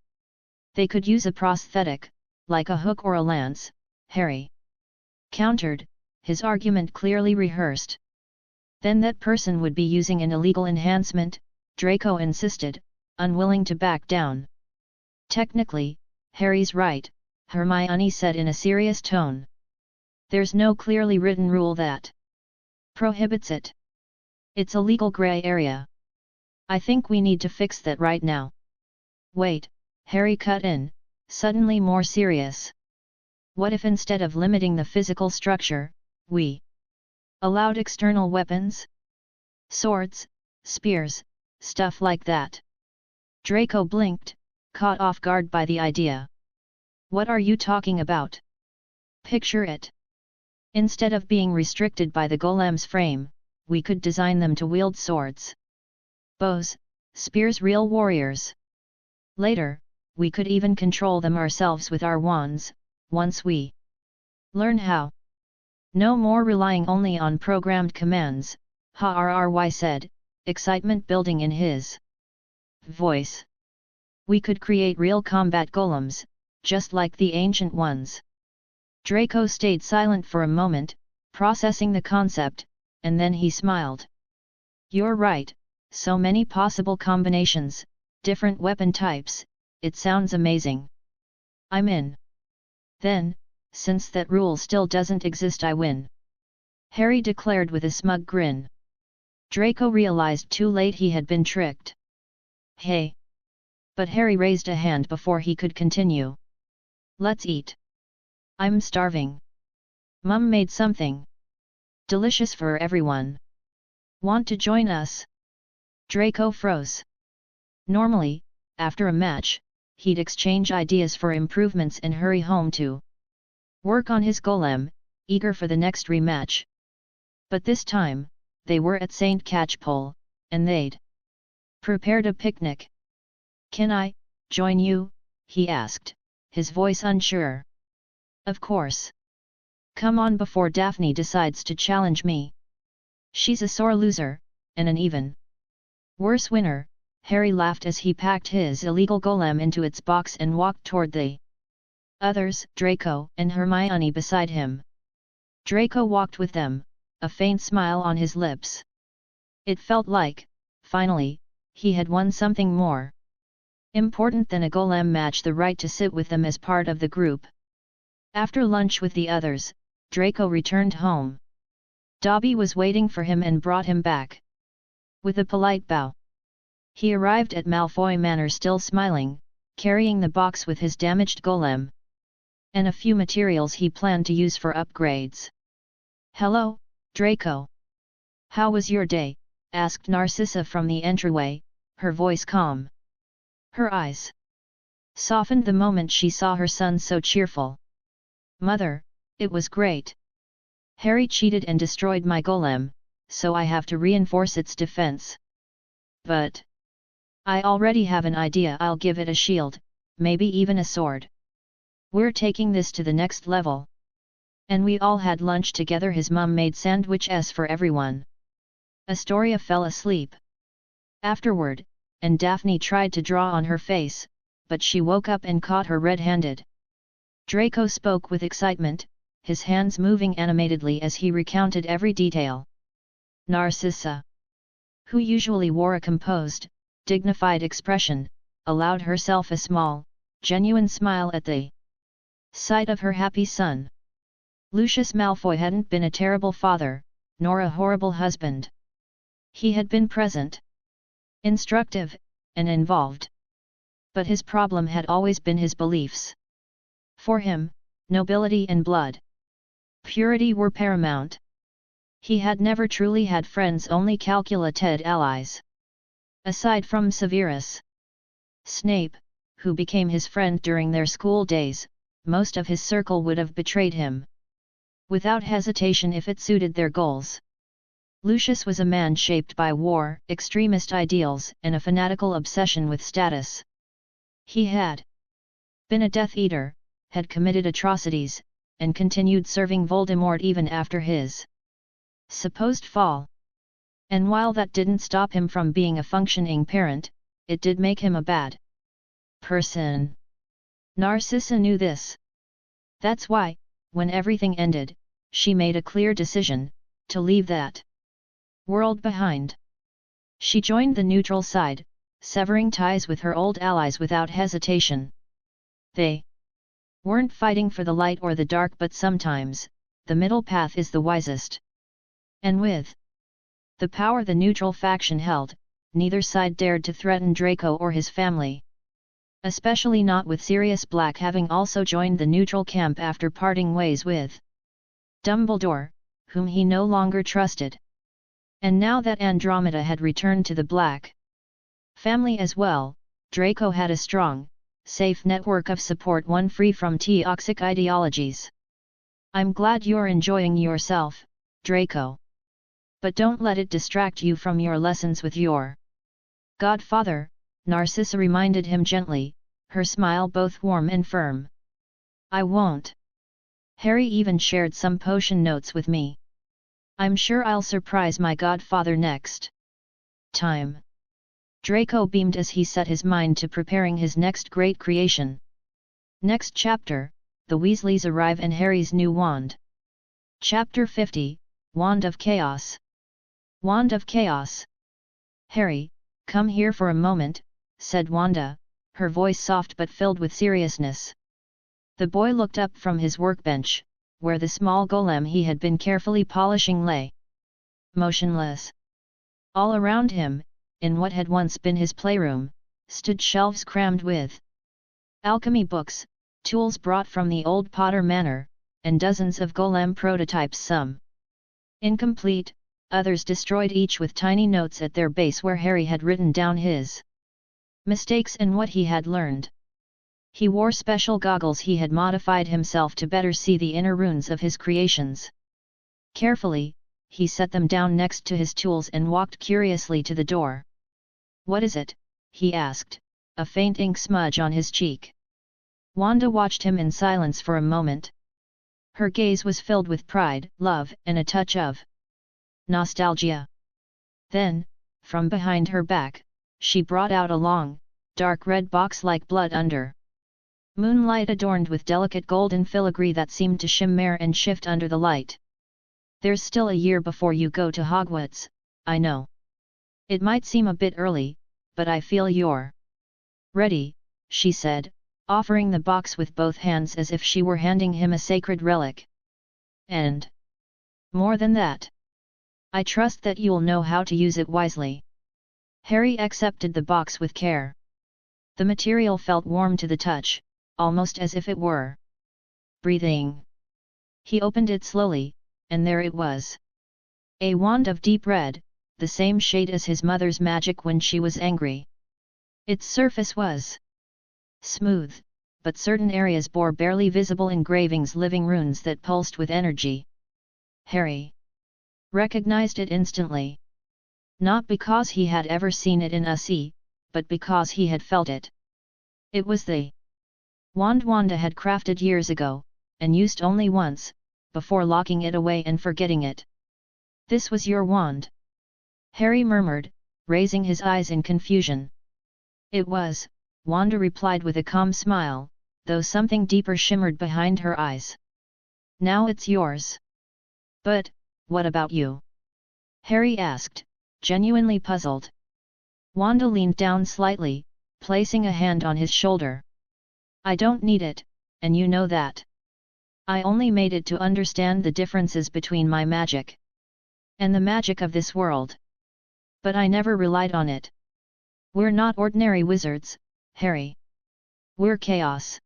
They could use a prosthetic, like a hook or a lance, Harry countered, his argument clearly rehearsed. Then that person would be using an illegal enhancement, Draco insisted, unwilling to back down. Technically, Harry's right, Hermione said in a serious tone. There's no clearly written rule that prohibits it. It's a legal gray area. I think we need to fix that right now. Wait, Harry cut in, suddenly more serious. What if instead of limiting the physical structure, we allowed external weapons? Swords, spears, stuff like that. Draco blinked, caught off guard by the idea. What are you talking about? Picture it. Instead of being restricted by the golem's frame, we could design them to wield swords, bows, spears, real warriors. Later, we could even control them ourselves with our wands, once we learn how. No more relying only on programmed commands, Harry said, excitement building in his voice. We could create real combat golems, just like the ancient ones. Draco stayed silent for a moment, processing the concept, and then he smiled. You're right, so many possible combinations, different weapon types, it sounds amazing. I'm in. Then, since that rule still doesn't exist, I win. Harry declared with a smug grin. Draco realized too late he had been tricked. Hey! But Harry raised a hand before he could continue. Let's eat. I'm starving. Mum made something delicious for everyone. Want to join us? Draco froze. Normally, after a match, he'd exchange ideas for improvements and hurry home to work on his golem, eager for the next rematch. But this time, they were at St. Catchpole, and they'd prepared a picnic. Can I join you? He asked, his voice unsure. Of course. Come on before Daphne decides to challenge me. She's a sore loser, and an even worse winner. Harry laughed as he packed his illegal golem into its box and walked toward the others, Draco and Hermione beside him. Draco walked with them, a faint smile on his lips. It felt like, finally, he had won something more important than a golem match, the right to sit with them as part of the group. After lunch with the others, Draco returned home. Dobby was waiting for him and brought him back. With a polite bow. He arrived at Malfoy Manor still smiling, carrying the box with his damaged golem and a few materials he planned to use for upgrades. Hello, Draco. How was your day? Asked Narcissa from the entryway, her voice calm. Her eyes softened the moment she saw her son so cheerful. Mother, it was great. Harry cheated and destroyed my golem, so I have to reinforce its defense. But I already have an idea. I'll give it a shield, maybe even a sword. We're taking this to the next level. And we all had lunch together. His mum made sandwiches for everyone. Astoria fell asleep afterward, and Daphne tried to draw on her face, but she woke up and caught her red-handed. Draco spoke with excitement, his hands moving animatedly as he recounted every detail. Narcissa, who usually wore a composed, dignified expression, allowed herself a small, genuine smile at the sight of her happy son. Lucius Malfoy hadn't been a terrible father, nor a horrible husband. He had been present, instructive, and involved. But his problem had always been his beliefs. For him, nobility and blood purity were paramount. He had never truly had friends, only calculated allies. Aside from Severus Snape, who became his friend during their school days, most of his circle would have betrayed him without hesitation if it suited their goals. Lucius was a man shaped by war, extremist ideals, and a fanatical obsession with status. He had been a Death Eater, had committed atrocities, and continued serving Voldemort even after his supposed fall. And while that didn't stop him from being a functioning parent, it did make him a bad person. Narcissa knew this. That's why, when everything ended, she made a clear decision to leave that world behind. She joined the neutral side, severing ties with her old allies without hesitation. They weren't fighting for the light or the dark, but sometimes, the middle path is the wisest. And with the power the neutral faction held, neither side dared to threaten Draco or his family. Especially not with Sirius Black having also joined the neutral camp after parting ways with Dumbledore, whom he no longer trusted. And now that Andromeda had returned to the Black family as well, Draco had a strong, safe network of support, one free from toxic ideologies. I'm glad you're enjoying yourself, Draco. But don't let it distract you from your lessons with your godfather, Narcissa reminded him gently, her smile both warm and firm. I won't. Harry even shared some potion notes with me. I'm sure I'll surprise my godfather next time. Draco beamed as he set his mind to preparing his next great creation. Next chapter, the Weasleys arrive and Harry's new wand. Chapter 50, Wand of Chaos. Wand of Chaos, "Harry, come here for a moment," said Wanda, her voice soft but filled with seriousness. The boy looked up from his workbench, where the small golem he had been carefully polishing lay motionless. All around him, in what had once been his playroom, stood shelves crammed with alchemy books, tools brought from the old Potter Manor, and dozens of golem prototypes, some incomplete, others destroyed, each with tiny notes at their base where Harry had written down his mistakes and what he had learned. He wore special goggles he had modified himself to better see the inner runes of his creations. Carefully, he set them down next to his tools and walked curiously to the door. "What is it?" he asked, a faint ink smudge on his cheek. Wanda watched him in silence for a moment. Her gaze was filled with pride, love, and a touch of nostalgia. Then, from behind her back, she brought out a long, dark red box like blood under moonlight, adorned with delicate golden filigree that seemed to shimmer and shift under the light. "There's still a year before you go to Hogwarts, I know. It might seem a bit early, but I feel you're ready," she said, offering the box with both hands as if she were handing him a sacred relic. "And more than that, I trust that you'll know how to use it wisely." Harry accepted the box with care. The material felt warm to the touch, almost as if it were breathing. He opened it slowly, and there it was. A wand of deep red, the same shade as his mother's magic when she was angry. Its surface was smooth, but certain areas bore barely visible engravings, living runes that pulsed with energy. Harry recognized it instantly. Not because he had ever seen it in Ussie, but because he had felt it. It was the wand Wanda had crafted years ago, and used only once, before locking it away and forgetting it. "This was your wand?" Harry murmured, raising his eyes in confusion. "It was," Wanda replied with a calm smile, though something deeper shimmered behind her eyes. "Now it's yours." "But, what about you?" Harry asked, genuinely puzzled. Wanda leaned down slightly, placing a hand on his shoulder. "I don't need it, and you know that. I only made it to understand the differences between my magic and the magic of this world. But I never relied on it. We're not ordinary wizards, Harry. We're chaos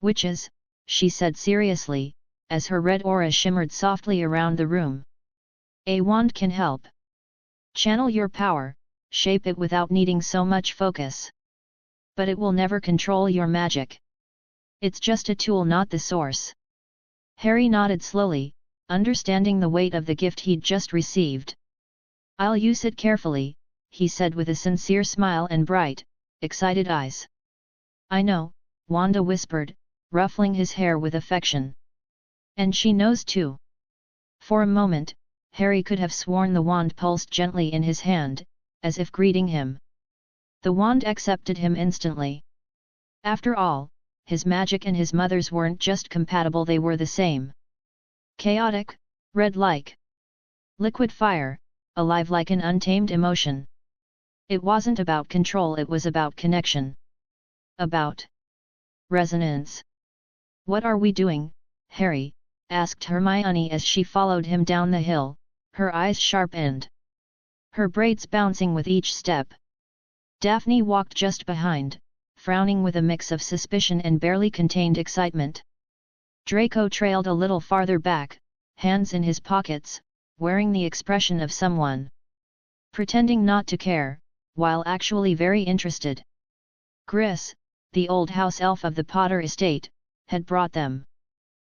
witches," she said seriously, as her red aura shimmered softly around the room. "A wand can help channel your power, shape it without needing so much focus. But it will never control your magic. It's just a tool, not the source." Harry nodded slowly, understanding the weight of the gift he'd just received. "I'll use it carefully," he said with a sincere smile and bright, excited eyes. "I know," Wanda whispered, ruffling his hair with affection. "And she knows too." For a moment, Harry could have sworn the wand pulsed gently in his hand, as if greeting him. The wand accepted him instantly. After all, his magic and his mother's weren't just compatible, they were the same. Chaotic, red-like liquid fire, alive like an untamed emotion. It wasn't about control, it was about connection. About resonance. "What are we doing, Harry?" asked Hermione as she followed him down the hill, her eyes sharp and her braids bouncing with each step. Daphne walked just behind, frowning with a mix of suspicion and barely contained excitement. Draco trailed a little farther back, hands in his pockets, wearing the expression of someone pretending not to care, while actually very interested. Gris, the old house elf of the Potter estate, had brought them.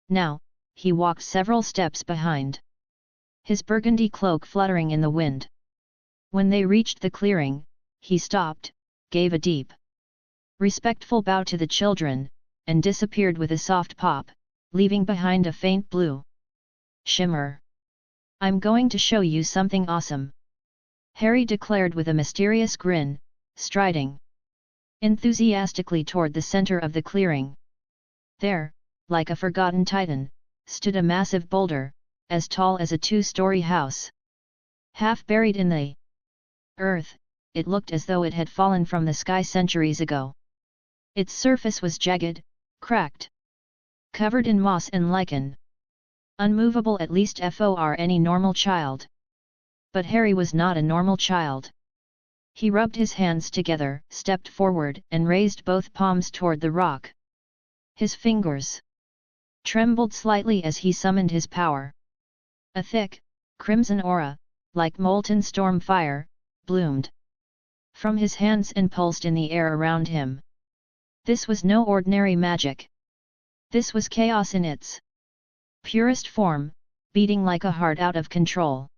Now, he walked several steps behind, his burgundy cloak fluttering in the wind. When they reached the clearing, he stopped, gave a deep, respectful bow to the children, and disappeared with a soft pop, leaving behind a faint blue shimmer. "I'm going to show you something awesome," Harry declared with a mysterious grin, striding enthusiastically toward the center of the clearing. There, like a forgotten titan, stood a massive boulder, as tall as a two-story house. Half buried in the Earth, it looked as though it had fallen from the sky centuries ago. Its surface was jagged, cracked, covered in moss and lichen. Unmovable at least for any normal child. But Harry was not a normal child. He rubbed his hands together, stepped forward and raised both palms toward the rock. His fingers trembled slightly as he summoned his power. A thick, crimson aura, like molten storm fire, bloomed from his hands and pulsed in the air around him. This was no ordinary magic. This was chaos in its purest form, beating like a heart out of control.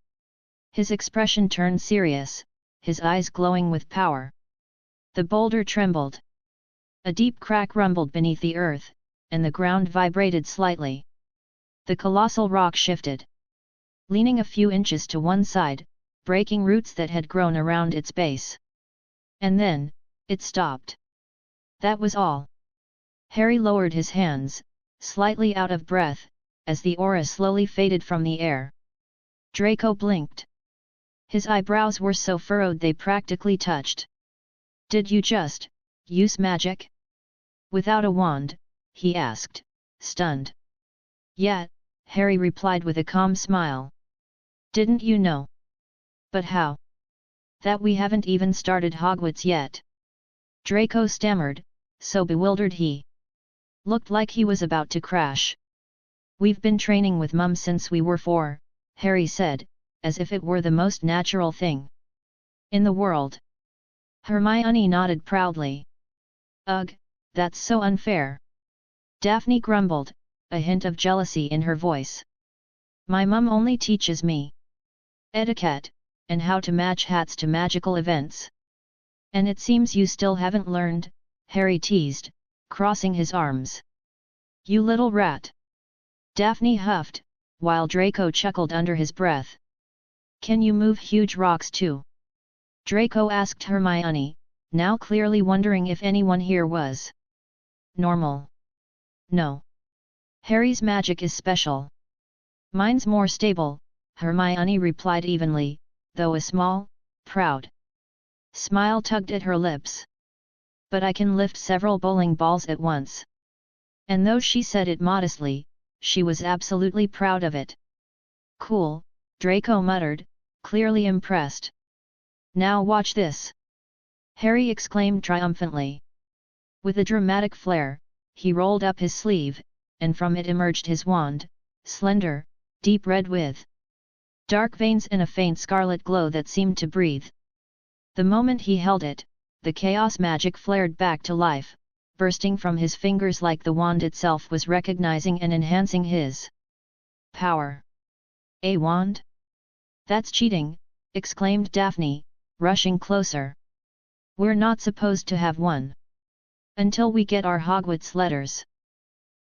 His expression turned serious, his eyes glowing with power. The boulder trembled. A deep crack rumbled beneath the earth, and the ground vibrated slightly. The colossal rock shifted, leaning a few inches to one side, breaking roots that had grown around its base. And then, it stopped. That was all. Harry lowered his hands, slightly out of breath, as the aura slowly faded from the air. Draco blinked. His eyebrows were so furrowed they practically touched. "Did you just use magic? Without a wand?" he asked, stunned. "Yeah," Harry replied with a calm smile. "Didn't you know?" "But how?" "That we haven't even started Hogwarts yet." Draco stammered, so bewildered he looked like he was about to crash. "We've been training with Mum since we were 4, Harry said, as if it were the most natural thing in the world. Hermione nodded proudly. "Ugh, that's so unfair." Daphne grumbled, a hint of jealousy in her voice. "My mum only teaches me etiquette, and how to match hats to magical events." "And it seems you still haven't learned," Harry teased, crossing his arms. "You little rat!" Daphne huffed, while Draco chuckled under his breath. "Can you move huge rocks too?" Draco asked Hermione, now clearly wondering if anyone here was normal. "No. Harry's magic is special. Mine's more stable," Hermione replied evenly, though a small, proud smile tugged at her lips. "But I can lift several bowling balls at once." And though she said it modestly, she was absolutely proud of it. "Cool," Draco muttered, clearly impressed. "Now watch this!" Harry exclaimed triumphantly. With a dramatic flair, he rolled up his sleeve, and from it emerged his wand, slender, deep red with dark veins and a faint scarlet glow that seemed to breathe. The moment he held it, the chaos magic flared back to life, bursting from his fingers like the wand itself was recognizing and enhancing his power. "A wand? That's cheating," exclaimed Daphne, rushing closer. "We're not supposed to have one until we get our Hogwarts letters."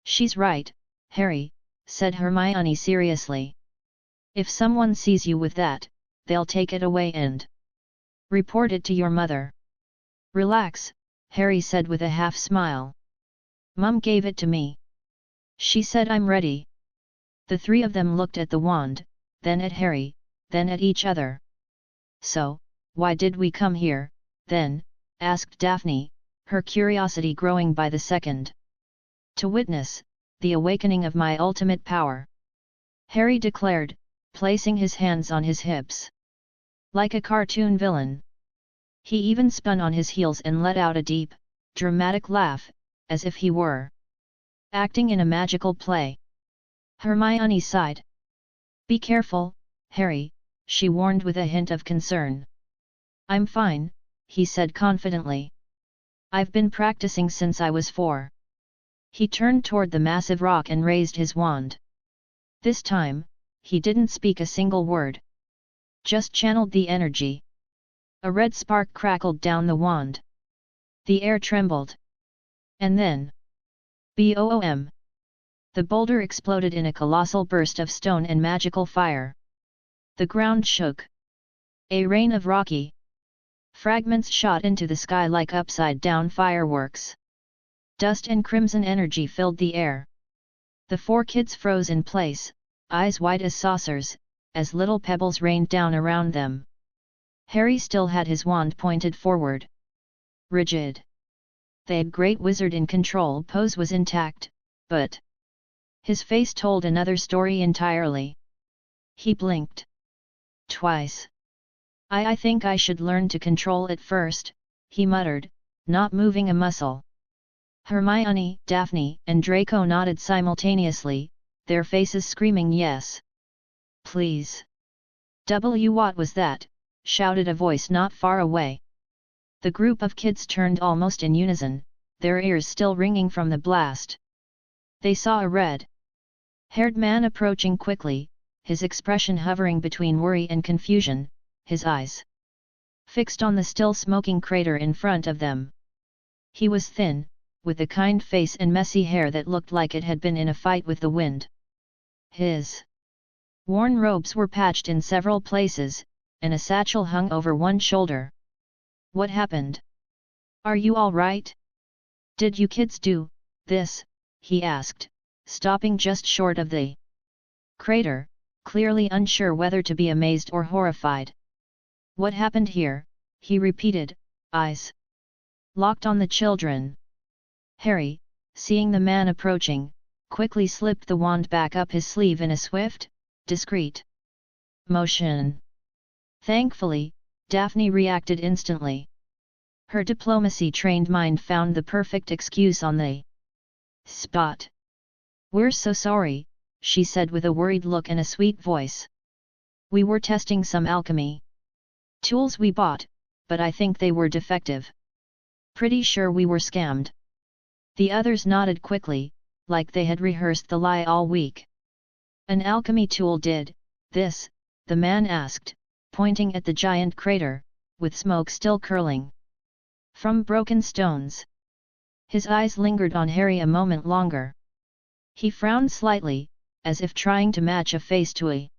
"She's right, Harry," said Hermione seriously. "If someone sees you with that, they'll take it away and report it to your mother." "Relax," Harry said with a half-smile. "Mum gave it to me. She said I'm ready." The three of them looked at the wand, then at Harry, then at each other. "So, why did we come here, then?" asked Daphne, her curiosity growing by the second. "To witness the awakening of my ultimate power," Harry declared, placing his hands on his hips. Like a cartoon villain. He even spun on his heels and let out a deep, dramatic laugh, as if he were acting in a magical play. Hermione sighed. "Be careful, Harry," she warned with a hint of concern. "I'm fine," he said confidently. "I've been practicing since I was 4. He turned toward the massive rock and raised his wand. This time, he didn't speak a single word. Just channeled the energy. A red spark crackled down the wand. The air trembled. And then, boom! The boulder exploded in a colossal burst of stone and magical fire. The ground shook. A rain of rocky fragments shot into the sky like upside-down fireworks. Dust and crimson energy filled the air. The 4 kids froze in place, eyes wide as saucers, as little pebbles rained down around them. Harry still had his wand pointed forward. Rigid. The great wizard in control pose was intact, but his face told another story entirely. He blinked twice. I think I should learn to control it first, he muttered, not moving a muscle. Hermione, Daphne, and Draco nodded simultaneously, their faces screaming yes. Please. What was that? Shouted a voice not far away. The group of kids turned almost in unison, their ears still ringing from the blast. They saw a red-haired man approaching quickly, his expression hovering between worry and confusion, his eyes fixed on the still smoking crater in front of them. He was thin, with a kind face and messy hair that looked like it had been in a fight with the wind. His worn robes were patched in several places, and a satchel hung over one shoulder. What happened? Are you all right? Did you kids do this? He asked, stopping just short of the crater, clearly unsure whether to be amazed or horrified. What happened here? He repeated, eyes locked on the children. Harry, seeing the man approaching, quickly slipped the wand back up his sleeve in a swift, discreet motion. Thankfully, Daphne reacted instantly. Her diplomacy-trained mind found the perfect excuse on the spot. We're so sorry, she said with a worried look and a sweet voice. We were testing some alchemy tools we bought, but I think they were defective. Pretty sure we were scammed. The others nodded quickly, like they had rehearsed the lie all week. An alchemy tool did this? The man asked, pointing at the giant crater, with smoke still curling from broken stones. His eyes lingered on Harry a moment longer. He frowned slightly, as if trying to match a face to a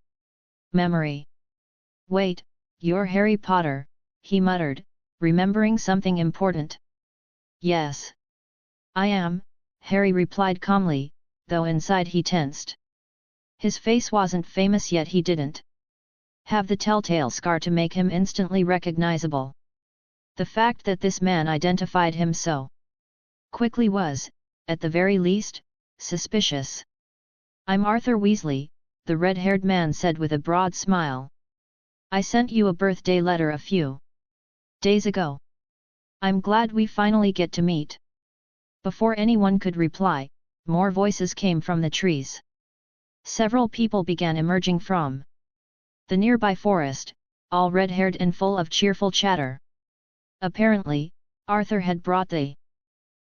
memory. Wait, you're Harry Potter, he muttered, remembering something important. Yes. I am, Harry replied calmly, though inside he tensed. His face wasn't famous yet, he didn't have the telltale scar to make him instantly recognizable. The fact that this man identified him so quickly was, at the very least, suspicious. I'm Arthur Weasley, the red-haired man said with a broad smile. I sent you a birthday letter a few days ago. I'm glad we finally get to meet. Before anyone could reply, more voices came from the trees. Several people began emerging from the nearby forest, all red-haired and full of cheerful chatter. Apparently, Arthur had brought the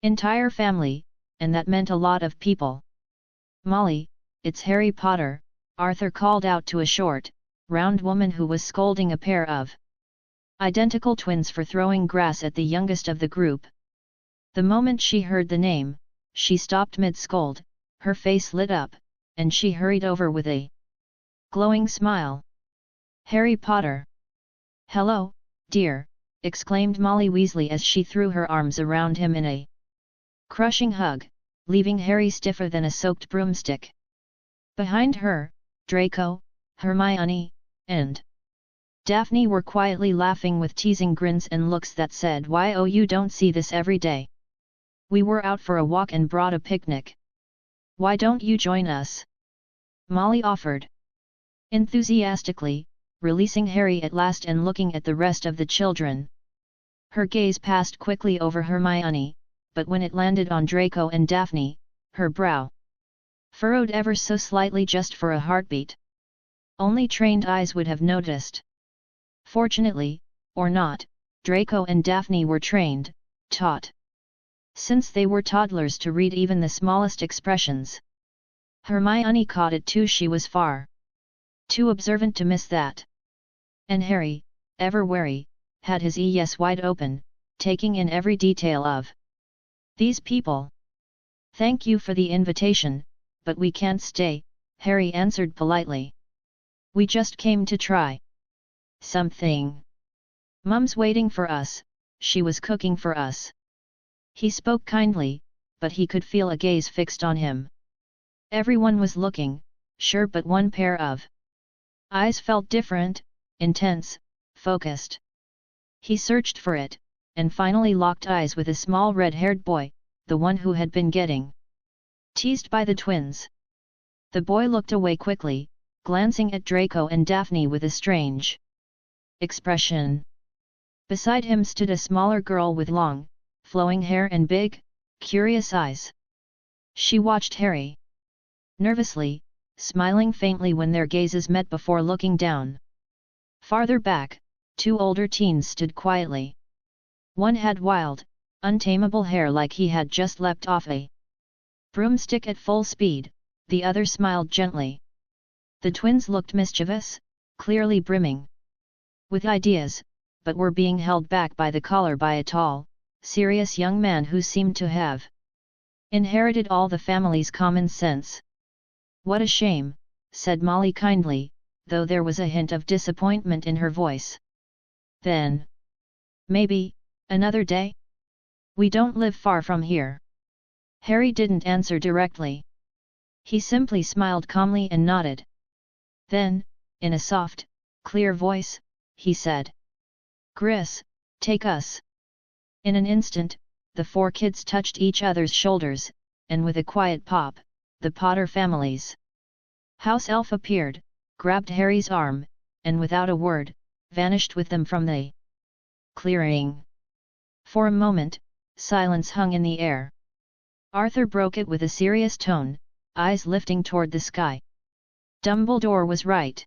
entire family, and that meant a lot of people. Molly, it's Harry Potter, Arthur called out to a short, round woman who was scolding a pair of identical twins for throwing grass at the youngest of the group. The moment she heard the name, she stopped mid-scold, her face lit up, and she hurried over with a glowing smile. Harry Potter! Hello, dear, exclaimed Molly Weasley as she threw her arms around him in a crushing hug, leaving Harry stiffer than a soaked broomstick. Behind her, Draco, Hermione, and Daphne were quietly laughing with teasing grins and looks that said, "Why, oh, you don't see this every day. We were out for a walk and brought a picnic. Why don't you join us?" Molly offered enthusiastically, releasing Harry at last and looking at the rest of the children. Her gaze passed quickly over Hermione, but when it landed on Draco and Daphne, her brow furrowed ever so slightly just for a heartbeat. Only trained eyes would have noticed. Fortunately, or not, Draco and Daphne were trained, taught. Since they were toddlers to read even the smallest expressions. Hermione caught it too. She was far too observant to miss that. And Harry, ever wary, had his ears wide open, taking in every detail of these people. "Thank you for the invitation, but we can't stay," Harry answered politely. "We just came to try something. Mum's waiting for us, she was cooking for us." He spoke kindly, but he could feel a gaze fixed on him. Everyone was looking, sure, but one pair of eyes felt different, intense, focused. He searched for it, and finally locked eyes with a small red-haired boy, the one who had been getting teased by the twins. The boy looked away quickly, glancing at Draco and Daphne with a strange expression. Beside him stood a smaller girl with long, flowing hair and big, curious eyes. She watched Harry nervously, smiling faintly when their gazes met before looking down. Farther back, two older teens stood quietly. One had wild, untamable hair like he had just leapt off a broomstick at full speed, the other smiled gently. The twins looked mischievous, clearly brimming with ideas, but were being held back by the collar by a tall, serious young man who seemed to have inherited all the family's common sense. "What a shame," said Molly kindly, though there was a hint of disappointment in her voice. "Then, maybe, another day? We don't live far from here." Harry didn't answer directly. He simply smiled calmly and nodded. Then, in a soft, clear voice, he said, "Gris, take us." In an instant, the four kids touched each other's shoulders, and with a quiet pop, the Potter family's house elf appeared, grabbed Harry's arm, and without a word, vanished with them from the clearing. For a moment, silence hung in the air. Arthur broke it with a serious tone, eyes lifting toward the sky. "Dumbledore was right.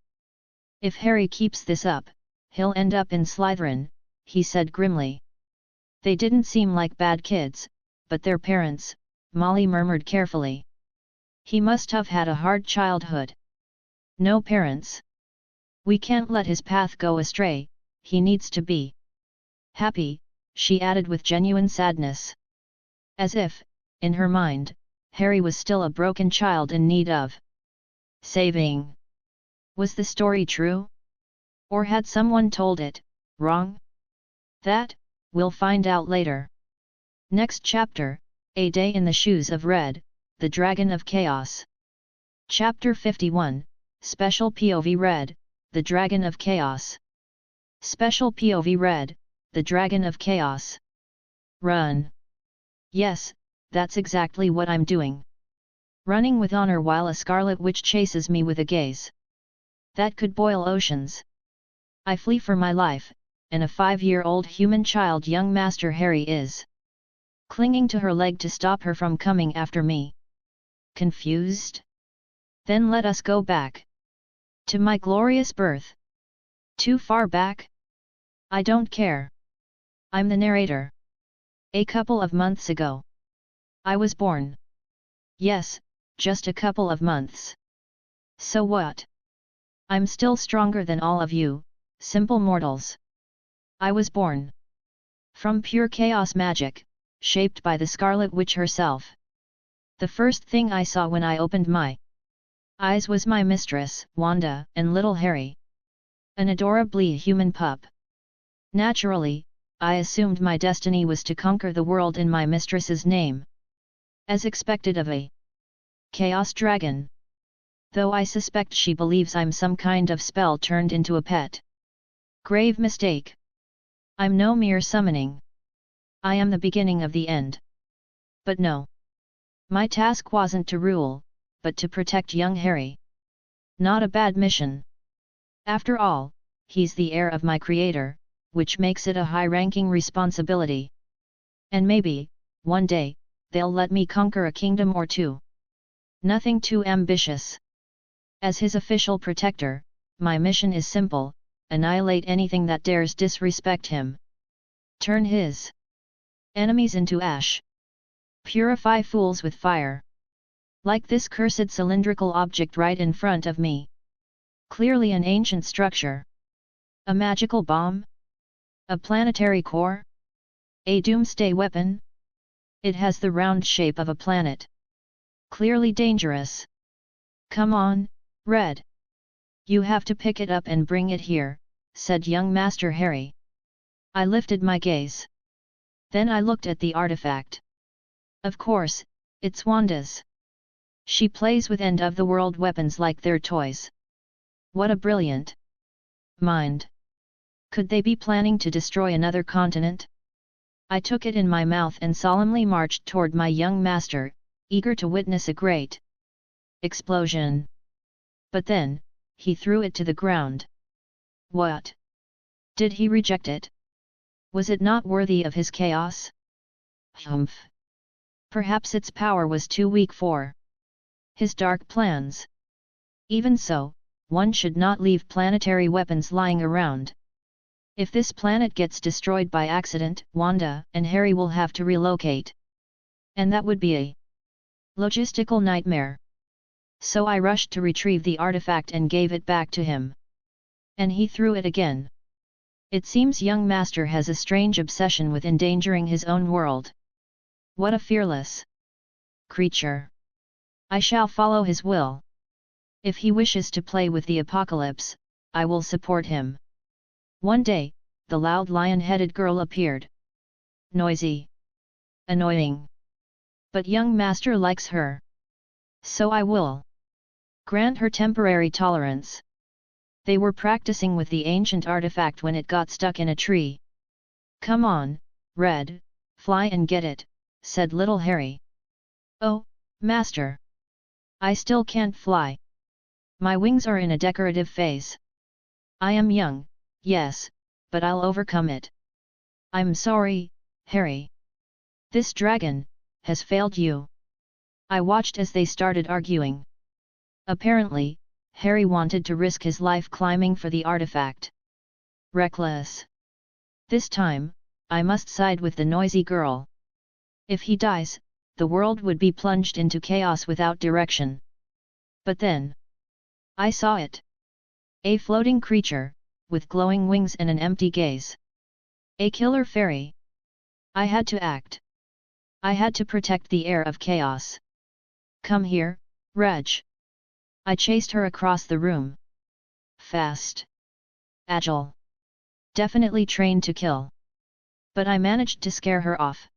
If Harry keeps this up, he'll end up in Slytherin," he said grimly. "They didn't seem like bad kids, but their parents," Molly murmured carefully. "He must have had a hard childhood. No parents. We can't let his path go astray, he needs to be happy," she added with genuine sadness. As if, in her mind, Harry was still a broken child in need of saving. Was the story true? Or had someone told it wrong? That, we'll find out later. Next chapter, A Day in the Shoes of Red, the Dragon of Chaos. Chapter 51, Special POV Red, the Dragon of Chaos. Special POV Red, the Dragon of Chaos. Run. Yes, that's exactly what I'm doing. Running with honor while a Scarlet Witch chases me with a gaze that could boil oceans. I flee for my life, and a 5-year-old human child young Master Harry is clinging to her leg to stop her from coming after me. Confused? Then let us go back to my glorious birth. Too far back? I don't care. I'm the narrator. A couple of months ago, I was born. Yes, just a couple of months. So what? I'm still stronger than all of you, simple mortals. I was born from pure chaos magic, shaped by the Scarlet Witch herself. The first thing I saw when I opened my eyes was my mistress, Wanda, and little Harry. An adorably human pup. Naturally, I assumed my destiny was to conquer the world in my mistress's name. As expected of a chaos dragon. Though I suspect she believes I'm some kind of spell turned into a pet. Grave mistake. I'm no mere summoning. I am the beginning of the end. But no. My task wasn't to rule, but to protect young Harry. Not a bad mission. After all, he's the heir of my creator, which makes it a high-ranking responsibility. And maybe, one day, they'll let me conquer a kingdom or two. Nothing too ambitious. As his official protector, my mission is simple: annihilate anything that dares disrespect him. Turn his enemies into ash. Purify fools with fire. Like this cursed cylindrical object right in front of me. Clearly an ancient structure. A magical bomb? A planetary core? A doomsday weapon? It has the round shape of a planet. Clearly dangerous. Come on, Red. You have to pick it up and bring it here, said young Master Harry. I lifted my gaze. Then I looked at the artifact. Of course, it's Wanda's. She plays with end-of-the-world weapons like they're toys. What a brilliant mind. Could they be planning to destroy another continent? I took it in my mouth and solemnly marched toward my young master, eager to witness a great explosion. But then, he threw it to the ground. What? Did he reject it? Was it not worthy of his chaos? Humph! Perhaps its power was too weak for his dark plans. Even so, one should not leave planetary weapons lying around. If this planet gets destroyed by accident, Wanda and Harry will have to relocate. And that would be a logistical nightmare. So I rushed to retrieve the artifact and gave it back to him. And he threw it again. It seems young master has a strange obsession with endangering his own world. What a fearless creature. I shall follow his will. If he wishes to play with the apocalypse, I will support him. One day, the loud lion-headed girl appeared. Noisy. Annoying. But young master likes her. So I will grant her temporary tolerance. They were practicing with the ancient artifact when it got stuck in a tree. Come on, Red, fly and get it, said little Harry. Oh, master. I still can't fly. My wings are in a decorative phase. I am young, yes, but I'll overcome it. I'm sorry, Harry. This dragon has failed you. I watched as they started arguing. Apparently, Harry wanted to risk his life climbing for the artifact. Reckless. This time, I must side with the noisy girl. If he dies, the world would be plunged into chaos without direction. But then, I saw it. A floating creature, with glowing wings and an empty gaze. A killer fairy. I had to act. I had to protect the heir of chaos. Come here, Reg. I chased her across the room. Fast. Agile. Definitely trained to kill. But I managed to scare her off.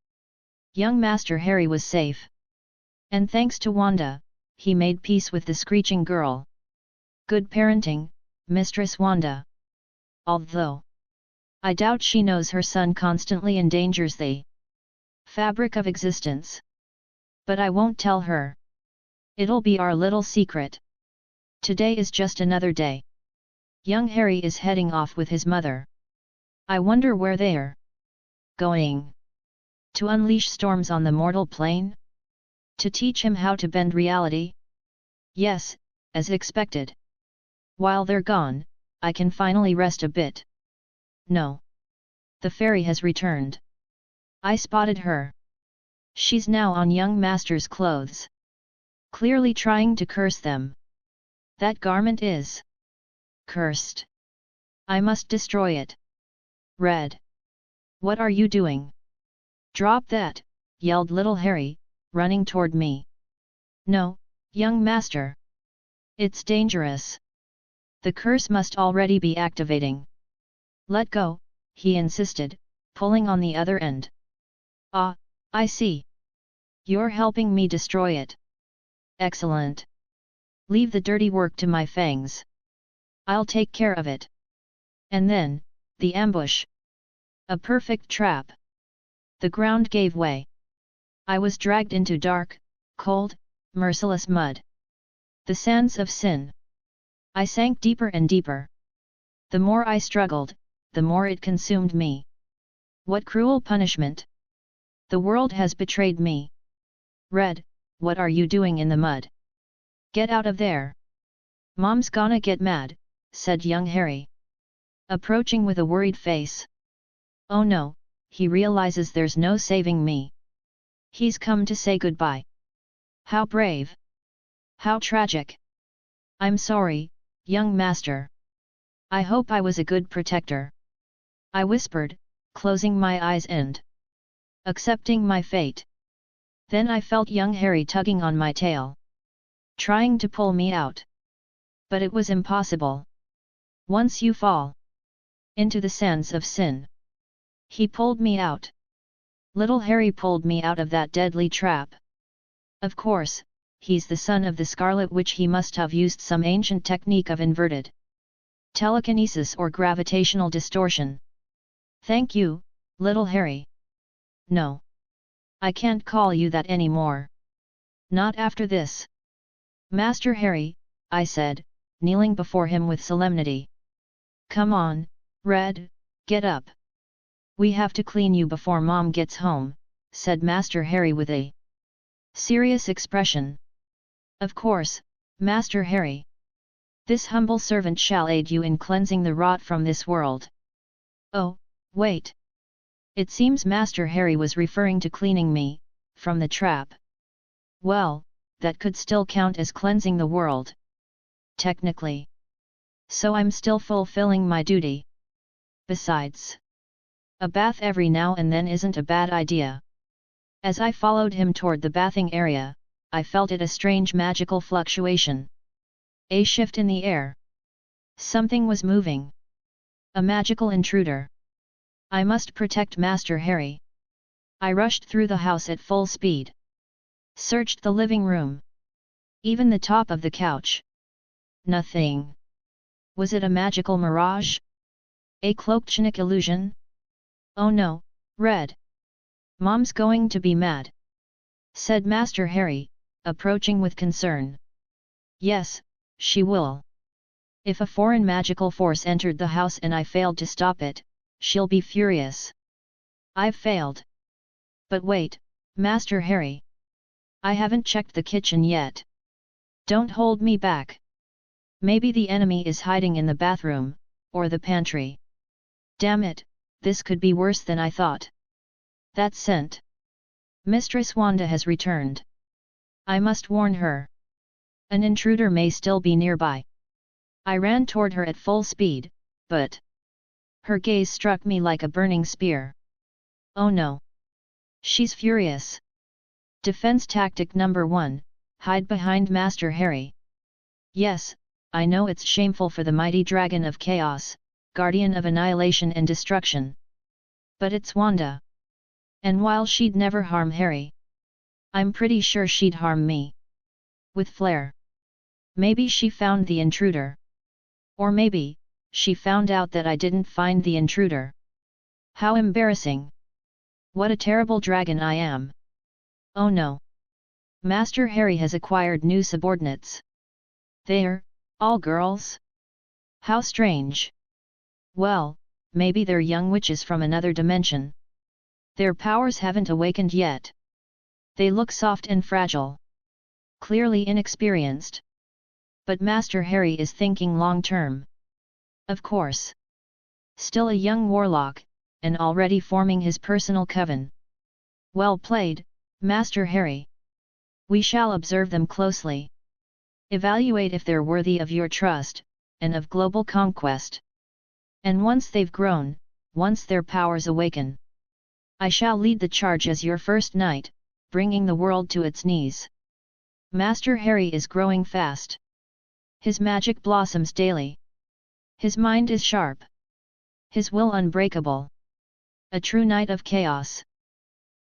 Young Master Harry was safe. And thanks to Wanda, he made peace with the screeching girl. Good parenting, Mistress Wanda. Although I doubt she knows her son constantly endangers the fabric of existence. But I won't tell her. It'll be our little secret. Today is just another day. Young Harry is heading off with his mother. I wonder where they're going. To unleash storms on the mortal plane? To teach him how to bend reality? Yes, as expected. While they're gone, I can finally rest a bit. No. The fairy has returned. I spotted her. She's now on young master's clothes. Clearly trying to curse them. That garment is cursed. I must destroy it. Red. What are you doing? Drop that, yelled little Harry, running toward me. No, young master. It's dangerous. The curse must already be activating. Let go, he insisted, pulling on the other end. Ah, I see. You're helping me destroy it. Excellent. Leave the dirty work to my fangs. I'll take care of it. And then, the ambush. A perfect trap. The ground gave way. I was dragged into dark, cold, merciless mud. The sands of sin. I sank deeper and deeper. The more I struggled, the more it consumed me. What cruel punishment! The world has betrayed me. Red, what are you doing in the mud? Get out of there! Mom's gonna get mad, said young Harry. Approaching with a worried face. Oh no, he realizes there's no saving me. He's come to say goodbye. How brave! How tragic! I'm sorry, young master. I hope I was a good protector. I whispered, closing my eyes and accepting my fate. Then I felt young Harry tugging on my tail, trying to pull me out. But it was impossible. Once you fall into the sands of sin. He pulled me out. Little Harry pulled me out of that deadly trap. Of course, he's the son of the Scarlet Witch. He must have used some ancient technique of inverted telekinesis or gravitational distortion. Thank you, little Harry. No. I can't call you that anymore. Not after this. Master Harry, I said, kneeling before him with solemnity. Come on, Red, get up. We have to clean you before Mom gets home, said Master Harry with a serious expression. Of course, Master Harry. This humble servant shall aid you in cleansing the rot from this world. Oh, wait. It seems Master Harry was referring to cleaning me, from the trap. Well, that could still count as cleansing the world. Technically. So I'm still fulfilling my duty. Besides, a bath every now and then isn't a bad idea. As I followed him toward the bathing area, I felt it a strange magical fluctuation. A shift in the air. Something was moving. A magical intruder. I must protect Master Harry. I rushed through the house at full speed. Searched the living room. Even the top of the couch. Nothing. Was it a magical mirage? A cloaked chinook illusion? Oh no, Red. Mom's going to be mad, said Master Harry, approaching with concern. Yes, she will. If a foreign magical force entered the house and I failed to stop it, she'll be furious. I've failed. But wait, Master Harry. I haven't checked the kitchen yet. Don't hold me back. Maybe the enemy is hiding in the bathroom, or the pantry. Damn it, this could be worse than I thought. That scent. Mistress Wanda has returned. I must warn her. An intruder may still be nearby. I ran toward her at full speed, but her gaze struck me like a burning spear. Oh no. She's furious. Defense tactic number 1, hide behind Master Harry. Yes, I know it's shameful for the mighty dragon of chaos, guardian of annihilation and destruction. But it's Wanda. And while she'd never harm Harry, I'm pretty sure she'd harm me. With flair. Maybe she found the intruder. Or maybe, she found out that I didn't find the intruder. How embarrassing. What a terrible dragon I am. Oh no. Master Harry has acquired new subordinates. They're all girls? How strange. Well, maybe they're young witches from another dimension. Their powers haven't awakened yet. They look soft and fragile. Clearly inexperienced. But Master Harry is thinking long-term. Of course. Still a young warlock, and already forming his personal coven. Well played, Master Harry. We shall observe them closely. Evaluate if they're worthy of your trust, and of global conquest. And once they've grown, once their powers awaken, I shall lead the charge as your first knight, bringing the world to its knees. Master Harry is growing fast. His magic blossoms daily. His mind is sharp. His will unbreakable. A true knight of chaos.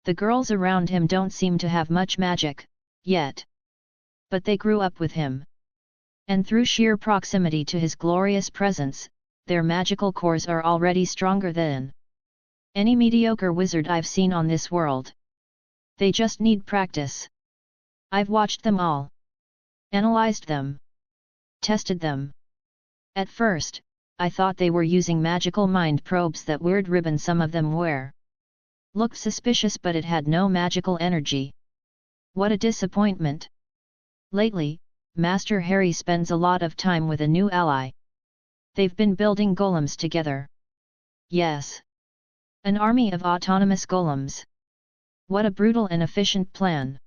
The girls around him don't seem to have much magic, yet. But they grew up with him. And through sheer proximity to his glorious presence, their magical cores are already stronger than any mediocre wizard I've seen on this world. They just need practice. I've watched them all. Analyzed them. Tested them. At first, I thought they were using magical mind probes that weird ribbon some of them wear. Looked suspicious, but it had no magical energy. What a disappointment. Lately, Master Harry spends a lot of time with a new ally. They've been building golems together. Yes. An army of autonomous golems. What a brutal and efficient plan.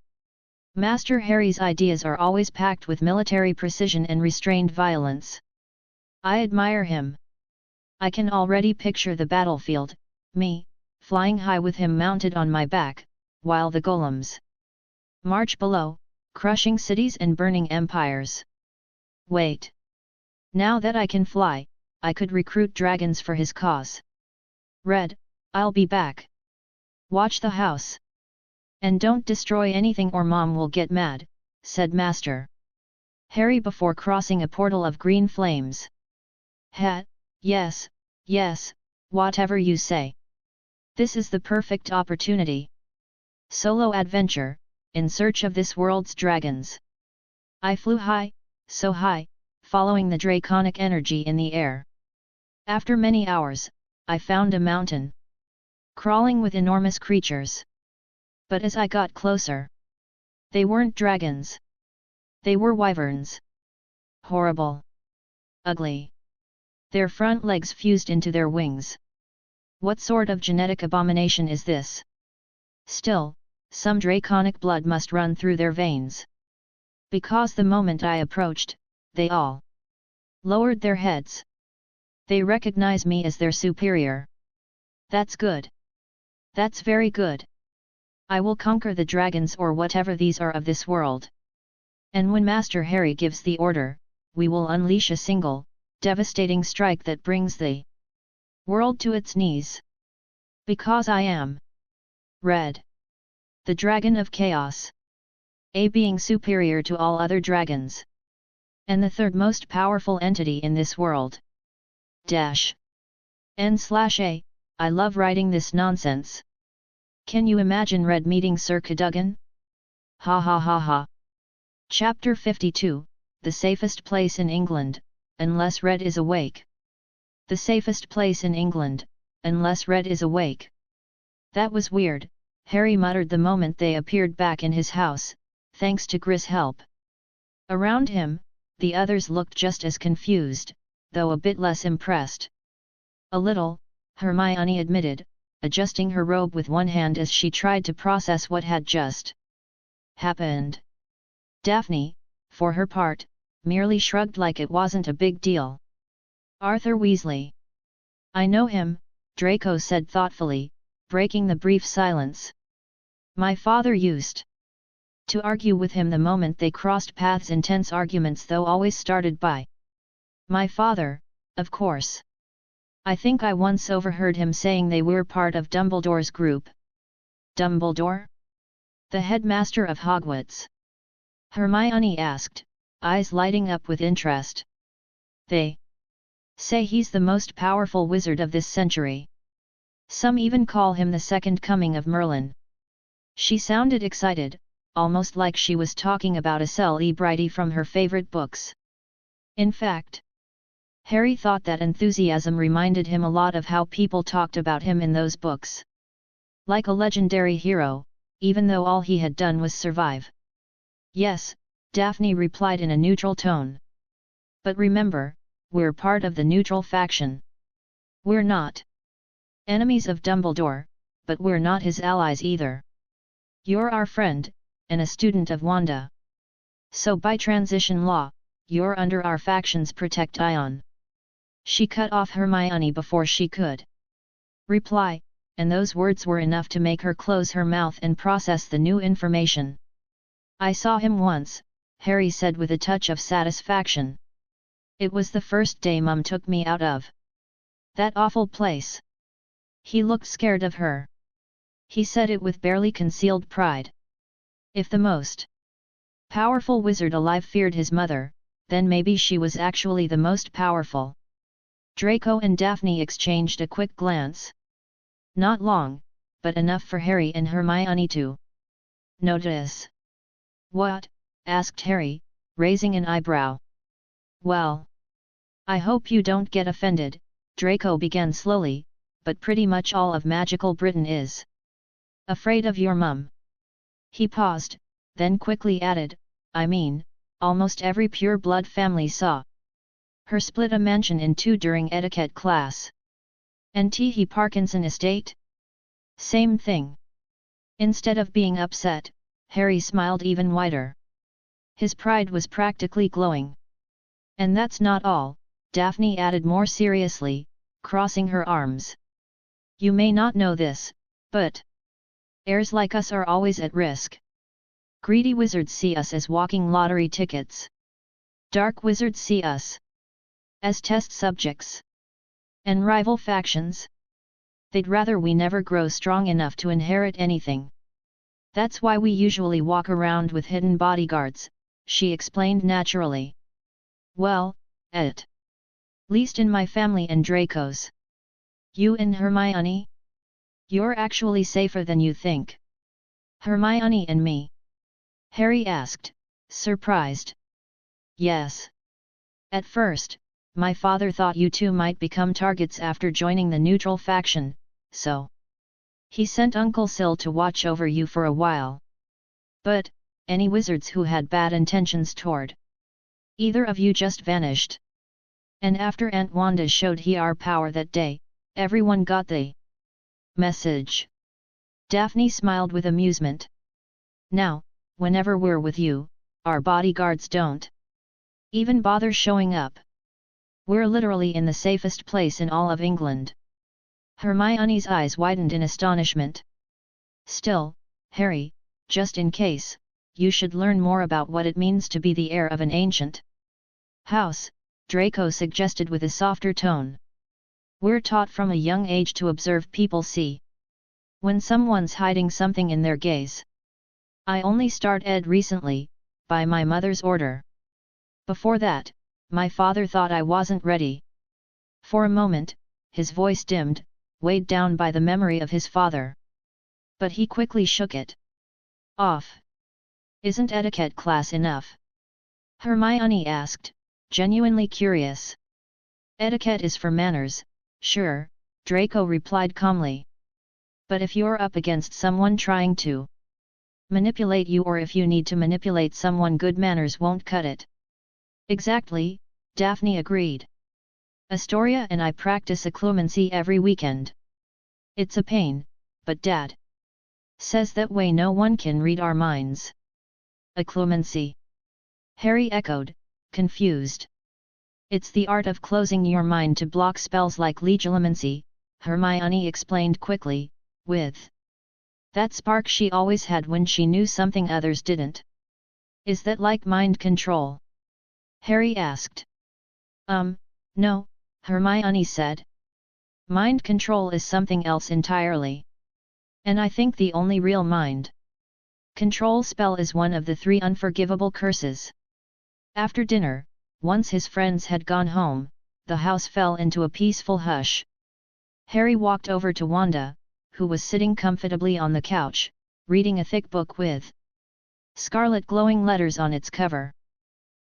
Master Harry's ideas are always packed with military precision and restrained violence. I admire him. I can already picture the battlefield, me, flying high with him mounted on my back, while the golems march below, crushing cities and burning empires. Wait. Now that I can fly, I could recruit dragons for his cause. Red, I'll be back. Watch the house. And don't destroy anything or Mom will get mad, said Master Harry before crossing a portal of green flames. Yes, yes, whatever you say. This is the perfect opportunity. Solo adventure, in search of this world's dragons. I flew high, so high, following the draconic energy in the air. After many hours, I found a mountain, crawling with enormous creatures. But as I got closer, they weren't dragons. They were wyverns. Horrible. Ugly. Their front legs fused into their wings. What sort of genetic abomination is this? Still, some draconic blood must run through their veins. Because the moment I approached, they all lowered their heads. They recognize me as their superior. That's good. That's very good. I will conquer the dragons or whatever these are of this world. And when Master Harry gives the order, we will unleash a single, devastating strike that brings the world to its knees. Because I am Red, the Dragon of Chaos. A being superior to all other dragons. And the third most powerful entity in this world. N/A, I love writing this nonsense. Can you imagine Red meeting Sir Cadogan? Ha ha ha ha. Chapter 52, The Safest Place in England, Unless Red is Awake. The safest place in England, unless Red is awake. That was weird, Harry muttered the moment they appeared back in his house, thanks to Gris' help. Around him, the others looked just as confused, though a bit less impressed. A little, Hermione admitted, adjusting her robe with one hand as she tried to process what had just happened. Daphne, for her part, merely shrugged like it wasn't a big deal. Arthur Weasley. I know him, Draco said thoughtfully, breaking the brief silence. My father used to argue with him the moment they crossed paths. Intense arguments though always started by my father, of course. I think I once overheard him saying they were part of Dumbledore's group. Dumbledore? The headmaster of Hogwarts? Hermione asked, eyes lighting up with interest. They say he's the most powerful wizard of this century. Some even call him the second coming of Merlin. She sounded excited, almost like she was talking about a celebrity from her favorite books. In fact, Harry thought that enthusiasm reminded him a lot of how people talked about him in those books. Like a legendary hero, even though all he had done was survive. Yes, Daphne replied in a neutral tone. But remember, we're part of the neutral faction. We're not enemies of Dumbledore, but we're not his allies either. You're our friend, and a student of Wanda. So by transition law, you're under our faction's protection. She cut off Hermione before she could reply, and those words were enough to make her close her mouth and process the new information. I saw him once, Harry said with a touch of satisfaction. It was the first day Mum took me out of that awful place. He looked scared of her. He said it with barely concealed pride. If the most powerful wizard alive feared his mother, then maybe she was actually the most powerful. Draco and Daphne exchanged a quick glance. Not long, but enough for Harry and Hermione to notice. What? Asked Harry, raising an eyebrow. Well, I hope you don't get offended, Draco began slowly, but pretty much all of magical Britain is afraid of your mum. He paused, then quickly added, I mean, almost every pure-blood family saw her split a mansion in two during etiquette class. And T.H. Parkinson estate? Same thing. Instead of being upset, Harry smiled even wider. His pride was practically glowing. And that's not all, Daphne added more seriously, crossing her arms. You may not know this, but heirs like us are always at risk. Greedy wizards see us as walking lottery tickets. Dark wizards see us as test subjects. And rival factions? They'd rather we never grow strong enough to inherit anything. That's why we usually walk around with hidden bodyguards, she explained naturally. Well, Least in my family and Draco's. You and Hermione? You're actually safer than you think. Hermione and me? Harry asked, surprised. Yes. At first, my father thought you two might become targets after joining the neutral faction, so he sent Uncle Sil to watch over you for a while. But, any wizards who had bad intentions toward either of you just vanished. And after Aunt Wanda showed her power that day, everyone got the message. Daphne smiled with amusement. Now, whenever we're with you, our bodyguards don't even bother showing up. We're literally in the safest place in all of England. Hermione's eyes widened in astonishment. Still, Harry, just in case, you should learn more about what it means to be the heir of an ancient house, Draco suggested with a softer tone. We're taught from a young age to observe people see when someone's hiding something in their gaze. I only started recently, by my mother's order. Before that, my father thought I wasn't ready. For a moment, his voice dimmed, weighed down by the memory of his father. But he quickly shook it off. Isn't etiquette class enough? Hermione asked, genuinely curious. Etiquette is for manners, sure, Draco replied calmly. But if you're up against someone trying to manipulate you, or if you need to manipulate someone, good manners won't cut it. Exactly, Daphne agreed. Astoria and I practice occlumency every weekend. It's a pain, but Dad says that way no one can read our minds. Occlumency? Harry echoed, confused. It's the art of closing your mind to block spells like legilimency, Hermione explained quickly, with that spark she always had when she knew something others didn't. Is that like mind control? Harry asked. No, Hermione said. Mind control is something else entirely. And I think the only real mind control spell is one of the 3 unforgivable curses. After dinner, once his friends had gone home, the house fell into a peaceful hush. Harry walked over to Wanda, who was sitting comfortably on the couch, reading a thick book with scarlet glowing letters on its cover.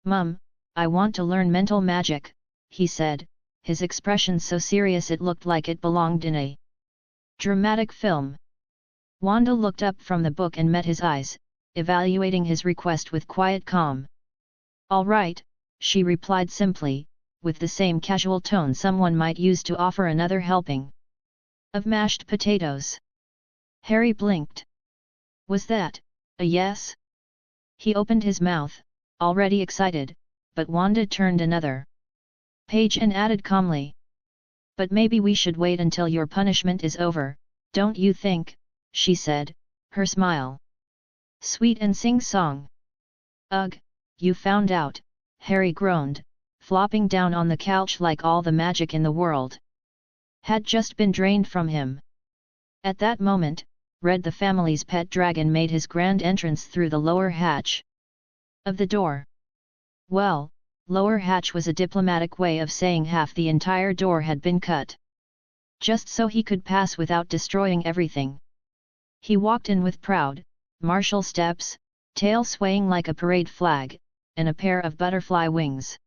Mum, I want to learn mental magic, he said, his expression so serious it looked like it belonged in a dramatic film. Wanda looked up from the book and met his eyes, evaluating his request with quiet calm. All right, she replied simply, with the same casual tone someone might use to offer another helping of mashed potatoes. Harry blinked. Was that a yes? He opened his mouth, already excited, but Wanda turned another page and added calmly. But maybe we should wait until your punishment is over, don't you think? She said, her smile sweet and sing-song. Ugh, you found out, Harry groaned, flopping down on the couch like all the magic in the world had just been drained from him. At that moment, Red the family's pet dragon made his grand entrance through the lower hatch of the door. Well, lower hatch was a diplomatic way of saying half the entire door had been cut, just so he could pass without destroying everything. He walked in with proud, martial steps, tail swaying like a parade flag, and a pair of butterfly wings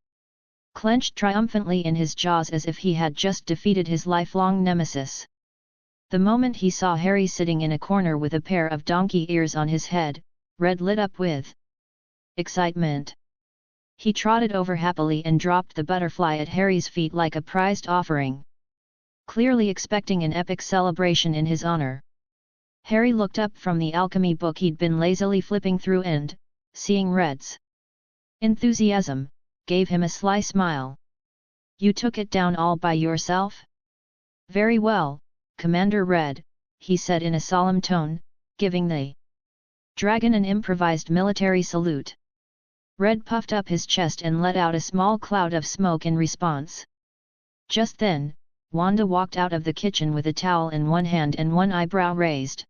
clenched triumphantly in his jaws as if he had just defeated his lifelong nemesis. The moment he saw Harry sitting in a corner with a pair of donkey ears on his head, Red lit up with excitement. He trotted over happily and dropped the butterfly at Harry's feet like a prized offering, clearly expecting an epic celebration in his honor. Harry looked up from the alchemy book he'd been lazily flipping through and, seeing Red's enthusiasm, gave him a sly smile. You took it down all by yourself? Very well, Commander Red, he said in a solemn tone, giving the dragon an improvised military salute. Red puffed up his chest and let out a small cloud of smoke in response. Just then, Wanda walked out of the kitchen with a towel in one hand and one eyebrow raised.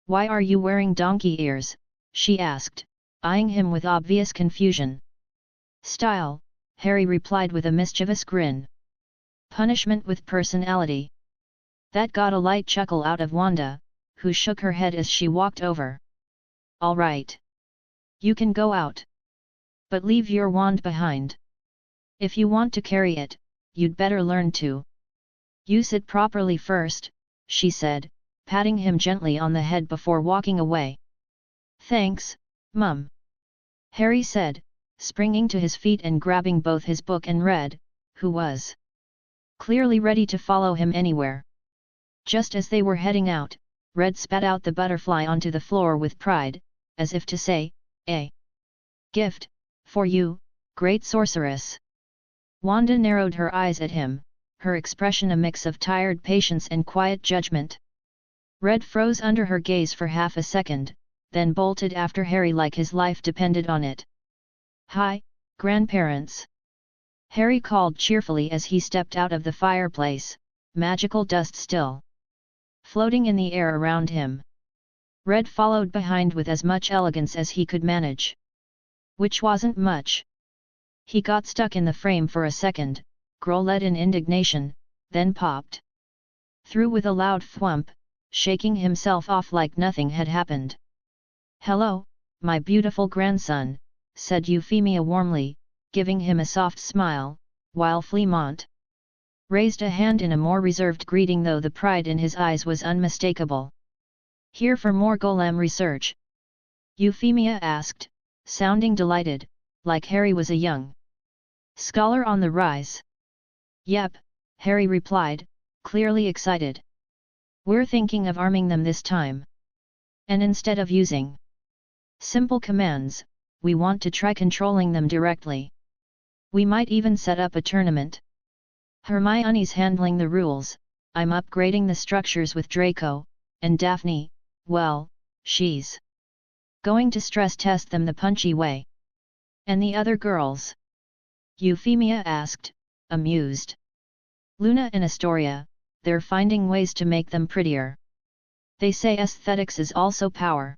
Why are you wearing donkey ears? She asked, eyeing him with obvious confusion. Style, Harry replied with a mischievous grin. Punishment with personality. That got a light chuckle out of Wanda, who shook her head as she walked over. All right. You can go out. But leave your wand behind. If you want to carry it, you'd better learn to use it properly first, she said, patting him gently on the head before walking away. Thanks, Mum. Harry said, springing to his feet and grabbing both his book and Red, who was clearly ready to follow him anywhere. Just as they were heading out, Red spat out the butterfly onto the floor with pride, as if to say, "A gift, for you, great sorceress." Wanda narrowed her eyes at him, her expression a mix of tired patience and quiet judgment. Red froze under her gaze for half a second, then bolted after Harry like his life depended on it. "Hi, grandparents!" Harry called cheerfully as he stepped out of the fireplace, magical dust still floating in the air around him. Red followed behind with as much elegance as he could manage. Which wasn't much. He got stuck in the frame for a second, growled in indignation, then popped through with a loud thwump, shaking himself off like nothing had happened. "Hello, my beautiful grandson," said Euphemia warmly, giving him a soft smile, while Fleamont raised a hand in a more reserved greeting, though the pride in his eyes was unmistakable. "Here for more golem research?" Euphemia asked, sounding delighted, like Harry was a young scholar on the rise. "Yep," Harry replied, clearly excited. "We're thinking of arming them this time. And instead of using simple commands, we want to try controlling them directly. We might even set up a tournament. Hermione's handling the rules, I'm upgrading the structures with Draco, and Daphne, well, she's going to stress test them the punchy way." "And the other girls?" Euphemia asked, amused. "Luna and Astoria, they're finding ways to make them prettier. They say aesthetics is also power."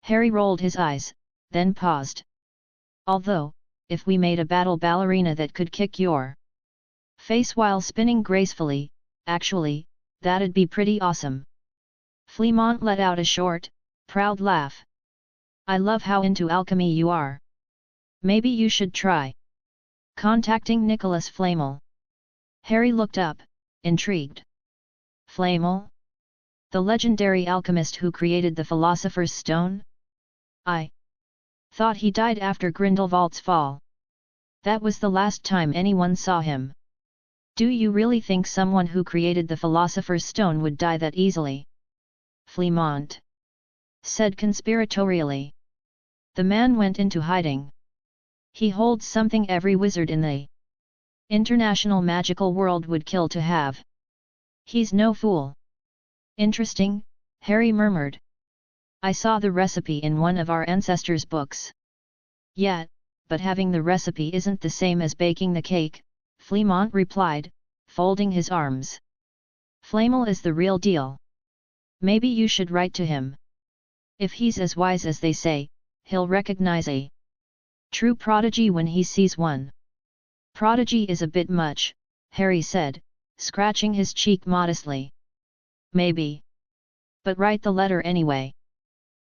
Harry rolled his eyes, then paused. "Although, if we made a battle ballerina that could kick your face while spinning gracefully, actually, that'd be pretty awesome." Fleamont let out a short, proud laugh. "I love how into alchemy you are. Maybe you should try contacting Nicholas Flamel." Harry looked up, intrigued. "Flamel? The legendary alchemist who created the Philosopher's Stone? I thought he died after Grindelwald's fall. That was the last time anyone saw him." "Do you really think someone who created the Philosopher's Stone would die that easily?" Fleamont said conspiratorially. "The man went into hiding. He holds something every wizard in the international magical world would kill to have. He's no fool." "Interesting," Harry murmured. "I saw the recipe in one of our ancestors' books." "Yeah, but having the recipe isn't the same as baking the cake," Fleamont replied, folding his arms. "Flamel is the real deal. Maybe you should write to him. If he's as wise as they say, he'll recognize a true prodigy when he sees one." "Prodigy is a bit much," Harry said, scratching his cheek modestly. "Maybe. But write the letter anyway.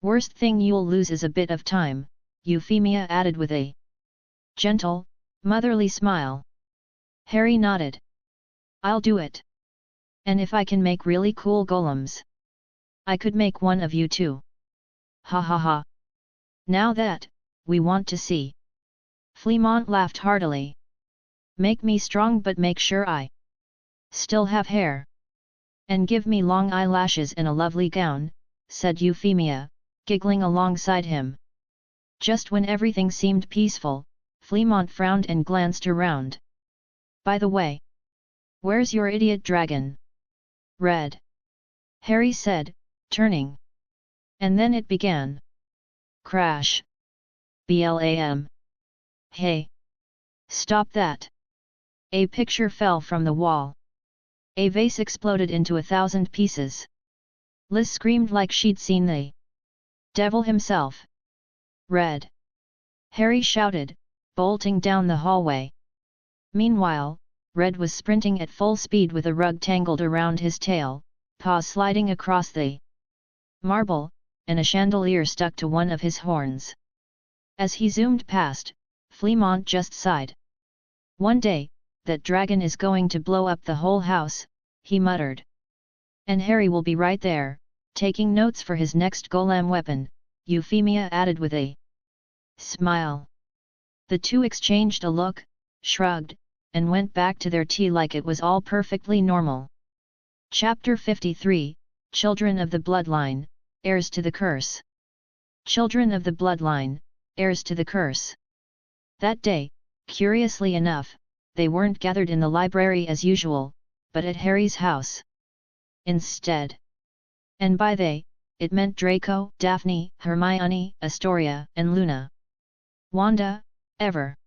Worst thing you'll lose is a bit of time," Euphemia added with a gentle, motherly smile. Harry nodded. "I'll do it. And if I can make really cool golems, I could make one of you too. Ha ha ha. Now that, we want to see." Fleamont laughed heartily. "Make me strong, but make sure I still have hair. And give me long eyelashes and a lovely gown," said Euphemia, giggling alongside him. Just when everything seemed peaceful, Fleamont frowned and glanced around. "By the way, where's your idiot dragon?" "Red," Harry said, turning. And then it began. Crash. Blam. "Hey! Stop that!" A picture fell from the wall. A vase exploded into 1,000 pieces. Liz screamed like she'd seen the devil himself. "Red!" Harry shouted, bolting down the hallway. Meanwhile, Red was sprinting at full speed with a rug tangled around his tail, paws sliding across the marble, and a chandelier stuck to one of his horns. As he zoomed past, Fleamont just sighed. "One day, that dragon is going to blow up the whole house," he muttered. "And Harry will be right there, taking notes for his next golem weapon," Euphemia added with a smile. The two exchanged a look, shrugged, and went back to their tea like it was all perfectly normal. Chapter 53, Children of the Bloodline, Heirs to the Curse. Children of the Bloodline, Heirs to the Curse. That day, curiously enough, they weren't gathered in the library as usual, but at Harry's house instead. And by they, it meant Draco, Daphne, Hermione, Astoria, and Luna. Wanda, ever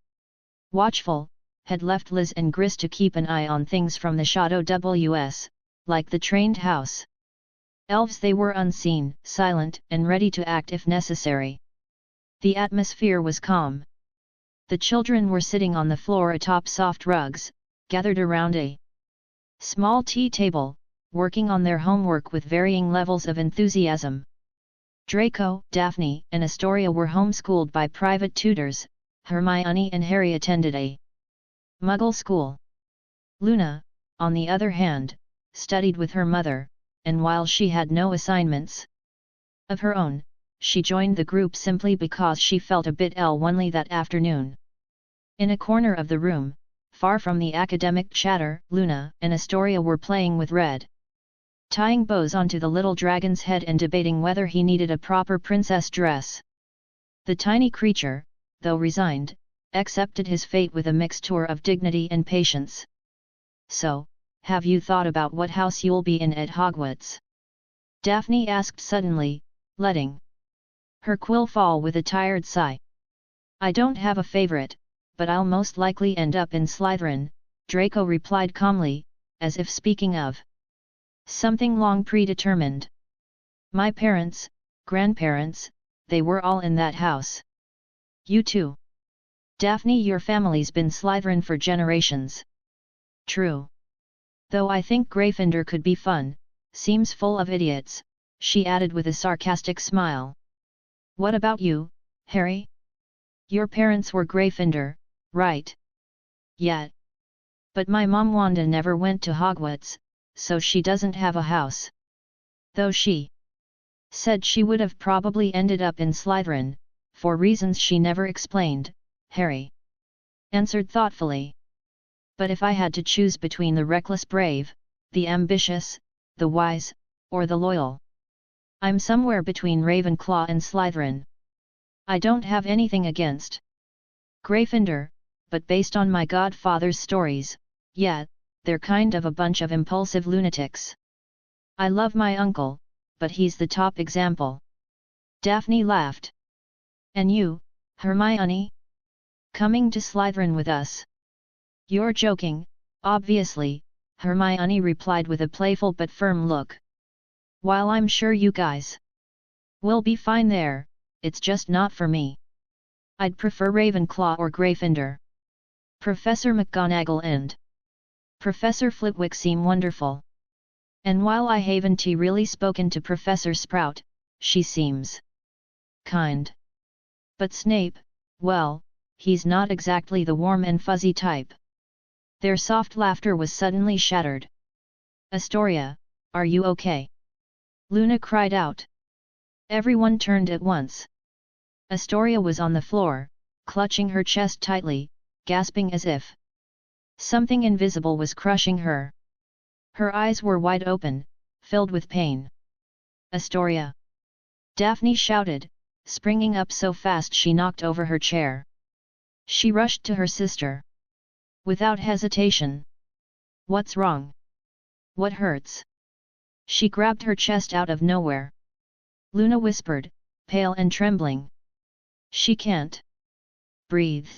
watchful, had left Liz and Gris to keep an eye on things from the Chateau WS, like the trained house. Elves they were, unseen, silent, and ready to act if necessary. The atmosphere was calm. The children were sitting on the floor atop soft rugs, gathered around a small tea table, working on their homework with varying levels of enthusiasm. Draco, Daphne, and Astoria were homeschooled by private tutors. Hermione and Harry attended a Muggle school. Luna, on the other hand, studied with her mother, and while she had no assignments of her own, she joined the group simply because she felt a bit lonely that afternoon. In a corner of the room, far from the academic chatter, Luna and Astoria were playing with Red, tying bows onto the little dragon's head and debating whether he needed a proper princess dress. The tiny creature, though resigned, accepted his fate with a mixture of dignity and patience. "So, have you thought about what house you'll be in at Hogwarts?" Daphne asked suddenly, letting her quill fall with a tired sigh. "I don't have a favorite, but I'll most likely end up in Slytherin," Draco replied calmly, as if speaking of something long predetermined. "My parents, grandparents, they were all in that house." "You too. Daphne, your family's been Slytherin for generations." "True. Though I think Gryffindor could be fun, seems full of idiots," she added with a sarcastic smile. "What about you, Harry? Your parents were Gryffindor, right?" "Yeah. But my mom Wanda never went to Hogwarts, so she doesn't have a house. Though she said she would have probably ended up in Slytherin, for reasons she never explained," Harry answered thoughtfully. "But if I had to choose between the reckless brave, the ambitious, the wise, or the loyal, I'm somewhere between Ravenclaw and Slytherin. I don't have anything against Gryffindor, but based on my godfather's stories, yeah, they're kind of a bunch of impulsive lunatics. I love my uncle, but he's the top example." Daphne laughed. "And you, Hermione? Coming to Slytherin with us?" "You're joking, obviously," Hermione replied with a playful but firm look. "While I'm sure you guys will be fine there, it's just not for me. I'd prefer Ravenclaw or Gryffindor. Professor McGonagall and Professor Flitwick seem wonderful. And while I haven't really spoken to Professor Sprout, she seems kind. But Snape, well, he's not exactly the warm and fuzzy type." Their soft laughter was suddenly shattered. "Astoria, are you okay?" Luna cried out. Everyone turned at once. Astoria was on the floor, clutching her chest tightly, gasping as if something invisible was crushing her. Her eyes were wide open, filled with pain. "Astoria!" Daphne shouted, springing up so fast she knocked over her chair. She rushed to her sister. Without hesitation. "What's wrong? What hurts?" She grabbed her chest out of nowhere. Luna whispered, pale and trembling. "She can't breathe.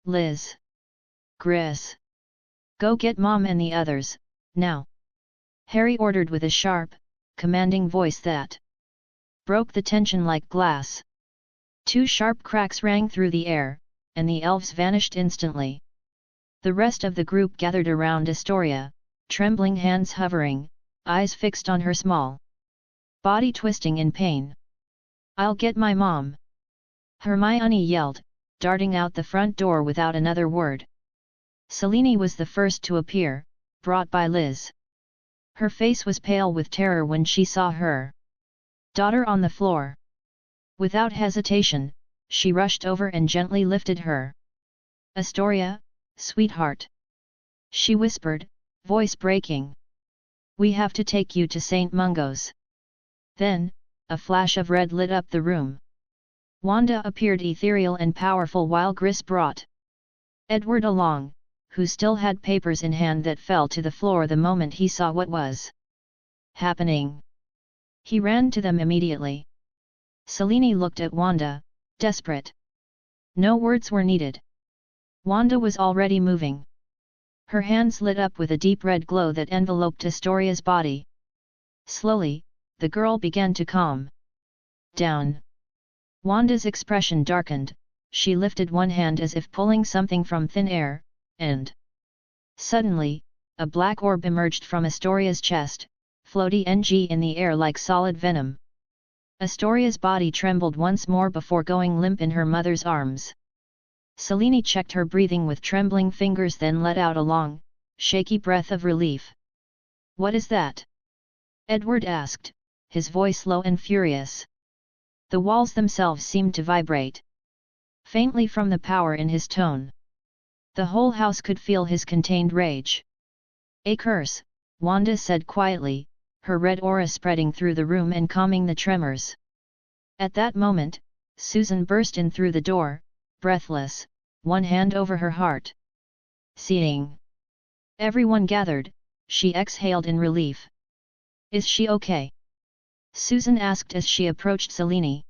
Liz. Gris. Go get Mom and the others, now!" Harry ordered with a sharp, commanding voice that broke the tension like glass. Two sharp cracks rang through the air, and the elves vanished instantly. The rest of the group gathered around Astoria, trembling hands hovering, eyes fixed on her small body twisting in pain. "I'll get my mom!" Hermione yelled, darting out the front door without another word. Selene was the first to appear, brought by Liz. Her face was pale with terror when she saw her daughter on the floor. Without hesitation, she rushed over and gently lifted her. "Astoria, sweetheart," she whispered, voice breaking. "We have to take you to St. Mungo's." Then, a flash of red lit up the room. Wanda appeared ethereal and powerful while Gris brought Edward along, who still had papers in hand that fell to the floor the moment he saw what was happening. He ran to them immediately. Selene looked at Wanda, desperate. No words were needed. Wanda was already moving. Her hands lit up with a deep red glow that enveloped Astoria's body. Slowly, the girl began to calm down. Wanda's expression darkened, she lifted one hand as if pulling something from thin air, and suddenly, a black orb emerged from Astoria's chest, floaty in the air like solid venom. Astoria's body trembled once more before going limp in her mother's arms. Selene checked her breathing with trembling fingers, then let out a long, shaky breath of relief. "What is that?" Edward asked, his voice low and furious. The walls themselves seemed to vibrate faintly from the power in his tone. The whole house could feel his contained rage. "A curse," Wanda said quietly, her red aura spreading through the room and calming the tremors. At that moment, Susan burst in through the door, breathless, one hand over her heart. Seeing everyone gathered, she exhaled in relief. "Is she okay?" Susan asked as she approached Selene.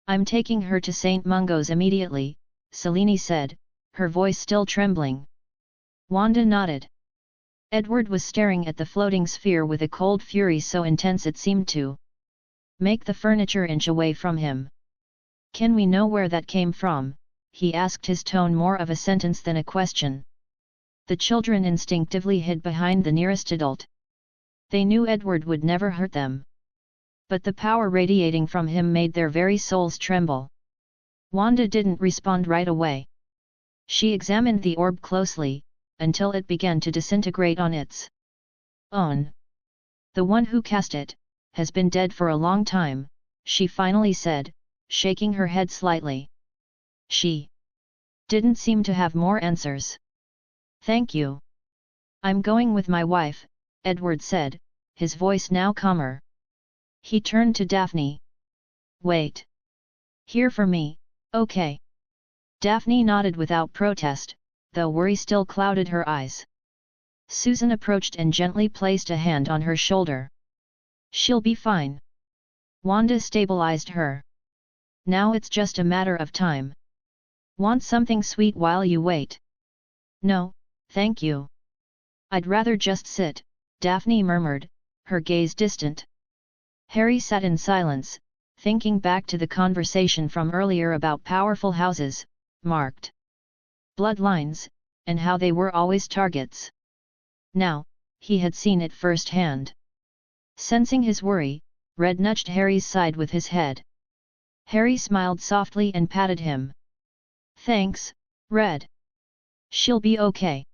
"I'm taking her to St. Mungo's immediately," Selene said, her voice still trembling. Wanda nodded. Edward was staring at the floating sphere with a cold fury so intense it seemed to make the furniture inch away from him. "Can we know where that came from?" he asked, his tone more of a sentence than a question. The children instinctively hid behind the nearest adult. They knew Edward would never hurt them. But the power radiating from him made their very souls tremble. Wanda didn't respond right away. She examined the orb closely, until it began to disintegrate on its own. "The one who cast it has been dead for a long time," she finally said, shaking her head slightly. She didn't seem to have more answers. "Thank you. I'm going with my wife," Edward said, his voice now calmer. He turned to Daphne. "Wait here for me, okay?" Daphne nodded without protest, though worry still clouded her eyes. Susan approached and gently placed a hand on her shoulder. "She'll be fine." Wanda stabilized her. "Now it's just a matter of time. Want something sweet while you wait?" "No, thank you. I'd rather just sit," Daphne murmured, her gaze distant. Harry sat in silence, thinking back to the conversation from earlier about powerful houses, marked bloodlines, and how they were always targets. Now, he had seen it firsthand. Sensing his worry, Red nudged Harry's side with his head. Harry smiled softly and patted him. "Thanks, Red. She'll be okay.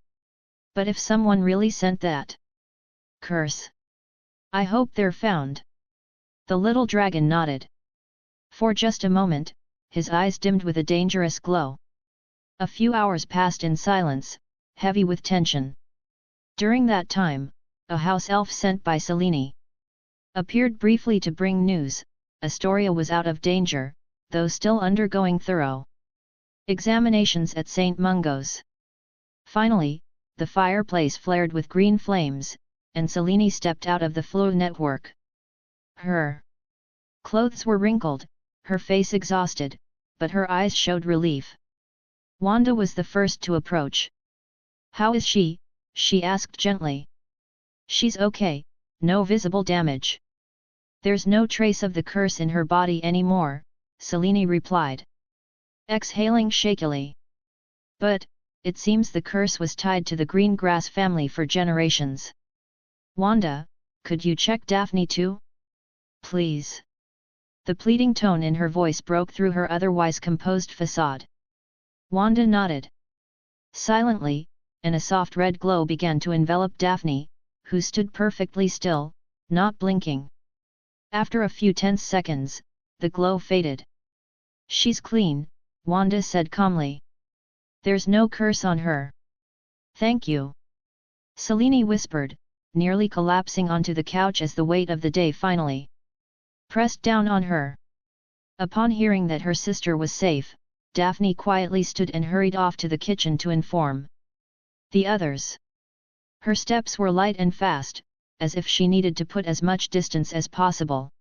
But if someone really sent that curse, I hope they're found." The little dragon nodded. For just a moment, his eyes dimmed with a dangerous glow. A few hours passed in silence, heavy with tension. During that time, a house elf sent by Selene appeared briefly to bring news. Astoria was out of danger, though still undergoing thorough examinations at St. Mungo's. Finally, the fireplace flared with green flames, and Selene stepped out of the flow network. Her clothes were wrinkled, her face exhausted, but her eyes showed relief. Wanda was the first to approach. "How is she?" she asked gently. "She's okay, no visible damage. There's no trace of the curse in her body anymore," Selene replied, exhaling shakily. "But, it seems the curse was tied to the green grass family for generations. Wanda, could you check Daphne too? Please. The pleading tone in her voice broke through her otherwise composed facade. Wanda nodded. Silently, and a soft red glow began to envelop Daphne, who stood perfectly still, not blinking. After a few tense seconds, the glow faded. She's clean, Wanda said calmly. There's no curse on her. Thank you. Selene whispered, nearly collapsing onto the couch as the weight of the day finally pressed down on her. Upon hearing that her sister was safe, Daphne quietly stood and hurried off to the kitchen to inform the others. Her steps were light and fast, as if she needed to put as much distance as possible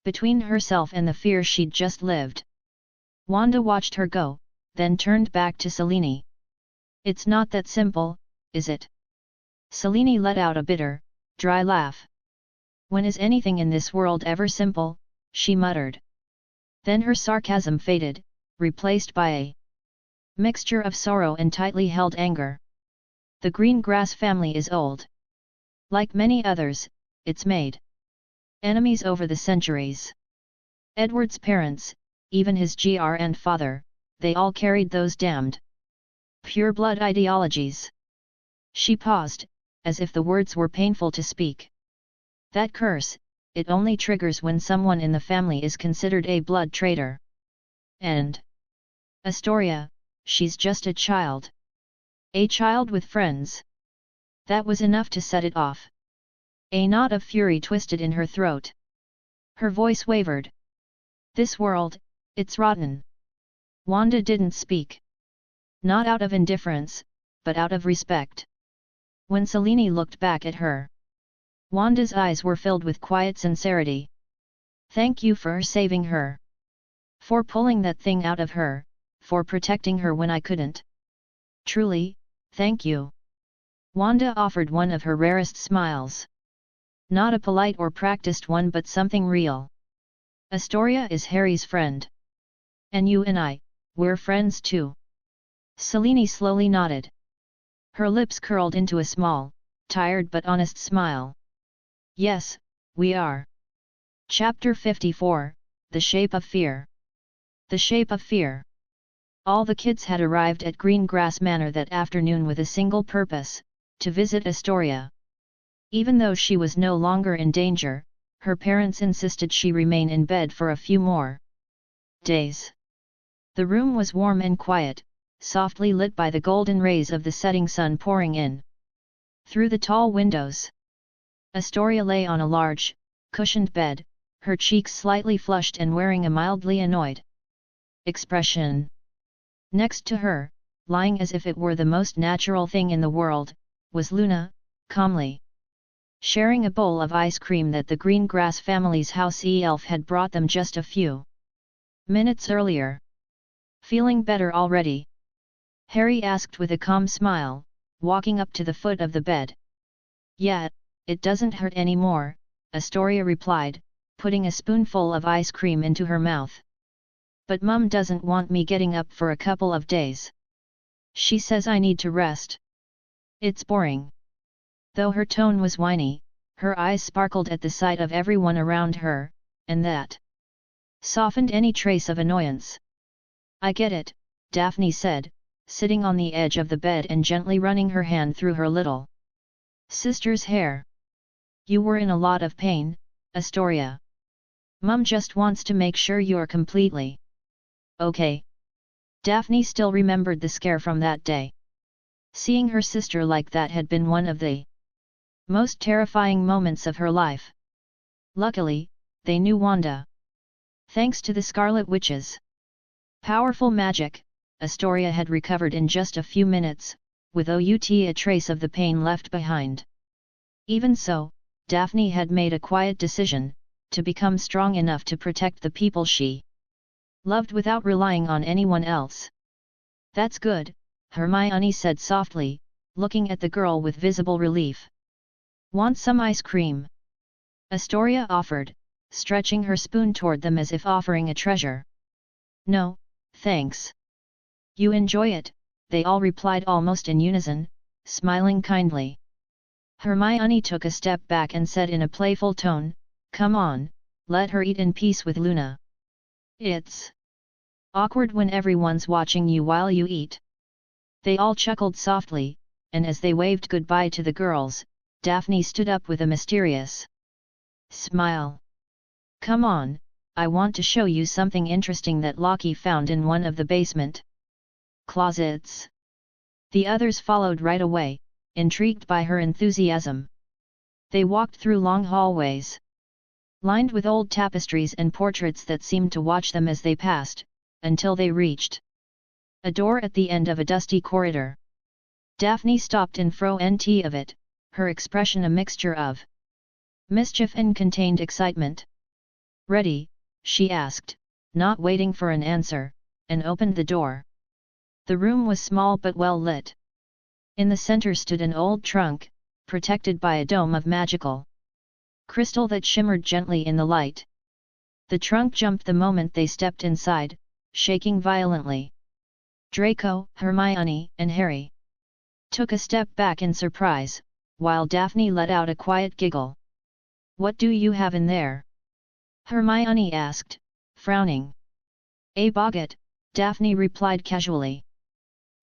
between herself and the fear she'd just lived. Wanda watched her go, then turned back to Selene. It's not that simple, is it? Selene let out a bitter, dry laugh. When is anything in this world ever simple? She muttered. Then her sarcasm faded, replaced by a mixture of sorrow and tightly held anger. The green grass family is old. Like many others, it's made enemies over the centuries. Edward's parents, even his and father, they all carried those damned pure-blood ideologies. She paused, as if the words were painful to speak. That curse, it only triggers when someone in the family is considered a blood traitor. And Astoria, she's just a child. A child with friends. That was enough to set it off. A knot of fury twisted in her throat. Her voice wavered. This world, it's rotten. Wanda didn't speak. Not out of indifference, but out of respect. When Selene looked back at her, Wanda's eyes were filled with quiet sincerity. Thank you for saving her. For pulling that thing out of her, for protecting her when I couldn't. Truly, thank you. Wanda offered one of her rarest smiles. Not a polite or practiced one but something real. Astoria is Harry's friend. And you and I, we're friends too. Selene slowly nodded. Her lips curled into a small, tired but honest smile. Yes, we are. Chapter 54, The Shape of Fear. The Shape of Fear. All the kids had arrived at Green Grass Manor that afternoon with a single purpose, to visit Astoria. Even though she was no longer in danger, her parents insisted she remain in bed for a few more days. The room was warm and quiet, softly lit by the golden rays of the setting sun pouring in through the tall windows. Astoria lay on a large, cushioned bed, her cheeks slightly flushed and wearing a mildly annoyed expression. Next to her, lying as if it were the most natural thing in the world, was Luna, calmly sharing a bowl of ice cream that the Green Grass family's house elf had brought them just a few minutes earlier. Feeling better already? Harry asked with a calm smile, walking up to the foot of the bed. Yeah, it doesn't hurt anymore, Astoria replied, putting a spoonful of ice cream into her mouth. But Mum doesn't want me getting up for a couple of days. She says I need to rest. It's boring. Though her tone was whiny, her eyes sparkled at the sight of everyone around her, and that softened any trace of annoyance. I get it, Daphne said, sitting on the edge of the bed and gently running her hand through her little sister's hair. You were in a lot of pain, Astoria. Mum just wants to make sure you're completely okay. Daphne still remembered the scare from that day. Seeing her sister like that had been one of the most terrifying moments of her life. Luckily, they knew Wanda. Thanks to the Scarlet Witch's powerful magic, Astoria had recovered in just a few minutes, without a trace of the pain left behind. Even so, Daphne had made a quiet decision, to become strong enough to protect the people she loved without relying on anyone else. That's good, Hermione said softly, looking at the girl with visible relief. Want some ice cream? Astoria offered, stretching her spoon toward them as if offering a treasure. No, thanks. You enjoy it, they all replied almost in unison, smiling kindly. Hermione took a step back and said in a playful tone, "Come on, let her eat in peace with Luna. It's awkward when everyone's watching you while you eat." They all chuckled softly, and as they waved goodbye to the girls, Daphne stood up with a mysterious smile. "Come on, I want to show you something interesting that Lockie found in one of the basement closets." The others followed right away, intrigued by her enthusiasm. They walked through long hallways, lined with old tapestries and portraits that seemed to watch them as they passed, until they reached a door at the end of a dusty corridor. Daphne stopped in front of it, her expression a mixture of mischief and contained excitement. "Ready?" she asked, not waiting for an answer, and opened the door. The room was small but well lit. In the center stood an old trunk, protected by a dome of magical crystal that shimmered gently in the light. The trunk jumped the moment they stepped inside, shaking violently. Draco, Hermione, and Harry took a step back in surprise, while Daphne let out a quiet giggle. "What do you have in there?" Hermione asked, frowning. "A boggart," Daphne replied casually.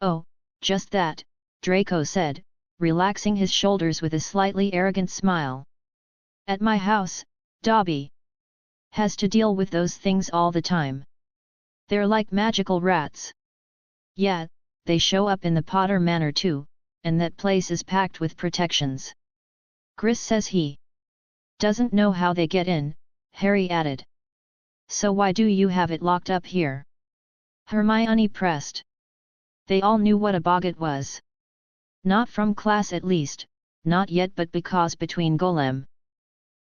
"Oh, just that," Draco said, relaxing his shoulders with a slightly arrogant smile. "At my house, Dobby has to deal with those things all the time. They're like magical rats. Yeah, they show up in the Potter Manor too, and that place is packed with protections. Gris says he doesn't know how they get in," Harry added. "So why do you have it locked up here?" Hermione pressed. They all knew what a boggart was. Not from class at least, not yet, but because between golem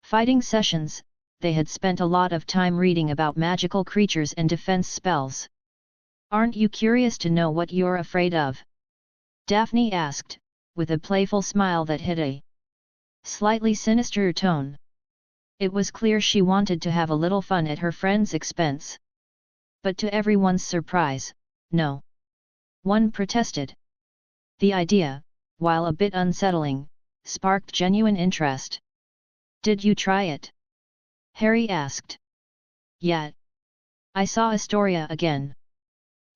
fighting sessions, they had spent a lot of time reading about magical creatures and defense spells. "Aren't you curious to know what you're afraid of?" Daphne asked, with a playful smile that hid a slightly sinister tone. It was clear she wanted to have a little fun at her friend's expense. But to everyone's surprise, no one protested. The idea, while a bit unsettling, sparked genuine interest. "Did you try it?" Harry asked. "Yeah. I saw Astoria again,"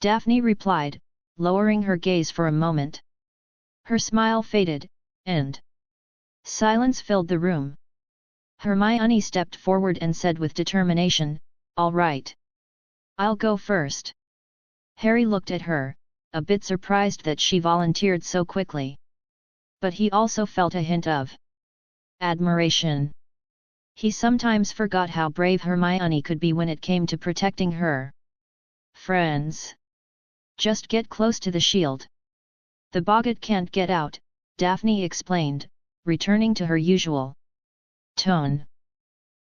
Daphne replied, lowering her gaze for a moment. Her smile faded, and silence filled the room. Hermione stepped forward and said with determination, "All right. I'll go first." Harry looked at her, a bit surprised that she volunteered so quickly. But he also felt a hint of admiration. He sometimes forgot how brave Hermione could be when it came to protecting her friends. "Just get close to the shield. The boggart can't get out," Daphne explained, returning to her usual tone.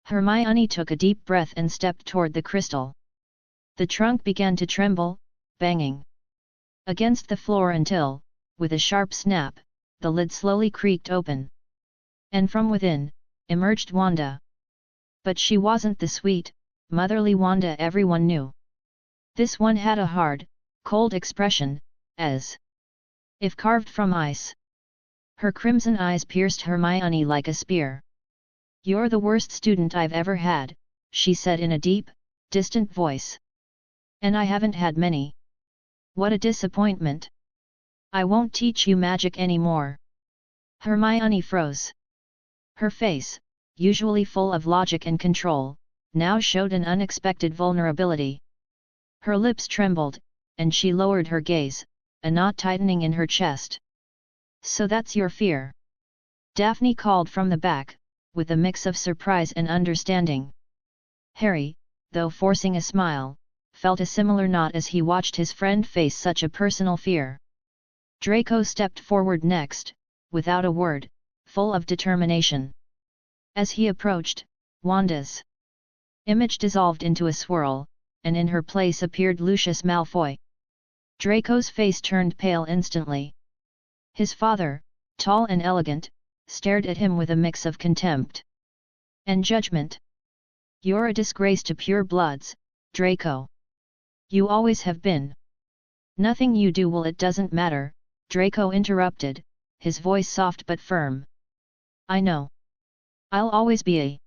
Hermione took a deep breath and stepped toward the crystal. The trunk began to tremble, banging against the floor until, with a sharp snap, the lid slowly creaked open. And from within, emerged Wanda. But she wasn't the sweet, motherly Wanda everyone knew. This one had a hard, cold expression, as if carved from ice. Her crimson eyes pierced Hermione like a spear. "You're the worst student I've ever had," she said in a deep, distant voice. "And I haven't had many. What a disappointment. I won't teach you magic anymore." Hermione froze. Her face, usually full of logic and control, now showed an unexpected vulnerability. Her lips trembled, and she lowered her gaze, a knot tightening in her chest. "So that's your fear?" Daphne called from the back, with a mix of surprise and understanding. Harry, though forcing a smile, felt a similar knot as he watched his friend face such a personal fear. Draco stepped forward next, without a word, full of determination. As he approached, Wanda's image dissolved into a swirl, and in her place appeared Lucius Malfoy. Draco's face turned pale instantly. His father, tall and elegant, stared at him with a mix of contempt and judgment. "You're a disgrace to pure bloods, Draco. You always have been. Nothing you do will, it doesn't matter, Draco interrupted, his voice soft but firm. I know. I'll always be a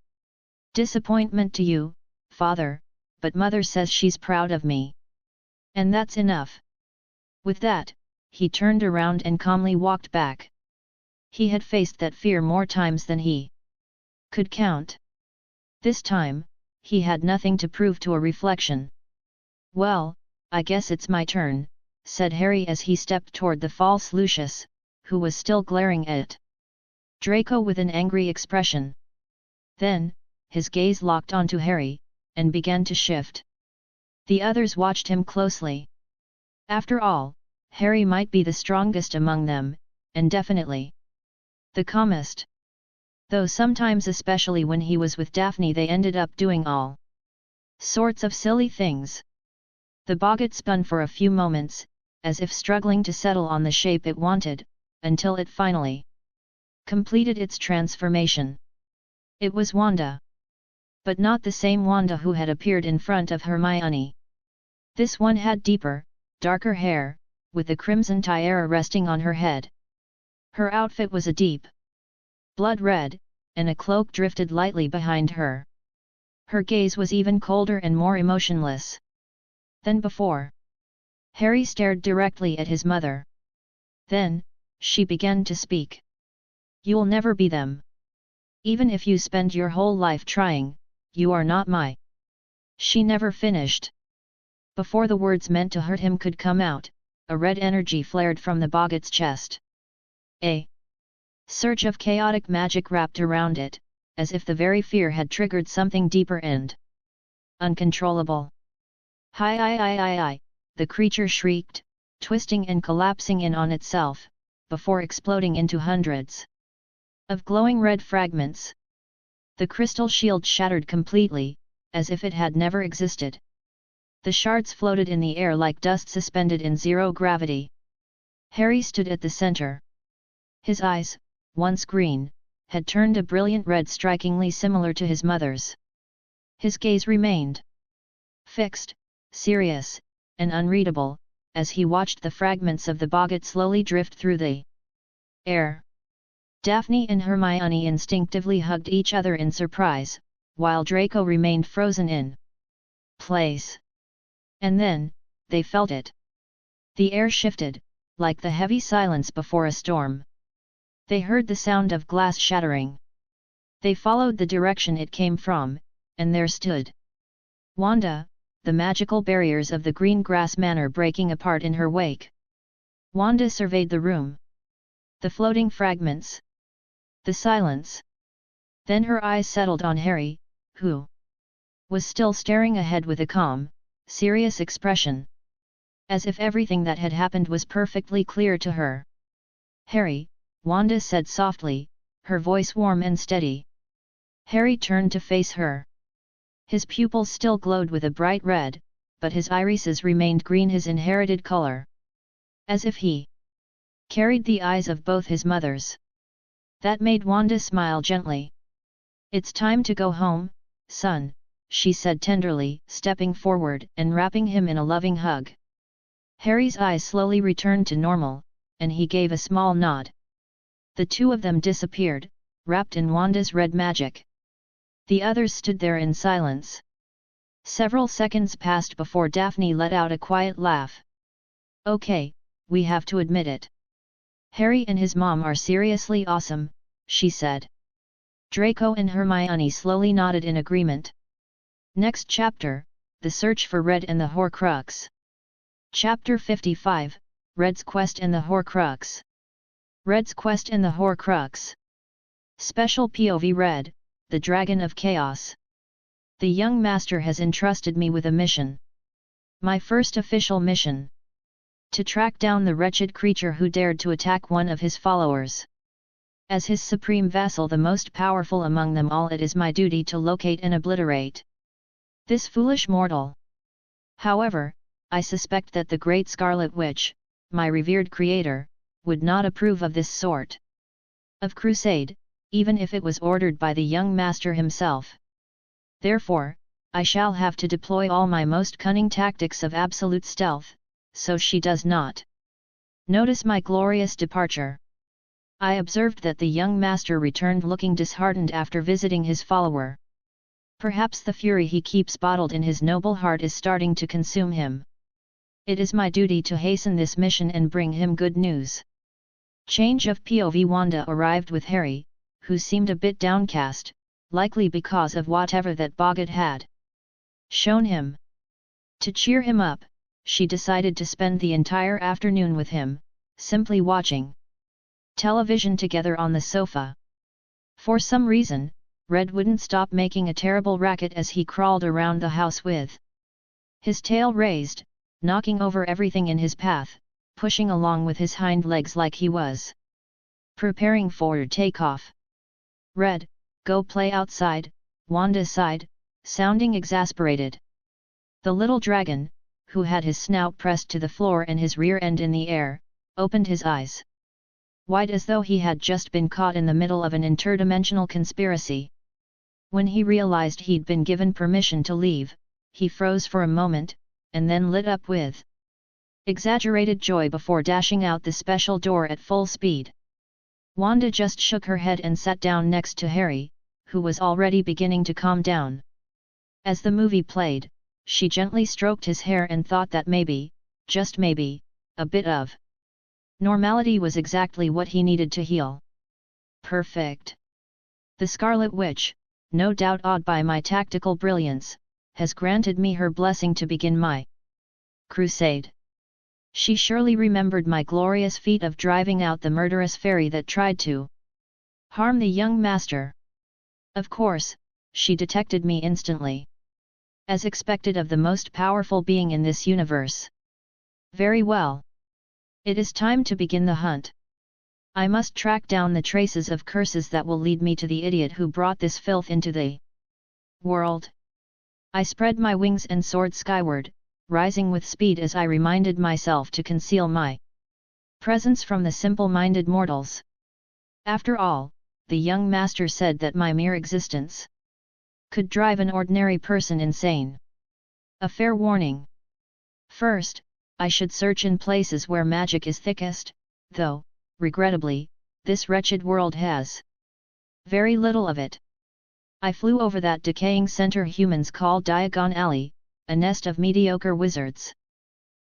disappointment to you, father, but mother says she's proud of me. And that's enough. With that, he turned around and calmly walked back. He had faced that fear more times than he could count. This time, he had nothing to prove to a reflection. Well, I guess it's my turn, said Harry as he stepped toward the false Lucius, who was still glaring at Draco with an angry expression. Then, his gaze locked onto Harry, and began to shift. The others watched him closely. After all, Harry might be the strongest among them, and definitely the calmest. Though sometimes, especially when he was with Daphne, they ended up doing all sorts of silly things. The boggart spun for a few moments, as if struggling to settle on the shape it wanted, until it finally completed its transformation. It was Wanda. But not the same Wanda who had appeared in front of Hermione. This one had deeper, darker hair, with a crimson tiara resting on her head. Her outfit was a deep blood red, and a cloak drifted lightly behind her. Her gaze was even colder and more emotionless than before. Harry stared directly at his mother. Then, she began to speak. You'll never be them. Even if you spend your whole life trying, you are not my. She never finished. Before the words meant to hurt him could come out, a red energy flared from the boggart's chest. A surge of chaotic magic wrapped around it, as if the very fear had triggered something deeper and uncontrollable. Hi, the creature shrieked, twisting and collapsing in on itself, before exploding into hundreds of glowing red fragments. The crystal shield shattered completely, as if it had never existed. The shards floated in the air like dust suspended in zero gravity. Harry stood at the center. His eyes, once green, had turned a brilliant red strikingly similar to his mother's. His gaze remained fixed, serious, and unreadable, as he watched the fragments of the boggart slowly drift through the air. Daphne and Hermione instinctively hugged each other in surprise, while Draco remained frozen in place. And then, they felt it. The air shifted, like the heavy silence before a storm. They heard the sound of glass shattering. They followed the direction it came from, and there stood Wanda, the magical barriers of the green grass manor breaking apart in her wake. Wanda surveyed the room. The floating fragments. The silence. Then her eyes settled on Harry, who was still staring ahead with a calm, serious expression. As if everything that had happened was perfectly clear to her. Harry, Wanda said softly, her voice warm and steady. Harry turned to face her. His pupils still glowed with a bright red, but his irises remained green, his inherited color. As if he carried the eyes of both his mothers. That made Wanda smile gently. It's time to go home, son, she said tenderly, stepping forward and wrapping him in a loving hug. Harry's eyes slowly returned to normal, and he gave a small nod. The two of them disappeared, wrapped in Wanda's red magic. The others stood there in silence. Several seconds passed before Daphne let out a quiet laugh. Okay, we have to admit it. Harry and his mom are seriously awesome, she said. Draco and Hermione slowly nodded in agreement. Next chapter, The Search for Red and the Horcrux. Chapter 55, Red's Quest and the Horcrux. Red's Quest and the Horcrux. Special POV Red, the Dragon of Chaos. The young master has entrusted me with a mission. My first official mission. To track down the wretched creature who dared to attack one of his followers. As his supreme vassal, the most powerful among them all, it is my duty to locate and obliterate this foolish mortal. However, I suspect that the great Scarlet Witch, my revered creator, would not approve of this sort of crusade, even if it was ordered by the young master himself. Therefore, I shall have to deploy all my most cunning tactics of absolute stealth, so she does not notice my glorious departure. I observed that the young master returned looking disheartened after visiting his follower. Perhaps the fury he keeps bottled in his noble heart is starting to consume him. It is my duty to hasten this mission and bring him good news. Change of POV. Wanda arrived with Harry, who seemed a bit downcast, likely because of whatever that Boggart had shown him. To cheer him up, she decided to spend the entire afternoon with him, simply watching television together on the sofa. For some reason, Red wouldn't stop making a terrible racket as he crawled around the house with his tail raised, knocking over everything in his path, pushing along with his hind legs like he was preparing for takeoff. Red, go play outside, Wanda sighed, sounding exasperated. The little dragon, who had his snout pressed to the floor and his rear end in the air, opened his eyes wide as though he had just been caught in the middle of an interdimensional conspiracy. When he realized he'd been given permission to leave, he froze for a moment, and then lit up with exaggerated joy before dashing out the special door at full speed. Wanda just shook her head and sat down next to Harry, who was already beginning to calm down. As the movie played, she gently stroked his hair and thought that maybe, just maybe, a bit of normality was exactly what he needed to heal. Perfect. The Scarlet Witch, no doubt awed by my tactical brilliance, has granted me her blessing to begin my crusade. She surely remembered my glorious feat of driving out the murderous fairy that tried to harm the young master. Of course, she detected me instantly. As expected of the most powerful being in this universe. Very well. It is time to begin the hunt. I must track down the traces of curses that will lead me to the idiot who brought this filth into the world. I spread my wings and soared skyward, rising with speed as I reminded myself to conceal my presence from the simple-minded mortals. After all, the young master said that my mere existence could drive an ordinary person insane. A fair warning. First, I should search in places where magic is thickest, though, regrettably, this wretched world has very little of it. I flew over that decaying center humans call Diagon Alley, a nest of mediocre wizards.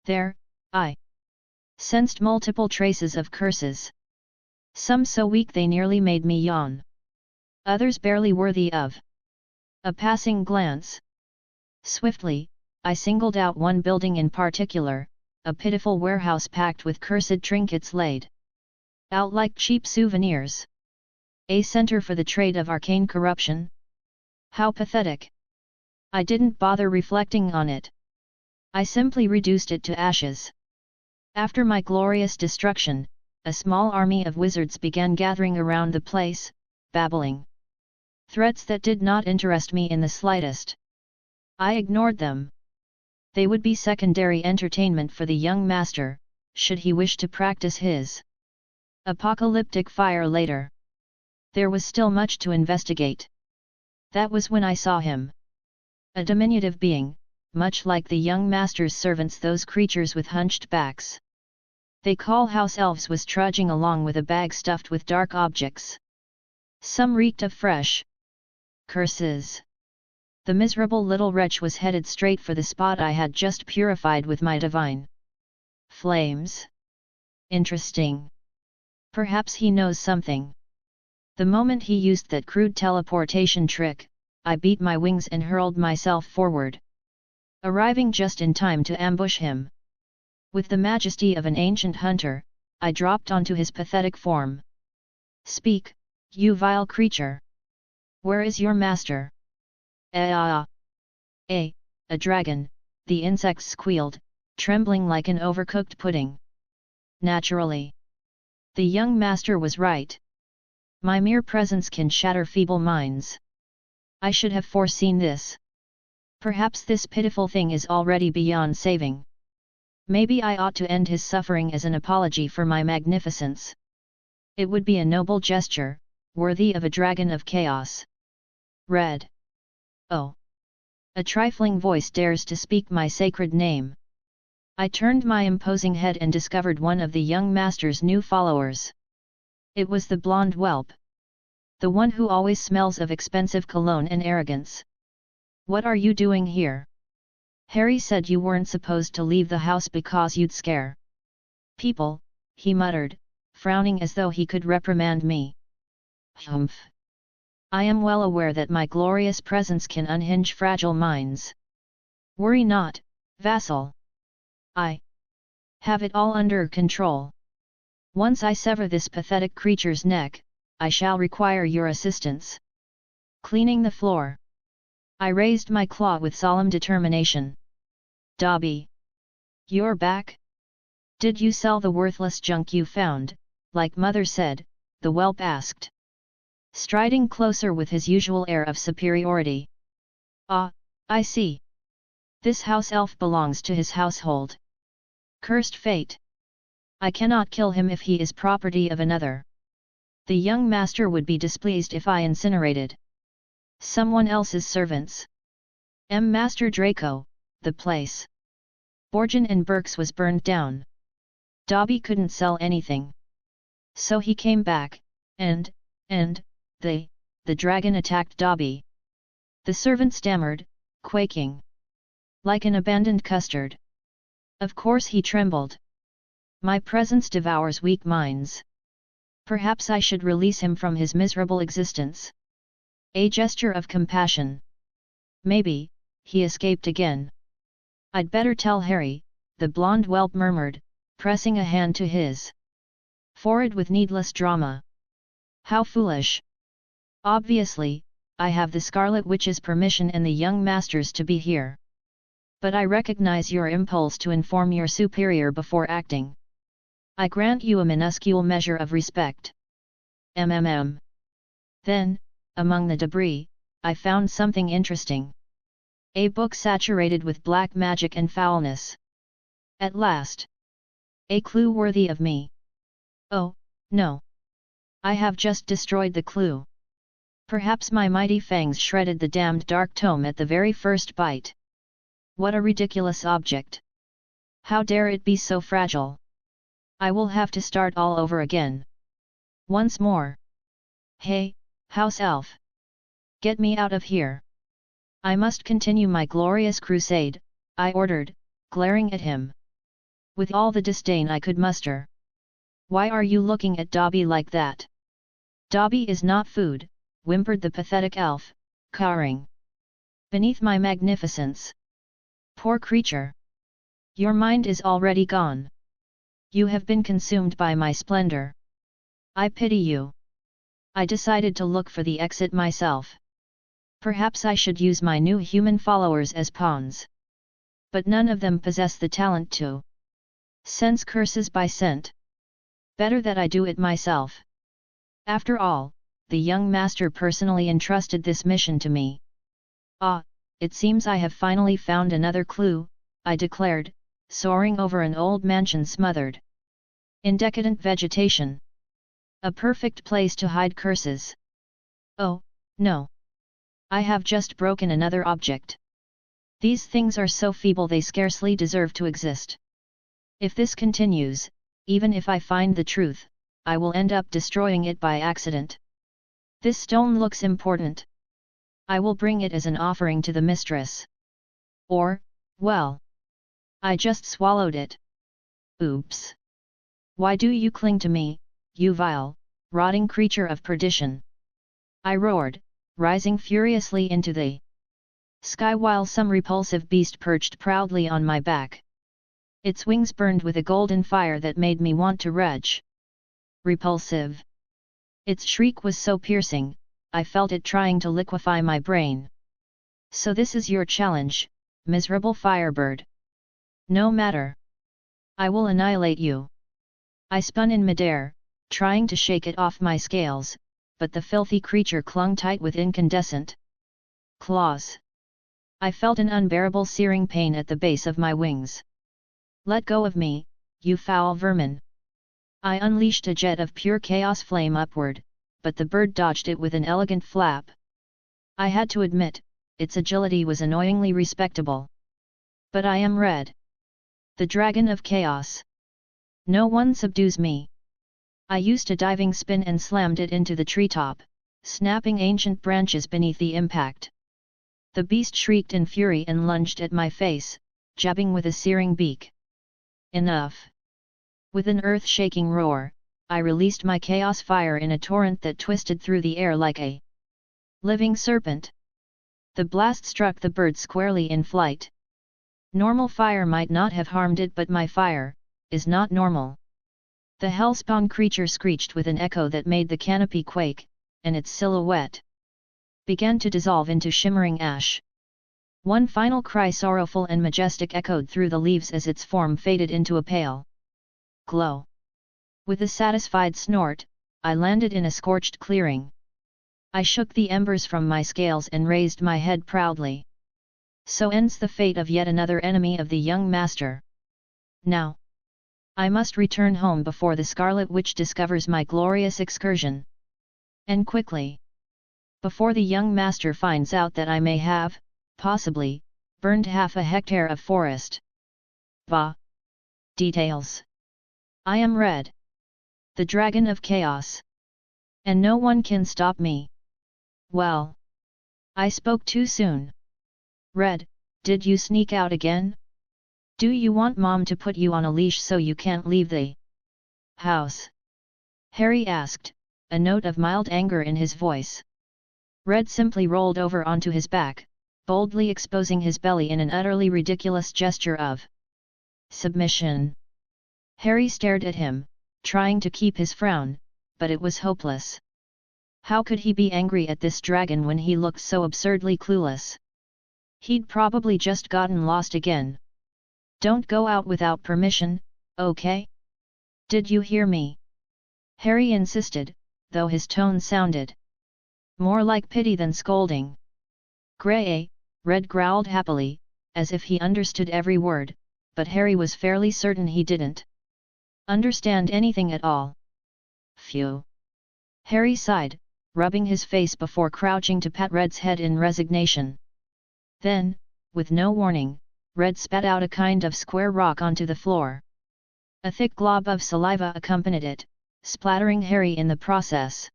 There, I sensed multiple traces of curses. Some so weak they nearly made me yawn. Others barely worthy of a passing glance. Swiftly, I singled out one building in particular, a pitiful warehouse packed with cursed trinkets laid out like cheap souvenirs. A center for the trade of arcane corruption? How pathetic! I didn't bother reflecting on it. I simply reduced it to ashes. After my glorious destruction, a small army of wizards began gathering around the place, babbling threats that did not interest me in the slightest. I ignored them. They would be secondary entertainment for the young master, should he wish to practice his apocalyptic fire later. There was still much to investigate. That was when I saw him. A diminutive being, much like the young master's servants, those creatures with hunched backs they call house elves, was trudging along with a bag stuffed with dark objects. Some reeked of fresh curses. The miserable little wretch was headed straight for the spot I had just purified with my divine flames. Interesting. Perhaps he knows something. The moment he used that crude teleportation trick, I beat my wings and hurled myself forward, arriving just in time to ambush him. With the majesty of an ancient hunter, I dropped onto his pathetic form. Speak, you vile creature! Where is your master? A dragon, the insects squealed, trembling like an overcooked pudding. Naturally. The young master was right. My mere presence can shatter feeble minds. I should have foreseen this. Perhaps this pitiful thing is already beyond saving. Maybe I ought to end his suffering as an apology for my magnificence. It would be a noble gesture, worthy of a dragon of chaos. Red. Oh! A trifling voice dares to speak my sacred name. I turned my imposing head and discovered one of the young master's new followers. It was the blonde whelp. The one who always smells of expensive cologne and arrogance. "What are you doing here? Harry said you weren't supposed to leave the house because you'd scare people," he muttered, frowning as though he could reprimand me. "Humph. I am well aware that my glorious presence can unhinge fragile minds. Worry not, vassal. I have it all under control. Once I sever this pathetic creature's neck, I shall require your assistance." Cleaning the floor, I raised my claw with solemn determination. "Dobby. You're back? Did you sell the worthless junk you found, like Mother said?" the whelp asked, striding closer with his usual air of superiority. "Ah, I see. This house elf belongs to his household. Cursed fate! I cannot kill him if he is property of another. The young master would be displeased if I incinerated someone else's servants. Master Draco, the place. Borgin and Burke's was burned down. Dobby couldn't sell anything. So he came back, and, the dragon attacked Dobby." The servant stammered, quaking. Like an abandoned custard. Of course he trembled. My presence devours weak minds. Perhaps I should release him from his miserable existence. A gesture of compassion. Maybe, he escaped again. "I'd better tell Harry," the blonde whelp murmured, pressing a hand to his forehead with needless drama. "How foolish! Obviously, I have the Scarlet Witch's permission and the young master's to be here. But I recognize your impulse to inform your superior before acting. I grant you a minuscule measure of respect. Then, among the debris, I found something interesting. A book saturated with black magic and foulness. At last. A clue worthy of me. Oh, no. I have just destroyed the clue. Perhaps my mighty fangs shredded the damned dark tome at the very first bite. What a ridiculous object! How dare it be so fragile? I will have to start all over again. Once more. Hey, house elf! Get me out of here! I must continue my glorious crusade," I ordered, glaring at him with all the disdain I could muster. "Why are you looking at Dobby like that?" "Dobby is not food," whimpered the pathetic elf, cowering beneath my magnificence. "Poor creature! Your mind is already gone. You have been consumed by my splendor. I pity you." I decided to look for the exit myself. Perhaps I should use my new human followers as pawns. But none of them possess the talent to sense curses by scent. Better that I do it myself. After all, the young master personally entrusted this mission to me. "Ah, it seems I have finally found another clue," I declared, soaring over an old mansion smothered in decadent vegetation. A perfect place to hide curses. Oh, no. I have just broken another object. These things are so feeble they scarcely deserve to exist. If this continues, even if I find the truth, I will end up destroying it by accident. This stone looks important. I will bring it as an offering to the mistress. Or, well, I just swallowed it. Oops. Why do you cling to me, you vile, rotting creature of perdition? I roared, rising furiously into the sky while some repulsive beast perched proudly on my back. Its wings burned with a golden fire that made me want to retch. Repulsive. Its shriek was so piercing, I felt it trying to liquefy my brain. "So this is your challenge, miserable firebird. No matter. I will annihilate you." I spun in midair, trying to shake it off my scales, but the filthy creature clung tight with incandescent claws. I felt an unbearable searing pain at the base of my wings. "Let go of me, you foul vermin!" I unleashed a jet of pure chaos flame upward, but the bird dodged it with an elegant flap. I had to admit, its agility was annoyingly respectable. "But I am red. The Dragon of Chaos. No one subdues me. I used a diving spin and slammed it into the treetop, snapping ancient branches beneath the impact. The beast shrieked in fury and lunged at my face, jabbing with a searing beak. Enough! With an earth-shaking roar, I released my chaos fire in a torrent that twisted through the air like a living serpent. The blast struck the bird squarely in flight. Normal fire might not have harmed it, but my fire is not normal. The hellspawn creature screeched with an echo that made the canopy quake, and its silhouette began to dissolve into shimmering ash. One final cry, sorrowful and majestic, echoed through the leaves as its form faded into a pale glow. With a satisfied snort, I landed in a scorched clearing. I shook the embers from my scales and raised my head proudly. So ends the fate of yet another enemy of the young master. Now I must return home before the Scarlet Witch discovers my glorious excursion. And quickly. Before the young master finds out that I may have, possibly, burned half a hectare of forest. Bah! Details. I am Red, the Dragon of Chaos. And no one can stop me. Well, I spoke too soon. Red, did you sneak out again? Do you want Mom to put you on a leash so you can't leave the house? Harry asked, a note of mild anger in his voice. Red simply rolled over onto his back, boldly exposing his belly in an utterly ridiculous gesture of submission. Harry stared at him, trying to keep his frown, but it was hopeless. How could he be angry at this dragon when he looked so absurdly clueless? He'd probably just gotten lost again. Don't go out without permission, okay? Did you hear me? Harry insisted, though his tone sounded more like pity than scolding. Gray, Red growled happily, as if he understood every word, but Harry was fairly certain he didn't understand anything at all. Phew! Harry sighed, rubbing his face before crouching to pat Red's head in resignation. Then, with no warning, Red spat out a kind of square rock onto the floor. A thick glob of saliva accompanied it, splattering Harry in the process.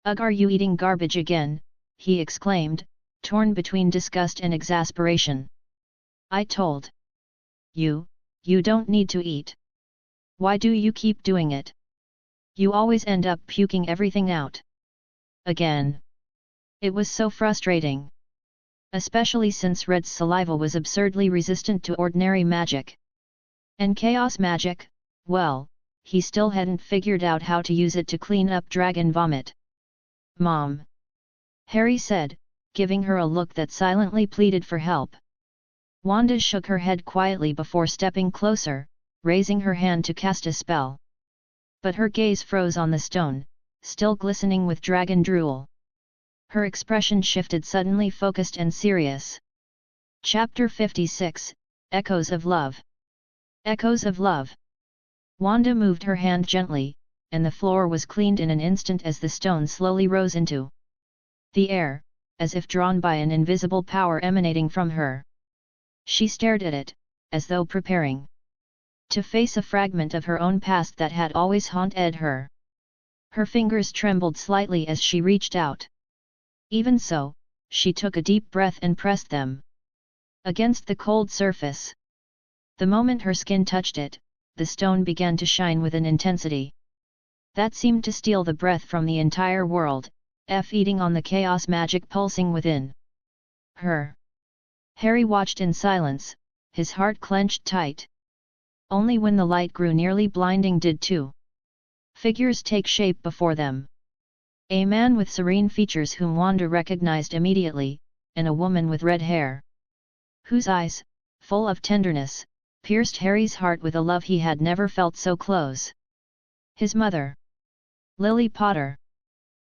Ugh, are you eating garbage again? He exclaimed, torn between disgust and exasperation. I told you, you don't need to eat. Why do you keep doing it? You always end up puking everything out. Again. It was so frustrating. Especially since Red's saliva was absurdly resistant to ordinary magic. And chaos magic, well, he still hadn't figured out how to use it to clean up dragon vomit. Mom! Harry said, giving her a look that silently pleaded for help. Wanda shook her head quietly before stepping closer, raising her hand to cast a spell. But her gaze froze on the stone, still glistening with dragon drool. Her expression shifted suddenly, focused and serious. Chapter 56, Echoes of Love. Echoes of Love. Wanda moved her hand gently, and the floor was cleaned in an instant as the stone slowly rose into the air, as if drawn by an invisible power emanating from her. She stared at it, as though preparing to face a fragment of her own past that had always haunted her. Her fingers trembled slightly as she reached out. Even so, she took a deep breath and pressed them against the cold surface. The moment her skin touched it, the stone began to shine with an intensity that seemed to steal the breath from the entire world, feeding on the chaos magic pulsing within her. Harry watched in silence, his heart clenched tight. Only when the light grew nearly blinding did two figures take shape before them. A man with serene features whom Wanda recognized immediately, and a woman with red hair, whose eyes, full of tenderness, pierced Harry's heart with a love he had never felt so close. His mother, Lily Potter.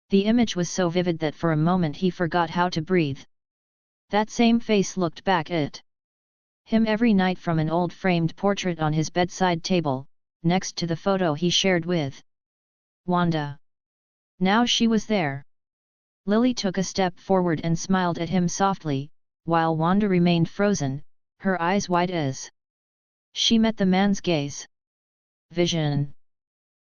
The image was so vivid that for a moment he forgot how to breathe. That same face looked back at him every night from an old framed portrait on his bedside table, next to the photo he shared with Wanda. Now she was there. Lily took a step forward and smiled at him softly, while Wanda remained frozen, her eyes wide as She met the man's gaze. Vision!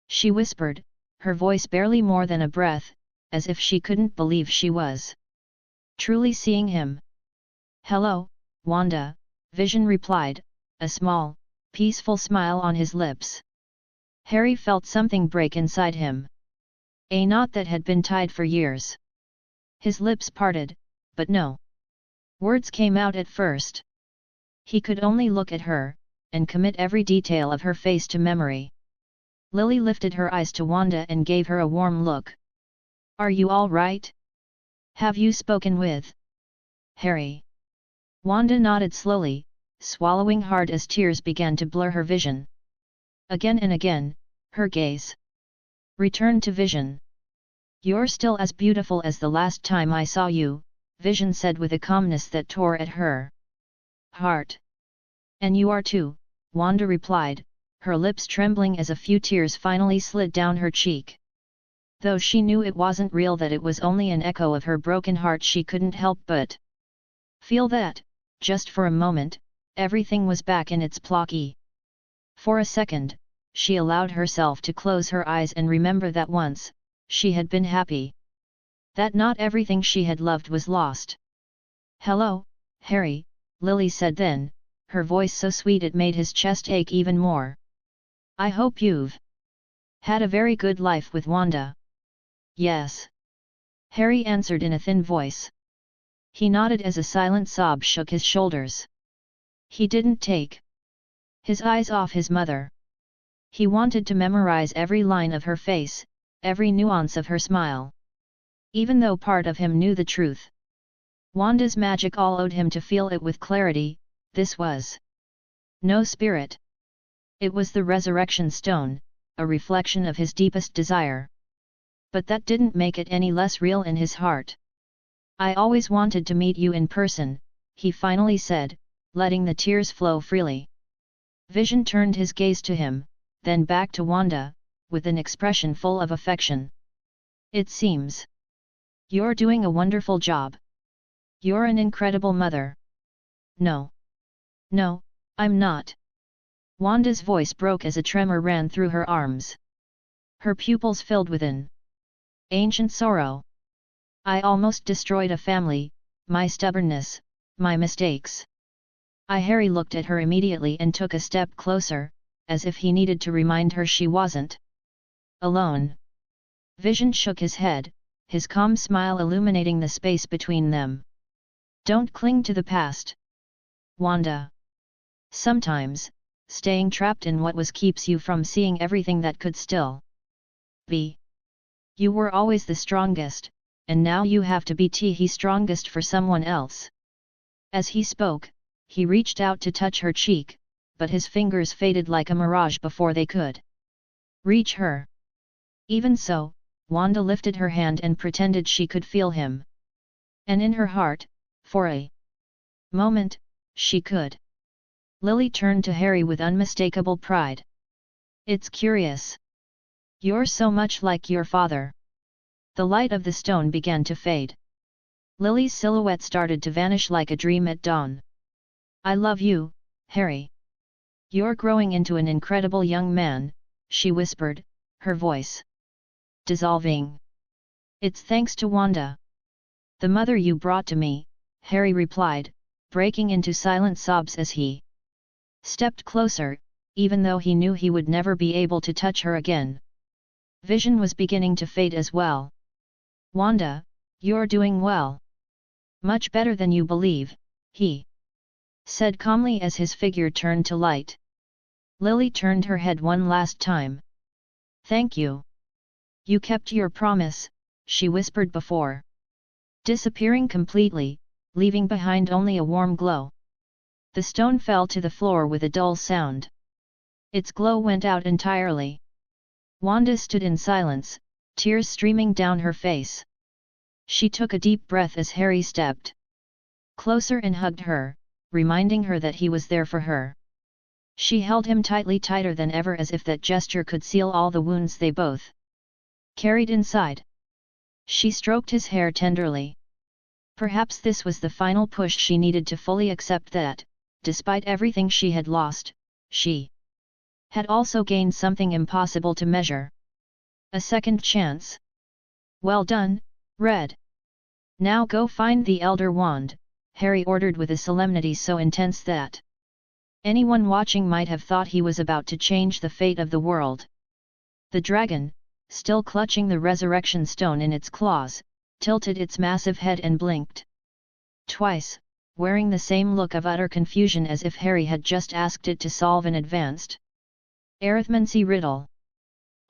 She whispered, her voice barely more than a breath, as if she couldn't believe she was truly seeing him. Hello, Wanda, Vision replied, a small, peaceful smile on his lips. Harry felt something break inside him. A knot that had been tied for years. His lips parted, but no words came out at first. He could only look at her, and commit every detail of her face to memory. Lily lifted her eyes to Wanda and gave her a warm look. Are you all right? Have you spoken with Harry? Wanda nodded slowly, swallowing hard as tears began to blur her vision. Again and again, her gaze returned to Vision. You're still as beautiful as the last time I saw you, Vision said with a calmness that tore at her heart. And you are too, Wanda replied, her lips trembling as a few tears finally slid down her cheek. Though she knew it wasn't real, that it was only an echo of her broken heart, she couldn't help but feel that, just for a moment, everything was back in its place. For a second, she allowed herself to close her eyes and remember that once, she had been happy. That not everything she had loved was lost. Hello, Harry, Lily said then, her voice so sweet it made his chest ache even more. I hope you've had a very good life with Wanda. Yes. Harry answered in a thin voice. He nodded as a silent sob shook his shoulders. He didn't take his eyes off his mother. He wanted to memorize every line of her face, every nuance of her smile. Even though part of him knew the truth. Wanda's magic allowed him to feel it with clarity. This was no spirit. It was the resurrection stone, a reflection of his deepest desire. But that didn't make it any less real in his heart. I always wanted to meet you in person, he finally said, letting the tears flow freely. Vision turned his gaze to him, then back to Wanda, with an expression full of affection. It seems you're doing a wonderful job. You're an incredible mother. No. No, I'm not. Wanda's voice broke as a tremor ran through her arms. Her pupils filled with an ancient sorrow. I almost destroyed a family, my stubbornness, my mistakes. Harry looked at her immediately and took a step closer, as if he needed to remind her she wasn't alone. Vision shook his head, his calm smile illuminating the space between them. Don't cling to the past, Wanda. Sometimes, staying trapped in what was keeps you from seeing everything that could still be. You were always the strongest, and now you have to be the strongest for someone else. As he spoke, he reached out to touch her cheek, but his fingers faded like a mirage before they could reach her. Even so, Wanda lifted her hand and pretended she could feel him. And in her heart, for a moment, she could. Lily turned to Harry with unmistakable pride. It's curious. You're so much like your father. The light of the stone began to fade. Lily's silhouette started to vanish like a dream at dawn. I love you, Harry. You're growing into an incredible young man, she whispered, her voice dissolving. It's thanks to Wanda. The mother you brought to me, Harry replied, breaking into silent sobs as he stepped closer, even though he knew he would never be able to touch her again. Vision was beginning to fade as well. Wanda, you're doing well. Much better than you believe, he said calmly as his figure turned to light. Lily turned her head one last time. Thank you. You kept your promise, she whispered before disappearing completely, leaving behind only a warm glow. The stone fell to the floor with a dull sound. Its glow went out entirely. Wanda stood in silence, tears streaming down her face. She took a deep breath as Harry stepped closer and hugged her, reminding her that he was there for her. She held him tightly, tighter than ever, as if that gesture could seal all the wounds they both carried inside. She stroked his hair tenderly. Perhaps this was the final push she needed to fully accept that, despite everything she had lost, she had also gained something impossible to measure. A second chance. Well done, Red. Now go find the Elder Wand, Harry ordered with a solemnity so intense that anyone watching might have thought he was about to change the fate of the world. The dragon, still clutching the resurrection stone in its claws, tilted its massive head and blinked twice, wearing the same look of utter confusion as if Harry had just asked it to solve an advanced arithmancy riddle.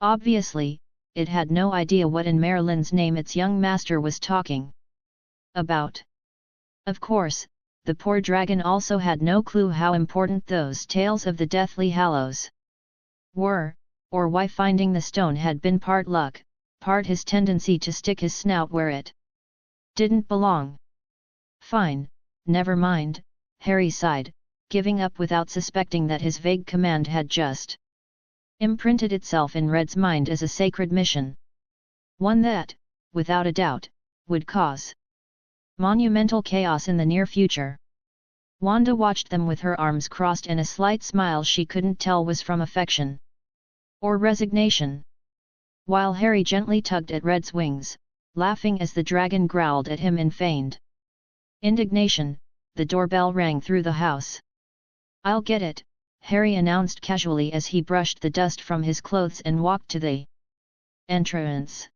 Obviously, it had no idea what in Maryland's name its young master was talking about. Of course, the poor dragon also had no clue how important those tales of the Deathly Hallows were, or why finding the stone had been part luck, part his tendency to stick his snout where it didn't belong. Fine, never mind, Harry sighed, giving up without suspecting that his vague command had just imprinted itself in Red's mind as a sacred mission. One that, without a doubt, would cause monumental chaos in the near future. Wanda watched them with her arms crossed and a slight smile she couldn't tell was from affection or resignation, while Harry gently tugged at Red's wings, laughing as the dragon growled at him in feigned indignation. The doorbell rang through the house. "I'll get it," Harry announced casually as he brushed the dust from his clothes and walked to the entrance.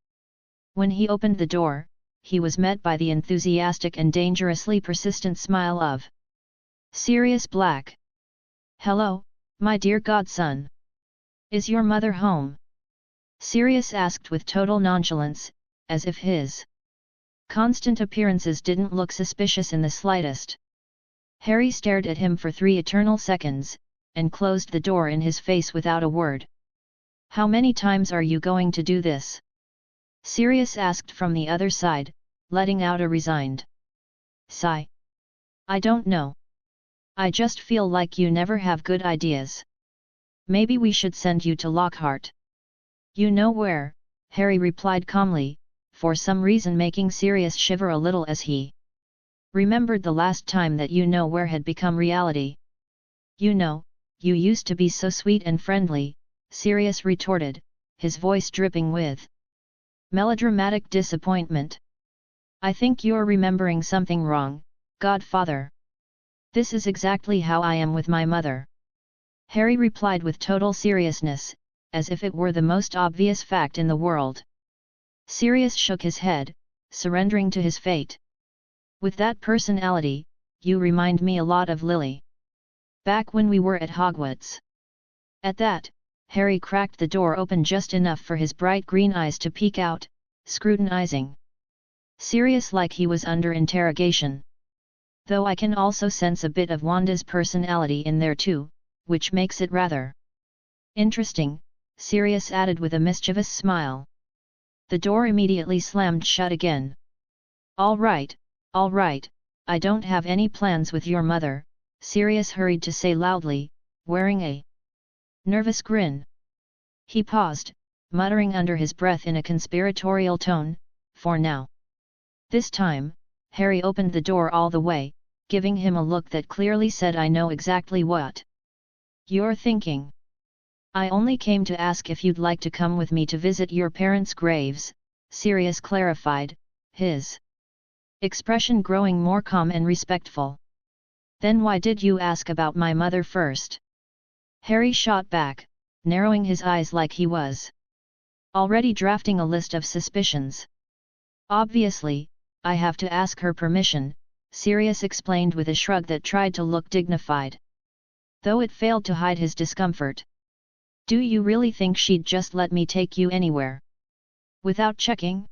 When he opened the door, he was met by the enthusiastic and dangerously persistent smile of Sirius Black. "Hello, my dear godson. Is your mother home?" Sirius asked with total nonchalance, as if his constant appearances didn't look suspicious in the slightest. Harry stared at him for 3 eternal seconds, and closed the door in his face without a word. "How many times are you going to do this?" Sirius asked from the other side, letting out a resigned sigh. "I don't know. I just feel like you never have good ideas. Maybe we should send you to Lockhart." "You know where," Harry replied calmly, for some reason making Sirius shiver a little as he remembered the last time that "you know where" had become reality. "You know, you used to be so sweet and friendly," Sirius retorted, his voice dripping with melodramatic disappointment. "I think you're remembering something wrong, Godfather. This is exactly how I am with my mother," Harry replied with total seriousness, as if it were the most obvious fact in the world. Sirius shook his head, surrendering to his fate. "With that personality, you remind me a lot of Lily. Back when we were at Hogwarts." At that, Harry cracked the door open just enough for his bright green eyes to peek out, scrutinizing Sirius like he was under interrogation. "Though I can also sense a bit of Wanda's personality in there too, which makes it rather interesting," Sirius added with a mischievous smile. The door immediately slammed shut again. All right, I don't have any plans with your mother," Sirius hurried to say loudly, wearing a nervous grin. He paused, muttering under his breath in a conspiratorial tone, "For now." This time, Harry opened the door all the way, giving him a look that clearly said, "I know exactly what you're thinking. I only came to ask if you'd like to come with me to visit your parents' graves," Sirius clarified, his expression growing more calm and respectful. "Then why did you ask about my mother first?" Harry shot back, narrowing his eyes like he was already drafting a list of suspicions. "Obviously, I have to ask her permission," Sirius explained with a shrug that tried to look dignified, though it failed to hide his discomfort. "Do you really think she'd just let me take you anywhere without checking?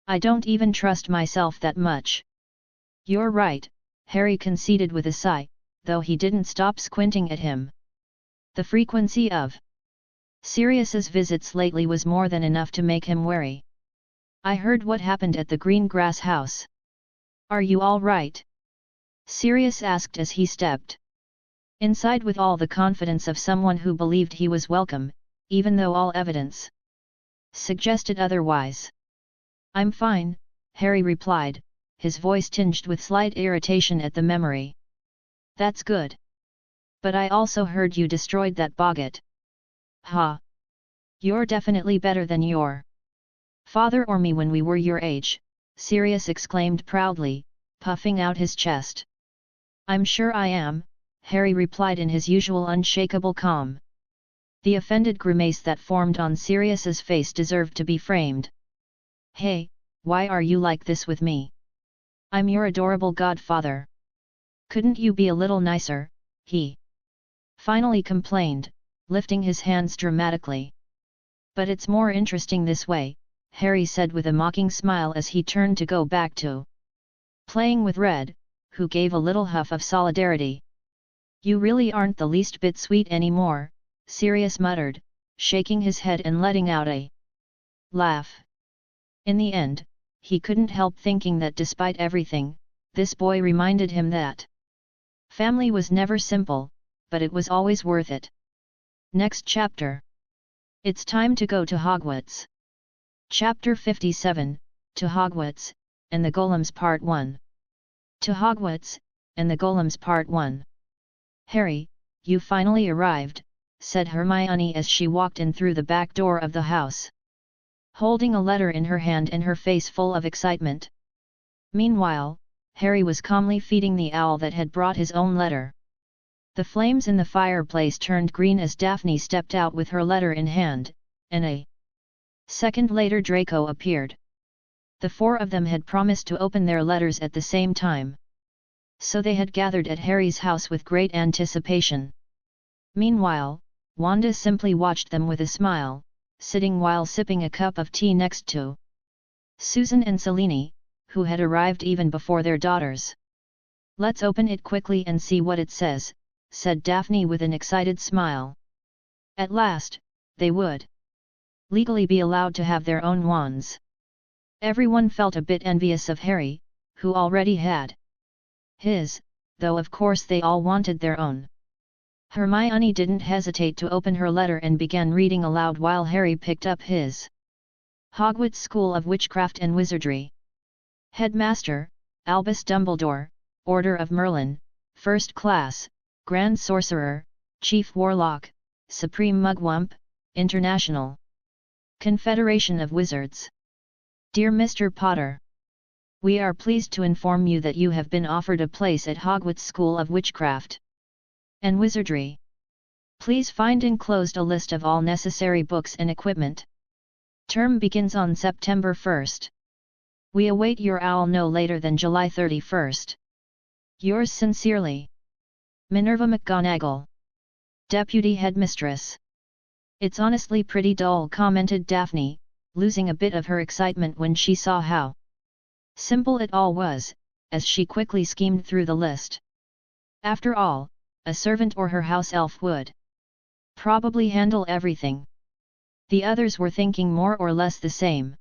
I don't even trust myself that much." "You're right," Harry conceded with a sigh, though he didn't stop squinting at him. The frequency of Sirius's visits lately was more than enough to make him wary. "I heard what happened at the green grass house. Are you all right?" Sirius asked as he stepped inside with all the confidence of someone who believed he was welcome, even though all evidence suggested otherwise. "I'm fine," Harry replied, his voice tinged with slight irritation at the memory. "That's good. But I also heard you destroyed that boggart. Ha! You're definitely better than your father or me when we were your age, Sirius exclaimed proudly, puffing out his chest. I'm sure I am, Harry replied in his usual unshakable calm. The offended grimace that formed on Sirius's face deserved to be framed. Hey, why are you like this with me? I'm your adorable godfather. Couldn't you be a little nicer? He finally complained, lifting his hands dramatically. But it's more interesting this way, Harry said with a mocking smile as he turned to go back to playing with Red, who gave a little huff of solidarity. You really aren't the least bit sweet anymore, Sirius muttered, shaking his head and letting out a laugh. In the end, he couldn't help thinking that despite everything, this boy reminded him that family was never simple, but it was always worth it. Next chapter. It's time to go to Hogwarts. Chapter 57, To Hogwarts, and the Golems Part 1. To Hogwarts, and the Golems Part 1. Harry, you finally arrived, said Hermione as she walked in through the back door of the house, holding a letter in her hand and her face full of excitement. Meanwhile, Harry was calmly feeding the owl that had brought his own letter. The flames in the fireplace turned green as Daphne stepped out with her letter in hand, and a second later Draco appeared. The four of them had promised to open their letters at the same time. So they had gathered at Harry's house with great anticipation. Meanwhile, Wanda simply watched them with a smile, sitting while sipping a cup of tea next to Susan and Selene, who had arrived even before their daughters. Let's open it quickly and see what it says, said Daphne with an excited smile. At last, they would legally be allowed to have their own wands. Everyone felt a bit envious of Harry, who already had his, though of course they all wanted their own. Hermione didn't hesitate to open her letter and began reading aloud while Harry picked up his. Hogwarts School of Witchcraft and Wizardry. Headmaster, Albus Dumbledore, Order of Merlin, First Class, Grand Sorcerer, Chief Warlock, Supreme Mugwump, International Confederation of Wizards. Dear Mr. Potter, we are pleased to inform you that you have been offered a place at Hogwarts School of Witchcraft and Wizardry. Please find enclosed a list of all necessary books and equipment. Term begins on September 1st. We await your owl no later than July 31st. Yours sincerely, Minerva McGonagall, Deputy Headmistress. It's honestly pretty dull, commented Daphne, losing a bit of her excitement when she saw how simple it all was, as she quickly schemed through the list. After all, a servant or her house elf would probably handle everything. The others were thinking more or less the same.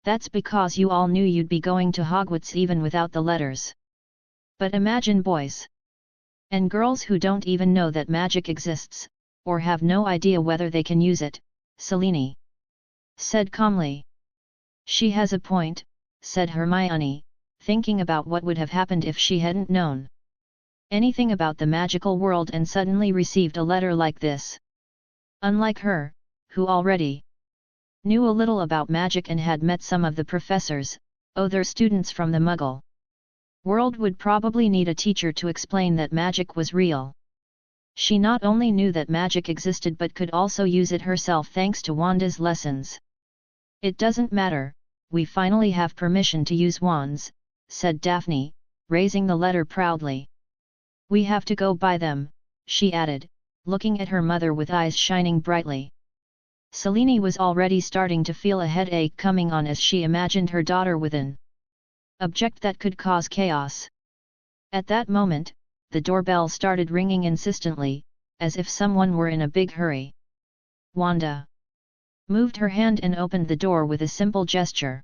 That's because you all knew you'd be going to Hogwarts even without the letters. But imagine boys and girls who don't even know that magic exists, or have no idea whether they can use it, Selene said calmly. She has a point, said Hermione, thinking about what would have happened if she hadn't known anything about the magical world and suddenly received a letter like this. Unlike her, who already knew a little about magic and had met some of the professors, other students from the Muggle world would probably need a teacher to explain that magic was real. She not only knew that magic existed but could also use it herself thanks to Wanda's lessons. It doesn't matter, we finally have permission to use wands, said Daphne, raising the letter proudly. We have to go buy them, she added, looking at her mother with eyes shining brightly. Selene was already starting to feel a headache coming on as she imagined her daughter with an object that could cause chaos. At that moment, the doorbell started ringing insistently, as if someone were in a big hurry. Wanda moved her hand and opened the door with a simple gesture.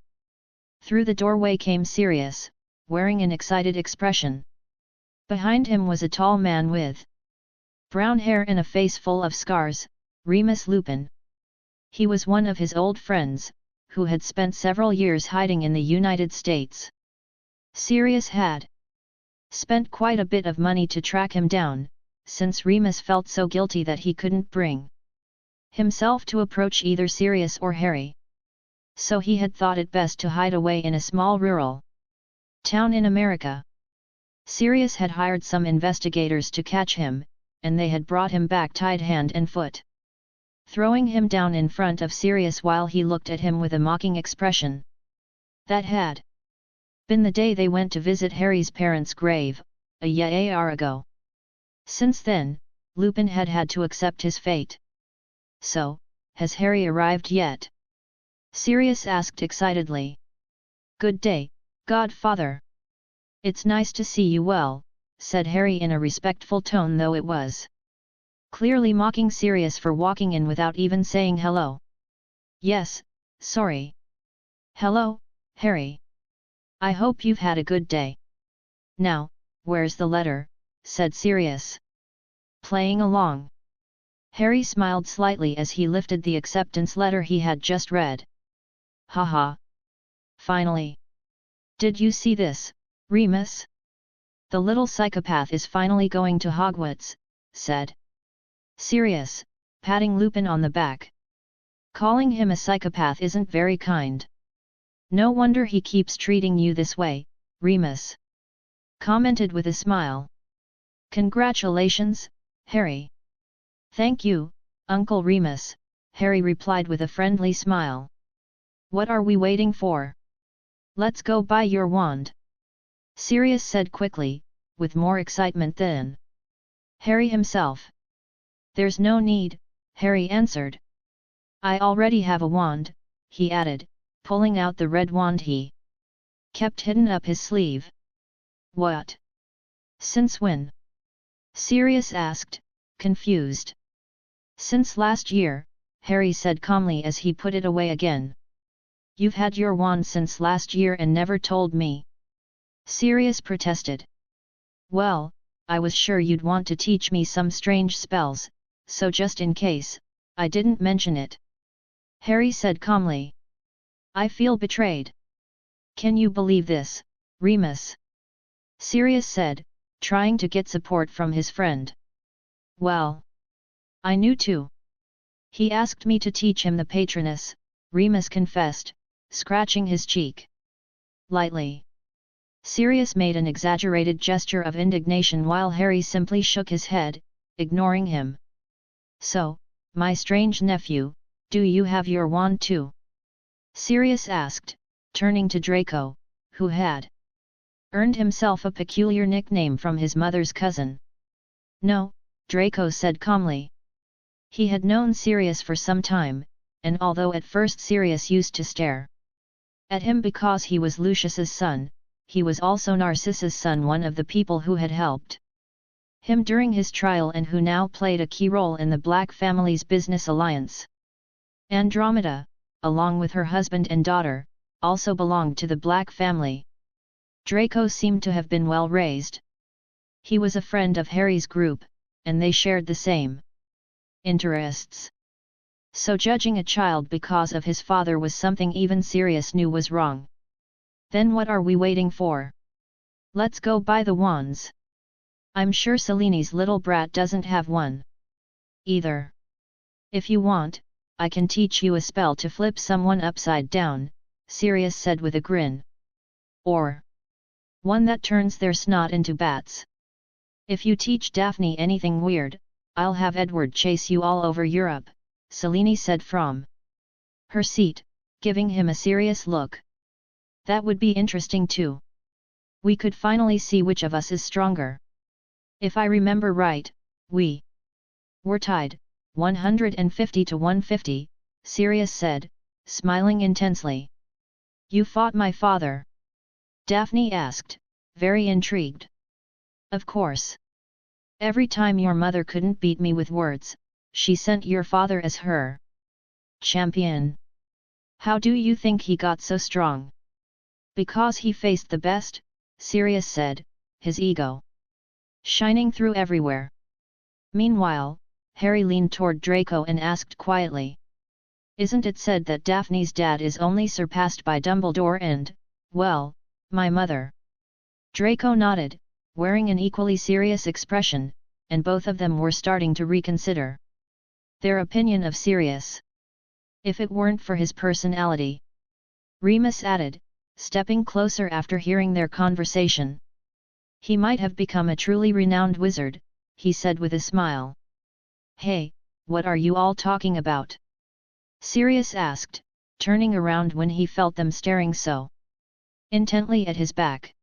Through the doorway came Sirius, wearing an excited expression. Behind him was a tall man with brown hair and a face full of scars, Remus Lupin. He was one of his old friends, who had spent several years hiding in the United States. Sirius had spent quite a bit of money to track him down, since Remus felt so guilty that he couldn't bring himself to approach either Sirius or Harry. So he had thought it best to hide away in a small rural town in America. Sirius had hired some investigators to catch him, and they had brought him back tied hand and foot, throwing him down in front of Sirius while he looked at him with a mocking expression. That had been the day they went to visit Harry's parents' grave, a year ago. Since then, Lupin had had to accept his fate. So, has Harry arrived yet? Sirius asked excitedly. Good day, Godfather. It's nice to see you well, said Harry in a respectful tone, though it was clearly mocking Sirius for walking in without even saying hello. Yes, sorry. Hello, Harry. I hope you've had a good day. Now, where's the letter? Said Sirius. Playing along. Harry smiled slightly as he lifted the acceptance letter he had just read. Haha. Finally. Did you see this, Remus? The little psychopath is finally going to Hogwarts, said Sirius, patting Lupin on the back. Calling him a psychopath isn't very kind. No wonder he keeps treating you this way, Remus commented with a smile. Congratulations, Harry. Thank you, Uncle Remus, Harry replied with a friendly smile. What are we waiting for? Let's go buy your wand, Sirius said quickly, with more excitement than Harry himself. There's no need, Harry answered. I already have a wand, he added, pulling out the red wand he kept hidden up his sleeve. What? Since when? Sirius asked, confused. Since last year, Harry said calmly as he put it away again. You've had your wand since last year and never told me, Sirius protested. Well, I was sure you'd want to teach me some strange spells, so just in case, I didn't mention it, Harry said calmly. I feel betrayed. Can you believe this, Remus? Sirius said, trying to get support from his friend. Well, I knew too. He asked me to teach him the Patronus, Remus confessed, scratching his cheek lightly. Sirius made an exaggerated gesture of indignation while Harry simply shook his head, ignoring him. So, my strange nephew, do you have your wand too? Sirius asked, turning to Draco, who had earned himself a peculiar nickname from his mother's cousin. No, Draco said calmly. He had known Sirius for some time, and although at first Sirius used to stare at him because he was Lucius's son, he was also Narcissa's son, one of the people who had helped him during his trial and who now played a key role in the Black family's business alliance. Andromeda, along with her husband and daughter, also belonged to the Black family. Draco seemed to have been well raised. He was a friend of Harry's group, and they shared the same interests. So judging a child because of his father was something even Sirius knew was wrong. Then what are we waiting for? Let's go buy the wands. I'm sure Celine's little brat doesn't have one either. If you want, I can teach you a spell to flip someone upside down, Sirius said with a grin. Or one that turns their snot into bats. If you teach Daphne anything weird, I'll have Edward chase you all over Europe, Celine said from her seat, giving him a serious look. That would be interesting too. We could finally see which of us is stronger. If I remember right, we were tied, 150 to 150, Sirius said, smiling intensely. You fought my father? Daphne asked, very intrigued. Of course. Every time your mother couldn't beat me with words, she sent your father as her champion. How do you think he got so strong? Because he faced the best, Sirius said, his ego shining through everywhere. Meanwhile, Harry leaned toward Draco and asked quietly. Isn't it said that Daphne's dad is only surpassed by Dumbledore and, well, my mother? Draco nodded, wearing an equally serious expression, and both of them were starting to reconsider their opinion of Sirius. If it weren't for his personality, Remus added, stepping closer after hearing their conversation. He might have become a truly renowned wizard, he said with a smile. Hey, what are you all talking about? Sirius asked, turning around when he felt them staring so intently at his back.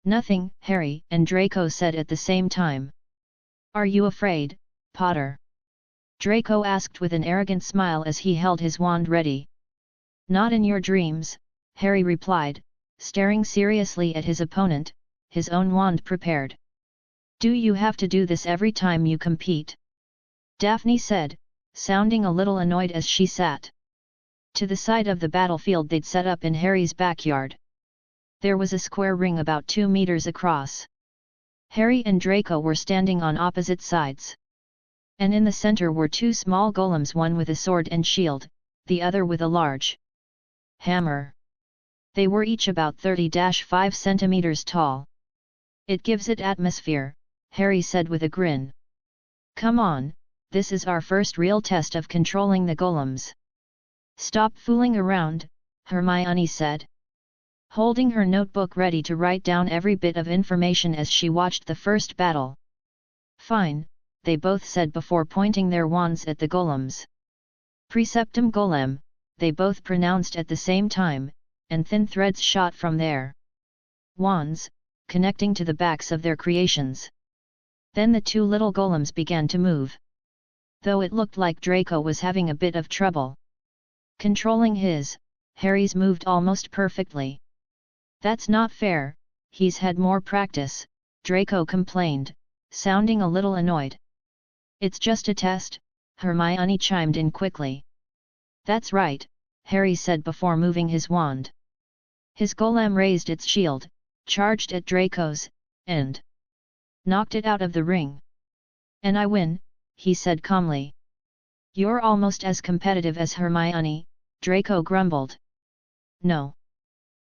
Nothing, Harry and Draco said at the same time. Are you afraid, Potter? Draco asked with an arrogant smile as he held his wand ready. Not in your dreams, Harry replied, staring seriously at his opponent, his own wand prepared. Do you have to do this every time you compete? Daphne said, sounding a little annoyed as she sat to the side of the battlefield they'd set up in Harry's backyard. There was a square ring about 2 meters across. Harry and Draco were standing on opposite sides. And in the center were 2 small golems, one with a sword and shield, the other with a large hammer. They were each about 30-5 centimeters tall. It gives it atmosphere, Harry said with a grin. Come on, this is our first real test of controlling the golems. Stop fooling around, Hermione said, holding her notebook ready to write down every bit of information as she watched the first battle. Fine, they both said before pointing their wands at the golems. Preceptum golem, they both pronounced at the same time, and thin threads shot from their wands, connecting to the backs of their creations. Then the 2 little golems began to move. Though it looked like Draco was having a bit of trouble controlling his, Harry's moved almost perfectly. That's not fair, he's had more practice, Draco complained, sounding a little annoyed. It's just a test, Hermione chimed in quickly. That's right, Harry said before moving his wand. His golem raised its shield, charged at Draco's, and knocked it out of the ring. And I win, he said calmly. You're almost as competitive as Hermione, Draco grumbled. No.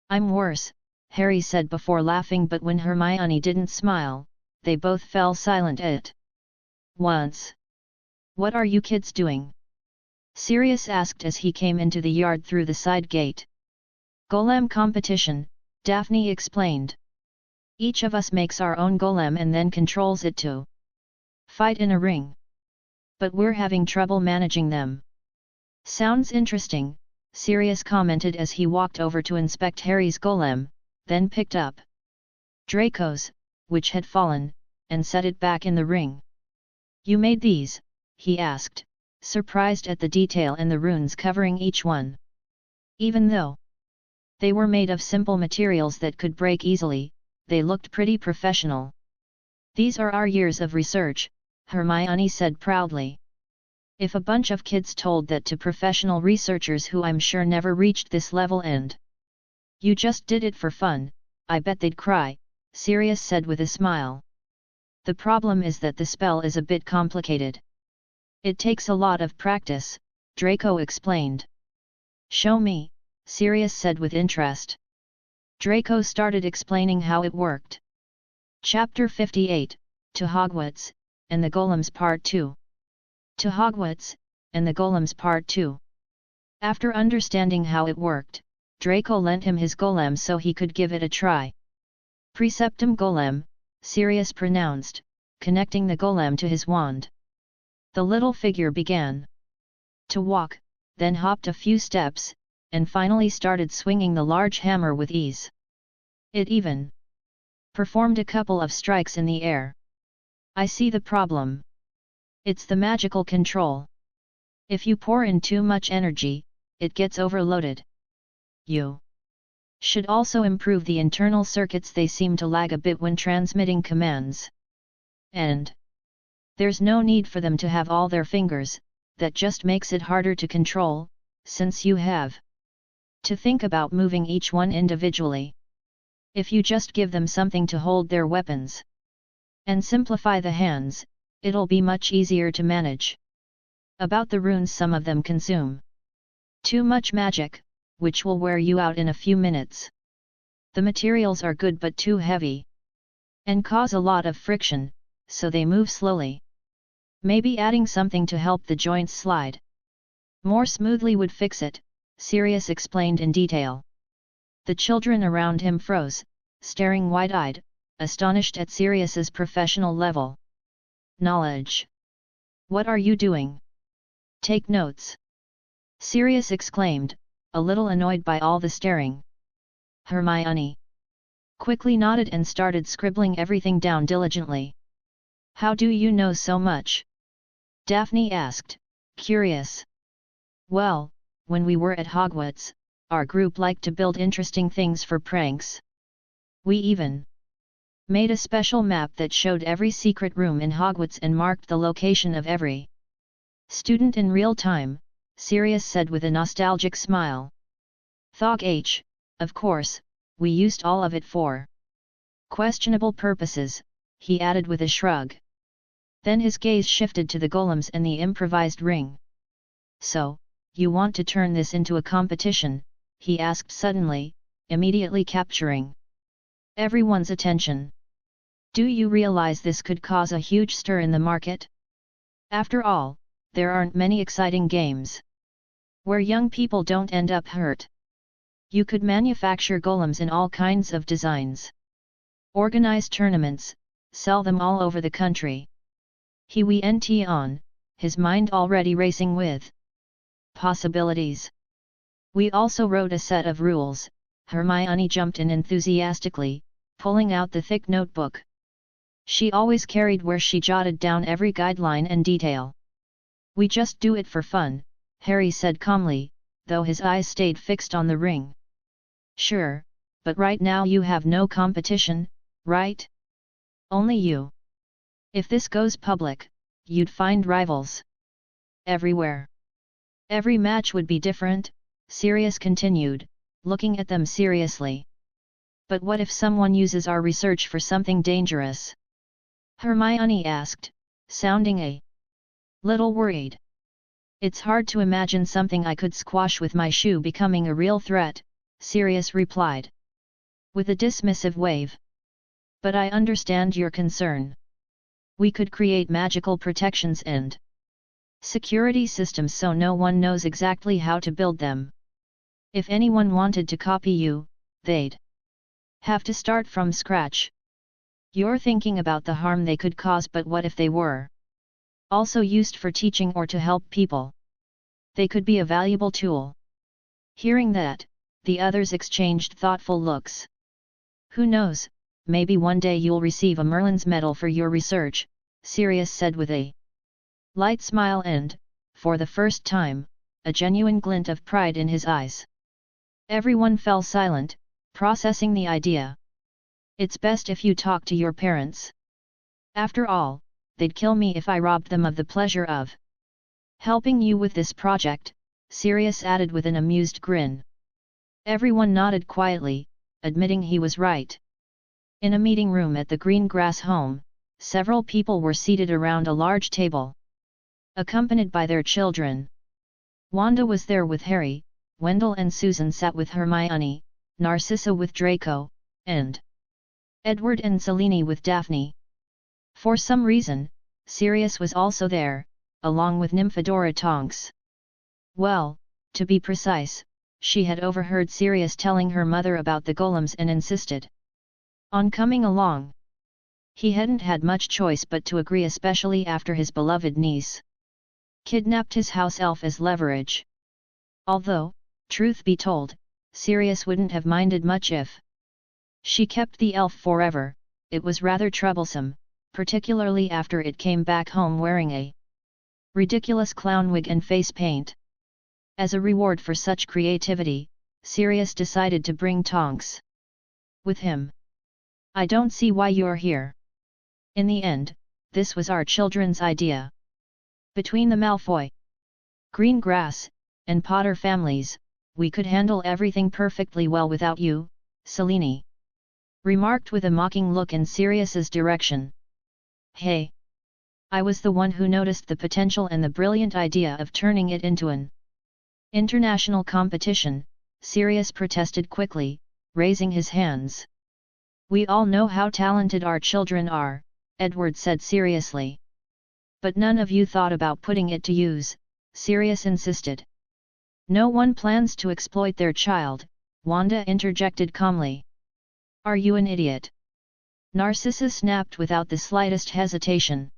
I'm worse, Harry said before laughing, but when Hermione didn't smile, they both fell silent at once. What are you kids doing? Sirius asked as he came into the yard through the side gate. Golem competition, Daphne explained. Each of us makes our own golem and then controls it to fight in a ring. But we're having trouble managing them. Sounds interesting, Sirius commented as he walked over to inspect Harry's golem, then picked up Draco's, which had fallen, and set it back in the ring. You made these? He asked, surprised at the detail and the runes covering each one. Even though they were made of simple materials that could break easily, they looked pretty professional. These are our years of research, Hermione said proudly. If a bunch of kids told that to professional researchers who I'm sure never reached this level and you just did it for fun, I bet they'd cry, Sirius said with a smile. The problem is that the spell is a bit complicated. It takes a lot of practice, Draco explained. Show me, Sirius said with interest. Draco started explaining how it worked. Chapter 58, To Hogwarts, and the Golems Part 2. To Hogwarts, and the Golems Part 2. After understanding how it worked, Draco lent him his golem so he could give it a try. Preceptum golem, Sirius pronounced, connecting the golem to his wand. The little figure began to walk, then hopped a few steps, and finally started swinging the large hammer with ease. It even performed a couple of strikes in the air. I see the problem. It's the magical control. If you pour in too much energy, it gets overloaded. You should also improve the internal circuits, they seem to lag a bit when transmitting commands. And there's no need for them to have all their fingers, that just makes it harder to control, since you have to think about moving each one individually. If you just give them something to hold their weapons and simplify the hands, it'll be much easier to manage. About the runes, some of them consume too much magic, which will wear you out in a few minutes. The materials are good but too heavy and cause a lot of friction, so they move slowly. Maybe adding something to help the joints slide more smoothly would fix it, Sirius explained in detail. The children around him froze, staring wide-eyed, astonished at Sirius's professional level. Knowledge. What are you doing? Take notes. Sirius exclaimed, a little annoyed by all the staring. Hermione quickly nodded and started scribbling everything down diligently. How do you know so much? Daphne asked, curious. Well, when we were at Hogwarts, our group liked to build interesting things for pranks. We even made a special map that showed every secret room in Hogwarts and marked the location of every student in real time, Sirius said with a nostalgic smile. Of course, we used all of it for questionable purposes, he added with a shrug. Then his gaze shifted to the golems and the improvised ring. So, you want to turn this into a competition? He asked suddenly, immediately capturing everyone's attention. Do you realize this could cause a huge stir in the market? After all, there aren't many exciting games where young people don't end up hurt. You could manufacture golems in all kinds of designs, organize tournaments, sell them all over the country. He went on, his mind already racing with possibilities. We also wrote a set of rules, Hermione jumped in enthusiastically, pulling out the thick notebook she always carried where she jotted down every guideline and detail. We just do it for fun, Harry said calmly, though his eyes stayed fixed on the ring. Sure, but right now you have no competition, right? Only you. If this goes public, you'd find rivals everywhere. Every match would be different, Sirius continued, looking at them seriously. But what if someone uses our research for something dangerous? Hermione asked, sounding a little worried. It's hard to imagine something I could squash with my shoe becoming a real threat, Sirius replied, with a dismissive wave. But I understand your concern. We could create magical protections and security systems so no one knows exactly how to build them. If anyone wanted to copy you, they'd have to start from scratch. You're thinking about the harm they could cause, but what if they were also used for teaching or to help people? They could be a valuable tool. Hearing that, the others exchanged thoughtful looks. Who knows, maybe one day you'll receive a Merlin's medal for your research, Sirius said with a light smile and, for the first time, a genuine glint of pride in his eyes. Everyone fell silent, processing the idea. It's best if you talk to your parents. After all, they'd kill me if I robbed them of the pleasure of helping you with this project, Sirius added with an amused grin. Everyone nodded quietly, admitting he was right. In a meeting room at the Green Grass home, several people were seated around a large table, accompanied by their children. Wanda was there with Harry, Wendell and Susan sat with Hermione, Narcissa with Draco, and Edward and Selene with Daphne. For some reason, Sirius was also there, along with Nymphadora Tonks. Well, to be precise, she had overheard Sirius telling her mother about the golems and insisted on coming along. He hadn't had much choice but to agree, especially after his beloved niece kidnapped his house elf as leverage. Although, truth be told, Sirius wouldn't have minded much if she kept the elf forever. It was rather troublesome, particularly after it came back home wearing a ridiculous clown wig and face paint. As a reward for such creativity, Sirius decided to bring Tonks with him. I don't see why you're here. In the end, this was our children's idea. Between the Malfoy, Green Grass, and Potter families, we could handle everything perfectly well without you, Selene remarked with a mocking look in Sirius's direction. Hey! I was the one who noticed the potential and the brilliant idea of turning it into an international competition, Sirius protested quickly, raising his hands. We all know how talented our children are, Edward said seriously. But none of you thought about putting it to use, Sirius insisted. No one plans to exploit their child, Wanda interjected calmly. Are you an idiot? Narcissus snapped without the slightest hesitation.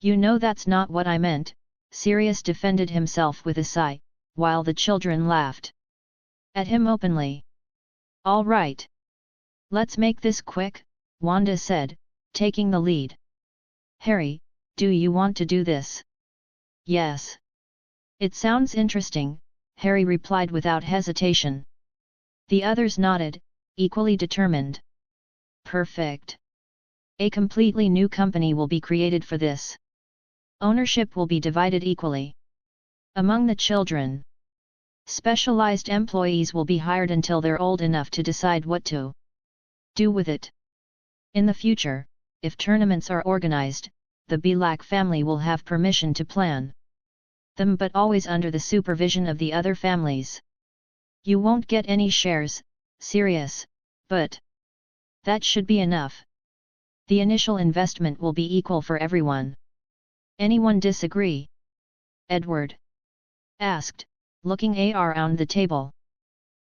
You know that's not what I meant, Sirius defended himself with a sigh, while the children laughed at him openly. All right. Let's make this quick, Wanda said, taking the lead. Harry, do you want to do this? Yes. It sounds interesting, Harry replied without hesitation. The others nodded, equally determined. Perfect. A completely new company will be created for this. Ownership will be divided equally among the children. Specialized employees will be hired until they're old enough to decide what to do with it. In the future, if tournaments are organized, the Black family will have permission to plan them, but always under the supervision of the other families. You won't get any shares, Sirius, but that should be enough. The initial investment will be equal for everyone. Anyone disagree? Edward asked, looking around the table.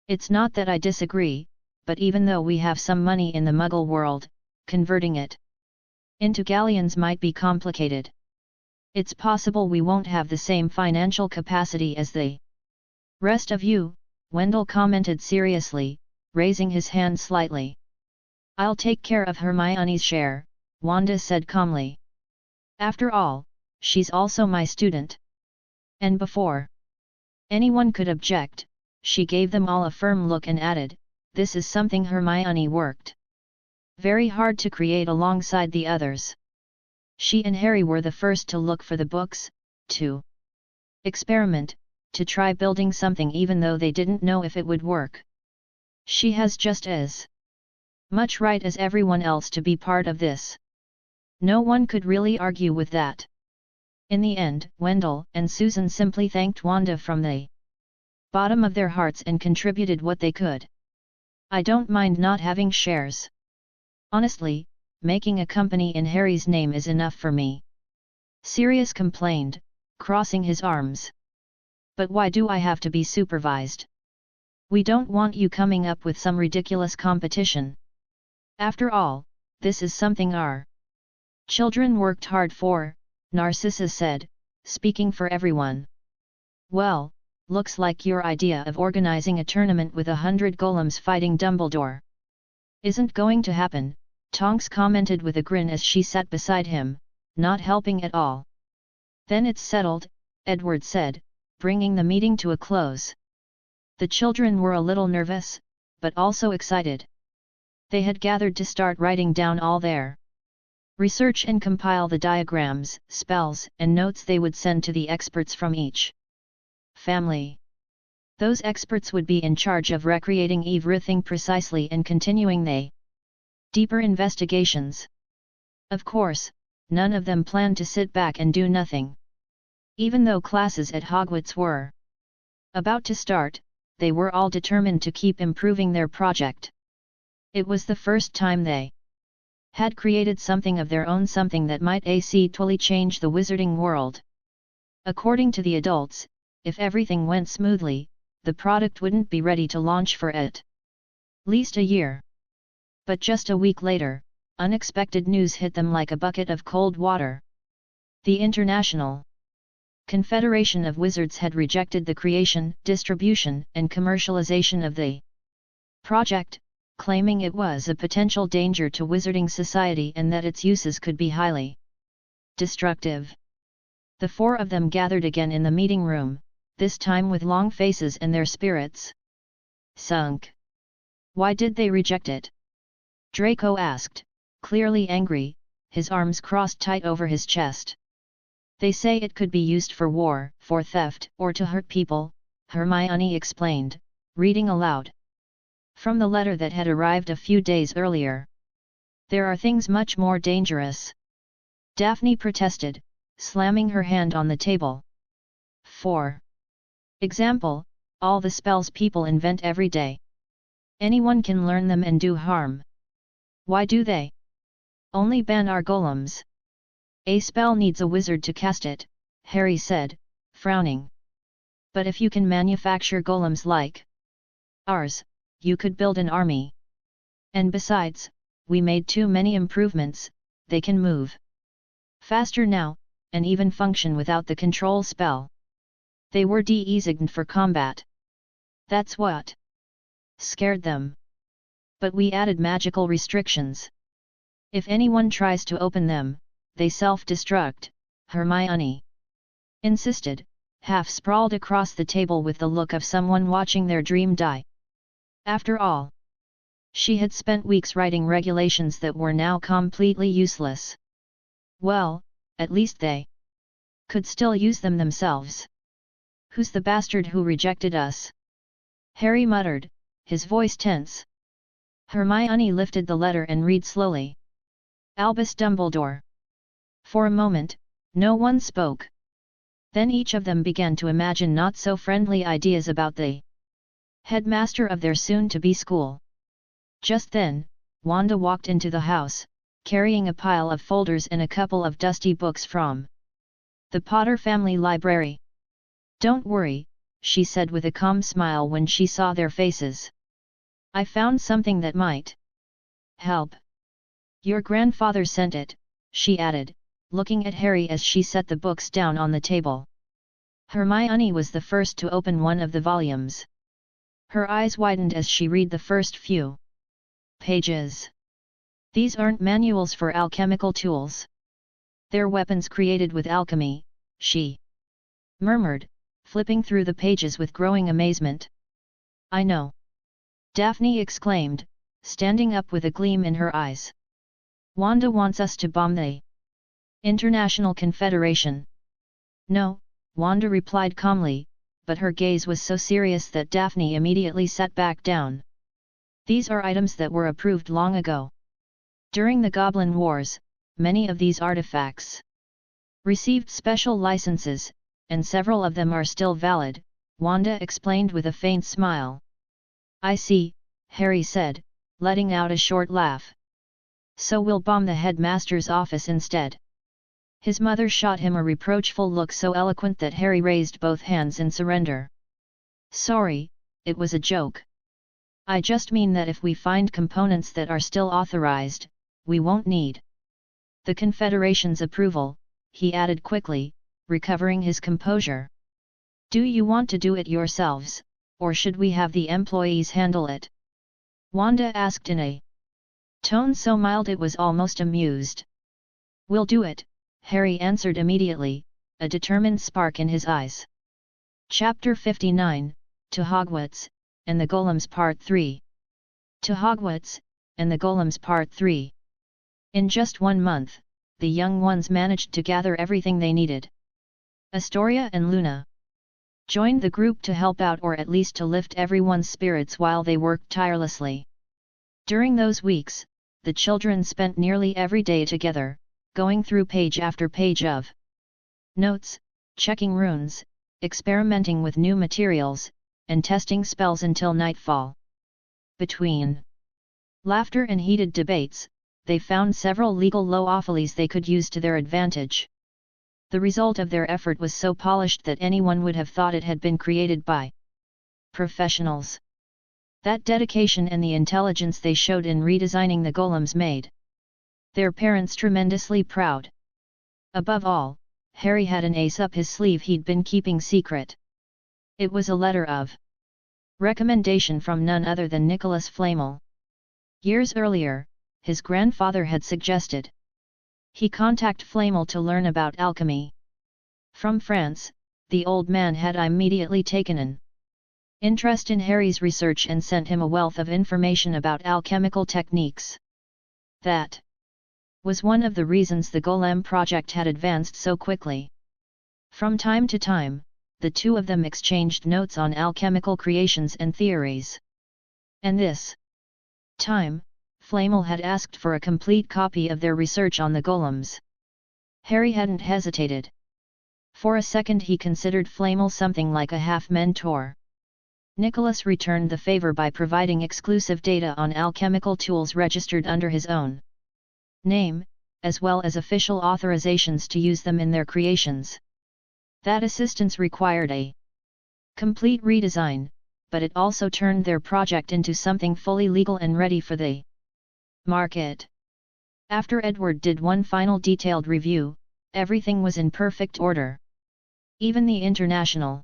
It's not that I disagree, but even though we have some money in the Muggle world, converting it into galleons might be complicated. It's possible we won't have the same financial capacity as the rest of you, Wendell commented seriously, raising his hand slightly. I'll take care of Hermione's share, Wanda said calmly. After all, she's also my student. And before anyone could object, she gave them all a firm look and added, this is something Hermione worked very hard to create alongside the others. She and Harry were the first to look for the books, to experiment, to try building something even though they didn't know if it would work. She has just as much right as everyone else to be part of this. No one could really argue with that. In the end, Wendell and Susan simply thanked Wanda from the bottom of their hearts and contributed what they could. I don't mind not having shares. Honestly, making a company in Harry's name is enough for me. Sirius complained, crossing his arms. But why do I have to be supervised? We don't want you coming up with some ridiculous competition. After all, this is something our children worked hard for, Narcissus said, speaking for everyone. Well, looks like your idea of organizing a tournament with 100 golems fighting Dumbledore isn't going to happen, Tonks commented with a grin as she sat beside him, not helping at all. Then it's settled, Edward said, bringing the meeting to a close. The children were a little nervous, but also excited. They had gathered to start writing down all their research and compile the diagrams, spells, and notes they would send to the experts from each family. Those experts would be in charge of recreating everything precisely and continuing the deeper investigations. Of course, none of them planned to sit back and do nothing. Even though classes at Hogwarts were about to start, they were all determined to keep improving their project. It was the first time they had created something of their own, something that might actually change the wizarding world. According to the adults, if everything went smoothly, the product wouldn't be ready to launch for at least a year. But just a week later, unexpected news hit them like a bucket of cold water. The International Confederation of Wizards had rejected the creation, distribution, and commercialization of the project, claiming it was a potential danger to wizarding society and that its uses could be highly destructive. The four of them gathered again in the meeting room, this time with long faces and their spirits sunk. Why did they reject it? Draco asked, clearly angry, his arms crossed tight over his chest. They say it could be used for war, for theft, or to hurt people, Hermione explained, reading aloud from the letter that had arrived a few days earlier. There are things much more dangerous, Daphne protested, slamming her hand on the table. For example, all the spells people invent every day. Anyone can learn them and do harm. Why do they Only ban our golems. A spell needs a wizard to cast it, Harry said, frowning. But if you can manufacture golems like ours, you could build an army. And besides, we made too many improvements, they can move faster now, and even function without the control spell. They were designed for combat. That's what scared them. But we added magical restrictions. If anyone tries to open them, they self-destruct, Hermione insisted, half sprawled across the table with the look of someone watching their dream die. After all, she had spent weeks writing regulations that were now completely useless. Well, at least they could still use them themselves. Who's the bastard who rejected us? Harry muttered, his voice tense. Hermione lifted the letter and read slowly. Albus Dumbledore. For a moment, no one spoke. Then each of them began to imagine not-so-friendly ideas about the headmaster of their soon-to-be school. Just then, Wanda walked into the house, carrying a pile of folders and a couple of dusty books from the Potter family library. Don't worry, she said with a calm smile when she saw their faces. I found something that might help. Your grandfather sent it, she added, looking at Harry as she set the books down on the table. Hermione was the first to open one of the volumes. Her eyes widened as she read the first few pages. These aren't manuals for alchemical tools. They're weapons created with alchemy, she murmured, flipping through the pages with growing amazement. I know. Daphne exclaimed, standing up with a gleam in her eyes. Wanda wants us to bomb the International Confederation. No, Wanda replied calmly, but her gaze was so serious that Daphne immediately sat back down. These are items that were approved long ago. During the Goblin Wars, many of these artifacts received special licenses, and several of them are still valid, Wanda explained with a faint smile. I see, Harry said, letting out a short laugh. So we'll bomb the headmaster's office instead. His mother shot him a reproachful look so eloquent that Harry raised both hands in surrender. Sorry, it was a joke. I just mean that if we find components that are still authorized, we won't need the Confederation's approval, he added quickly, recovering his composure. Do you want to do it yourselves, or should we have the employees handle it? Wanda asked in a tone so mild it was almost amused. We'll do it, Harry answered immediately, a determined spark in his eyes. Chapter 59, To Hogwarts, and the Golems Part 3. To Hogwarts, and the Golems Part 3. In just 1 month, the young ones managed to gather everything they needed. Astoria and Luna joined the group to help out, or at least to lift everyone's spirits while they worked tirelessly. During those weeks, the children spent nearly every day together, going through page after page of notes, checking runes, experimenting with new materials, and testing spells until nightfall. Between laughter and heated debates, they found several legal loopholes they could use to their advantage. The result of their effort was so polished that anyone would have thought it had been created by professionals. That dedication and the intelligence they showed in redesigning the golems made their parents tremendously proud. Above all, Harry had an ace up his sleeve he'd been keeping secret. It was a letter of recommendation from none other than Nicholas Flamel. Years earlier, his grandfather had suggested he contact Flamel to learn about alchemy. From France, the old man had immediately taken an interest in Harry's research and sent him a wealth of information about alchemical techniques. That was one of the reasons the Golem project had advanced so quickly. From time to time, the two of them exchanged notes on alchemical creations and theories. And this time, Flamel had asked for a complete copy of their research on the golems. Harry hadn't hesitated. For a second he considered Flamel something like a half-mentor. Nicholas returned the favor by providing exclusive data on alchemical tools registered under his own name, as well as official authorizations to use them in their creations. That assistance required a complete redesign, but it also turned their project into something fully legal and ready for the market. After Edward did one final detailed review, everything was in perfect order. Even the International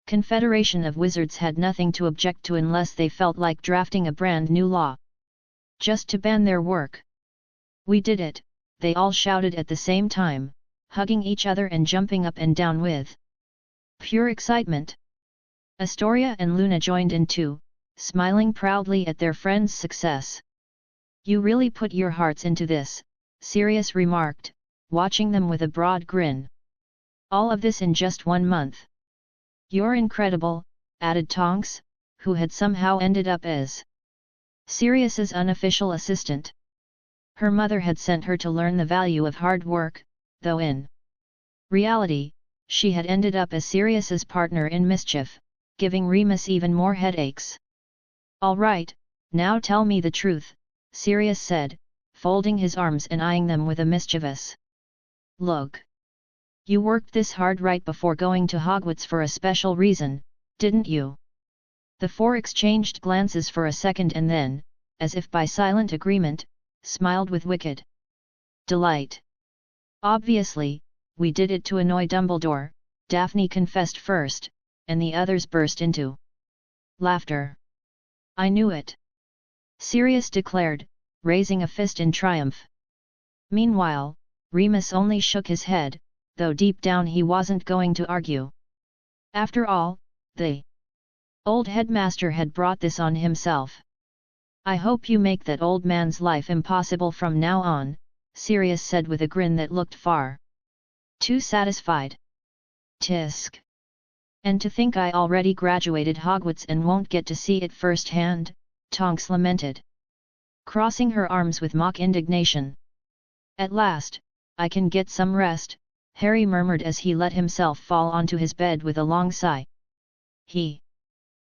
Confederation of Wizards had nothing to object to unless they felt like drafting a brand new law just to ban their work. "We did it," they all shouted at the same time, hugging each other and jumping up and down with pure excitement. Astoria and Luna joined in too, smiling proudly at their friend's success. "You really put your hearts into this," Sirius remarked, watching them with a broad grin. "All of this in just 1 month. You're incredible," added Tonks, who had somehow ended up as Sirius's unofficial assistant. Her mother had sent her to learn the value of hard work, though in reality, she had ended up as Sirius's partner in mischief, giving Remus even more headaches. "All right, now tell me the truth," Sirius said, folding his arms and eyeing them with a mischievous look. "You worked this hard right before going to Hogwarts for a special reason, didn't you?" The four exchanged glances for a second and then, as if by silent agreement, smiled with wicked delight. "Obviously, we did it to annoy Dumbledore," Daphne confessed first, and the others burst into laughter. "I knew it," Sirius declared, raising a fist in triumph. Meanwhile, Remus only shook his head, though deep down he wasn't going to argue. After all, the old headmaster had brought this on himself. "I hope you make that old man's life impossible from now on," Sirius said with a grin that looked far too satisfied. "Tisk. And to think I already graduated Hogwarts and won't get to see it firsthand," Tonks lamented, crossing her arms with mock indignation. "At last, I can get some rest," Harry murmured as he let himself fall onto his bed with a long sigh. He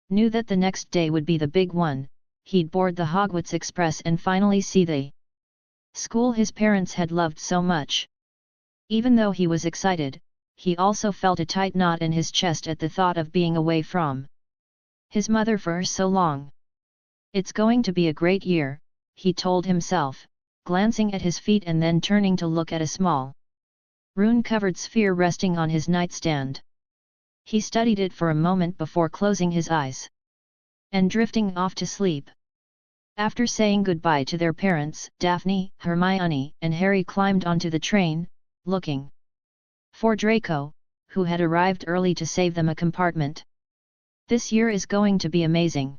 knew that the next day would be the big one. He'd board the Hogwarts Express and finally see the school his parents had loved so much. Even though he was excited, he also felt a tight knot in his chest at the thought of being away from his mother for so long. "It's going to be a great year," he told himself, glancing at his feet and then turning to look at a small rune-covered sphere resting on his nightstand. He studied it for a moment before closing his eyes and drifting off to sleep. After saying goodbye to their parents, Daphne, Hermione, and Harry climbed onto the train, looking for Draco, who had arrived early to save them a compartment. "This year is going to be amazing.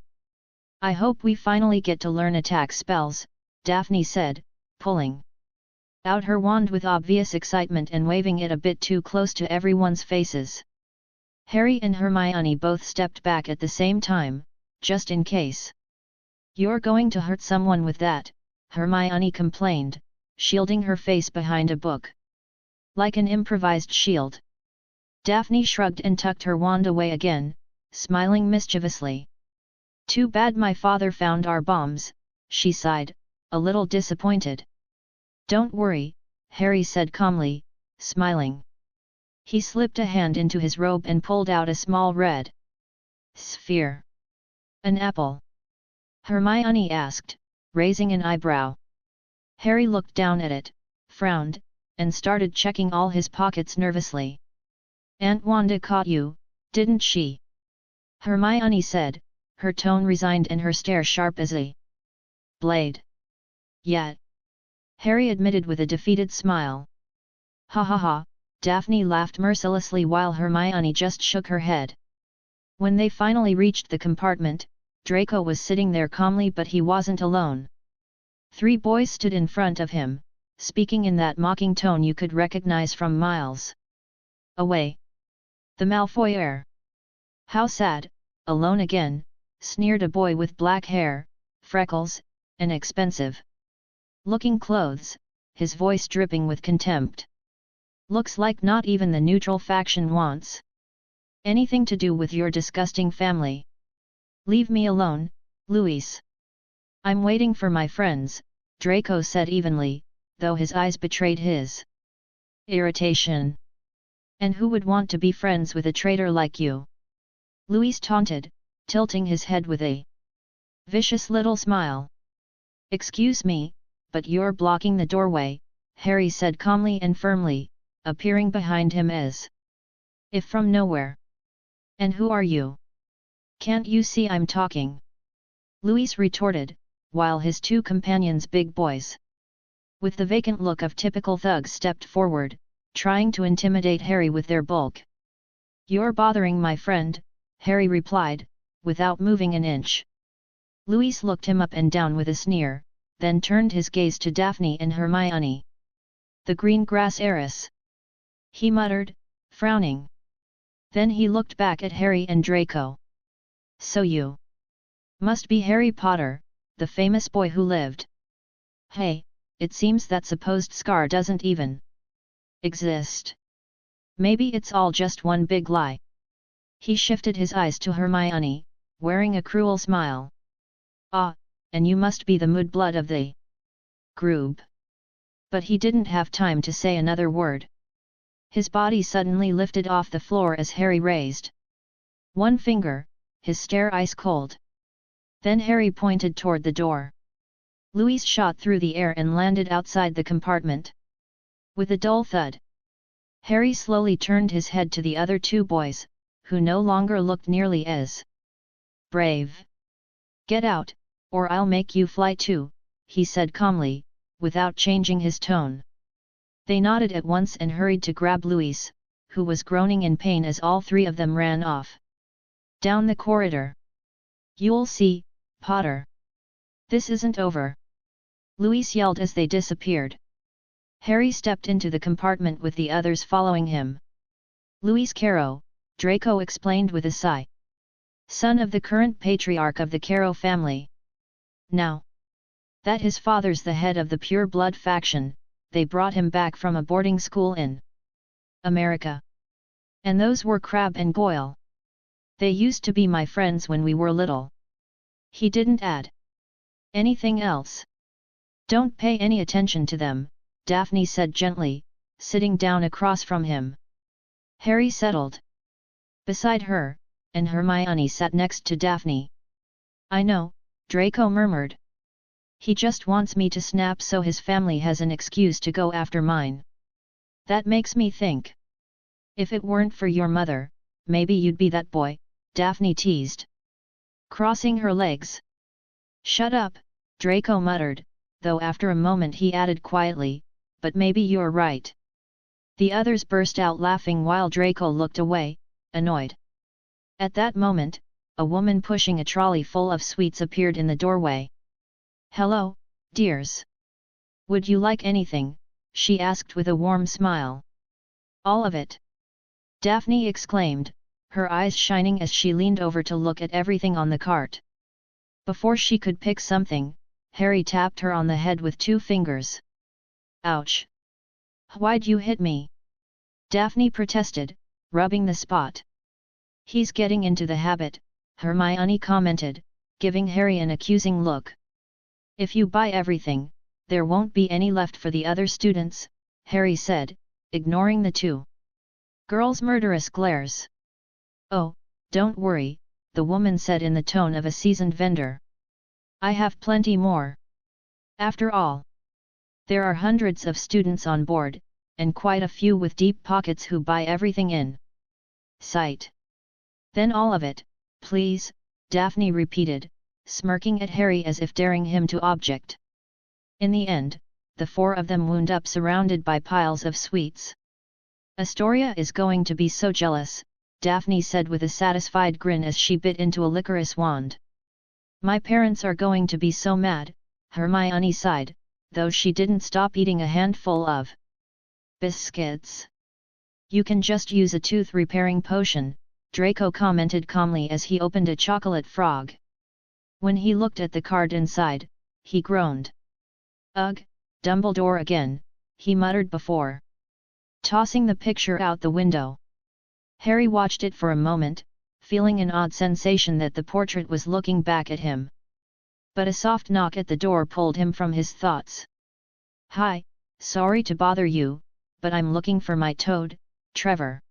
I hope we finally get to learn attack spells," Daphne said, pulling out her wand with obvious excitement and waving it a bit too close to everyone's faces. Harry and Hermione both stepped back at the same time, just in case. "You're going to hurt someone with that," Hermione complained, shielding her face behind a book. "Like an improvised shield." Daphne shrugged and tucked her wand away again, smiling mischievously. "Too bad my father found our bombs," she sighed, a little disappointed. "Don't worry," Harry said calmly, smiling. He slipped a hand into his robe and pulled out a small red sphere. "An apple?" Hermione asked, raising an eyebrow. Harry looked down at it, frowned, and started checking all his pockets nervously. "Aunt Wanda caught you, didn't she?" Hermione said, her tone resigned and her stare sharp as a blade. "Yeah," Harry admitted with a defeated smile. "Ha ha ha," Daphne laughed mercilessly while Hermione just shook her head. When they finally reached the compartment, Draco was sitting there calmly, but he wasn't alone. 3 boys stood in front of him, speaking in that mocking tone you could recognize from miles away. "The Malfoy heir." "How sad, alone again," sneered a boy with black hair, freckles, and expensive looking clothes, his voice dripping with contempt. "Looks like not even the neutral faction wants anything to do with your disgusting family. Leave me alone, Luis." "I'm waiting for my friends," Draco said evenly, though his eyes betrayed his irritation. "And who would want to be friends with a traitor like you?" Louis taunted, tilting his head with a vicious little smile. "Excuse me, but you're blocking the doorway," Harry said calmly and firmly, appearing behind him as if from nowhere. "And who are you? Can't you see I'm talking?" Louis retorted, while his two companions, big boys, with the vacant look of typical thugs, stepped forward, trying to intimidate Harry with their bulk. "You're bothering my friend," Harry replied, without moving an inch. Louis looked him up and down with a sneer, then turned his gaze to Daphne and Hermione. "The green grass heiress," he muttered, frowning. Then he looked back at Harry and Draco. "So you must be Harry Potter, the famous boy who lived. Hey, it seems that supposed Scar doesn't even exist. Maybe it's all just one big lie." He shifted his eyes to Hermione, wearing a cruel smile. "Ah, and you must be the mudblood of the group." But he didn't have time to say another word. His body suddenly lifted off the floor as Harry raised one finger, his stare ice cold. Then Harry pointed toward the door. Louis shot through the air and landed outside the compartment. With a dull thud, Harry slowly turned his head to the other two boys, who no longer looked nearly as brave. "Get out, or I'll make you fly too," he said calmly, without changing his tone. They nodded at once and hurried to grab Louis, who was groaning in pain as all three of them ran off down the corridor. "You'll see, Potter. This isn't over," Louis yelled as they disappeared. Harry stepped into the compartment with the others following him. "Louis Carrow," Draco explained with a sigh. "Son of the current patriarch of the Carrow family. Now that his father's the head of the Pure Blood faction, they brought him back from a boarding school in America. And those were Crabbe and Goyle. They used to be my friends when we were little." He didn't add anything else. "Don't pay any attention to them," Daphne said gently, sitting down across from him. Harry settled beside her, and Hermione sat next to Daphne. "I know," Draco murmured. "He just wants me to snap so his family has an excuse to go after mine. That makes me think. If it weren't for your mother, maybe you'd be that boy," Daphne teased, crossing her legs. "Shut up," Draco muttered, though after a moment he added quietly, "but maybe you're right." The others burst out laughing while Draco looked away, annoyed. At that moment, a woman pushing a trolley full of sweets appeared in the doorway. "Hello, dears. Would you like anything?" she asked with a warm smile. "All of it!" Daphne exclaimed, her eyes shining as she leaned over to look at everything on the cart. Before she could pick something, Harry tapped her on the head with 2 fingers. "Ouch! Why'd you hit me?" Daphne protested, rubbing the spot. "He's getting into the habit," Hermione commented, giving Harry an accusing look. "If you buy everything, there won't be any left for the other students," Harry said, ignoring the two girls' murderous glares. "Oh, don't worry," the woman said in the tone of a seasoned vendor. "I have plenty more. After all, there are hundreds of students on board, and quite a few with deep pockets who buy everything in sight." "Then all of it, please," Daphne repeated, smirking at Harry as if daring him to object. In the end, the 4 of them wound up surrounded by piles of sweets. "Astoria is going to be so jealous," Daphne said with a satisfied grin as she bit into a licorice wand. "My parents are going to be so mad," Hermione sighed, though she didn't stop eating a handful of biscuits. "You can just use a tooth repairing potion," Draco commented calmly as he opened a chocolate frog. When he looked at the card inside, he groaned. "Ugh, Dumbledore again," he muttered before tossing the picture out the window. Harry watched it for a moment, feeling an odd sensation that the portrait was looking back at him. But a soft knock at the door pulled him from his thoughts. "Hi, "Sorry to bother you, but I'm looking for my toad, Trevor."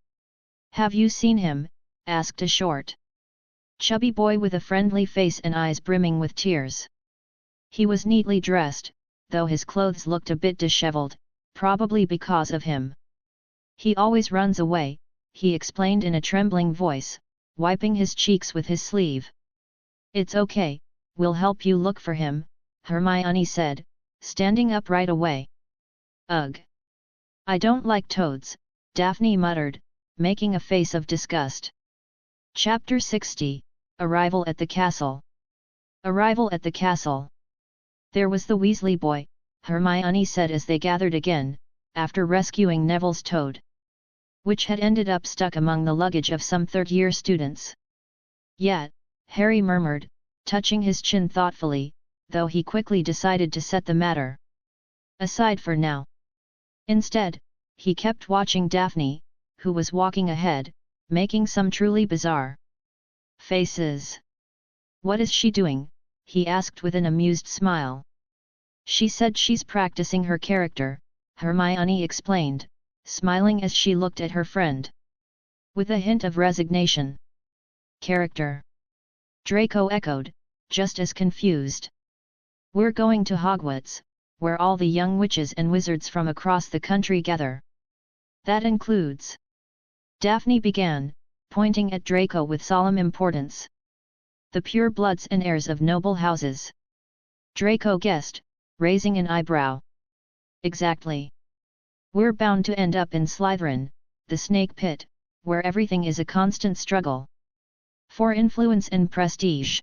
"Have you seen him?" asked a short, chubby boy with a friendly face and eyes brimming with tears. He was neatly dressed, though his clothes looked a bit disheveled, probably because of him. "He always runs away," he explained in a trembling voice, wiping his cheeks with his sleeve. "It's okay, we'll help you look for him," Hermione said, standing up right away. "Ugh! I don't like toads," Daphne muttered, making a face of disgust. Chapter 60, Arrival at the Castle. Arrival at the castle. "There was the Weasley boy," Hermione said as they gathered again, after rescuing Neville's toad, which had ended up stuck among the luggage of some third-year students. "Yet," Harry murmured, touching his chin thoughtfully, though he quickly decided to set the matter aside for now. Instead, he kept watching Daphne, who was walking ahead, making some truly bizarre faces. "What is she doing?" he asked with an amused smile. "She said she's practicing her character," Hermione explained, smiling as she looked at her friend with a hint of resignation. "Character?" Draco echoed, just as confused. "We're going to Hogwarts, where all the young witches and wizards from across the country gather. That includes..." Daphne began, pointing at Draco with solemn importance. "The pure-bloods and heirs of noble houses." Draco guessed, raising an eyebrow. "Exactly. We're bound to end up in Slytherin, the snake pit, where everything is a constant struggle for influence and prestige.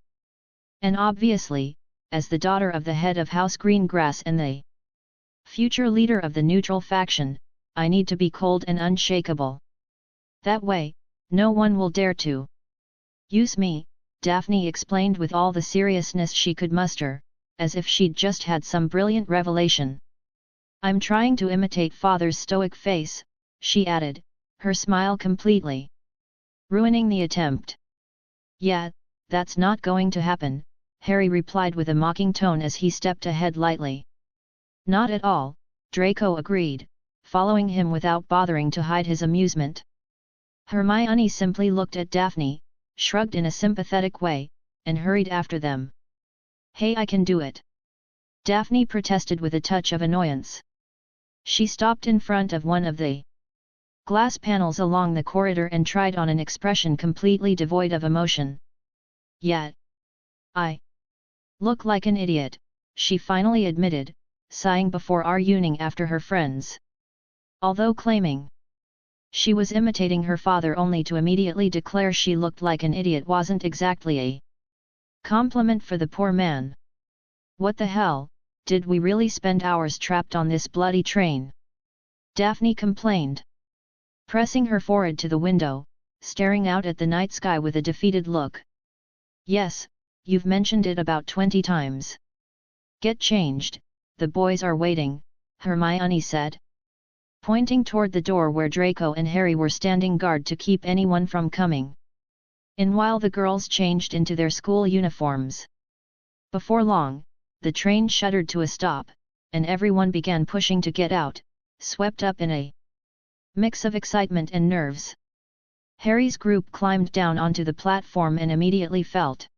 And obviously, as the daughter of the head of House Greengrass and the future leader of the neutral faction, I need to be cold and unshakable. That way, no one will dare to use me," Daphne explained with all the seriousness she could muster, as if she'd just had some brilliant revelation. "I'm trying to imitate Father's stoic face," she added, her smile completely ruining the attempt. "Yeah, that's not going to happen," Harry replied with a mocking tone as he stepped ahead lightly. "Not at all," Draco agreed, following him without bothering to hide his amusement. Hermione simply looked at Daphne, shrugged in a sympathetic way, and hurried after them. "Hey, I can do it!" Daphne protested with a touch of annoyance. She stopped in front of one of the glass panels along the corridor and tried on an expression completely devoid of emotion. "Yeah, I look like an idiot," she finally admitted, sighing before arguing after her friends. Although claiming she was imitating her father only to immediately declare she looked like an idiot wasn't exactly a compliment for the poor man. "What the hell, did we really spend hours trapped on this bloody train?" Daphne complained, pressing her forehead to the window, staring out at the night sky with a defeated look. "Yes, you've mentioned it about 20 times. Get changed, the boys are waiting," Hermione said, pointing toward the door where Draco and Harry were standing guard to keep anyone from coming in while the girls changed into their school uniforms. Before long, the train shuddered to a stop, and everyone began pushing to get out, swept up in a mix of excitement and nerves. Harry's group climbed down onto the platform and immediately felt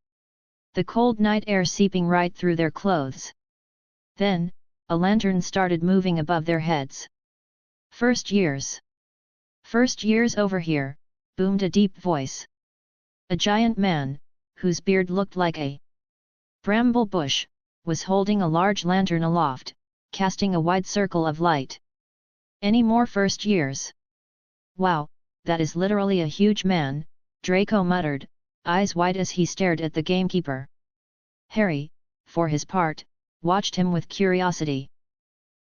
the cold night air seeping right through their clothes. Then, a lantern started moving above their heads. "First years! First years over here," boomed a deep voice. A giant man, whose beard looked like a bramble bush, was holding a large lantern aloft, casting a wide circle of light. "Any more first years?" "Wow, that is literally a huge man," Draco muttered, eyes wide as he stared at the gamekeeper. Harry, for his part, watched him with curiosity.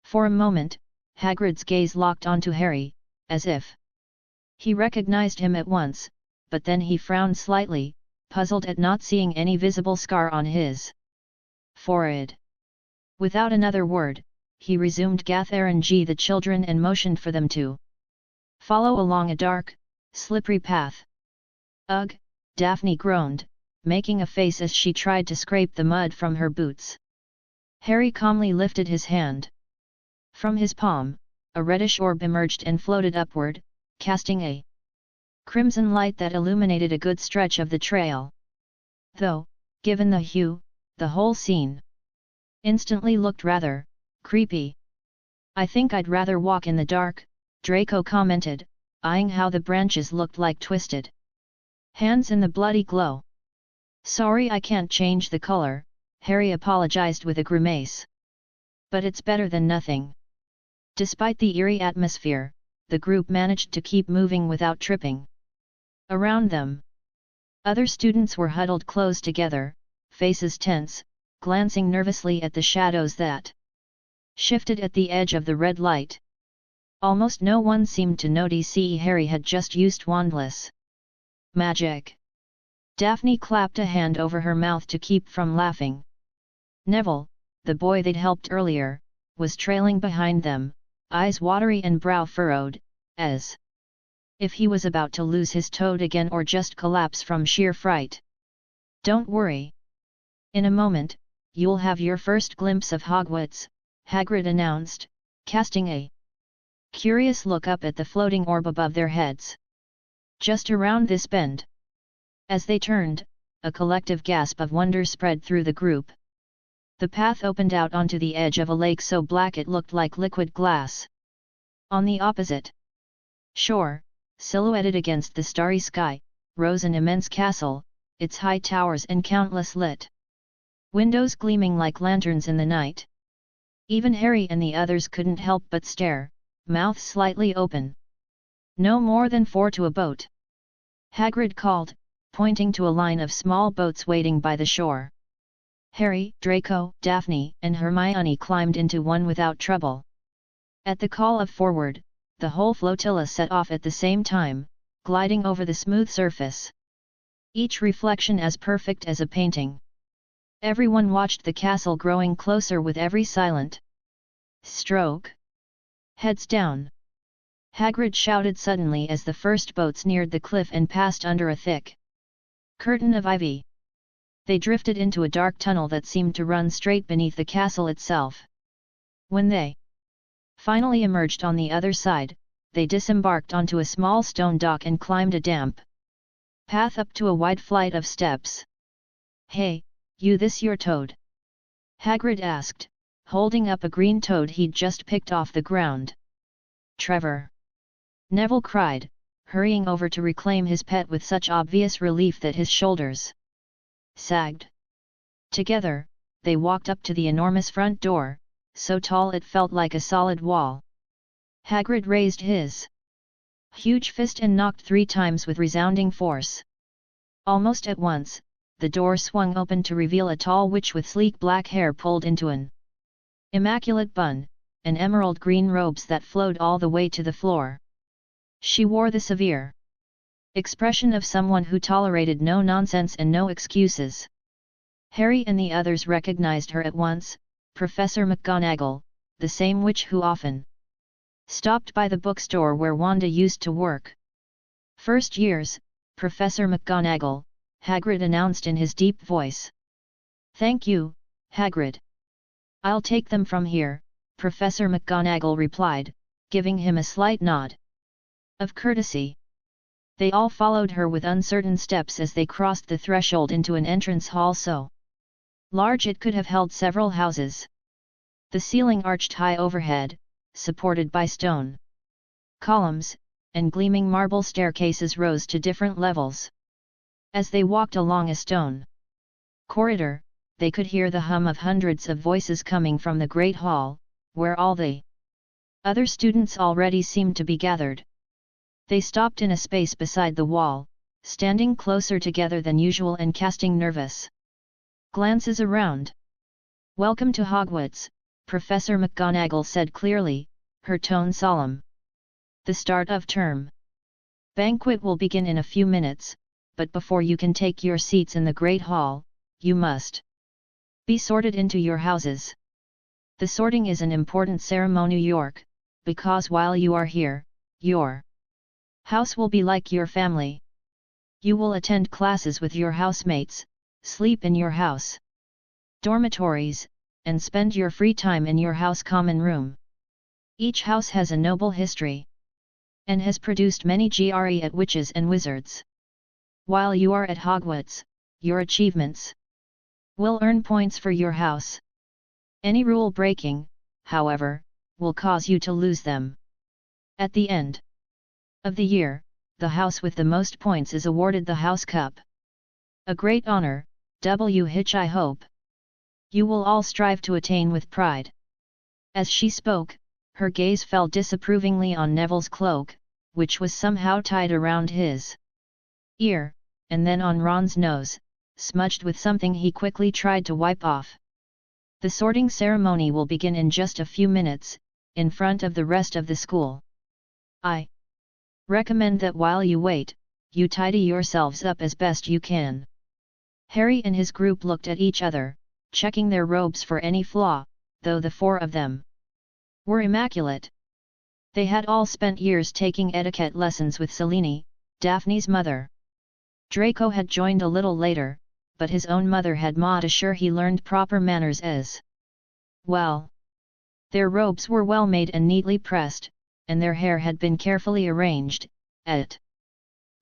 For a moment, Hagrid's gaze locked onto Harry, as if he recognized him at once, but then he frowned slightly, puzzled at not seeing any visible scar on his forehead. Without another word, he resumed gathering the children and motioned for them to follow along a dark, slippery path. "Ugh," Daphne groaned, making a face as she tried to scrape the mud from her boots. Harry calmly lifted his hand. From his palm, a reddish orb emerged and floated upward, casting a crimson light that illuminated a good stretch of the trail. Though, given the hue, the whole scene instantly looked rather creepy. "I think I'd rather walk in the dark," Draco commented, eyeing how the branches looked like twisted hands in the bloody glow. "Sorry I can't change the color," Harry apologized with a grimace. "But it's better than nothing." Despite the eerie atmosphere, the group managed to keep moving without tripping. Around them, other students were huddled close together, faces tense, glancing nervously at the shadows that shifted at the edge of the red light. Almost no one seemed to notice Harry had just used wandless magic. Daphne clapped a hand over her mouth to keep from laughing. Neville, the boy they'd helped earlier, was trailing behind them, eyes watery and brow furrowed, as if he was about to lose his toad again or just collapse from sheer fright. "Don't worry. In a moment, you'll have your first glimpse of Hogwarts," Hagrid announced, casting a curious look up at the floating orb above their heads. "Just around this bend." As they turned, a collective gasp of wonder spread through the group. The path opened out onto the edge of a lake so black it looked like liquid glass. On the opposite shore, silhouetted against the starry sky, rose an immense castle, its high towers and countless lit windows gleaming like lanterns in the night. Even Harry and the others couldn't help but stare, mouths slightly open. "No more than 4 to a boat," Hagrid called, pointing to a line of small boats waiting by the shore. Harry, Draco, Daphne, and Hermione climbed into one without trouble. At the call of "forward," the whole flotilla set off at the same time, gliding over the smooth surface. Each reflection as perfect as a painting. Everyone watched the castle growing closer with every silent stroke. "Heads down!" Hagrid shouted suddenly as the first boats neared the cliff and passed under a thick curtain of ivy. They drifted into a dark tunnel that seemed to run straight beneath the castle itself. When they finally emerged on the other side, they disembarked onto a small stone dock and climbed a damp path up to a wide flight of steps. "Hey, you, this your toad?" Hagrid asked, holding up a green toad he'd just picked off the ground. "Trevor!" Neville cried, hurrying over to reclaim his pet with such obvious relief that his shoulders sagged. Together, they walked up to the enormous front door, so tall it felt like a solid wall. Hagrid raised his huge fist and knocked 3 times with resounding force. Almost at once, the door swung open to reveal a tall witch with sleek black hair pulled into an immaculate bun, and emerald green robes that flowed all the way to the floor. She wore the severe expression of someone who tolerated no nonsense and no excuses. Harry and the others recognized her at once, Professor McGonagall, the same witch who often stopped by the bookstore where Wanda used to work. "First years, Professor McGonagall," Hagrid announced in his deep voice. "Thank you, Hagrid. I'll take them from here," Professor McGonagall replied, giving him a slight nod of courtesy. They all followed her with uncertain steps as they crossed the threshold into an entrance hall so large it could have held several houses. The ceiling arched high overhead, supported by stone columns, and gleaming marble staircases rose to different levels. As they walked along a stone corridor, they could hear the hum of hundreds of voices coming from the great hall, where all the other students already seemed to be gathered. They stopped in a space beside the wall, standing closer together than usual and casting nervous glances around. "Welcome to Hogwarts," Professor McGonagall said clearly, her tone solemn. "The start of term banquet will begin in a few minutes, but before you can take your seats in the Great Hall, you must be sorted into your houses. The sorting is an important ceremony, York, because while you are here, your house will be like your family. You will attend classes with your housemates, sleep in your house dormitories, and spend your free time in your house common room. Each house has a noble history, and has produced many great witches and wizards. While you are at Hogwarts, your achievements will earn points for your house. Any rule breaking, however, will cause you to lose them. At the end of the year, the house with the most points is awarded the House Cup. A great honor, which I hope you will all strive to attain with pride. As she spoke, her gaze fell disapprovingly on Neville's cloak, which was somehow tied around his ear, and then on Ron's nose, smudged with something he quickly tried to wipe off. The sorting ceremony will begin in just a few minutes, in front of the rest of the school. I recommend that while you wait, you tidy yourselves up as best you can. Harry and his group looked at each other, checking their robes for any flaw, though the four of them were immaculate. They had all spent years taking etiquette lessons with Selene, Daphne's mother. Draco had joined a little later, but his own mother had made sure he learned proper manners as well. Their robes were well made and neatly pressed, and their hair had been carefully arranged, at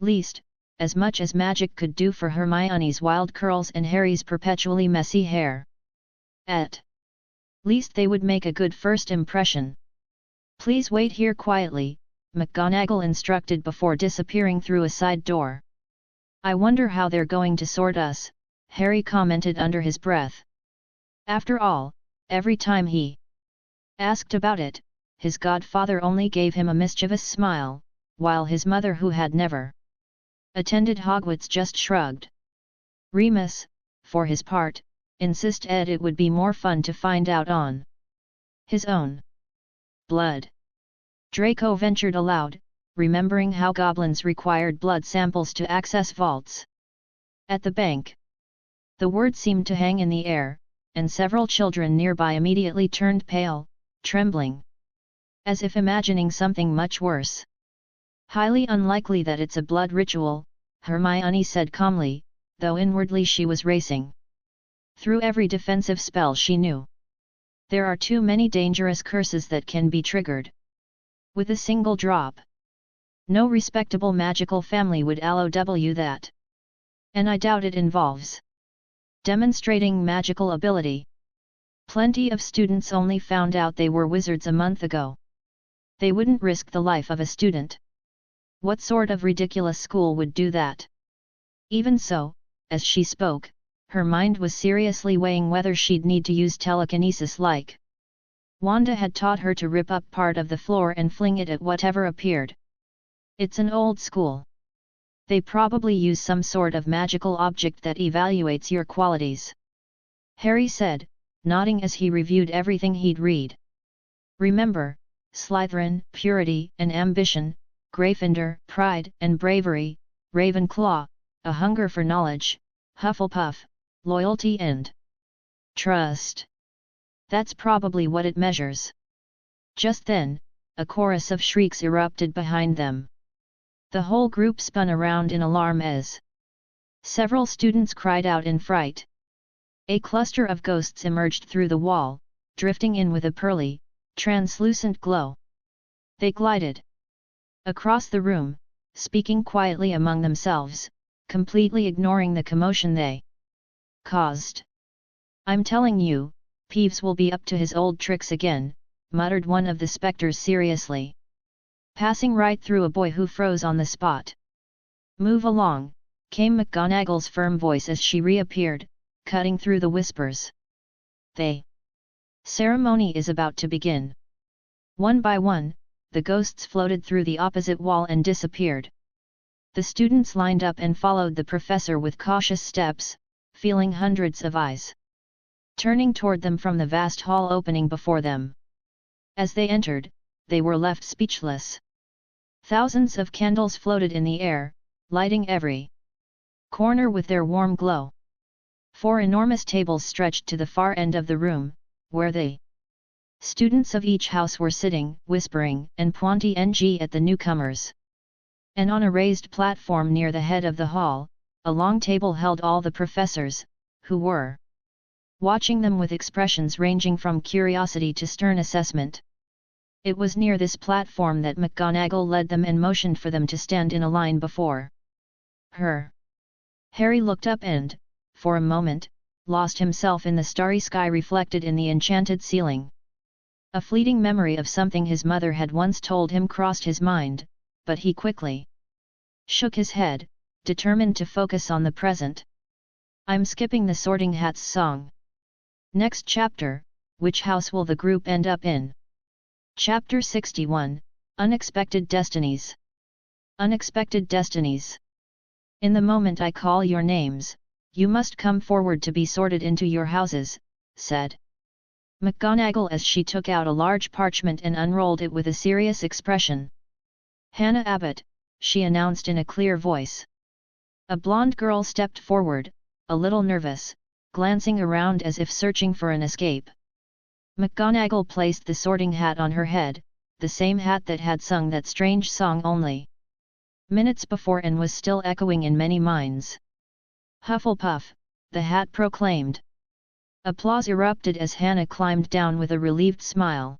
least, as much as magic could do for Hermione's wild curls and Harry's perpetually messy hair. At least they would make a good first impression. Please wait here quietly, McGonagall instructed before disappearing through a side door. I wonder how they're going to sort us, Harry commented under his breath. After all, every time he asked about it, his godfather only gave him a mischievous smile, while his mother, who had never attended Hogwarts, just shrugged. Remus, for his part, insisted it would be more fun to find out on his own blood. Draco ventured aloud, remembering how goblins required blood samples to access vaults. At the bank, the word seemed to hang in the air, and several children nearby immediately turned pale, trembling, as if imagining something much worse. Highly unlikely that it's a blood ritual, Hermione said calmly, though inwardly she was racing through every defensive spell she knew. There are too many dangerous curses that can be triggered with a single drop. No respectable magical family would allow that. And I doubt it involves demonstrating magical ability. Plenty of students only found out they were wizards a month ago. They wouldn't risk the life of a student. What sort of ridiculous school would do that? Even so, as she spoke, her mind was seriously weighing whether she'd need to use telekinesis like Wanda had taught her to rip up part of the floor and fling it at whatever appeared. It's an old school. They probably use some sort of magical object that evaluates your qualities. Harry said, nodding as he reviewed everything he'd read. Remember, Slytherin, purity and ambition, Gryffindor, pride and bravery, Ravenclaw, a hunger for knowledge, Hufflepuff, loyalty and trust. That's probably what it measures. Just then, a chorus of shrieks erupted behind them. The whole group spun around in alarm as several students cried out in fright. A cluster of ghosts emerged through the wall, drifting in with a pearly, translucent glow. They glided across the room, speaking quietly among themselves, completely ignoring the commotion they caused. I'm telling you, Peeves will be up to his old tricks again, muttered one of the spectres seriously, passing right through a boy who froze on the spot. Move along, came McGonagall's firm voice as she reappeared, cutting through the whispers. The ceremony is about to begin. One by one, the ghosts floated through the opposite wall and disappeared. The students lined up and followed the professor with cautious steps, feeling hundreds of eyes turning toward them from the vast hall opening before them. As they entered, they were left speechless. Thousands of candles floated in the air, lighting every corner with their warm glow. 4 enormous tables stretched to the far end of the room, where the students of each house were sitting, whispering and pointing at the newcomers. And on a raised platform near the head of the hall, a long table held all the professors, who were watching them with expressions ranging from curiosity to stern assessment. It was near this platform that McGonagall led them and motioned for them to stand in a line before her. Harry looked up and, for a moment, lost himself in the starry sky reflected in the enchanted ceiling. A fleeting memory of something his mother had once told him crossed his mind, but he quickly shook his head, determined to focus on the present. I'm skipping the Sorting Hats song. Next chapter, which house will the group end up in? Chapter 61, Unexpected Destinies. Unexpected Destinies. In the moment I call your names, you must come forward to be sorted into your houses, said McGonagall as she took out a large parchment and unrolled it with a serious expression. Hannah Abbott, she announced in a clear voice. A blonde girl stepped forward, a little nervous, glancing around as if searching for an escape. McGonagall placed the sorting hat on her head, the same hat that had sung that strange song only minutes before and was still echoing in many minds. Hufflepuff, the hat proclaimed. Applause erupted as Hannah climbed down with a relieved smile.